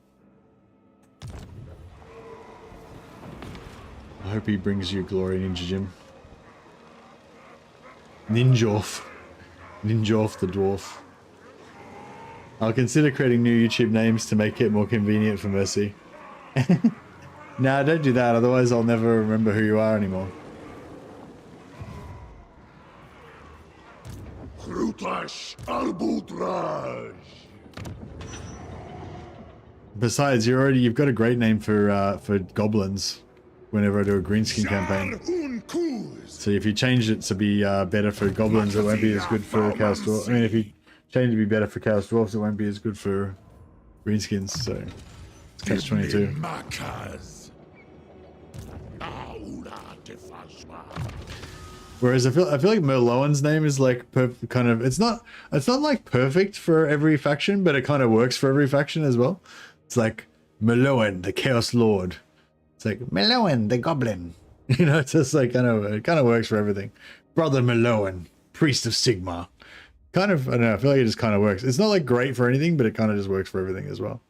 I hope he brings you glory, Ninja Jim. Ninjorf the dwarf. I'll consider creating new YouTube names to make it more convenient for Mercy. Nah, don't do that, otherwise I'll never remember who you are anymore. Krutash Albudraj. Besides, you've got a great name for goblins. Whenever I do a greenskin campaign. So if you change it to be better for goblins, it won't be as good for Chaos Dwarfs. I mean, if you change it to be better for Chaos Dwarfs, it won't be as good for greenskins. So it's catch-22. Whereas I feel like Merloin's name is like kind of it's not like perfect for every faction, but it kind of works for every faction as well. It's like Merloin, the Chaos Lord. It's like Merloin, the Goblin. You know, it's just like it kind of works for everything. Brother Merloin, Priest of Sigmar. Kind of, I don't know, I feel like it just kind of works. It's not like great for anything, but it kind of just works for everything as well.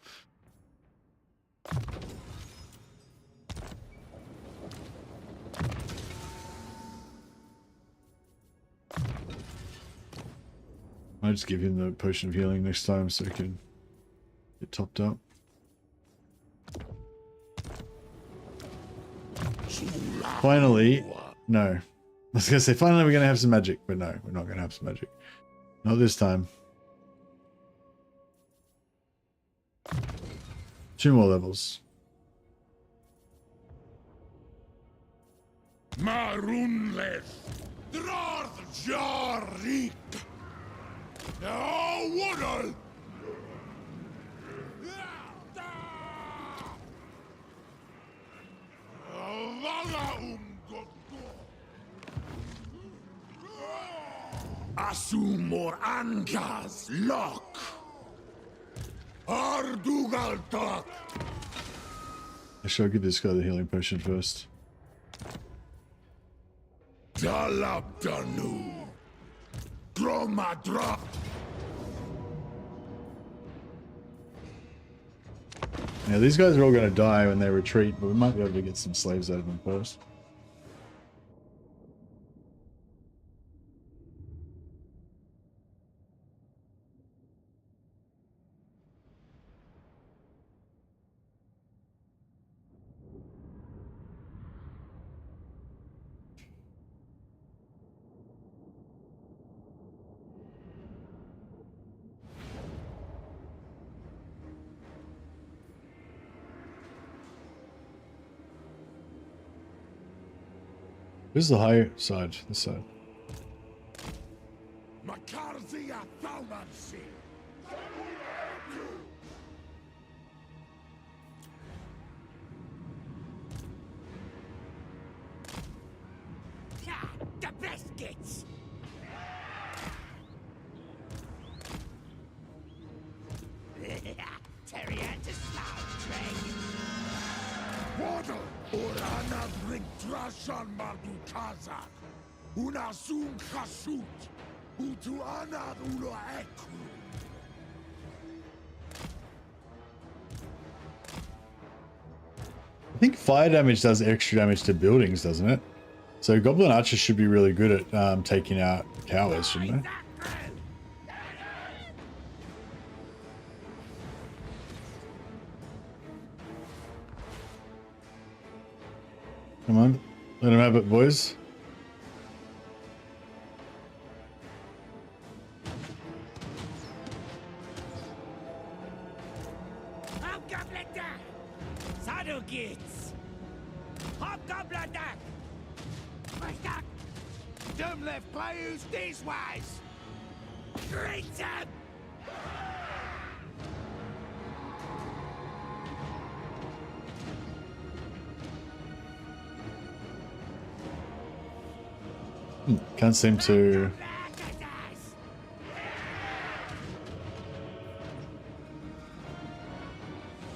I'll just give him the potion of healing next time so he can get topped up. Finally, no. I was going to say, finally we're going to have some magic, but no, we're not going to have some magic. Not this time. 2 more levels. Marunles, Drorth Jarik, Waddle. Asumor Angas Lock Ardugaltok. I should give this guy the healing potion first. Dalabdanu Dromadra. Yeah, these guys are all going to die when they retreat, but we might be able to get some slaves out of them first. This is the higher side, this side. Makarzia Thalmansi. Yeah, the biscuits. Terrier to slough train. Waddle Orana bring Trashan Mardukaza. Unasum Khasut. Utuana Ulo Ekru. I think fire damage does extra damage to buildings, doesn't it? So goblin archers should be really good at taking out towers, shouldn't they? Come on, let him have it, boys. Hobgoblin Duck! Saddlegits! Hobgoblin Duck! My duck! Dumb left players these ways! Greet him! Can't seem to...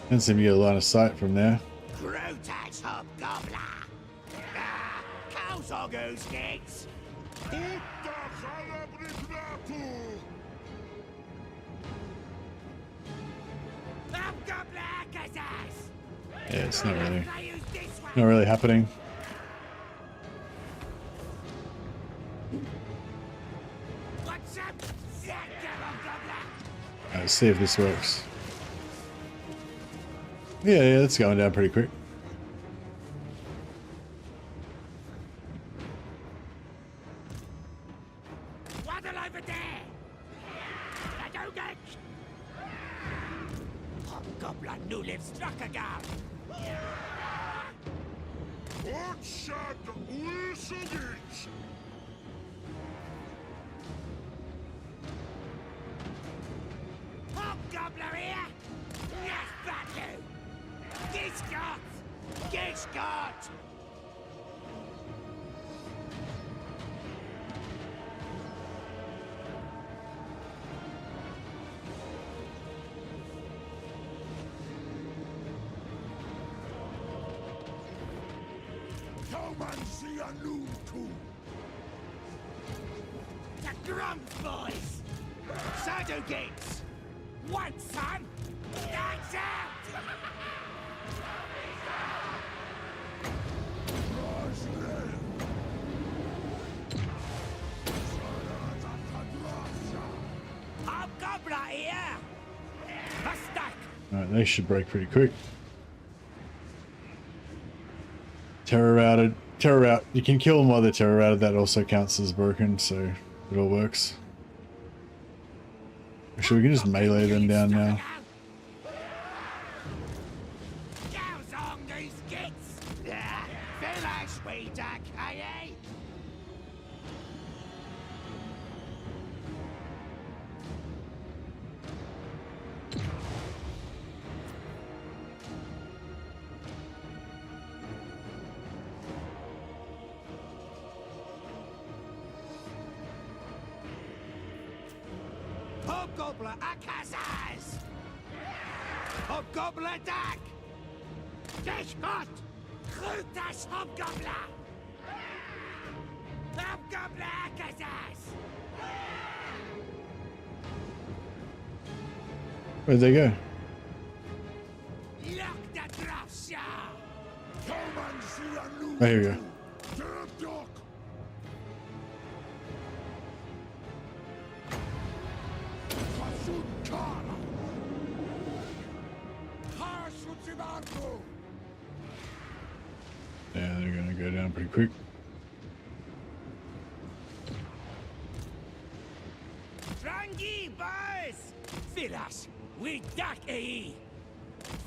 Can't seem to get a line of sight from there. Crutax Hobgoblin! Cows or goose gigs! Hobgoblin Akazas! Yeah, it's not really happening. What's up? Let's see if this works. Yeah, it's going down pretty quick. Waddle over there! I don't get... Hobgoblin nu lives Struckagar! Orchard Ulsugich. Hobgoblin here! Yes, Batu! Giscot! Giscot! The Grump boys! Shadow Gates! One son! Lights out! they should break pretty quick. Terror routed. Terror route. You can kill them while they're terror routed. That also counts as broken, so it all works. Actually, we can just melee them down now. Hobgoblin Akazaz! Hobgoblin Dak! Deshkot! Grutas Hobgoblin! Hobgoblin Akazaz! Where'd they go? Lock the draftsha! Oh, here we go. Yeah, they're gonna go down pretty quick. Drangi boys! Filas, we duck AE!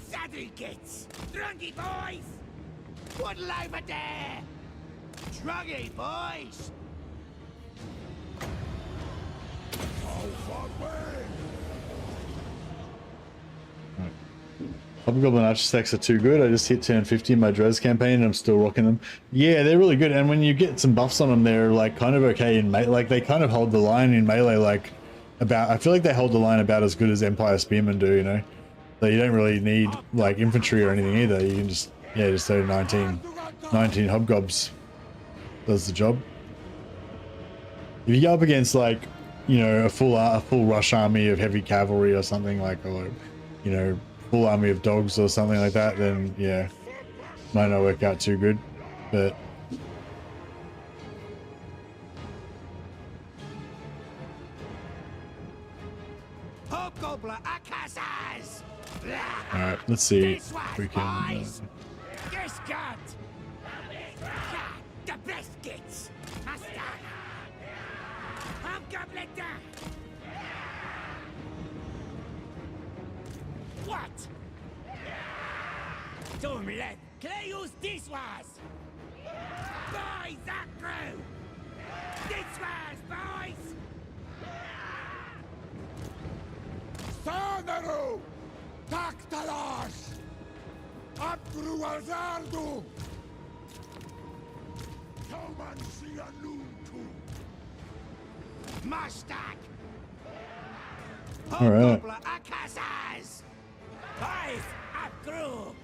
Saddle gets! Drangi boys! Put over there! Druggy boys! Hobgoblin Archstacks are too good. I just hit turn 50 in my Dres campaign and I'm still rocking them. Yeah, they're really good. And when you get some buffs on them, they're like kind of okay in melee. Like they kind of hold the line in melee like about, I feel like they hold the line about as good as Empire Spearmen do, you know? So you don't really need like infantry or anything either. You can just, yeah, just throw 19 Hobgobs. Does the job. If you go up against like, you know, a full rush army of heavy cavalry or something like, or, you know, full army of dogs or something like that, then yeah, might not work out too good, but alright, let's see if we can the best gets what? Don't let Cleus this was! Boys, that crew! This was, boys! Sanaru! Taktalas! Abru Azardu! Tomansianutu! Mustak! Alright. Akazaz! Boys, up crew!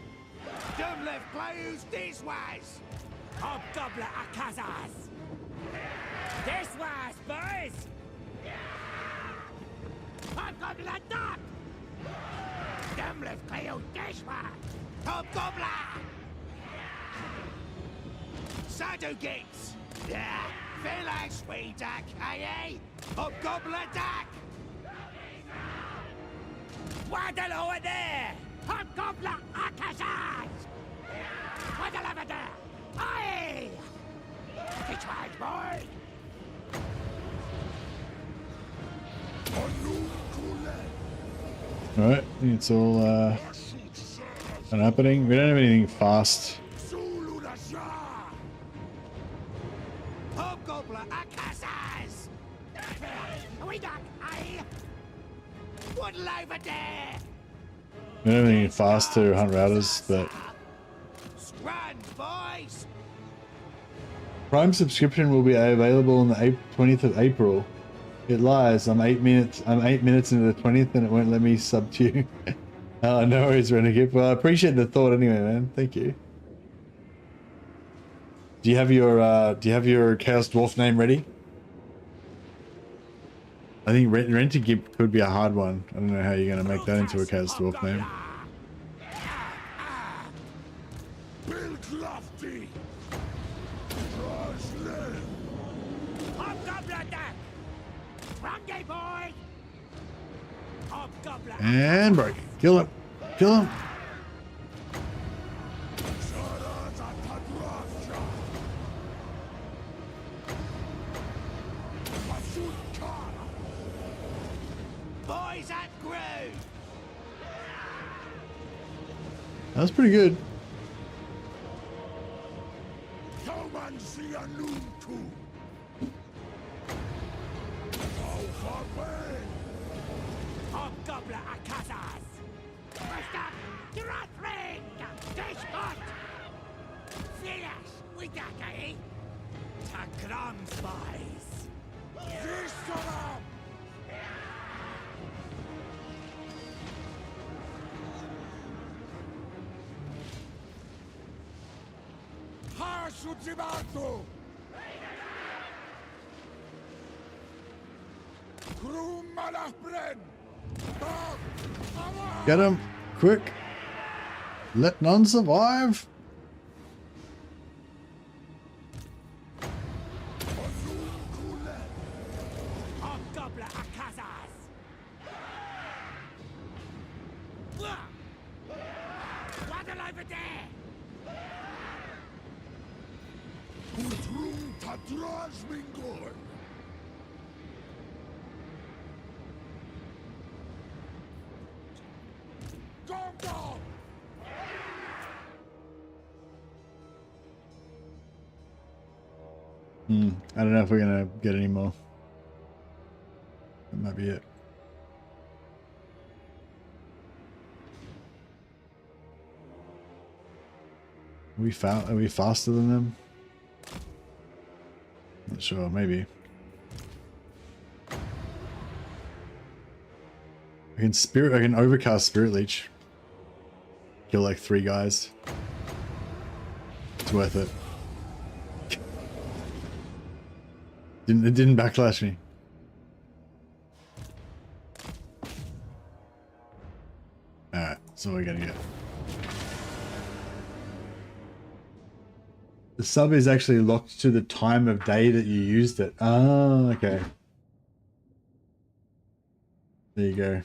Don't let Cleus this was! Hobgoblin Akazaz! This was, boys! Hobgoblin Duck! Don't let Cleus this was! Hobgoblin! Shadow Gates! Yeah, feel like sweet duck, aye? Hobgoblin Duck! Waddle over there! Hobgoblin Akazaz! Waddle over there! Aye! It's right, boy! alright, it's all not happening. We don't have anything fast. Hobgoblin Akazaz! We duck, aye! Waddle over there! We don't have anything fast to hunt routers, but Scrun, boys! Prime subscription will be available on the 20th of April. It lies. I'm 8 minutes into the 20th and it won't let me sub to you. Oh, no worries, Renegade. Well, I appreciate the thought anyway, man. Thank you. Do you have your Chaos Dwarf name ready? I think Rent-A-Gip could be a hard one. I don't know how you're going to make that into a Chaos Dwarf name. And break. Kill him. Kill him. Boys at Groove! That was pretty good. Goblet a Kazas! Mr. Drothring! Despot! Finish with that, eh? To Grom Spies! Visceral! Harsuzibato! Krumalachbren! Get him. Quick. Let none survive. Goblet a Kazas! Waddle over there! Utrum Tatras Mingor. Go! I don't know if we're gonna get any more. That might be it. Are we faster than them? Not sure, maybe. I can overcast Spirit Leech. Kill like 3 guys. It's worth it. It didn't backlash me. Alright, so we're gonna get. The sub is actually locked to the time of day that you used it. Ah, okay. There you go.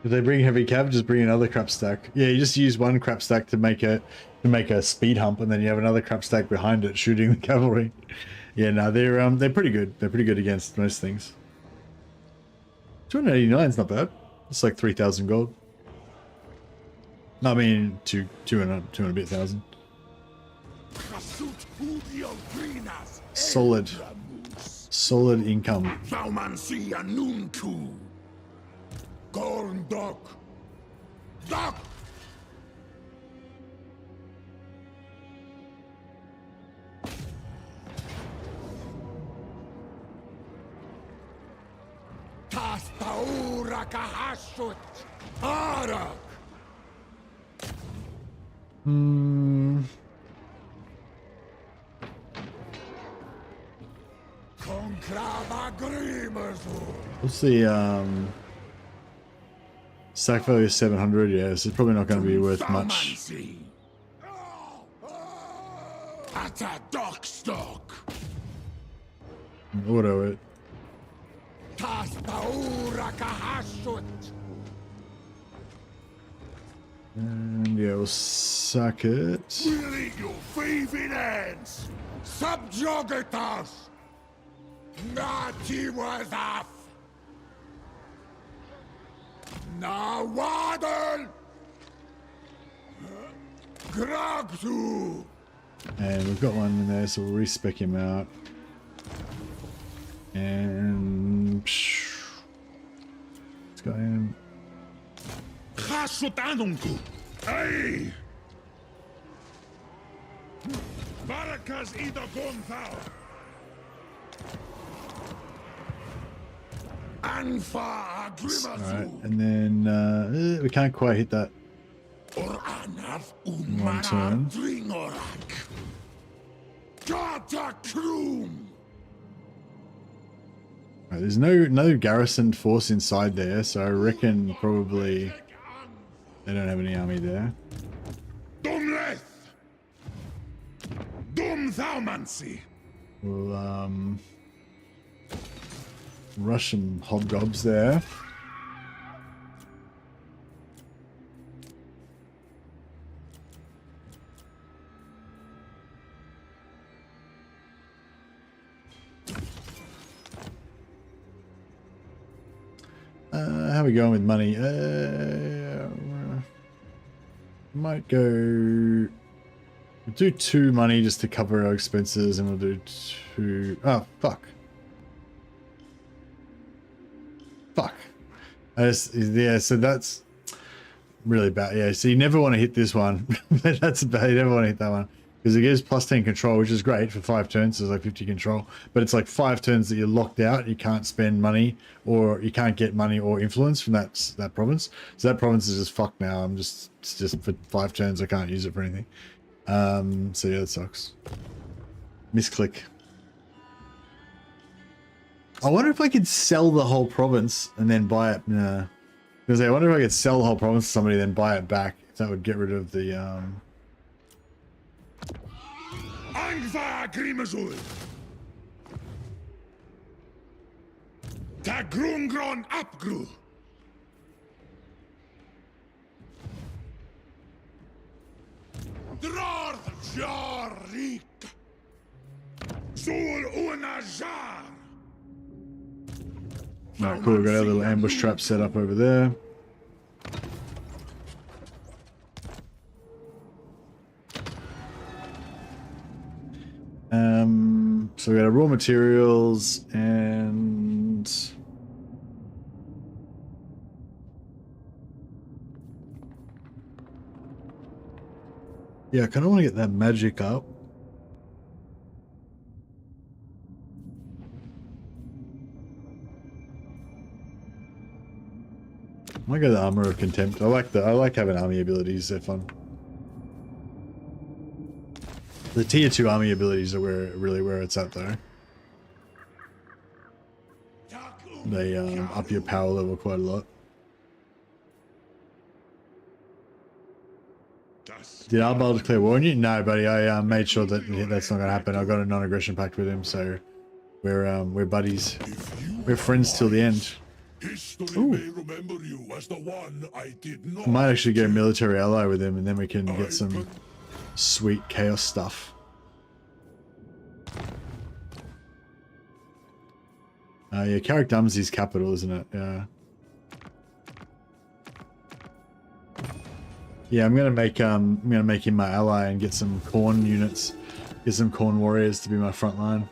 If they bring heavy cav, just bring another crap stack. Yeah, you just use one crap stack to make a speed hump, and then you have another crap stack behind it shooting the cavalry. Yeah, no, they're pretty good. They're pretty good against most things. 289 is not bad. It's like 3,000 gold. No, I mean two and a bit thousand. Solid income. Gorn Doc! Doc! Tastaura Kahashut! Arak! What's the stack value is 700, yeah, so it's probably not going to be worth much. At a dock stock. Auto it. And yeah, we'll suck it. We'll eat your thieving hands! Subjugatus! Nati Wazaf! Nawadal! Gragsu! And we've got one in there, so we'll respec him out. And let's go in. Asutanunku. Hey! Barakas ida gonthao. Anfa Alright, agrimazu. and then we can't quite hit that Or anath one turn. umara dringorak. Gata krum. Right, there's no garrisoned force inside there, so I reckon probably they don't have any army there. Dumleth. Dum thaumancy. We'll rush some hobgobs there. How are we going with money? Might go. We'll do 2 money just to cover our expenses, and we'll do 2. Oh fuck! Fuck! Yeah, so that's really bad. Yeah, so you never want to hit this one. That's bad. You never want to hit that one. Because it gives +10 control, which is great for 5 turns. So it's like 50 control, but it's like 5 turns that you're locked out. You can't spend money, or you can't get money or influence from that province. So that province is just fucked now. It's just for 5 turns. I can't use it for anything. So yeah, that sucks. Misclick. I wonder if I could sell the whole province and then buy it. Nah. Because I wonder if I could sell the whole province to somebody, then buy it back. If that would get rid of the Angva grimazul. Ta grungron apgru. Drorth jarik. Sul unajar. Alright, cool. We've got our little ambush trap set up over there. So we got our raw materials and yeah, I kind of want to get that magic up. I might go the armor of contempt. I like having army abilities. They're fun. The tier 2 army abilities are where it's at though. They up your power level quite a lot. Did Arbal declare war on you? No, buddy. I made sure that that's not gonna happen. I got a non-aggression pact with him, so we're buddies. We're friends till the end. History may remember you as the one I did not. I might actually go military ally with him, and then we can get some sweet chaos stuff. Yeah, Carrick Dumsey's capital, isn't it? Yeah. Yeah, I'm gonna make him my ally and get some corn units, get some corn warriors to be my front line.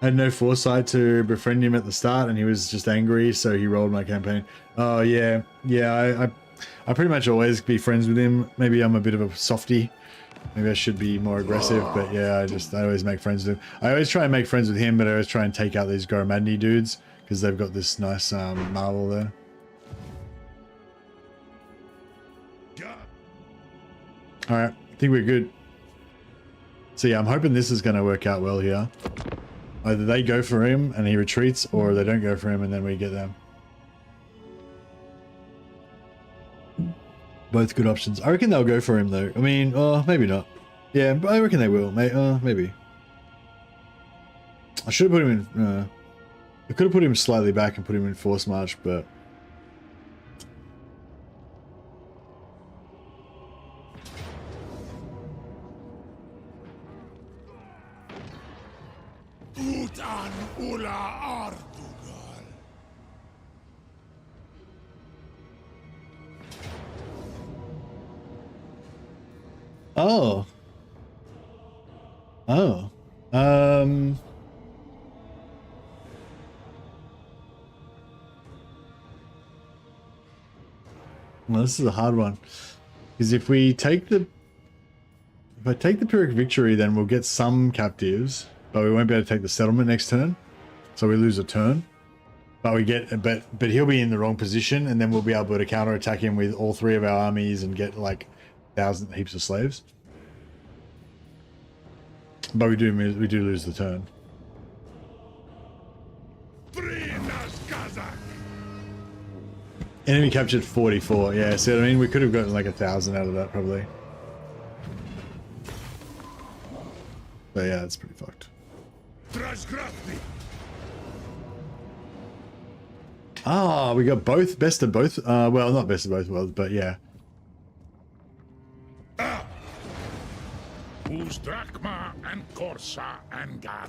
I had no foresight to befriend him at the start, and he was just angry, so he rolled my campaign. Oh yeah, yeah. I pretty much always be friends with him. Maybe I'm a bit of a softie. Maybe I should be more aggressive, but yeah, I always make friends with him. I always try and make friends with him, but I always try and take out these Goromadni dudes because they've got this nice marvel there. All right, I think we're good. So yeah, I'm hoping this is going to work out well here. Either they go for him and he retreats, or they don't go for him and then we get them. Both good options. I reckon they'll go for him though. I mean, maybe not. Yeah, but I reckon they will. Maybe. I should have put him in. I could have put him slightly back and put him in force march, but. Utan ula Artugal. Oh. Oh. Well, this is a hard one. Because if I take the Pyrrhic victory, then we'll get some captives, but we won't be able to take the settlement next turn. So we lose a turn. But he'll be in the wrong position, and then we'll be able to counterattack him with all 3 of our armies and get like heaps of slaves. But we do lose the turn. Enemy captured 44. Yeah, so I mean we could have gotten like 1,000 out of that probably. But yeah, it's pretty fucked. Ah, we got both, best of both. Well, not best of both worlds, but yeah. Who's Drachma and Corsa and Gar?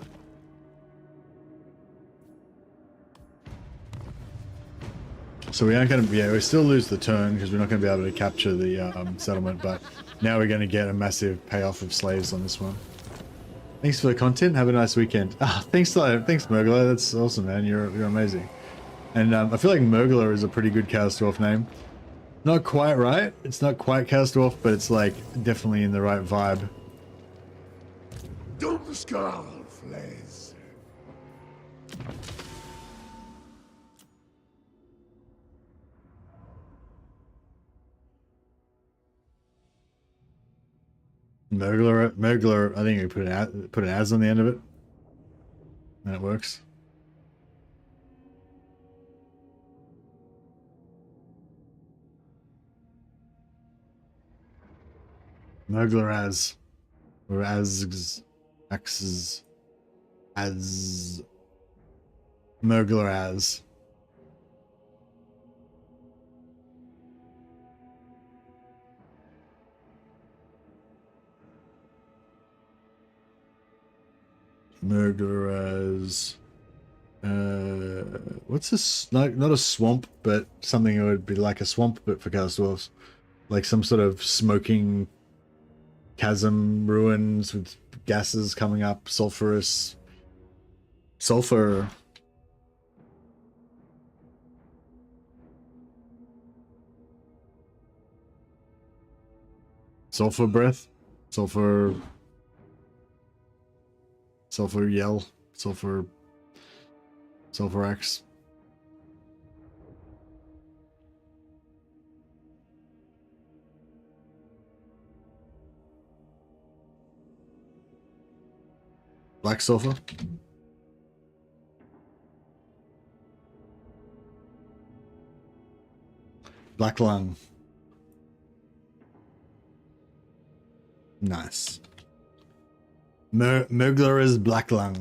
So we aren't going to, we still lose the turn because we're not going to be able to capture the settlement, but now we're going to get a massive payoff of slaves on this one. Thanks for the content. Have a nice weekend. Ah, thanks Murgler. That's awesome, man. You're amazing. And I feel like Murgler is a pretty good Chaos Dwarf name. Not quite right. It's not quite Chaos Dwarf, but it's like definitely in the right vibe. Doomskull flays. Murgler. I think we put an as on the end of it, and it works. Murgler as, or as, axes, as, Murgler as. Murgler as, what's this? Not a swamp, but something that would be like a swamp, but for Chaos Dwarfs. Like some sort of smoking chasm ruins with gases coming up, sulfur. Sulfur breath, sulfur yell, sulfur X. Black sulfur. Black lung. Nice. Murgler's black lung.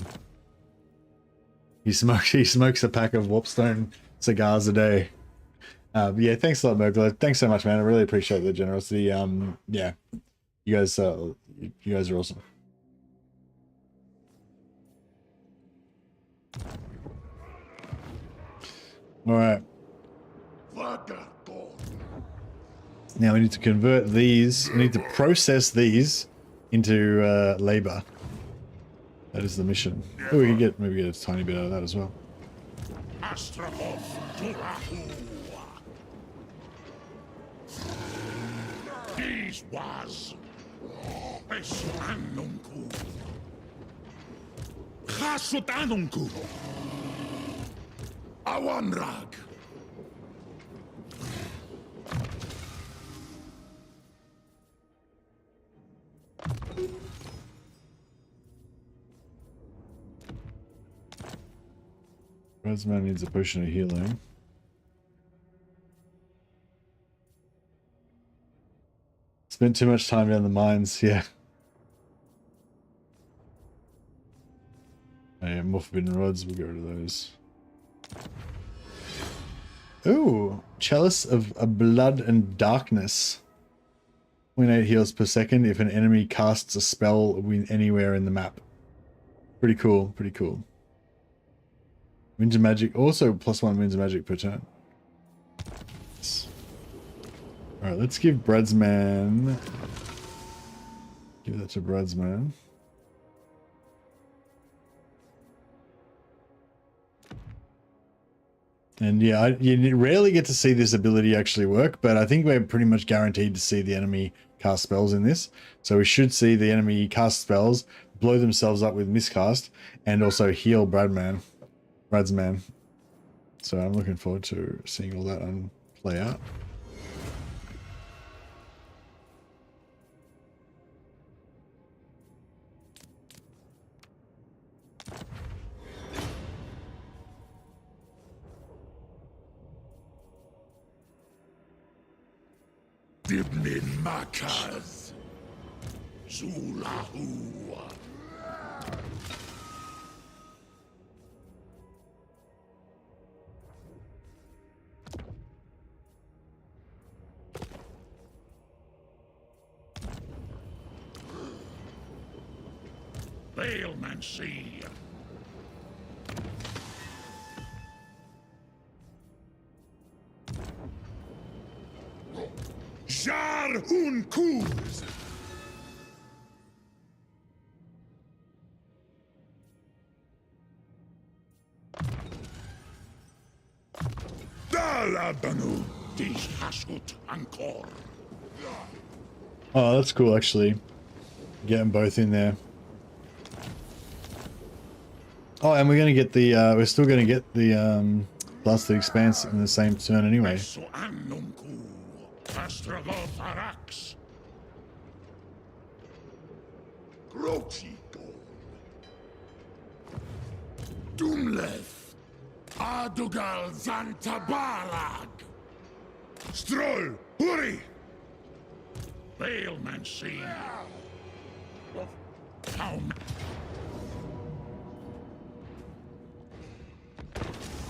He smokes a pack of Warpstone cigars a day. Yeah, thanks a lot, Murgler. Thanks so much, man. I really appreciate the generosity. Yeah, you guys are awesome. All right. Now we need to convert these. We need to process these into labor. That is the mission. Oh, we can maybe get a tiny bit out of that as well. Astragoth This was Pesuanunku. Hasutanunku. Awanrag. Resman needs a potion of healing. Spent too much time down the mines, yeah. Oh yeah, more forbidden rods, we'll get rid of those. Ooh, Chalice of Blood and Darkness. 0.8 heals per second if an enemy casts a spell anywhere in the map. Pretty cool, pretty cool. Winds of Magic, also +1 Winds of Magic per turn. Alright, let's give Breadsman. Give that to Breadsman. And yeah, you rarely get to see this ability actually work, but I think we're pretty much guaranteed to see the enemy cast spells in this. So we should see the enemy cast spells, blow themselves up with miscast, and also heal Bradsman. So I'm looking forward to seeing all that play out. Give me Makas. Zulahu. Bailmancy. Jar un Kuz. Dalabanu. Dis hasut ankor. Oh, that's cool actually. Get them both in there. Oh, and we're gonna get the we're still gonna get the Blasted Expanse in the same turn anyway. Astragoth Arax. Grochito. Dumlev. Adugal Zantabalag. Stroll. Hurry. Bailmancy.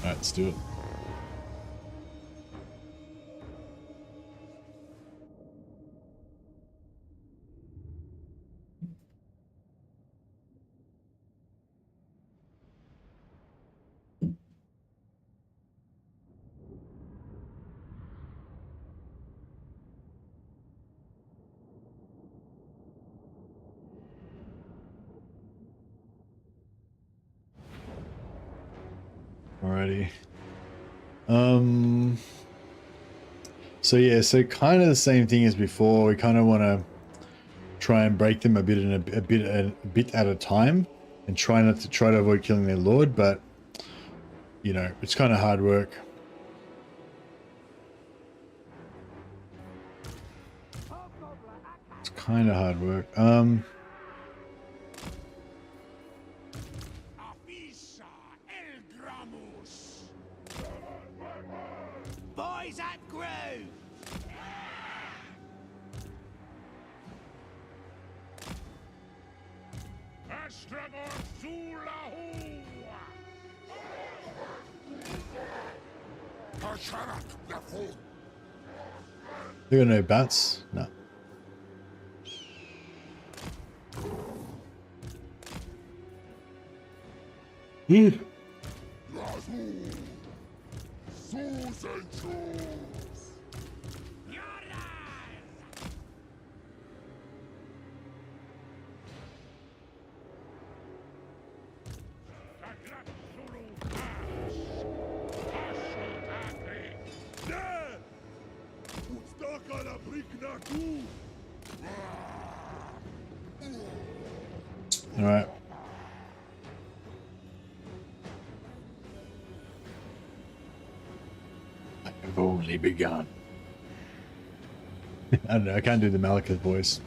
Alright, let's do it. Alrighty. So yeah, so kind of the same thing as before. We kind of want to try and break them a bit at a time, and try to avoid killing their lord. But you know, it's kind of hard work. It's kind of hard work. Boys at Grove! Astragoth Zulahu. Hasharak Lafon. There are no bats? No. Susan Jules. All right. I have only begun. I don't know. I can't do the Malekith voice.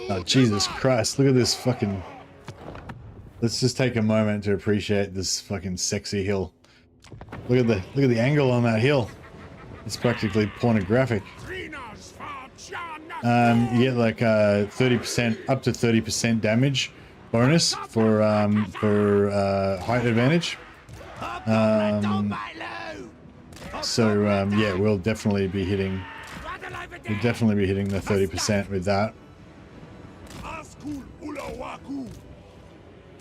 Oh, Jesus Christ. Look at this fucking... Let's just take a moment to appreciate this fucking sexy hill. Look at the angle on that hill. It's practically pornographic. You get like 30%, up to 30% damage bonus for height advantage. Yeah, we'll definitely be hitting the 30% with that.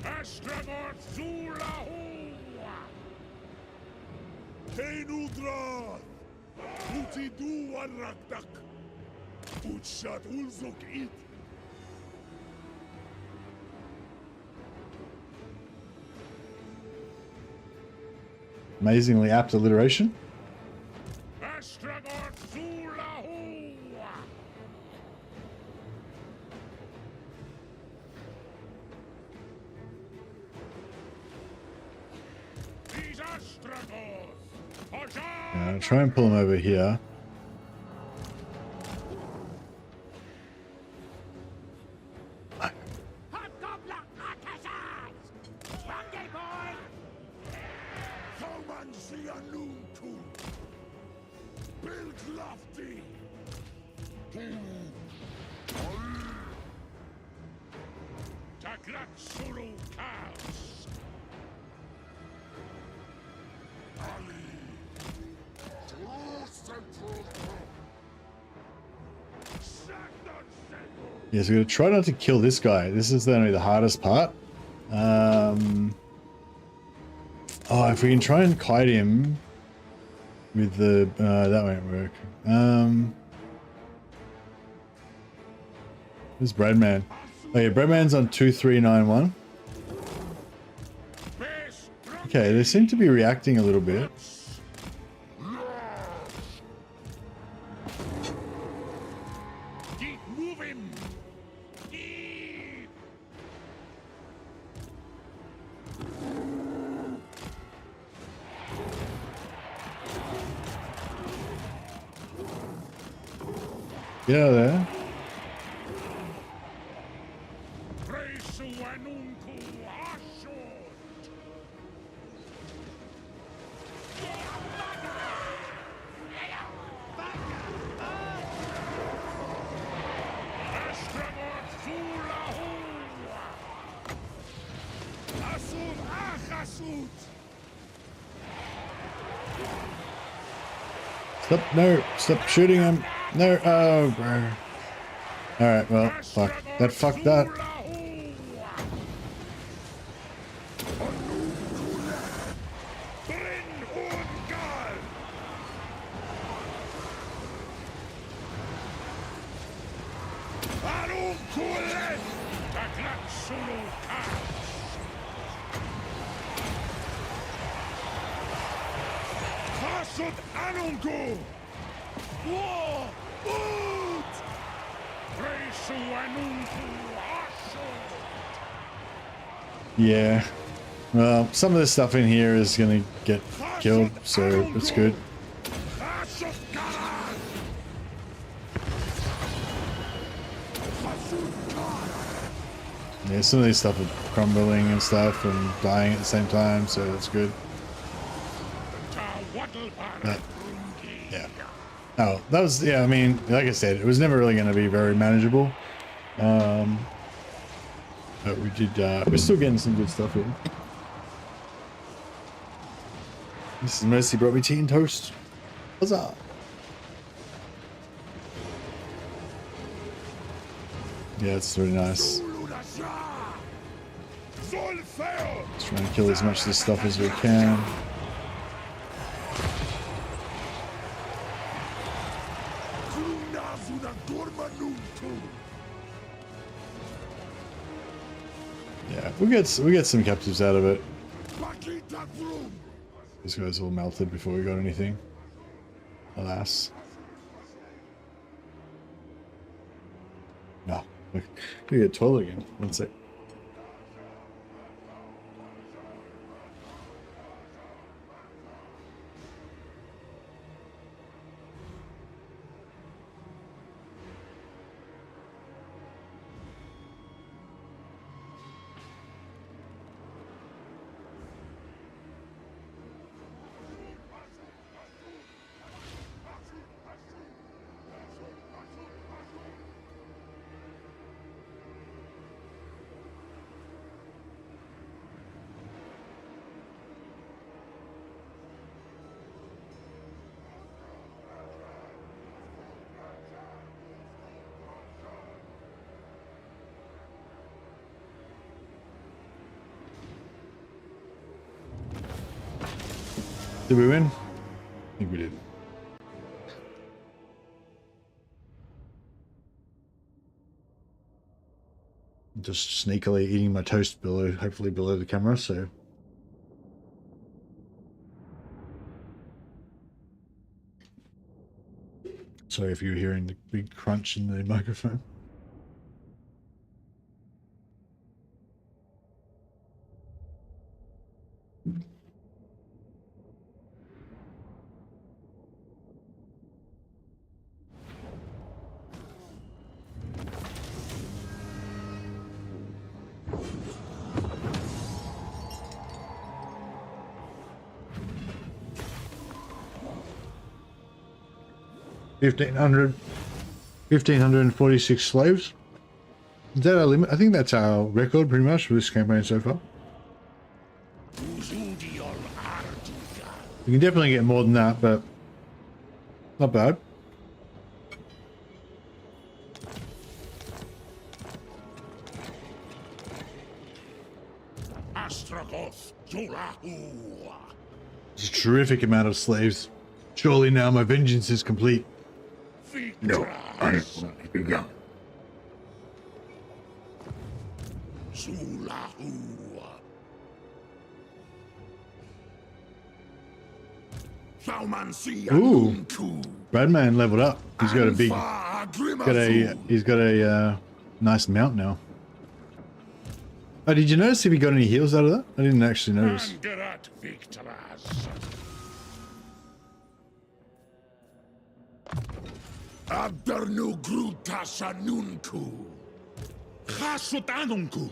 Astragoth Zulahua! Tenudra! Utidu Warakdak! Utshat Ulzuk It! Amazingly apt alliteration. Astragoth Zulahua! These Astragoth! I'll try and pull him over here. Hobgoblin Artisans! Randy boy! Thoman Sianuntu! Build lofty! Taklat Sulu Chaos! Ali! True Central Yeah, so we're gonna try not to kill this guy. This is gonna be the hardest part. Oh, if we can try and kite him with the that won't work. Where's Breadman? Oh yeah, Breadman's on 2391. Okay, they seem to be reacting a little bit. Keep moving! Keep! Get out of there. Presu Anunku Ashot! Astragoth Zulahua! Asur Achasut! Stop! No! Stop shooting him! No! Oh, bro. All right. Well, fuck. That fucked that. Anungu! War! Ut! Presu Anungu Ashot! Yeah. Well, some of the stuff in here is gonna get killed, so it's good. Yeah, some of these stuff are crumbling and stuff and dying at the same time, so that's good. But, yeah. Oh, that was, yeah, I mean, like I said, it was never really going to be very manageable. But we did, we're still getting some good stuff in. This is Mercy brought me tea and toast. Huzzah! Yeah, it's really nice. Let's try and kill as much of this stuff as we can. Yeah, we get some captives out of it. These guys all melted before we got anything. Alas. No, we get 12 again. One sec. Did we win? I think we did. Just sneakily eating my toast below, hopefully below the camera, so. Sorry if you're hearing the big crunch in the microphone. $1,546 slaves. Is that our limit? I think that's our record pretty much for this campaign so far. We can definitely get more than that, but not bad. Astragoth, It's a terrific amount of slaves. Surely now my vengeance is complete. no, I have only begun. Ooh, Bradman leveled up. He's got a big, he's got a nice mount now. Oh, did you notice if he got any heals out of that? I didn't actually notice. Adarnu grutasanunku. Hasutanunku.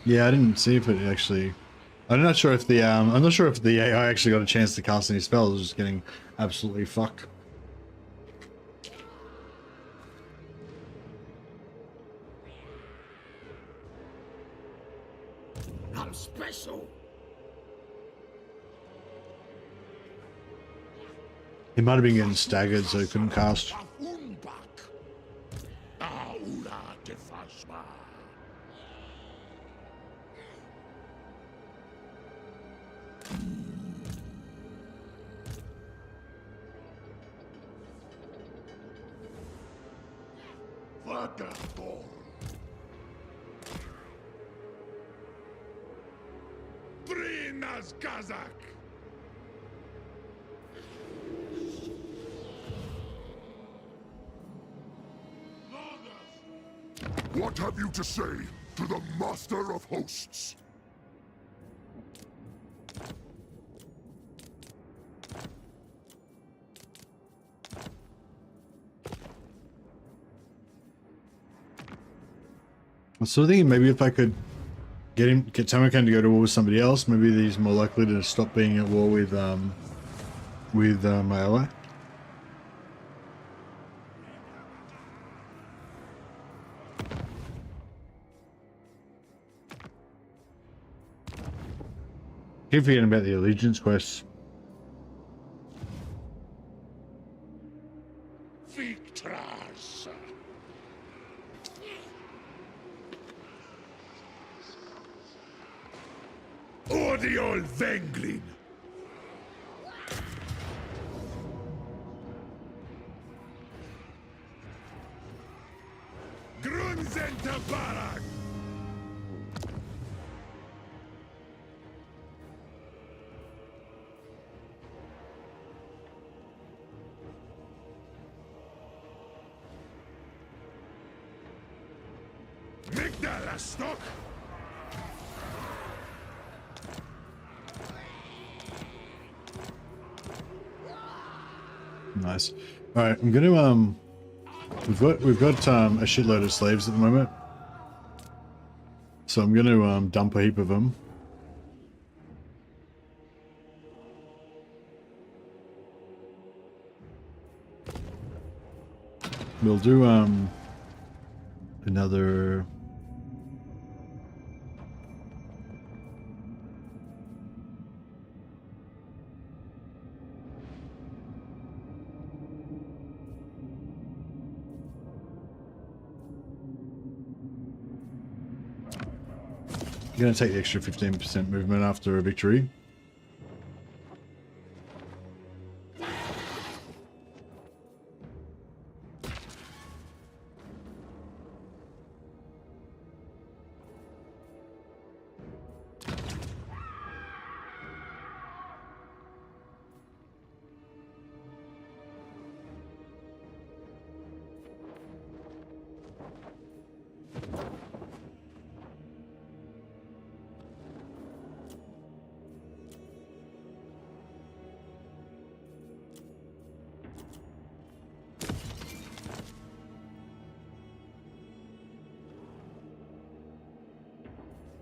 Yeah, I didn't see if it actually. I'm not sure if the I'm not sure if the AI actually got a chance to cast any spells. It was just getting absolutely fucked. I'm special. He might have been getting staggered, so he couldn't cast. Trinas Kazak. What have you to say to the Master of Hosts? I was sort of thinking maybe if I could get Tamarkan to go to war with somebody else, maybe he's more likely to stop being at war with my ally. Keep forgetting about the allegiance quests. Victras. Odiol Venglin. Grunzenta Barak. Migdala stock. Nice. All right, I'm gonna we've got a shitload of slaves at the moment, so I'm gonna dump a heap of them. We'll do another. You're going to take the extra 15% movement after a victory.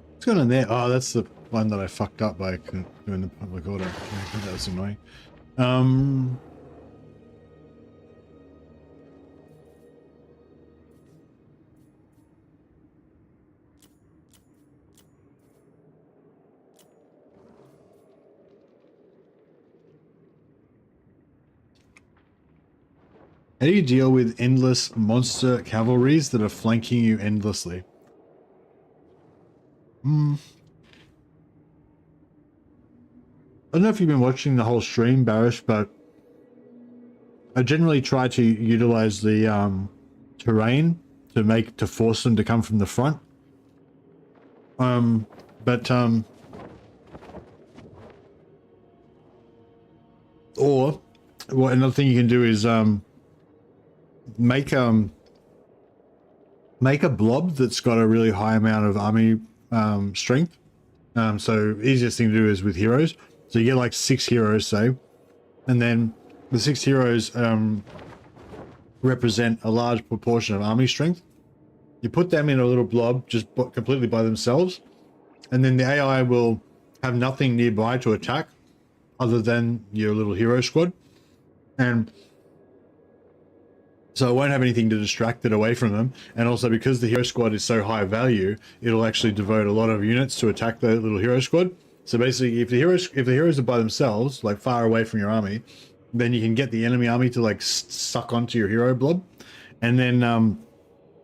What's going on there? Oh, that's the one that I fucked up by doing the public order. Yeah, that was annoying. How do you deal with endless monster cavalries that are flanking you endlessly? I don't know if you've been watching the whole stream, Barish, but I generally try to utilize the terrain to force them to come from the front. Or what another thing you can do is make a blob that's got a really high amount of army strength. So easiest thing to do is with heroes. So you get like 6 heroes, say, and then the 6 heroes represent a large proportion of army strength. You put them in a little blob just completely by themselves, and then the AI will have nothing nearby to attack other than your little hero squad. And so it won't have anything to distract it away from them. And also because the hero squad is so high value, it'll actually devote a lot of units to attack the little hero squad. So basically, if the heroes are by themselves, like far away from your army, then you can get the enemy army to like suck onto your hero blob. And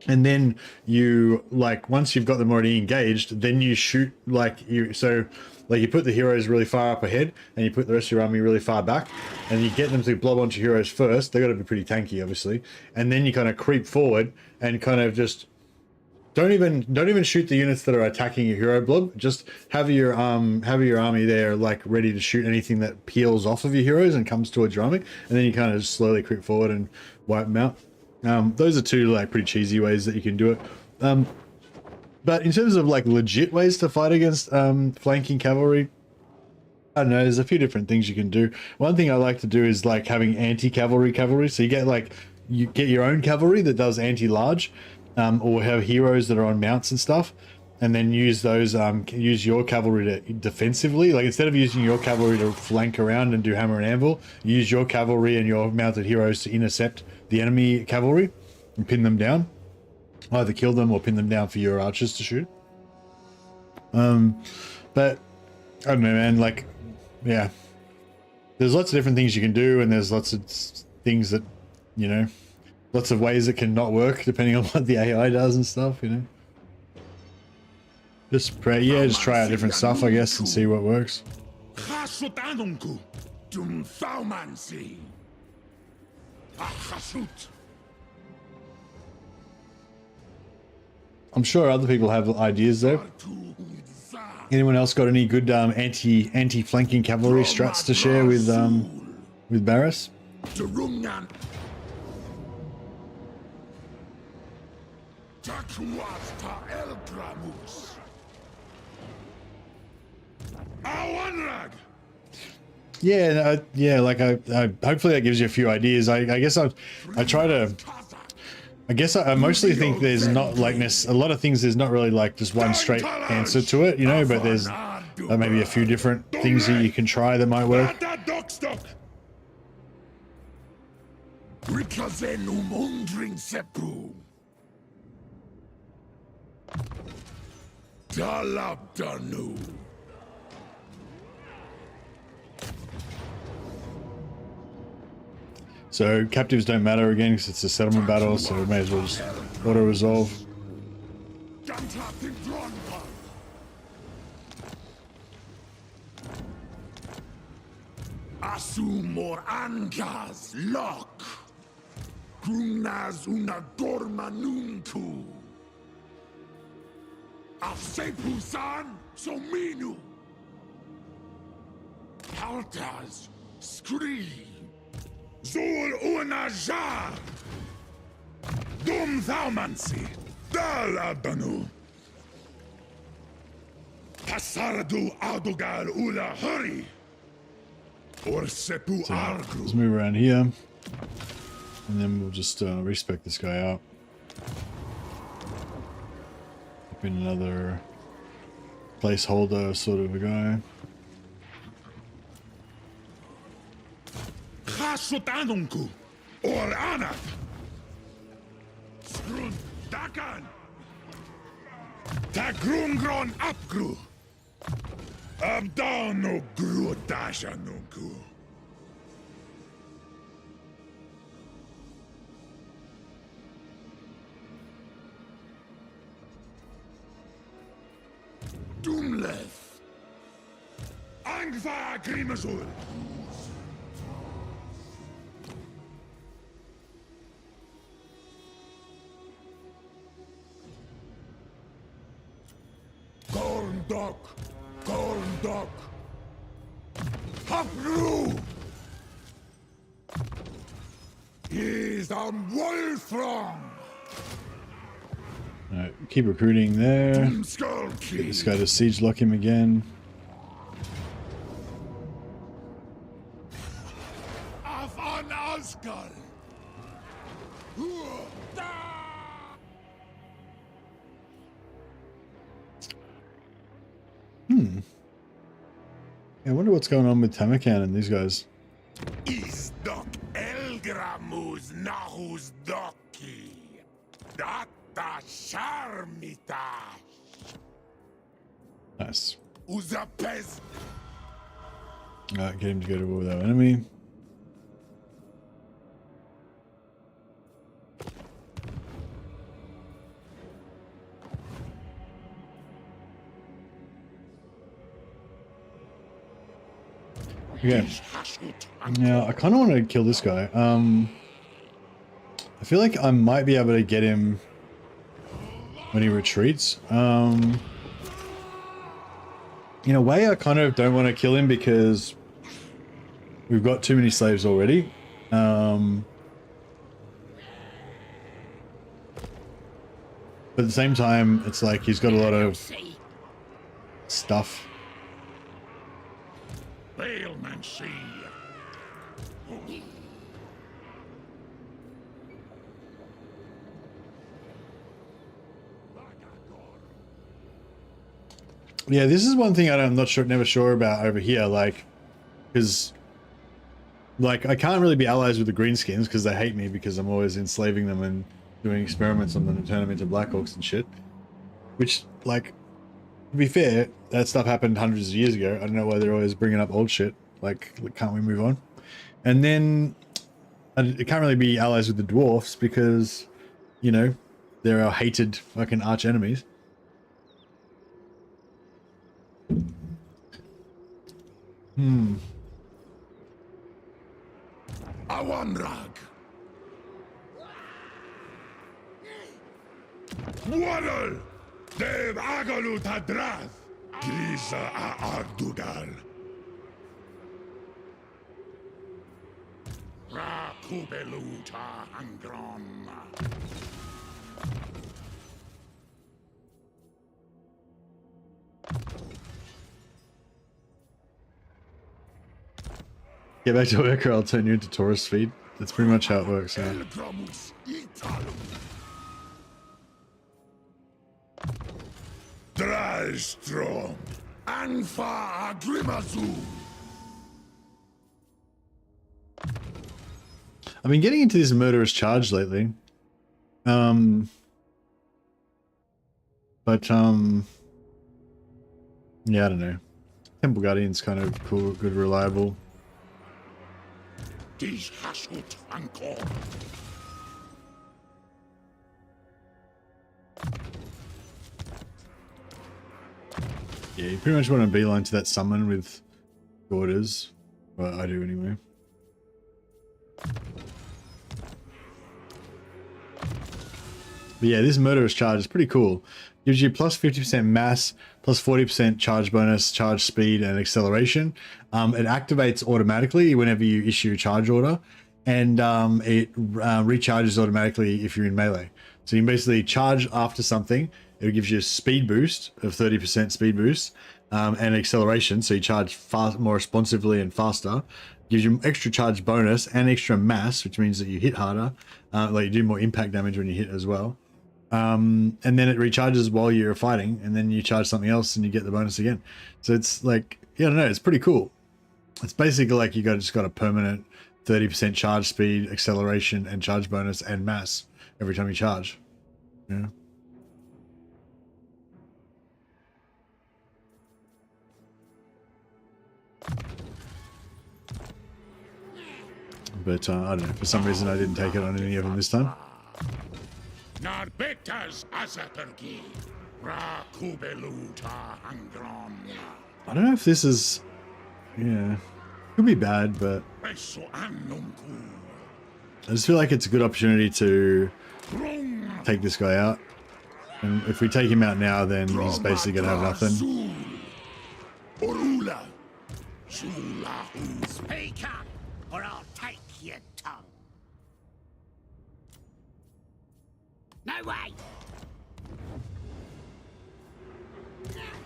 then you, like, once you've got them already engaged, then you shoot you put the heroes really far up ahead and you put the rest of your army really far back, and you get them to blob onto heroes first. They've got to be pretty tanky, obviously. And then you kind of creep forward and kind of just don't even shoot the units that are attacking your hero blob. Just have your army there, like, ready to shoot anything that peels off of your heroes and comes towards your army. And then you kind of just slowly creep forward and wipe them out. Those are two like pretty cheesy ways that you can do it. But in terms of like legit ways to fight against flanking cavalry, I don't know, there's a few different things you can do. One thing I like to do is like having anti-cavalry. So you get your own cavalry that does anti-large, or have heroes that are on mounts and stuff, and then use those use your cavalry to defensively. Like, instead of using your cavalry to flank around and do hammer and anvil, use your cavalry and your mounted heroes to intercept the enemy cavalry and pin them down. Either kill them or pin them down for your archers to shoot. But I don't know, man, like, yeah, there's lots of different things you can do, and there's lots of things that, you know, lots of ways that can not work depending on what the AI does and stuff, you know. Just try out different stuff, I guess, and see what works. I'm sure other people have ideas though. Anyone else got any good anti-flanking cavalry strats to share with Barris? Yeah, like I hopefully that gives you a few ideas. I guess I mostly think there's not like a lot of things. There's not really like just one straight answer to it, you know. But there's maybe a few different things that you can try that might work. So captives don't matter again because it's a settlement battle, so we may as well just auto-resolve. Asumor angas lock. Grumnas una dorma nunku. Afsepusan sominu. Haltas scree. Zol una jar. Dum thaumansi. Dal abanu. Pasardu adugal ula hurry. Or sepu So argru. let's move around here, and then we'll just respec this guy out. Put in another placeholder sort of a guy. Hasutanunku. Or anat. Scrun dakan. Ta grungron apgru. Abdano gru dashanunku. Doomleth. Angva Grimazul. Gorndok. Gorndok. Hapru. He's on Wolfram. Alright, keep recruiting there. Skull Get this guy to siege lock him again. Afan Azgal. I wonder what's going on with Tamakan and these guys. Is doc Elgramus nahus doki. Data sharmita. Nice. Uzapez. Alright, get him to go to war with our enemy. Okay. Now, I kind of want to kill this guy. I feel like I might be able to get him when he retreats. In a way, I kind of don't want to kill him because we've got too many slaves already. But at the same time, it's like he's got a lot of stuff. Bailmancy. Yeah, this is one thing I'm not sure, never sure about over here. Like, because, like, I can't really be allies with the greenskins because they hate me because I'm always enslaving them and doing experiments on them to turn them into Blackhawks and shit. Which, like, to be fair, that stuff happened hundreds of years ago. I don't know why they're always bringing up old shit. Like, can't we move on? And then it can't really be allies with the dwarfs because, you know, they're our hated fucking arch enemies. Awanrag. Waddle. Dev Agalut Hadrath. Grisa Ardugal. Rakubeluta Angron. Get back to work or I'll turn you into tourist feed. That's pretty much how it works. Yeah. Elgramus Italum. Drystrom. Anfa Agrimazu. I've been getting into this murderous charge lately. Yeah, I don't know. Temple Guardian's kind of cool, good, reliable. Dies Hashut Ankor. Yeah, you pretty much want to beeline to that summon with orders. Well, I do anyway. But yeah, this murderous charge is pretty cool. Gives you plus 50% mass, plus 40% charge bonus, charge speed, and acceleration. It activates automatically whenever you issue a charge order, and it recharges automatically if you're in melee. So you can basically charge after something. It gives you a speed boost of 30% speed boost, and acceleration, so you charge fast, more responsively and faster. Gives you extra charge bonus and extra mass, which means that you hit harder, like you do more impact damage when you hit as well. And then it recharges while you're fighting, and then you charge something else and you get the bonus again. So it's like, yeah, I don't know, it's pretty cool. It's basically like you just got a permanent 30% charge speed, acceleration, and charge bonus and mass every time you charge. Yeah. But I don't know, for some reason I didn't take it on any of them this time. I don't know if this is, yeah, could be bad, but I just feel like it's a good opportunity to take this guy out. And if we take him out now, then he's basically going to have nothing. Speak up, or I'll take your tongue. No way!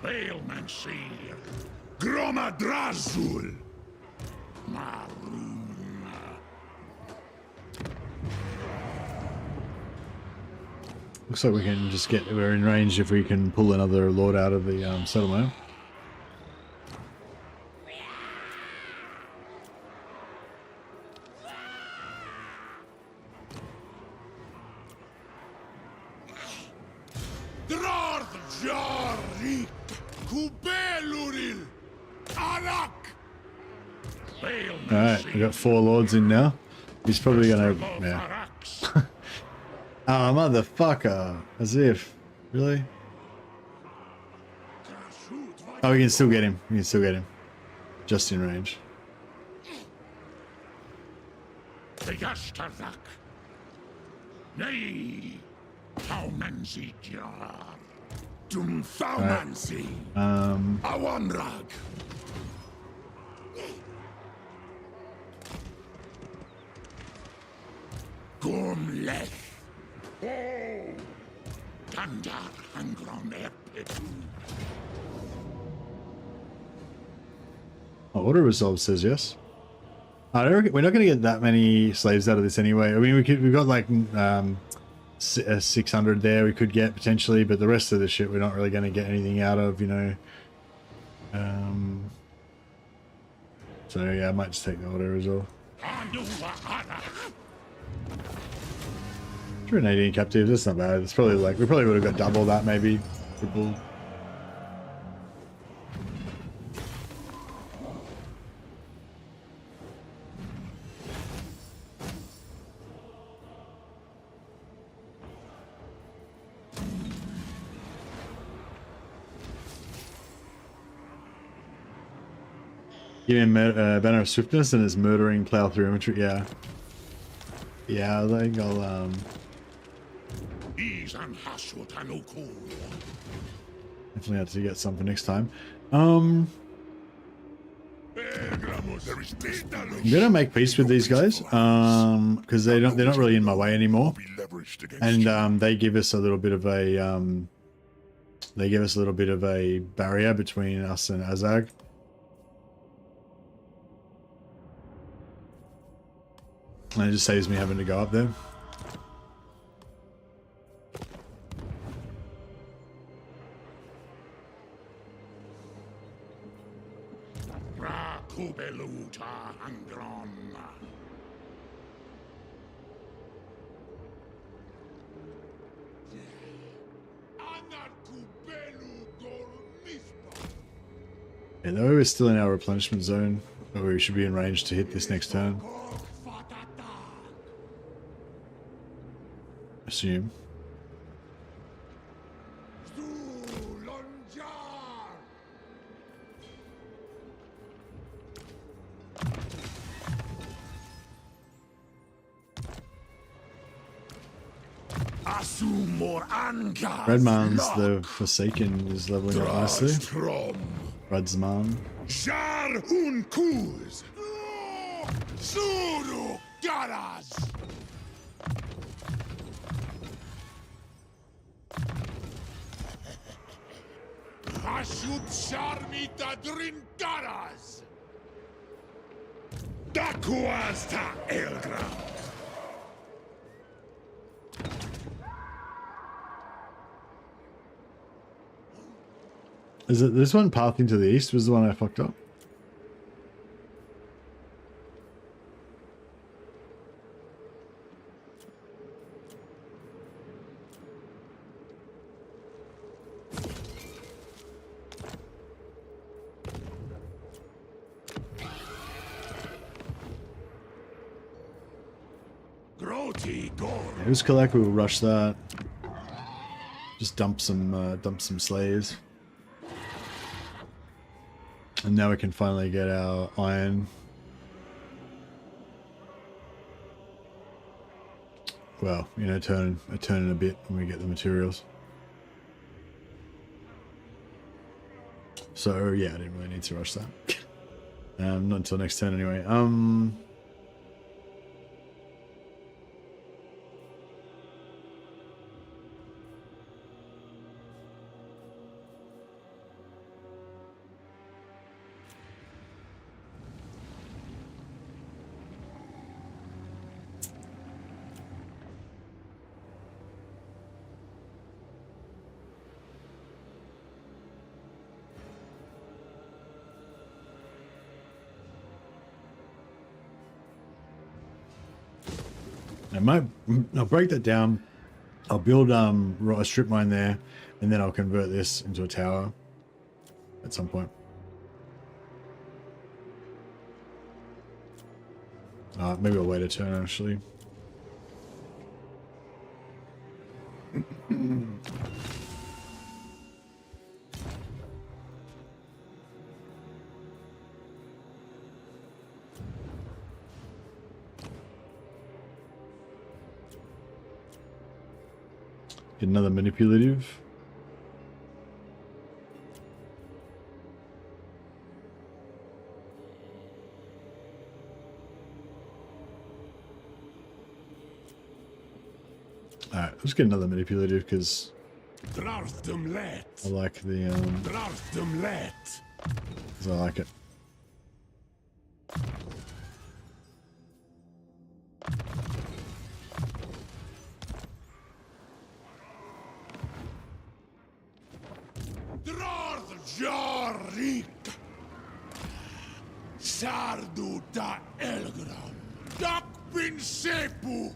Bailmancy. Gromadrazul. Maroon. Looks like we can just we're in range if we can pull another lord out of the settlement. Alright, we got 4 lords in now. He's probably gonna, yeah. Oh, motherfucker. As if. Really? Oh, we can still get him. We can still get him. Just in range. Awanrag. Gomlech. Oh. Tandar Hangron Epit. Oh, Order Resolve says yes. We're not going to get that many slaves out of this anyway. I mean, we've got like 600 there we could get potentially, but the rest of the shit we're not really going to get anything out of, you know. So yeah, I might just take the Order Resolve. 380 captives, that's not bad. It's probably like, we probably would have got double that maybe. Triple. Give him Banner of Swiftness and his murdering plow through infantry. Yeah. Yeah, I think I'll definitely have to get some for next time. I'm gonna make peace with these guys, because they're not really in my way anymore, and they give us a little bit of a barrier between us and Azag. And it just saves me having to go up there. Hello, we're still in our replenishment zone, but we should be in range to hit this next turn. Assume. Redman's the Forsaken is leveling up nicely. Rudsman. Jar un kuz. Zuru garas. Hashub sharmita drinkaras. Dakuas ta elgra. Is it this one? Pathing to the East was the one I fucked up. Yeah, who's collect? We'll rush that. Just dump some slaves. And now we can finally get our iron. Well, you know, turn in a bit when we get the materials. So yeah, I didn't really need to rush that. Not until next turn anyway. I'll break that down. I'll build a strip mine there, and then I'll convert this into a tower at some point. Maybe I'll wait a turn actually. Get another manipulative. Alright, let's get another manipulative because I like the I like it. Jarik Sardu da Elgram Dak bin Sepu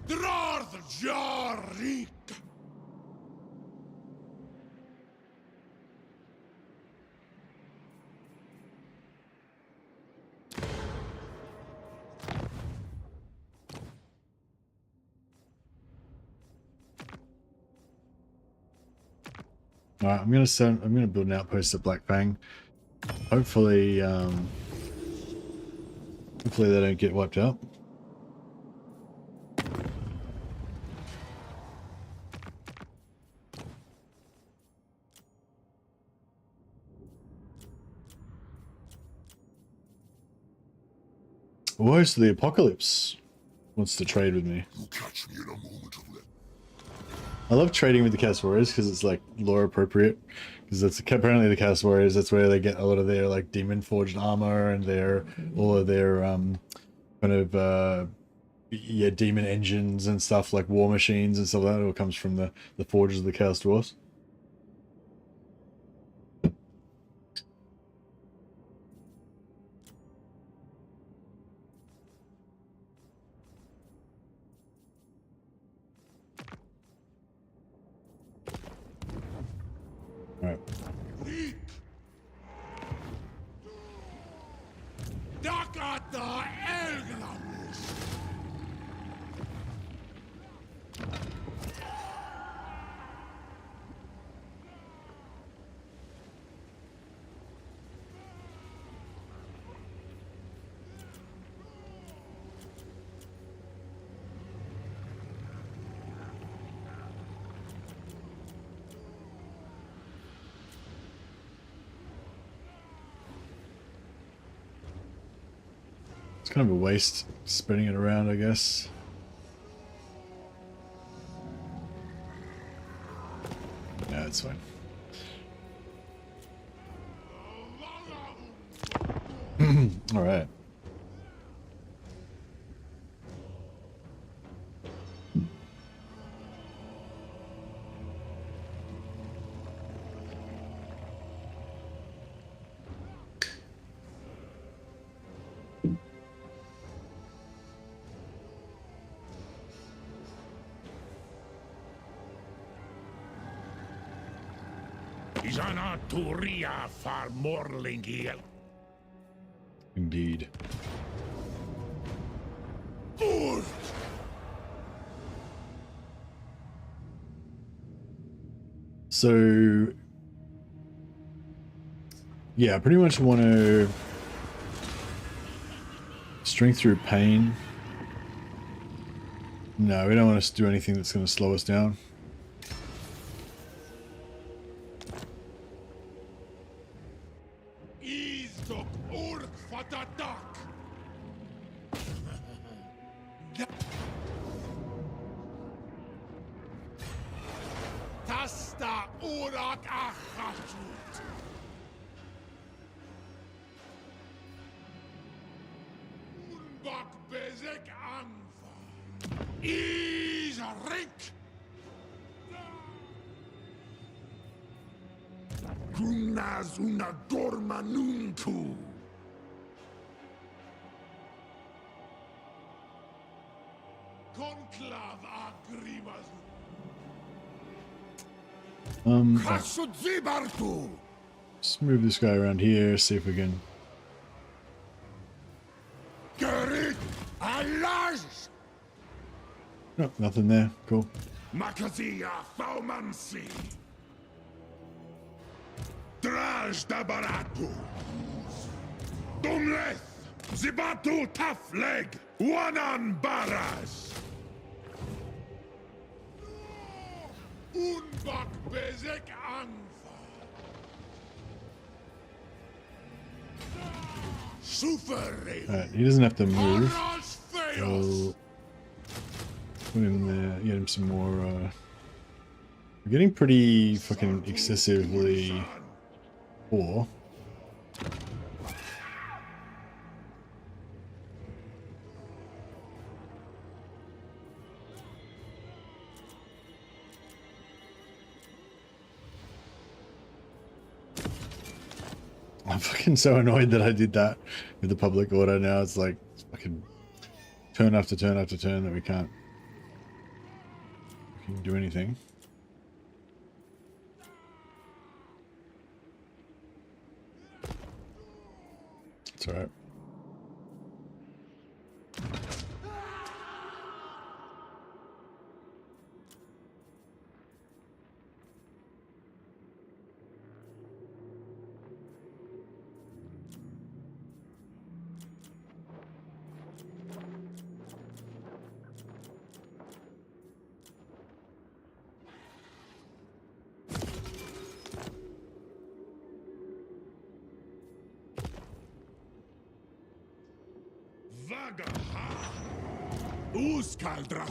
Drarth Jarik. Alright, I'm gonna build an outpost at Black Fang. Hopefully, hopefully they don't get wiped out. Voice of the Apocalypse wants to trade with me. You'll catch me in a moment of let. I love trading with the Chaos Warriors because it's like lore appropriate. Because that's apparently the Chaos Warriors. That's where they get a lot of their like demon forged armor and their all of their kind of yeah, demon engines and stuff like war machines and stuff like that. It all comes from the forges of the Chaos Dwarfs. Alright. Dakata Elgramus. kind of a waste spreading it around, I guess. No, it's fine. All right. Isana Turia far morlingiel. Indeed. So, yeah, I pretty much want to strength through pain. No, we don't want to do anything that's going to slow us down. Izdok urk fatatak. Tasta urak achatut. Unbak bezek anfa. Izrik. Kunas una dorma nunku. Conclav agrimas. Kasut zibartu. Let's move this guy around here, see if we can. Gerit alas. No, nothing there. Cool. Makazia faumansi. Draj da baratu. Dumleth. Zibatu tafleg. Wanan baras. Unbak bezek anfa. Sufere. Alright, he doesn't have to move. Aras feos. So put him there, get him some more. We're getting pretty fucking excessively poor. I'm fucking so annoyed that I did that with the public order. Now it's like fucking turn after turn after turn that we can't do anything. It's alright.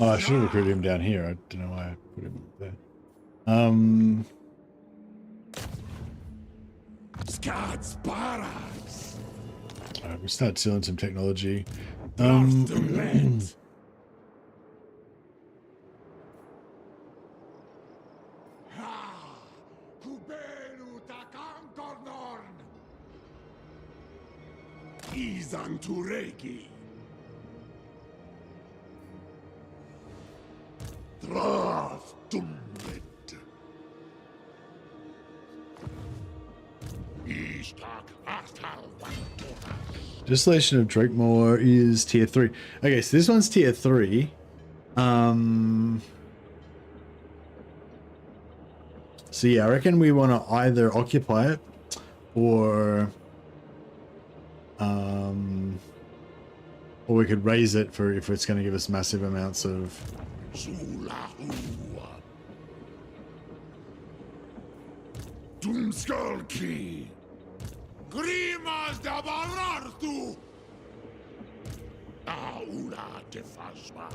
Oh, I should have recruited him down here. I don't know why I put him there. Alright, we start stealing some technology. Izanturegi. Draf dumlet. Ishtak achtal wantora. Distillation of Drakemore is tier 3. Okay, so this one's tier 3. So yeah, I reckon we want to either occupy it or we could raise it for if it's going to give us massive amounts of Doomskulki. Grimas da Balartu. Aula defasma.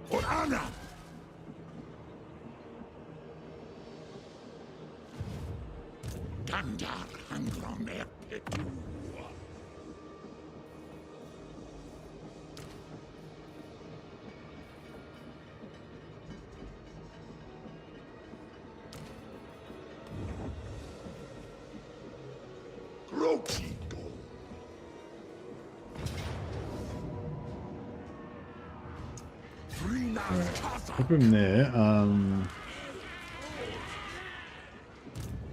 Or Anna. Gandar hangron erpetu. Rochito. Put him there.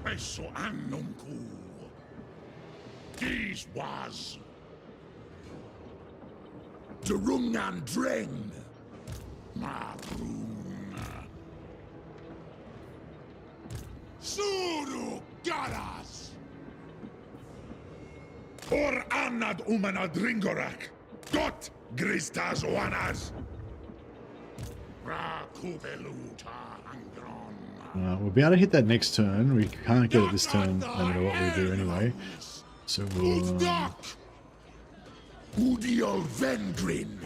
Eso annumku. This was Durungan Dren. Maruna. Suru Garas. Or Anad Umana Dringorak. Got Gristas Oanas. Rakubeluta Angron. We'll be able to hit that next turn. We can't get it this turn, no matter what we do anyway. So we'll... Udio Vengrin.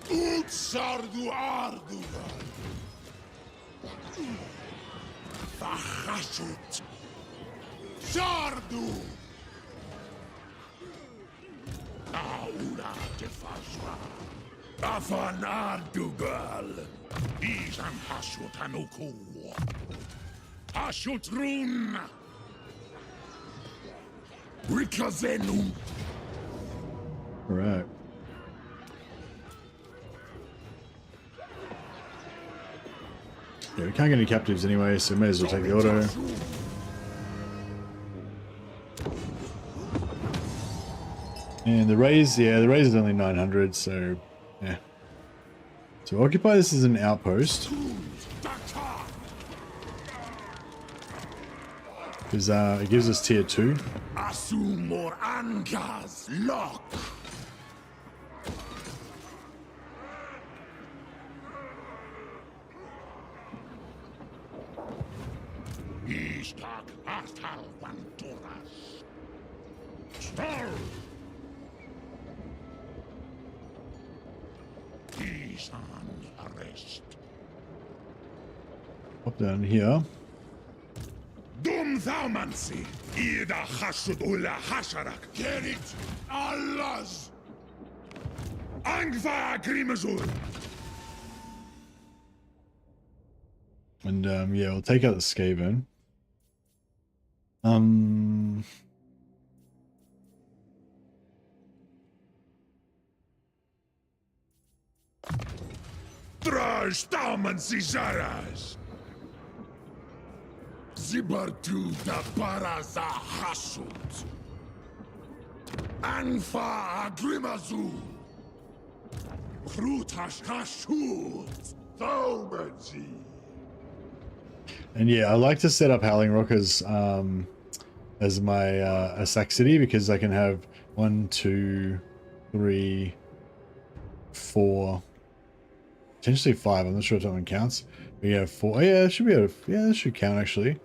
Utsardu Arduga. Fahashut. Sardu. Aula defasra. Afan Ardugal. Isan Hashut Hanuku. Hashut Run. Rikazenum. Alright. Yeah, we can't get any captives anyway, so may as well take the auto. And the raise, yeah, the raise is only 900, so yeah. So occupy this as an outpost. Because it gives us tier 2. Asumor Angas Lock. Istak Astal Vanturas. Stall. Isan arrest. Pop down here. Dum Thaumansi. Ida Hashud Ulla Hasharak. Gerit Allahs. Angva Grimazul. And yeah, we'll take out the Skaven. Trash Thaumansi Zaras. Zibartu da Baraza Hashut. Anfa Agrimazu. Krutash Hashut. Thaumansi. And yeah, I like to set up Howling Rock as my a sack city, because I can have 1, 2, 3, 4, potentially 5. I'm not sure if that one counts. But yeah, 4. Oh, yeah, it should be yeah, that should count actually.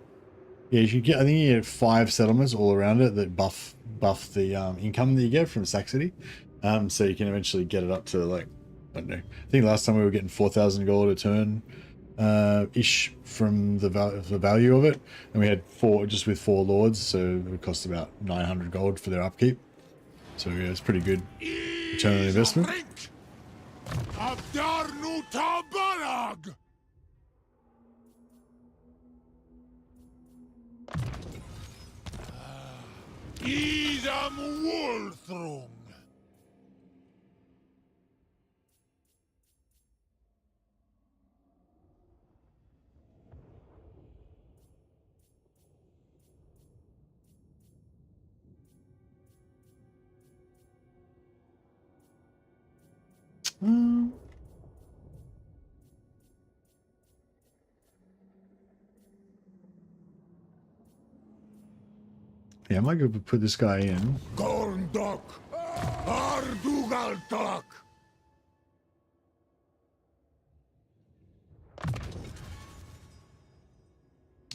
Yeah, you should get. I think you get 5 settlements all around it that buff the income that you get from sack city. So you can eventually get it up to, like, I don't know. I think last time we were getting 4,000 gold a turn. Ish from the value of it, and we had 4 just with 4 lords, so it would cost about 900 gold for their upkeep. So yeah, it's pretty good return on investment. Idam Wolthrung. Yeah, I might go put this guy in. Gorndok. Ardugaltok.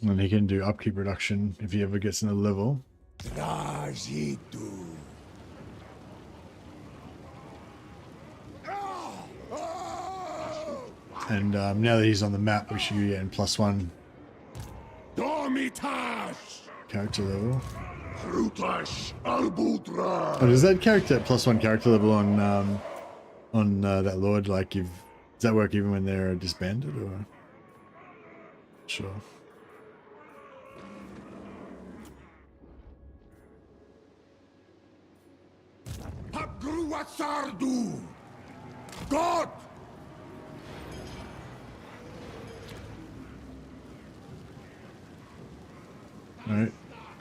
And he can do upkeep reduction if he ever gets another level. Trajitu. And now that he's on the map, we should be getting +1 Dormitas! character level. Rutash Albudra! Oh, does that character +1 character level on that lord, like, does that work even when they're disbanded, or? Sure. Pagruatsardu! God! Alright.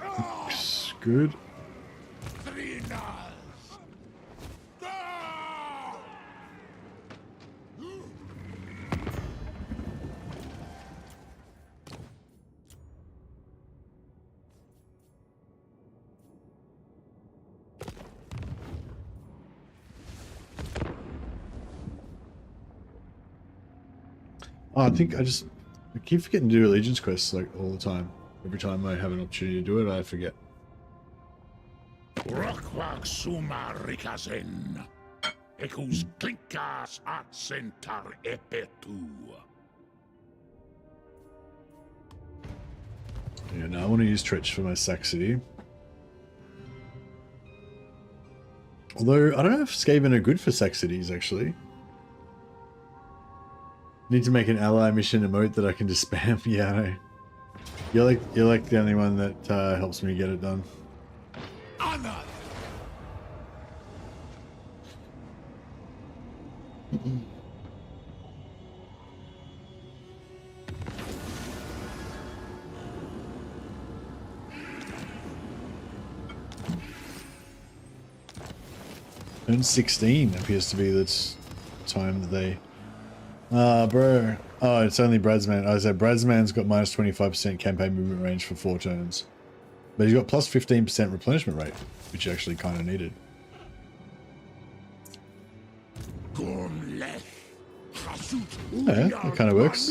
Looks good. Oh, I think I keep forgetting to do allegiance quests like all the time. Every time I have an opportunity to do it, I forget. Rokwak suma rikazen. Ekus klinkas at centar epetu. Yeah, no, I want to use Tretch for my Saxony. Although, I don't know if Skaven are good for Saxonies, actually. Need to make an ally mission emote that I can just spam. Yeah, I know. You're like the only one that helps me get it done. Anna! Turn 16 appears to be the time that they... bro. Oh, it's only Bradsman. I said Bradsman's got minus 25% campaign movement range for 4 turns. But he's got plus 15% replenishment rate, which you actually kind of needed. Yeah, that kind of works.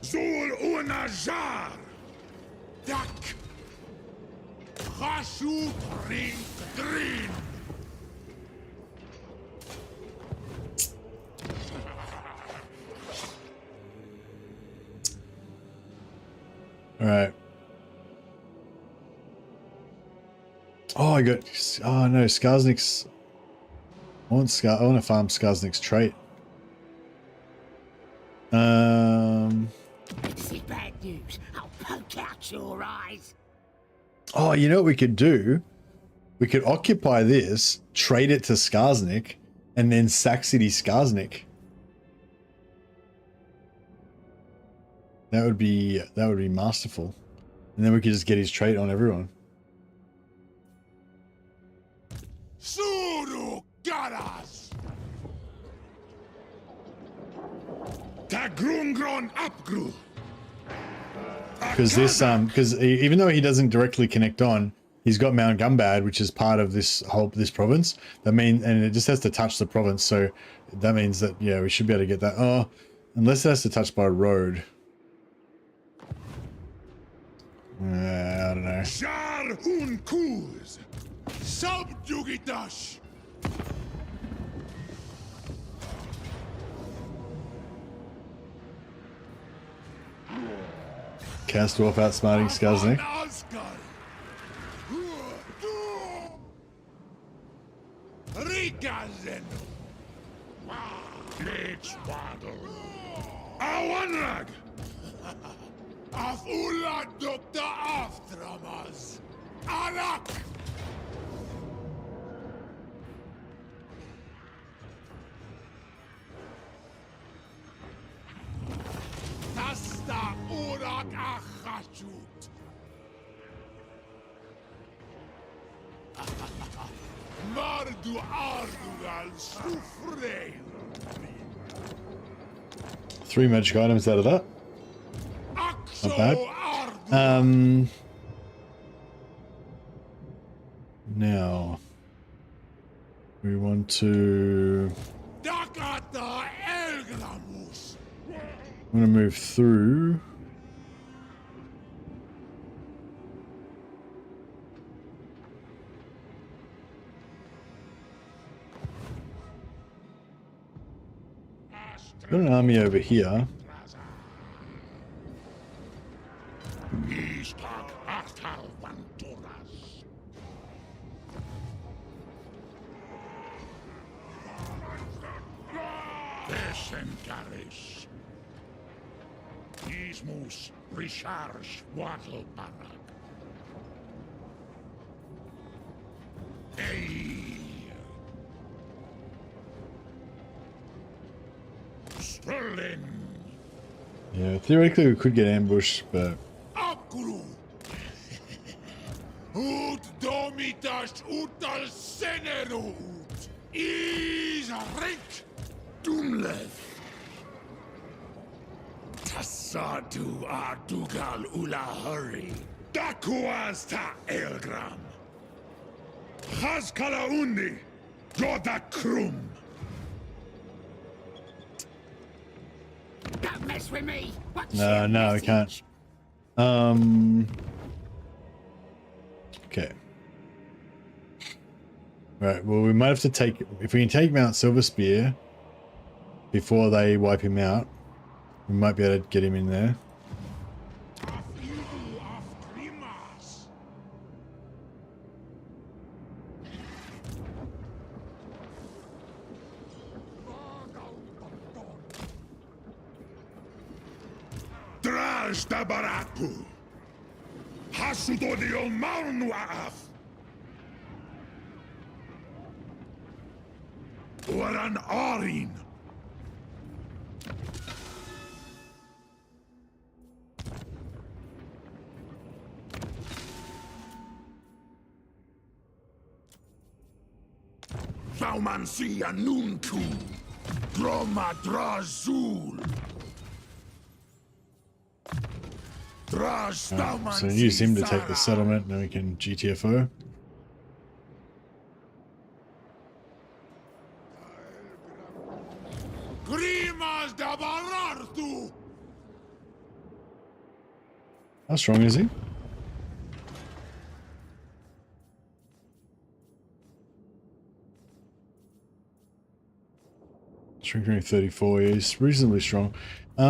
Zul unajar! Dak! Chashut ring drin! Alright. Oh, I got... Oh, no, Skarsnik's... I want to farm Skarsnik's trait. This is bad news. I'll poke out your eyes. Oh, you know what we could do? We could occupy this, trade it to Skarsnik, and then Saxony Skarsnik. That would be masterful. And then we could just get his trait on everyone. Suru garas! Tagrungron upgru! Because even though he doesn't directly connect on, he's got Mount Gumbad, which is part of this province. And it just has to touch the province, so that means that, yeah, we should be able to get that. Oh, unless it has to touch by a road. I don't know. Shar un kuz! Subjugitash! Cast Dwarf outsmarting Skarsnik. Rikazenu! Glitch waddle! Awanrag! Afula Dr. Aftramas! Alak! Tasta Urak Achachut! Mardu Ardugal Sufreil! 3 magic items out of that. Not bad. Now we want to. I'm gonna move through. Got an army over here. Descentaris. Ismus recharge wattle barak. Hey. Sterling. Yeah, theoretically we could get ambushed, but Akru. Ut domitas utal senerut. Is rik. Dumlev. Tassadu adugal ulahari. Dakuas ta elgram. Haskala undi. Yoda krum. Don't mess with me. What's no, your no, we message? can't. Okay. Right, well, we might have to take, if we can take Mount Silverspear before they wipe him out, we might be able to get him in there. Draj da baraku. Hasudodio maunwaaf. Waran arin. Zaumansia nuntu. Droma drazul. So use him to take the settlement, and then we can GTFO. How strong is he? Strength rating 34. Yeah, he's reasonably strong. I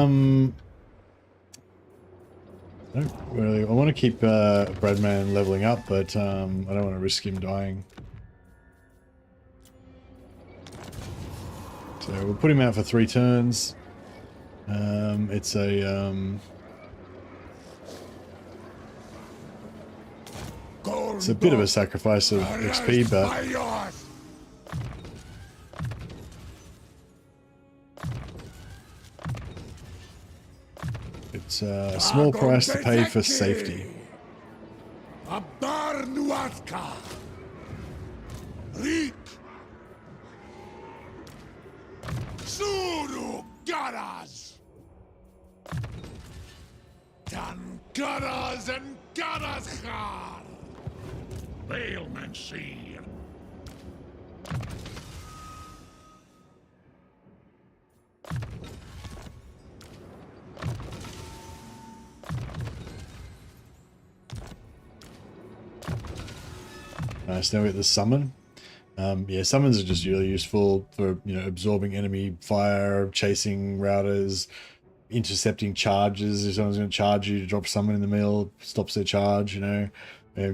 don't really. I want to keep Bradman leveling up, but I don't want to risk him dying. So we'll put him out for 3 turns. It's a bit of a sacrifice of XP, but it's a small price to pay for safety. Abarnuatka. Rik. Suru Garas. Dan Garas and Garas Khar. Bailmancy. Nice. Now we get the summon. Yeah, summons are just really useful for, you know, absorbing enemy fire, chasing routers, intercepting charges. If someone's going to charge you, to drop a summon in the middle, stops their charge, you know.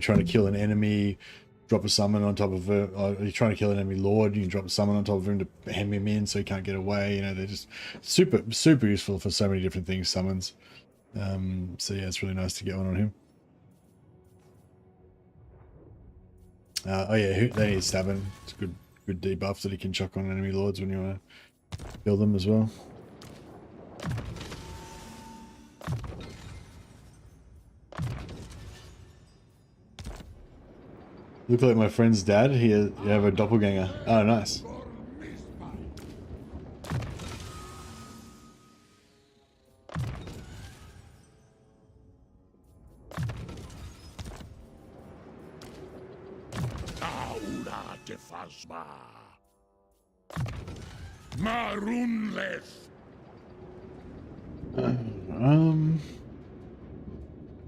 Trying to kill an enemy, drop a summon on top of it. Or you're trying to kill an enemy lord, you can drop a summon on top of him to hem him in so he can't get away. You know, they're just super useful for so many different things, summons. So yeah, it's really nice to get one on him. Oh yeah, they need stabbing. It's a good debuff that he can chuck on enemy lords when you want to kill them as well. Look like my friend's dad. You have a doppelganger. Oh, nice.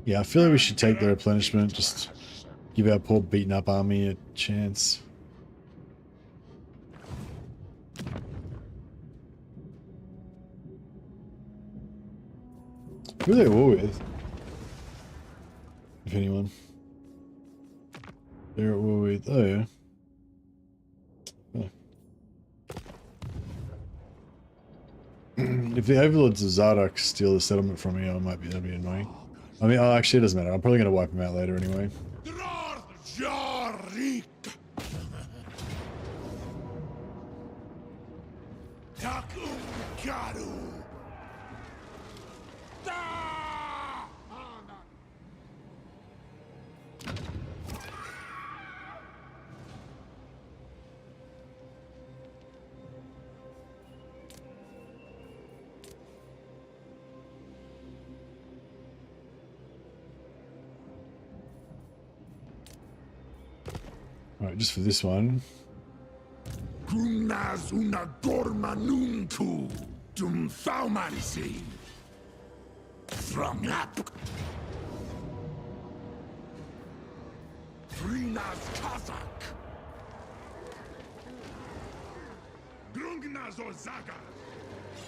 Yeah, I feel like we should take the replenishment. Just give our poor beaten up army a chance. Who are they war with? If anyone. They're at war with... Oh, yeah. Oh. If the overlords of Zardox steal the settlement from me, that'd be annoying. I mean, oh, actually, it doesn't matter. I'm probably going to wipe them out later anyway. Alright, just for this one. Kunas una gormanunku dum thaumansi. From up. Frinas Kazak. Grungnas Ozaga.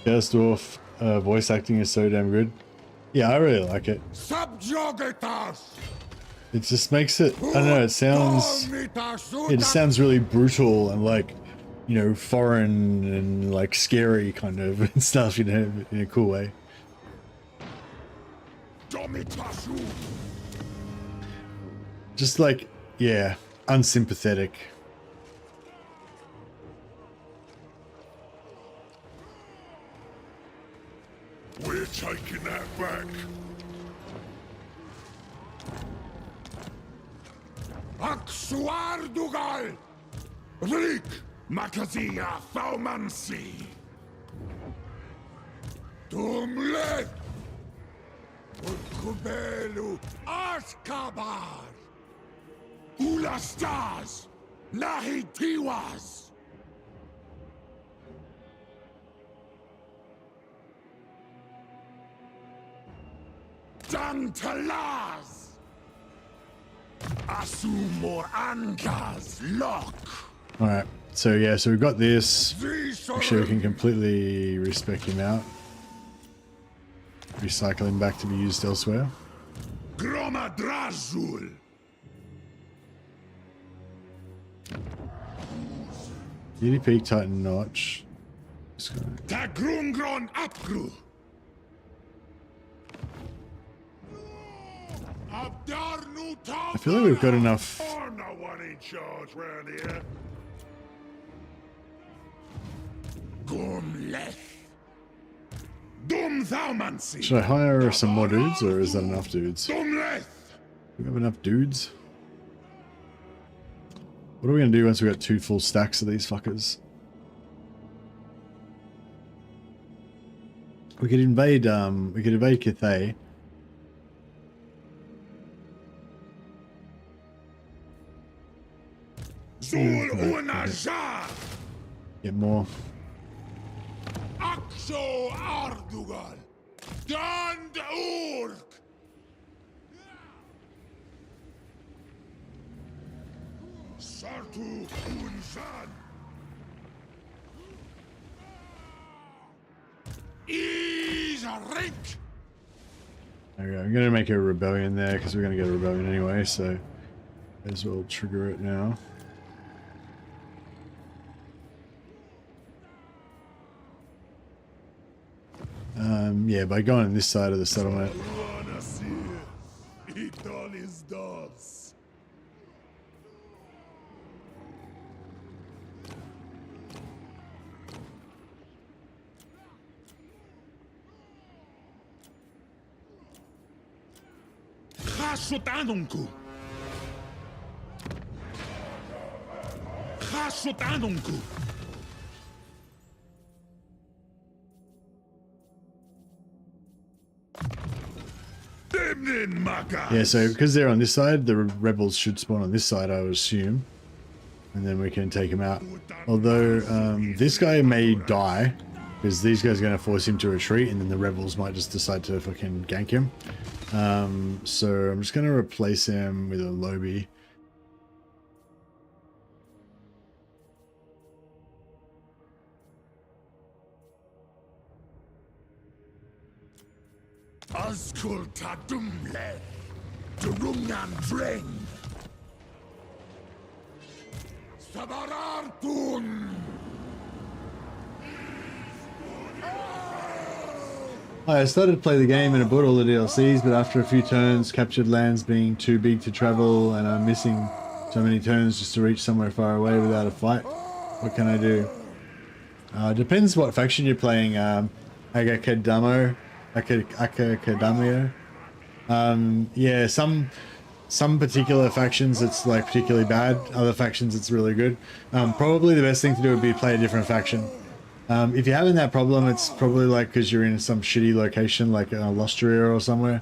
Gersdorf voice acting is so damn good. Yeah, I really like it. Subjugatas. It just makes it, I don't know, it just sounds really brutal and like, you know, foreign and like scary kind of and stuff, you know, in a cool way. Just like, yeah, unsympathetic. We're taking that back. Aksuardugal! Rik! Makazia Thaumansi! Tumlet! Ukubelu Askabar! Ulastas! Nahitiwas! Dantalaz! Asumor Angas Lock. Alright, so yeah, so we've got this. Actually, we can completely respec him out. Recycle him back to be used elsewhere. Gromadrazul. Beauty Peak, Titan Notch. Tagrungron Apgru. I feel like we've got enough. I'm not one in charge round here. Should I hire some more dudes, or is that enough dudes? Do we have enough dudes? What are we gonna do once we got 2 full stacks of these fuckers? We could invade Cathay. Get more. Akso Ardugal. Dand Urk. Sartu Unzan. Izarink. Okay, I'm gonna make a rebellion there because we're gonna get a rebellion anyway, so as well trigger it now. Yeah, by going on this side of the settlement. Chasutanunku. Chasutanunku. Yeah, so because they're on this side, the rebels should spawn on this side, I would assume. And then we can take them out. Although, this guy may die, because these guys are going to force him to retreat, and then the rebels might just decide to fucking gank him. So I'm just going to replace him with a Lobby. Asculta dumle, Drungan Dren. Sabarartun. I started to play the game and I bought all the DLCs, but after a few turns, captured lands being too big to travel, and I'm missing so many turns just to reach somewhere far away without a fight. What can I do? Depends what faction you're playing. Akadamio. Yeah, some particular factions it's like particularly bad. Other factions it's really good. Probably the best thing to do would be play a different faction. If you're having that problem, it's probably like because you're in some shitty location like Lostria or somewhere.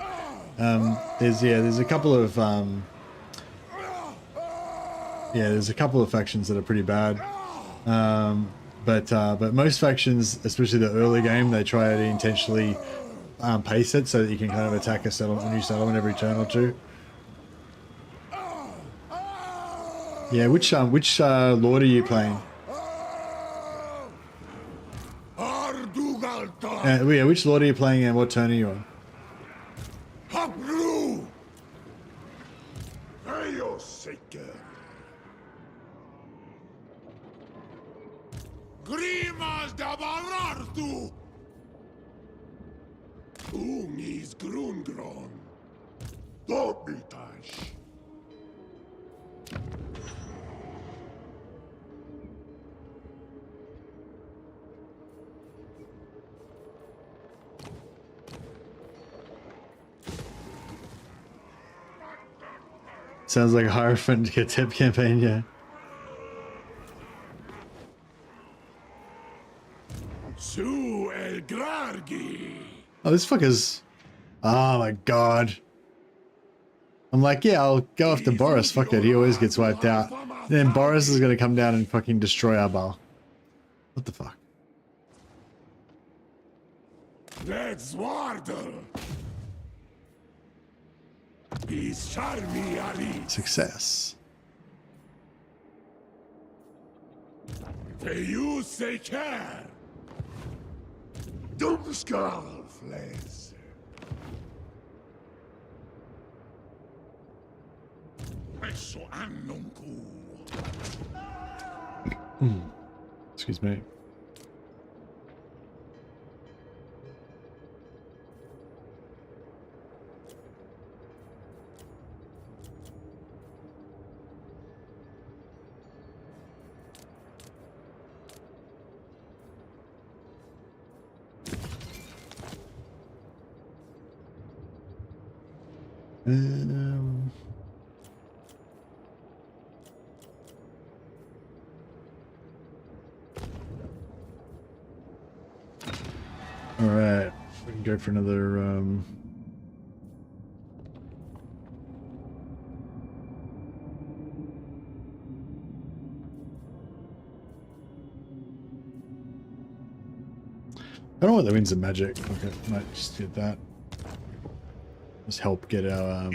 There's a couple of there's a couple of factions that are pretty bad. But most factions, especially the early game, they try to intentionally pace it so that you can kind of attack a new settlement every turn or two. Yeah, which lord are you playing? Yeah, which lord are you playing and what turn are you on? Haplu! Ayo seeker. Grimas da Barartu! Ungis Grungron. Dobitash. Sounds like a Hierophant tip campaign, yeah. Su el Grargi. Oh, this fucker's... Oh my god. I'm like, yeah, I'll go after Boris. Fuck it, he always gets wiped out. Then Boris is gonna come down and fucking destroy our bar. What the fuck? Let's waddle. Success. You say care. Dumskal fles. Eso annunku. Excuse me. All right, we can go for another. I don't know what the Winds of Magic. Okay, might just get that. Just help get our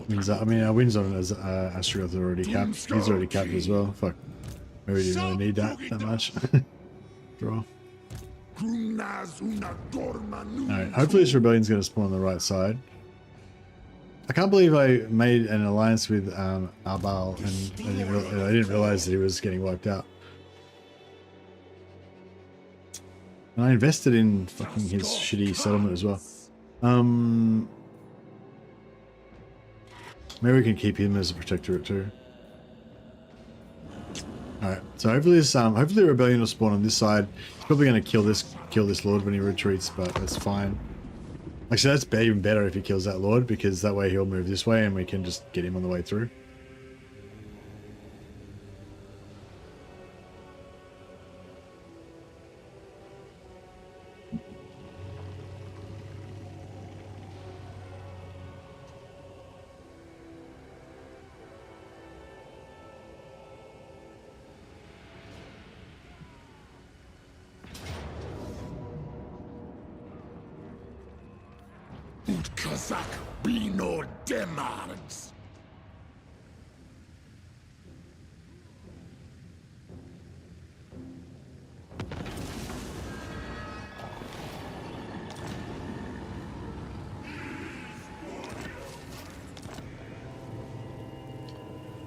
wins up. I mean, our wins on as Astragoth are already capped. He's already capped as well. Fuck, maybe we didn't really need that much. Draw. Alright, hopefully this rebellion's going to spawn on the right side. I can't believe I made an alliance with Arbal and I didn't realize that he was getting wiped out. And I invested in fucking his shitty settlement as well. Maybe we can keep him as a protectorate too. Alright, so hopefully this hopefully the rebellion will spawn on this side. He's probably gonna kill this lord when he retreats, but that's fine. Actually that's even better if he kills that lord, because that way he'll move this way and we can just get him on the way through. Kazak be no demands.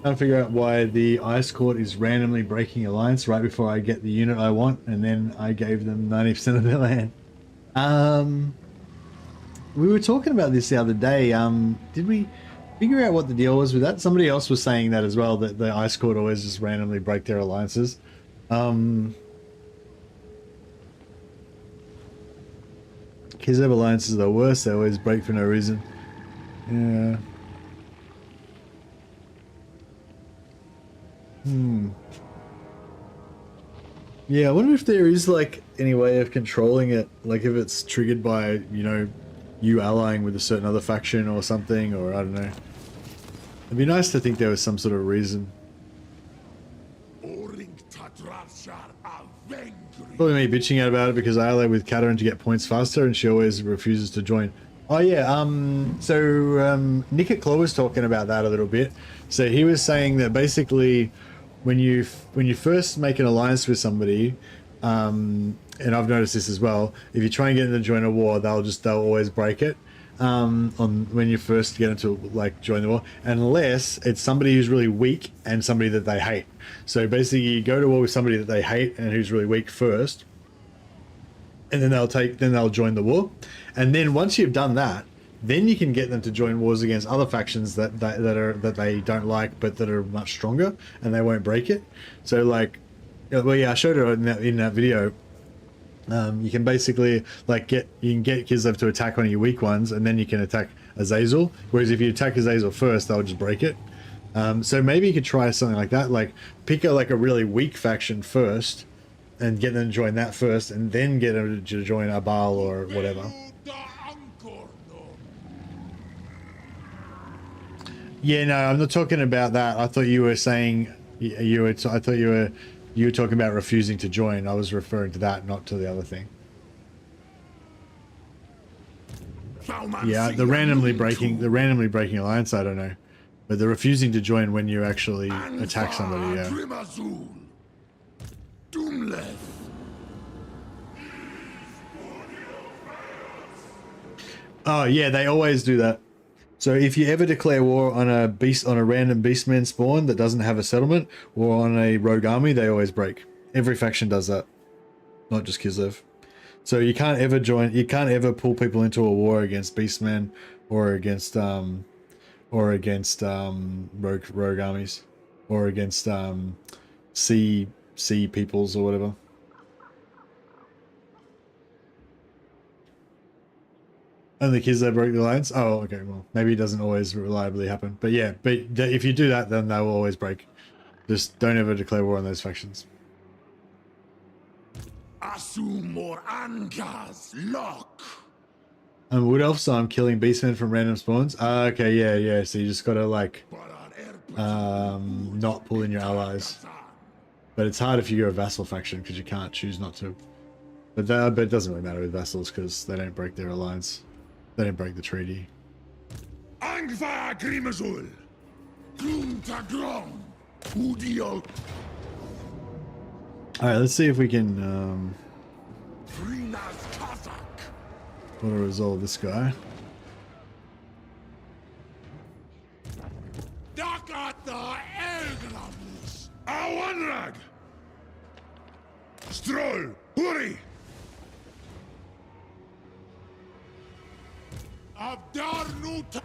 Can't figure out why the Ice Court is randomly breaking alliance right before I get the unit I want, and then I gave them 90% of their land. We were talking about this the other day. Did we figure out what the deal was with that? Somebody else was saying that as well, that the Ice Court always just randomly break their alliances. Kislev alliances are the worst. They always break for no reason. Yeah. Yeah, I wonder if there is like any way of controlling it, like if it's triggered by, you know, you allying with a certain other faction or something, or I don't know. It'd be nice to think there was some sort of reason. Probably me bitching out about it because I ally with Katarine to get points faster and she always refuses to join. Oh yeah, Nick at Claw was talking about that a little bit. So he was saying that basically when you first make an alliance with somebody, and I've noticed this as well, if you try and get them to join a war, they'll always break it on when you first get them to like join the war, unless it's somebody who's really weak and somebody that they hate. So basically you go to war with somebody that they hate and who's really weak first, and then they'll join the war. And then once you've done that, then you can get them to join wars against other factions that they don't like but that are much stronger, and they won't break it. So like, well, yeah, I showed it in that video. You can basically like get Kislev to attack one of your weak ones, and then you can attack Azazel. Whereas if you attack Azazel first, they'll just break it. So maybe you could try something like that, like pick a really weak faction first, and get them to join that first, and then get them to join Abal or whatever. Yeah, no, I'm not talking about that. I thought you were saying you were talking about refusing to join. I was referring to that, not to the other thing. Yeah, the randomly breaking alliance, I don't know, but the refusing to join when you actually attack somebody. Yeah. Oh yeah, they always do that. So if you ever declare war on a random beastman spawn that doesn't have a settlement, or on a rogue army, they always break. Every faction does that, not just Kislev. So you can't ever pull people into a war against beastmen or against rogue armies, or against sea peoples or whatever. Only Kislev broke the alliance? Oh, okay, well, maybe it doesn't always reliably happen. But yeah, if you do that, then they will always break. Just don't ever declare war on those factions. Assume more Angas lock. I'm Wood Elf, so I'm killing beastmen from random spawns. Okay, yeah. So you just gotta like not pull in your allies. But it's hard if you're a vassal faction because you can't choose not to. But it doesn't really matter with vassals because they don't break their alliance. They didn't break the treaty. Angva Grimazul. Glumtagrom. Udio. Alright, let's see if we can auto resolve this guy. Dakata Elgrams. Awanrag. Stroll. Hurry. Abdar Nuta.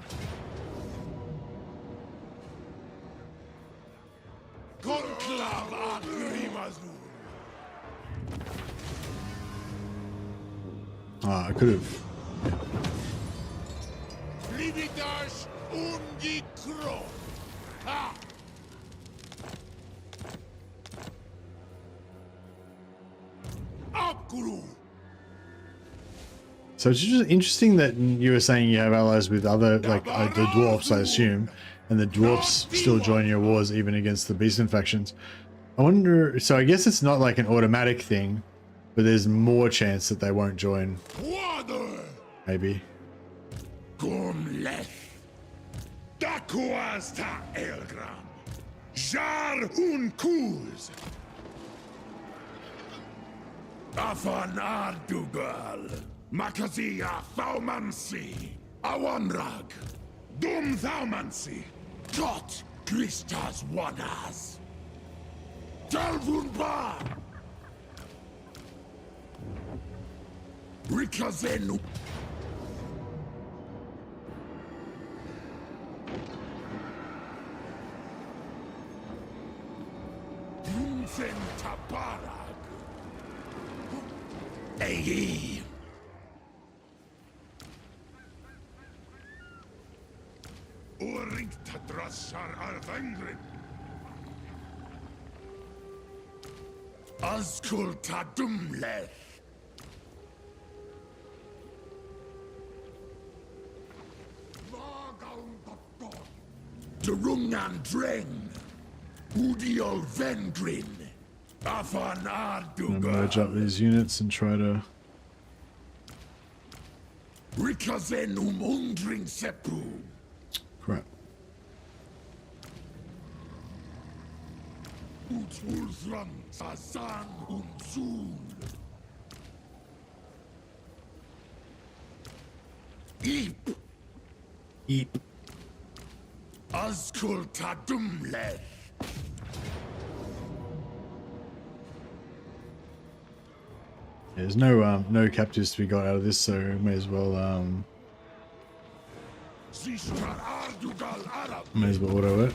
Conclave Agrimazul. I could have. Lividash Ungi Kro. Ha! Upguru. So it's just interesting that you were saying you have allies with other, like the dwarfs, I assume, and the dwarfs still join your wars even against the beastmen factions. I wonder, so I guess it's not like an automatic thing, but there's more chance that they won't join. Maybe. Gomleth. Dakuasta Elgram. Jar Unkuz. Afan Ardugal. Makazia Thaumansi. Awanrag. Dum Thaumansi. Tot Kristas Wanas. Dalvunba. Rikazenu. Yunzen Tabarag. Egi. Oring Tadrasar Alvengrin. Azkul Tadumleth. Durungan Dreng. Udiol Vengrin. Afan Gonna merge up these units and try to. Rikazenum Undring Sepu. Crap. Utwulfram Sazan Umsul. Eep. Eep. Azkul Tadumleth. There's no captives to be got out of this, so may as well Zishtar Ardugal Arab. auto it.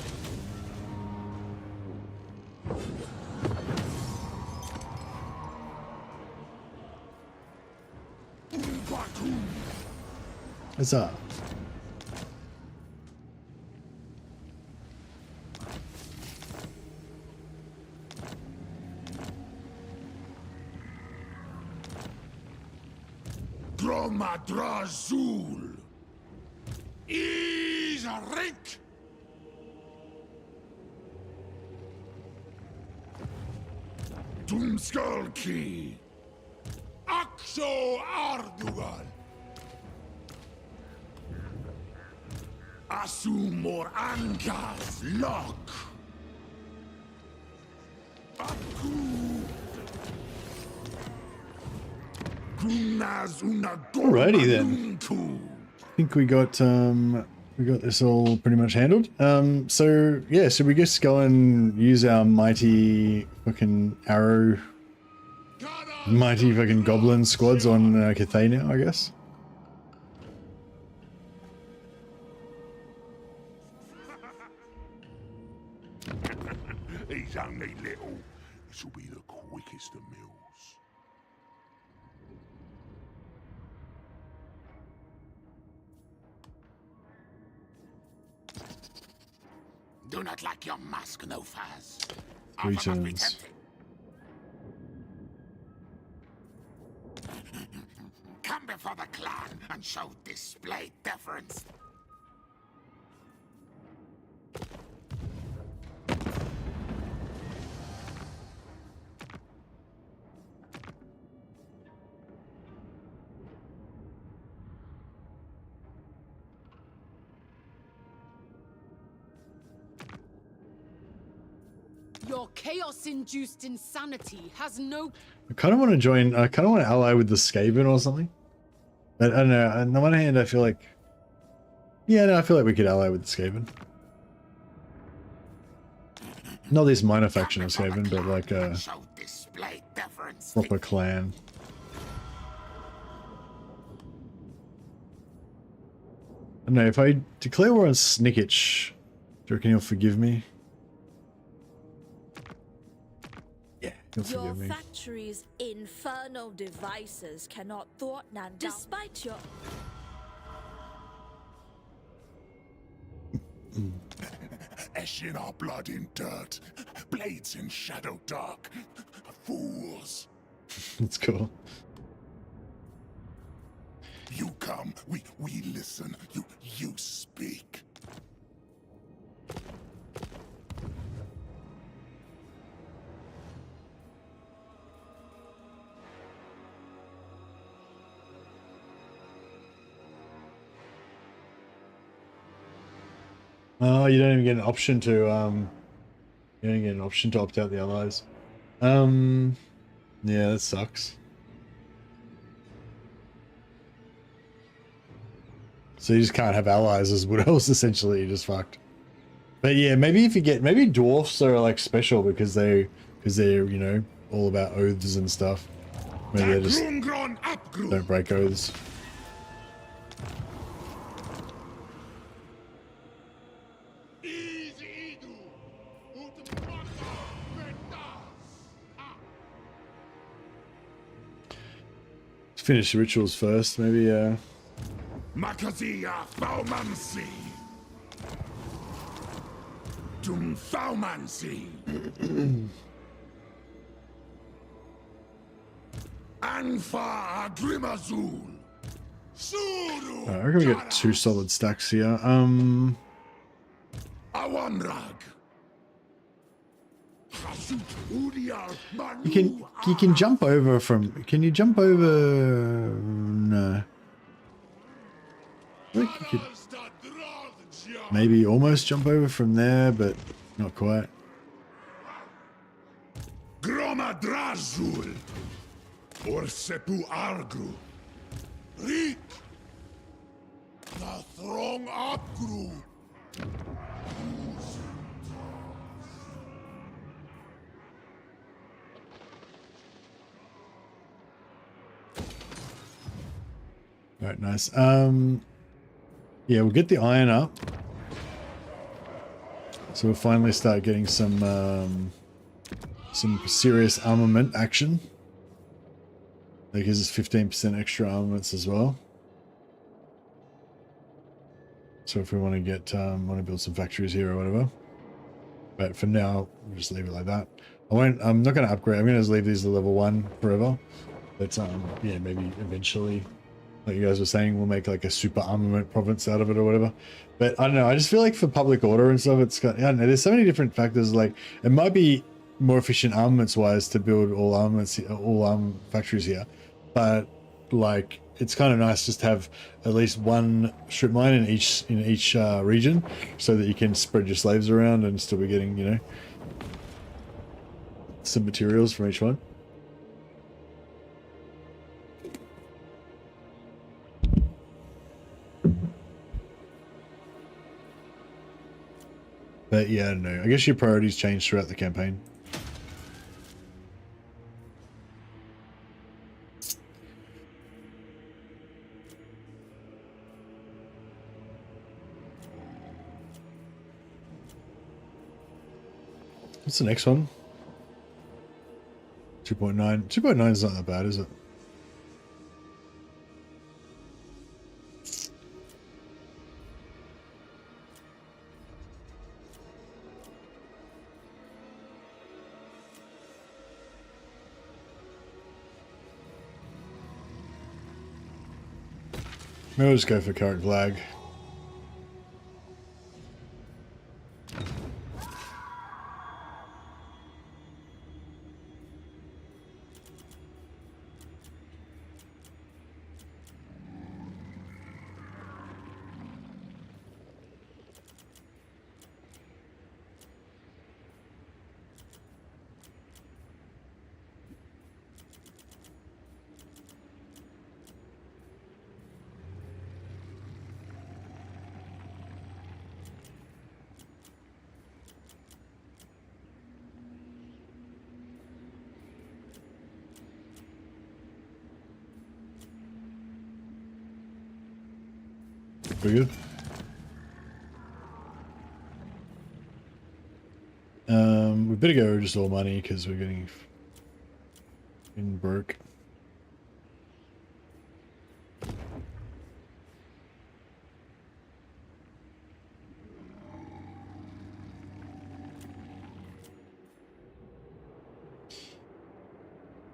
Umbakum. Huzzah. Dromadrazul. Izarek. Tumskalki. Akso Ardugal. Asumor Ankas Lock. Aku. Alrighty then. I think we got this all pretty much handled. So yeah, so we just go and use our mighty fucking goblin squads on Cathay now, I guess. He's only little. This'll be the quickest of meals. Do not like your mask, no faz. Greetings. Come before the clan and show display deference. Your chaos-induced insanity has no... I kind of want to join, I kind of want to ally with the Skaven or something. But I don't know, on the one hand I feel like... Yeah, no, I feel like we could ally with the Skaven. Not this minor faction of Skaven, but like a proper clan. I don't know, if I declare war on Snickich, do you reckon he'll forgive me? Yeah, he'll forgive me. Your factory's infernal devices cannot thwart Nan despite your... Ash in our blood in dirt, blades in shadow dark, fools. That's cool. You come, we listen, you speak. Oh, you don't even get an option to you don't get an option to opt out the allies. Yeah, that sucks. So you just can't have allies as Wood Elves, essentially, you're just fucked. But yeah, maybe if you get, maybe dwarfs are like special because they're, you know, all about oaths and stuff. Maybe they just don't break oaths. Finish the rituals first, maybe. Makazia Faumansi. Dum Faumansi. Anfa Grimazul. Suru. I reckon we get 2 solid stacks here. Awanrag. You can jump over from. Can you jump over? No. I think you could maybe almost jump over from there, but not quite. Gromadrazul. Orsepu Argru. Rik. The throng Abgru. Right, nice. Yeah, we'll get the iron up. So we'll finally start getting some serious armament action. That gives us 15% extra armaments as well. So if we want to get, want to build some factories here or whatever. But for now, we'll just leave it like that. I'm not going to upgrade. I'm going to just leave these at level 1 forever. But yeah, maybe eventually, like you guys were saying, we'll make like a super armament province out of it or whatever. But I don't know. I just feel like for public order and stuff, it's got, I don't know. There's so many different factors. Like it might be more efficient armaments wise to build all armaments, all factories here. But like it's kind of nice just to have at least one strip mine in each region, so that you can spread your slaves around and still be getting, you know, some materials from each one. But yeah, I don't know. I guess your priorities change throughout the campaign. What's the next one? 2.9. 2.9 is not that bad, is it? Maybe we'll just go for current flag. Pretty good. We better go just all money because we're getting broke.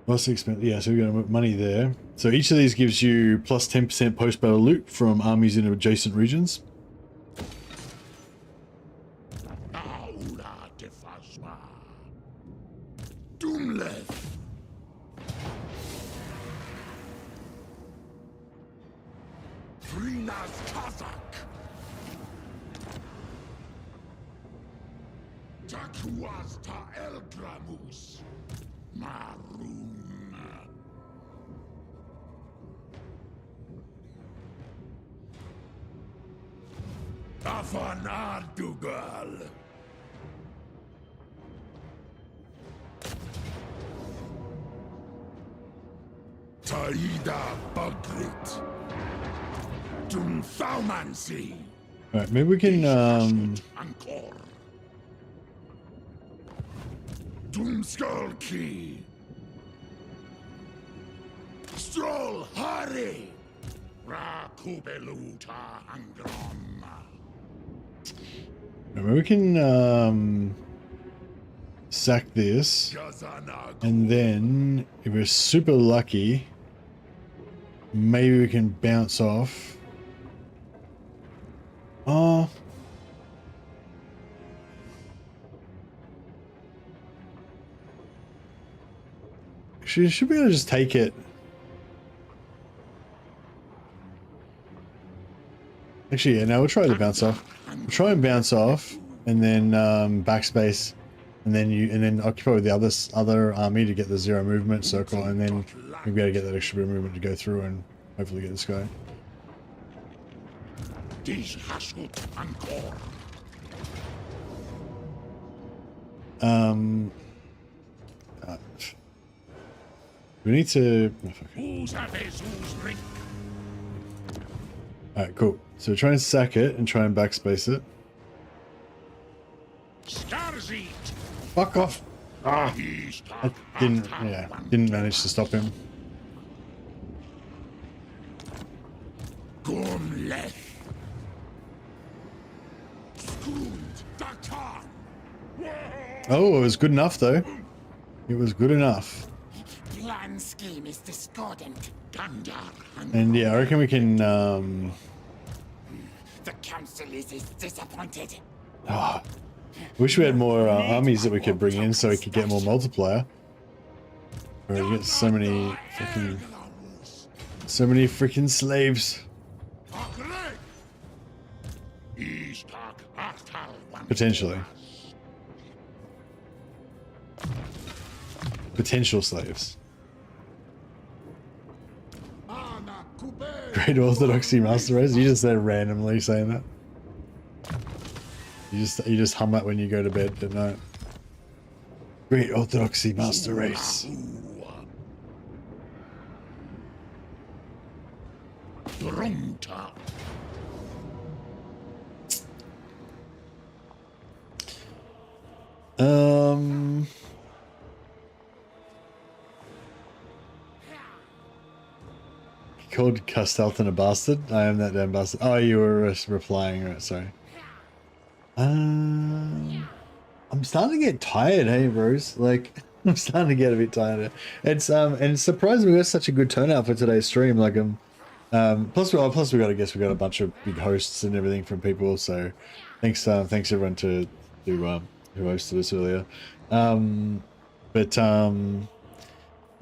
What's the expense? Yeah, so we're going to put money there. So each of these gives you plus 10% post-battle loot from armies in adjacent regions. Van Ardugal. Taida Bugrit. Dumthaumancy. Alright, maybe we can Ankor. Doomskull Key. Stroll Hari. Rakubeluta Angron. maybe we can sack this, and then if we're super lucky, maybe we can bounce off. Oh. Actually, should be able to just take it. Actually, yeah, no, we'll try the bounce off. We'll try and bounce off, and then backspace, and then occupy with the other army to get the 0 movement circle, and then we'll be able to get that extra bit of movement to go through and hopefully get this guy. We need to. Oh, alright, cool. So try and sack it and try and backspace it. Fuck off! Ah! I didn't manage to stop him. Oh, it was good enough though. It was good enough. Plan scheme is discordant. And yeah, I reckon we can The council is disappointed. wish we had more armies that we could bring in so we could get more multiplier. Or we get so many freaking slaves. Potentially. Potential slaves. Great Orthodoxy Master Race? You just said randomly saying that. You just hum that when you go to bed at night. Great Orthodoxy Master Race. Called Castelton a bastard? I am that damn bastard. Oh, you were replying, right? Sorry. I'm starting to get tired, hey, bros. Like, I'm starting to get a bit tired. It's and it's surprising we got such a good turnout for today's stream. Like, plus we got, I guess we got a bunch of big hosts and everything from people. So, thanks everyone who hosted us earlier.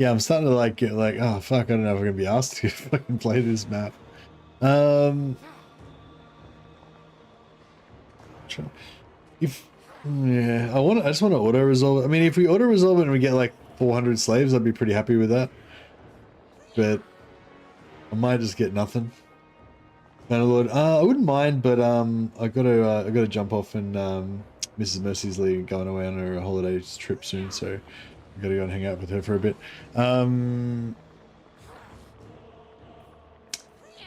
Yeah, I'm starting to get like, oh fuck, I don't know if I'm gonna be asked to fucking play this map. I just want to auto resolve it. I mean, if we auto resolve it and we get like 400 slaves, I'd be pretty happy with that. But I might just get nothing. Bannerlord, I wouldn't mind, but I gotta jump off, and Mrs. Mercy's going away on her holiday trip soon, so I gotta go and hang out with her for a bit.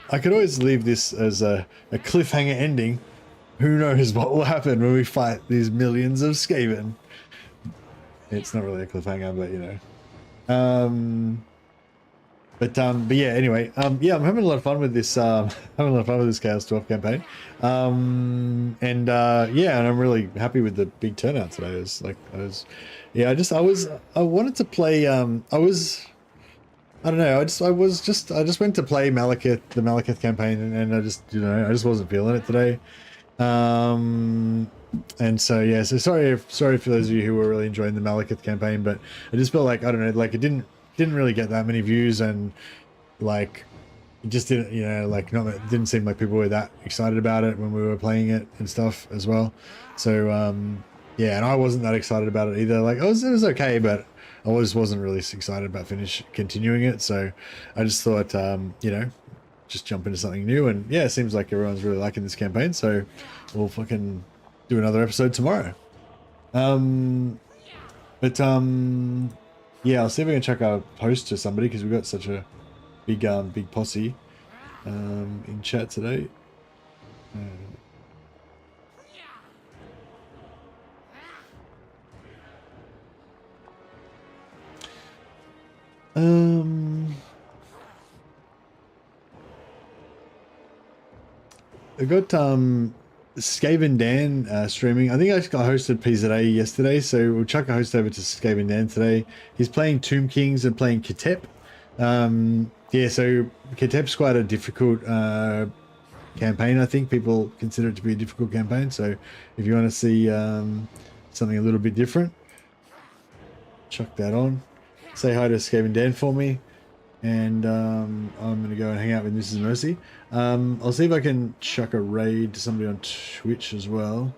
I could always leave this as a cliffhanger ending. Who knows what will happen when we fight these millions of Skaven? It's not really a cliffhanger, but you know. But yeah, anyway, yeah, I'm having a lot of fun with this. Chaos 12 campaign. Yeah, and I'm really happy with the big turnout today. I just wanted to play. I just went to play Malekith, the Malekith campaign, and I just wasn't feeling it today. And so yeah, so sorry for those of you who were really enjoying the Malekith campaign, but I just felt like, I don't know, like it didn't really get that many views, and like it just didn't, didn't seem like people were that excited about it when we were playing it and stuff as well. So yeah, and I wasn't that excited about it either. Like it was okay, but I wasn't really excited about continuing it. So I just thought, just jump into something new. And yeah, it seems like everyone's really liking this campaign, so we'll fucking do another episode tomorrow. Yeah, I'll see if I can chuck a post to somebody because we've got such a big posse in chat today. I got Skaven Dan streaming. I think I hosted PZA yesterday, so we'll chuck a host over to Skaven Dan today. He's playing Tomb Kings and playing Ketep. Yeah, so Ketep's quite a difficult campaign. I think people consider it to be a difficult campaign. So if you want to see something a little bit different, chuck that on. Say hi to Skaven Dan for me. And I'm going to go and hang out with Mrs. Mercy. I'll see if I can chuck a raid to somebody on Twitch as well.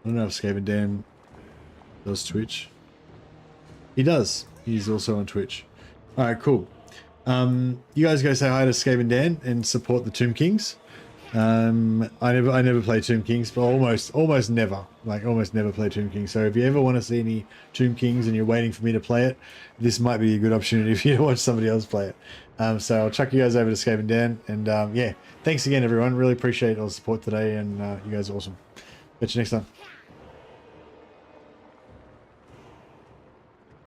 I don't know if Skaven Dan does Twitch. He does. He's also on Twitch. Alright, cool. You guys go say hi to Skaven Dan and support the Tomb Kings. I never play Tomb Kings, but almost never play Tomb Kings. So if you ever want to see any Tomb Kings and you're waiting for me to play it, this might be a good opportunity for you to watch somebody else play it. So I'll chuck you guys over to Skaven Dan, and yeah, thanks again everyone. Really appreciate all the support today, and you guys are awesome. Catch you next time.